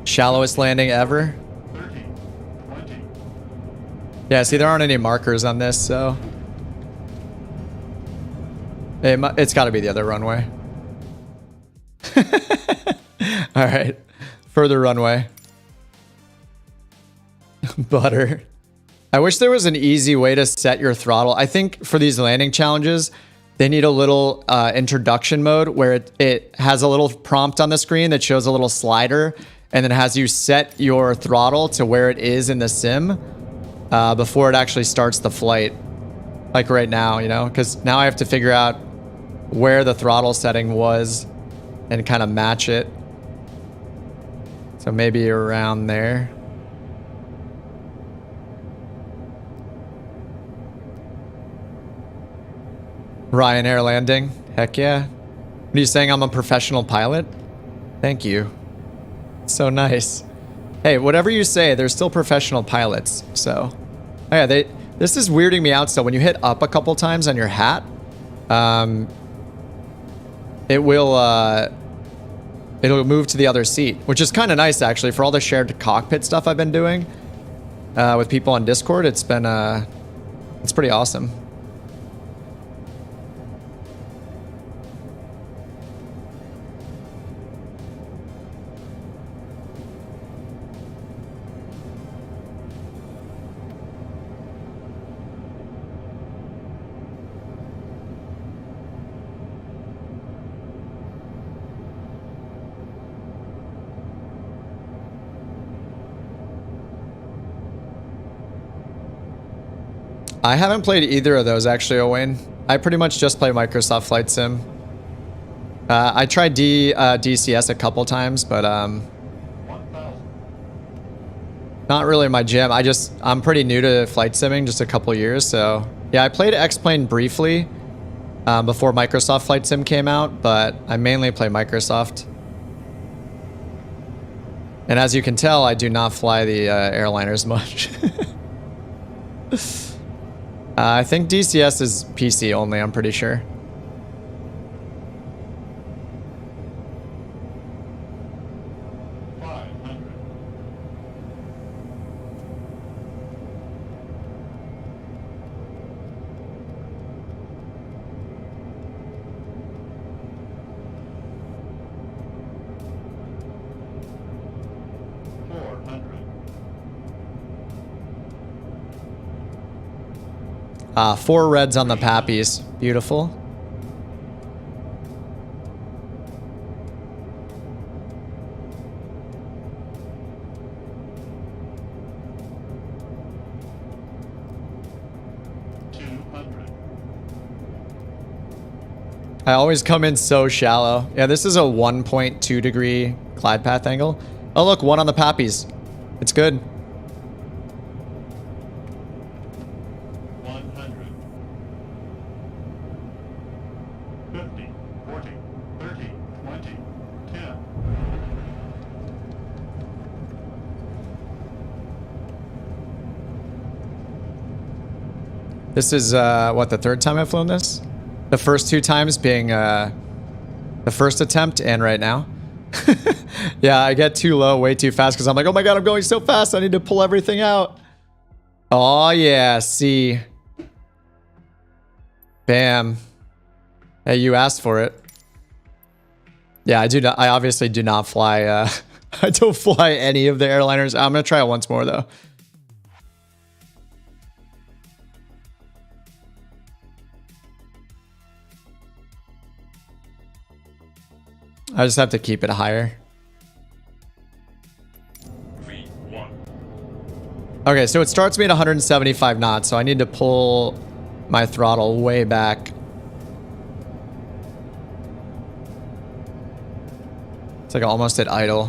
Shallowest landing ever. 30, 20. Yeah, see, there aren't any markers on this, so it's got to be the other runway. All right, further runway. Butter. I wish there was an easy way to set your throttle. I think for these landing challenges, they need a little introduction mode where it has a little prompt on the screen that shows a little slider and then has you set your throttle to where it is in the sim before it actually starts the flight. Like right now, you know, because now I have to figure out where the throttle setting was and kind of match it. So maybe around there. Ryanair landing. Heck yeah. What are you saying? I'm a professional pilot? Thank you. So nice. Hey, whatever you say, they're still professional pilots. So, oh yeah, this is weirding me out still. When you hit up a couple times on your hat, it'll move to the other seat, which is kind of nice actually. For all the shared cockpit stuff I've been doing with people on Discord, it's been it's pretty awesome. I haven't played either of those actually, Owain. I pretty much just play Microsoft Flight Sim. I tried DCS a couple times, but 1,000. not really my jam. I'm pretty new to flight simming, just a couple years. So yeah, I played X-Plane briefly before Microsoft Flight Sim came out, but I mainly play Microsoft. And as you can tell, I do not fly the airliners much. I think DCS is PC only, I'm pretty sure. Four reds on the Pappies. Beautiful. I always come in so shallow. Yeah, this is a 1.2 degree glide path angle. Oh look, one on the Pappies. It's good. 100. 50, 40, 30, 20, 10. This is, what, the third time I've flown this? The first two times being, the first attempt and right now. Yeah, I get too low way too fast because I'm like, oh my god, I'm going so fast, I need to pull everything out. Oh yeah, see. Bam. Hey, you asked for it. Yeah, I obviously do not fly, I don't fly any of the airliners. I'm gonna try it once more though. I just have to keep it higher. V1. Okay, so it starts me at 175 knots, so I need to pull my throttle way back. It's like almost at idle.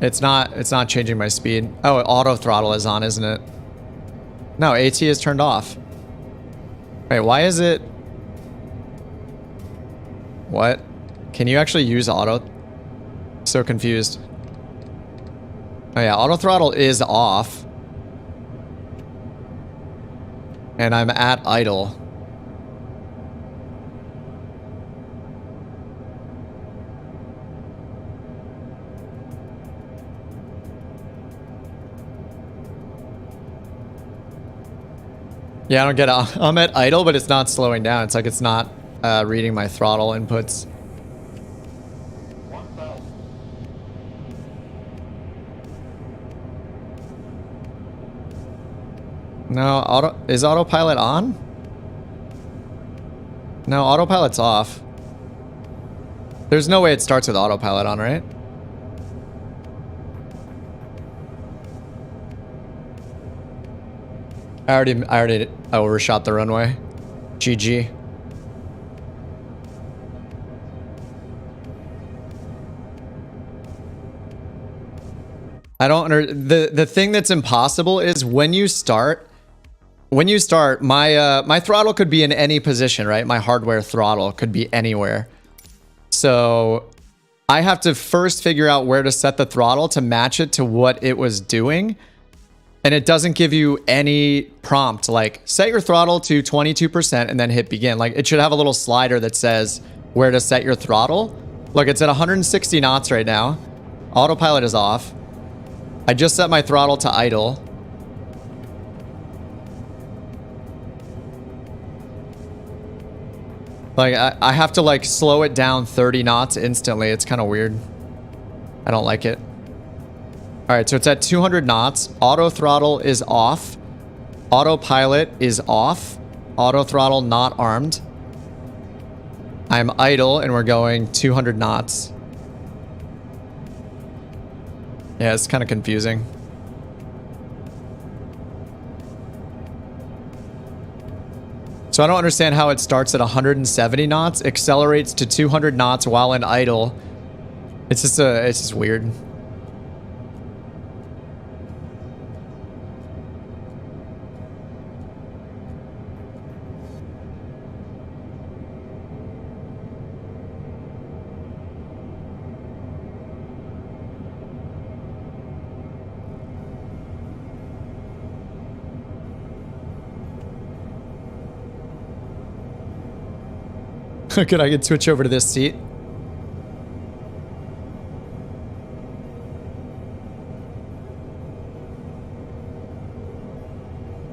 It's not changing my speed. Oh, auto throttle is on, isn't it? No, AT is turned off. Wait, why is it? What? Can you actually use auto? So confused. Oh yeah, auto throttle is off. And I'm at idle. Yeah, I don't get it. I'm at idle, but it's not slowing down. It's like it's not reading my throttle inputs. 1000. No, is autopilot on? No, autopilot's off. There's no way it starts with autopilot on, right? I already overshot the runway. GG. I don't the thing that's impossible is when you start my throttle could be in any position, right? My hardware throttle could be anywhere. So I have to first figure out where to set the throttle to match it to what it was doing. And it doesn't give you any prompt like set your throttle to 22% and then hit begin. Like it should have a little slider that says where to set your throttle. Look, it's at 160 knots right now. Autopilot is off. I just set my throttle to idle. Like, I have to, like, slow it down 30 knots instantly. It's kind of weird. I don't like it. Alright, so it's at 200 knots. Auto throttle is off. Autopilot is off. Auto throttle not armed. I'm idle, and we're going 200 knots. Yeah, it's kind of confusing. So I don't understand how it starts at 170 knots, accelerates to 200 knots while in idle. It's just weird. Could I could switch over to this seat?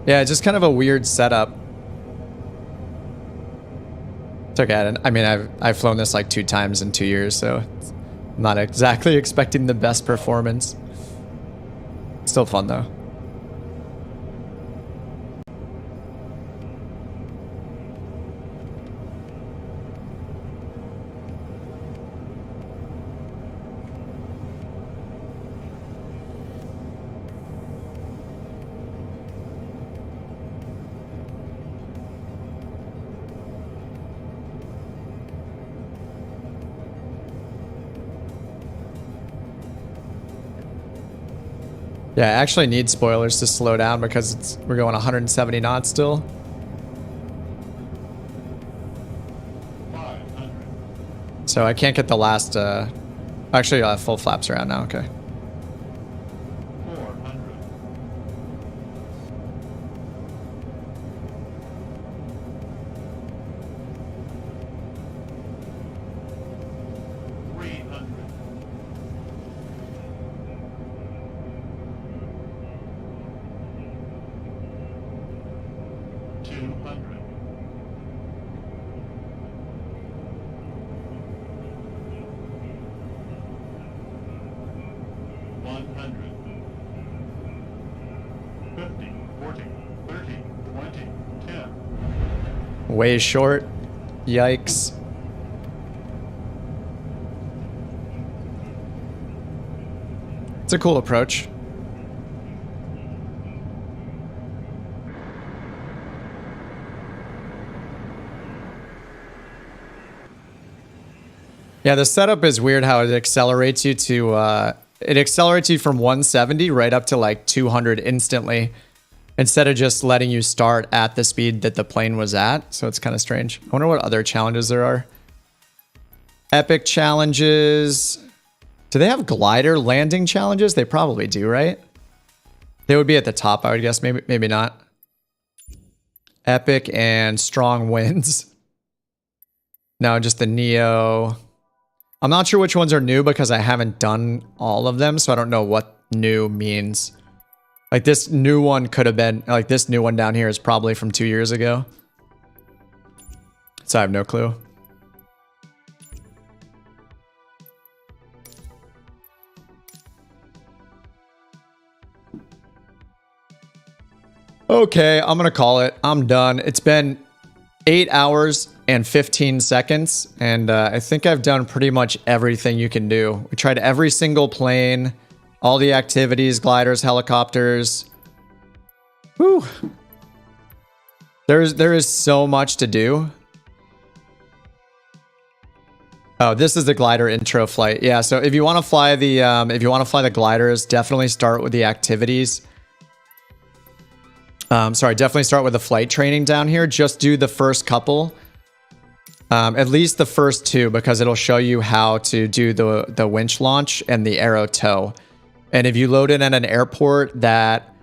Yeah, just kind of a weird setup. It's okay. I mean, I've flown this like 2 times in 2 years, so I'm not exactly expecting the best performance. Still fun though. Yeah, I actually need spoilers to slow down because we're going 170 knots still. 500. So I can't get the last, actually full flaps around now, okay. 400. 300. Way short. Yikes. It's a cool approach. Yeah, the setup is weird how it accelerates you to, it accelerates you from 170 right up to like 200 instantly, instead of just letting you start at the speed that the plane was at. So it's kind of strange. I wonder what other challenges there are. Epic challenges. Do they have glider landing challenges? They probably do, right? They would be at the top, I would guess. Maybe not. Epic and strong winds. No, just the Neo. I'm not sure which ones are new because I haven't done all of them, so I don't know what new means. Like this new one could have been, like this new one down here is probably from 2 years ago. So I have no clue. Okay, I'm gonna call it. I'm done. It's been 8 hours and 15 seconds, and I think I've done pretty much everything you can do. We tried every single plane, all the activities, gliders, helicopters. Whew. There is so much to do. Oh, this is the glider intro flight. Yeah, so if you want to fly the gliders, definitely start with the activities. Sorry, definitely start with the flight training down here. Just do the first couple. At least the first 2, because it'll show you how to do the winch launch and the arrow tow. And if you load it at an airport that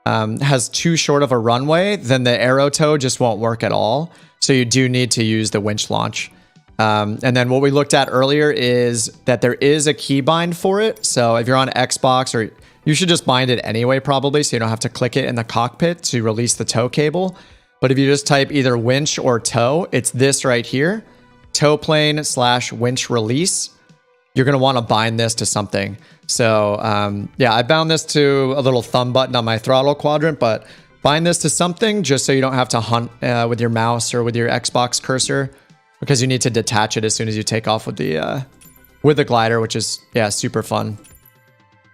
has too short of a runway, then the arrow tow just won't work at all. So you do need to use the winch launch. And then what we looked at earlier is that there is a keybind for it. So if you're on Xbox, or you should just bind it anyway, probably, so you don't have to click it in the cockpit to release the tow cable. But if you just type either winch or tow, it's this right here, tow plane / winch release. You're going to want to bind this to something. So yeah, I bound this to a little thumb button on my throttle quadrant, but bind this to something just so you don't have to hunt with your mouse or with your Xbox cursor, because you need to detach it as soon as you take off with the glider, which is, yeah, super fun.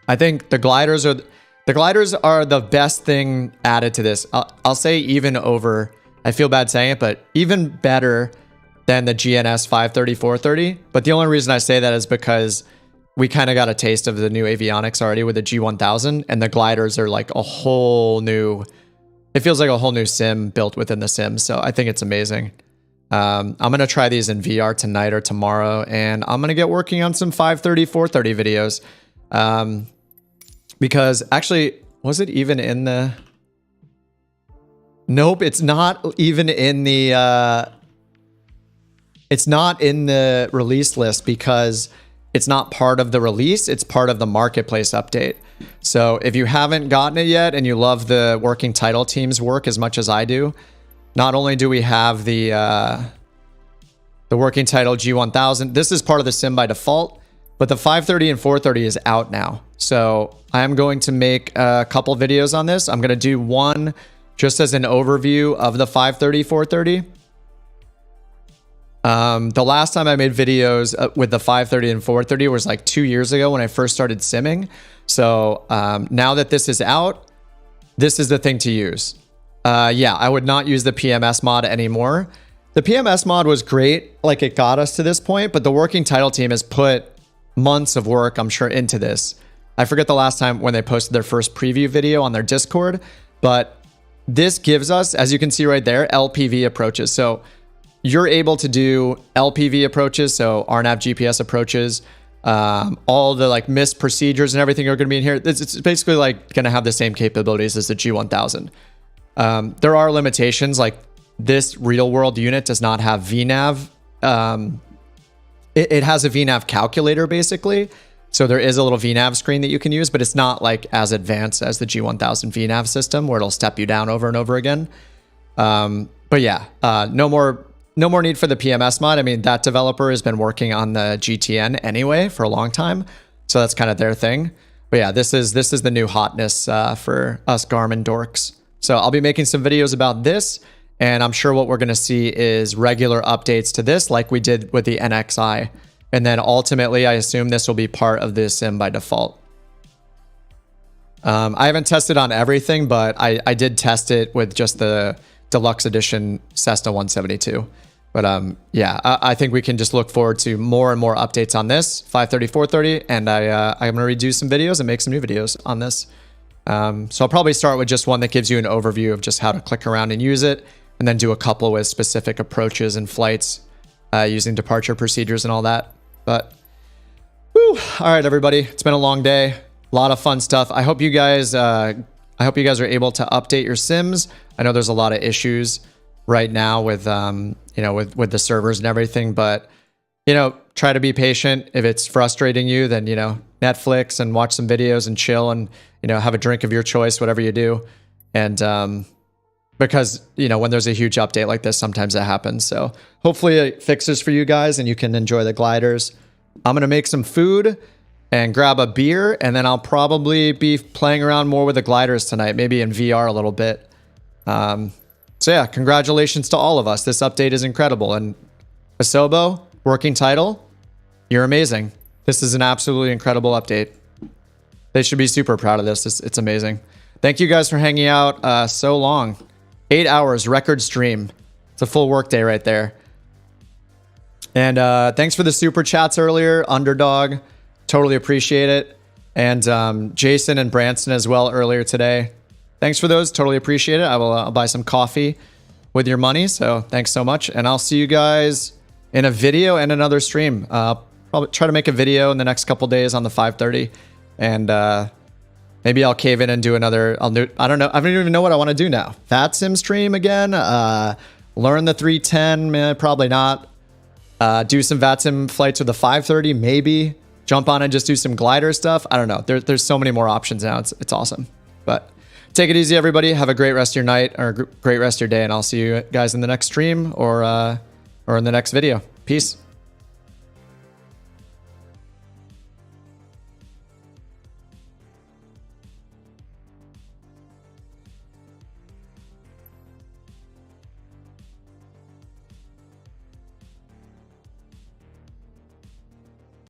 I think the gliders are the best thing added to this. I'll say even over, I feel bad saying it, but even better than the GNS 530, 430. But the only reason I say that is because we kind of got a taste of the new avionics already with the G1000, and the gliders are like a whole new, it feels like a whole new sim built within the sim. So I think it's amazing. I'm going to try these in VR tonight or tomorrow, and I'm going to get working on some 530, 430 videos. Because actually, was it even in the... Nope, it's not even in the... It's not in the release list because it's not part of the release. It's part of the marketplace update. So if you haven't gotten it yet and you love the working title team's work as much as I do, not only do we have the working title G1000, this is part of the sim by default, but the 530 and 430 is out now. So I'm going to make a couple videos on this. I'm going to do one just as an overview of the 530, 430. The last time I made videos with the 530 and 430 was like 2 years ago when I first started simming. So now that this is out, this is the thing to use. Yeah, I would not use the PMS mod anymore. The PMS mod was great, like it got us to this point, but the working title team has put months of work, I'm sure, into this. I forget the last time when they posted their first preview video on their Discord, but this gives us, as you can see right there, LPV approaches. So you're able to do LPV approaches, so RNAV GPS approaches, all the like missed procedures and everything are going to be in here. It's basically like going to have the same capabilities as the G1000. There are limitations, like this real world unit does not have VNAV. It has a VNAV calculator basically. So there is a little VNAV screen that you can use, but it's not like as advanced as the G1000 VNAV system where it'll step you down over and over again. But yeah, no more need for the PMS mod. I mean, that developer has been working on the GTN anyway for a long time. So that's kind of their thing. But yeah, this is the new hotness for us Garmin dorks. So I'll be making some videos about this. And I'm sure what we're going to see is regular updates to this like we did with the NXI. And then ultimately, I assume this will be part of the sim by default. I haven't tested on everything, but I did test it with just the deluxe edition Cessna 172. But yeah, I think we can just look forward to more and more updates on this 530, 430. And I'm going to redo some videos and make some new videos on this. So I'll probably start with just one that gives you an overview of just how to click around and use it. And then do a couple with specific approaches and flights using departure procedures and all that. But, whew, all right, everybody. It's been a long day. A lot of fun stuff. I hope you guys are able to update your sims. I know there's a lot of issues right now with with the servers and everything, but try to be patient. If it's frustrating you, then Netflix and watch some videos and chill and have a drink of your choice, whatever you do. And because when there's a huge update like this, sometimes it happens. So hopefully it fixes for you guys and you can enjoy the gliders. I'm gonna make some food and grab a beer, and then I'll probably be playing around more with the gliders tonight, maybe in VR a little bit. So yeah, congratulations to all of us. This update is incredible. And Asobo, working title, you're amazing. This is an absolutely incredible update. They should be super proud of this. It's amazing. Thank you guys for hanging out so long. 8 hours, record stream. It's a full work day right there. And thanks for the super chats earlier, Underdog. Totally appreciate it. And Jason and Branson as well earlier today. Thanks for those. Totally appreciate it. I'll buy some coffee with your money. So thanks so much. And I'll see you guys in a video and another stream. Probably try to make a video in the next couple days on the 530. And maybe I'll cave in and do another. I don't know. I don't even know what I want to do now. VATSIM stream again. Learn the 310. Probably not. Do some VATSIM flights with the 530. Maybe jump on and just do some glider stuff. I don't know. There's so many more options now. It's awesome. But take it easy, everybody. Have a great rest of your night or great rest of your day. And I'll see you guys in the next stream or in the next video. Peace.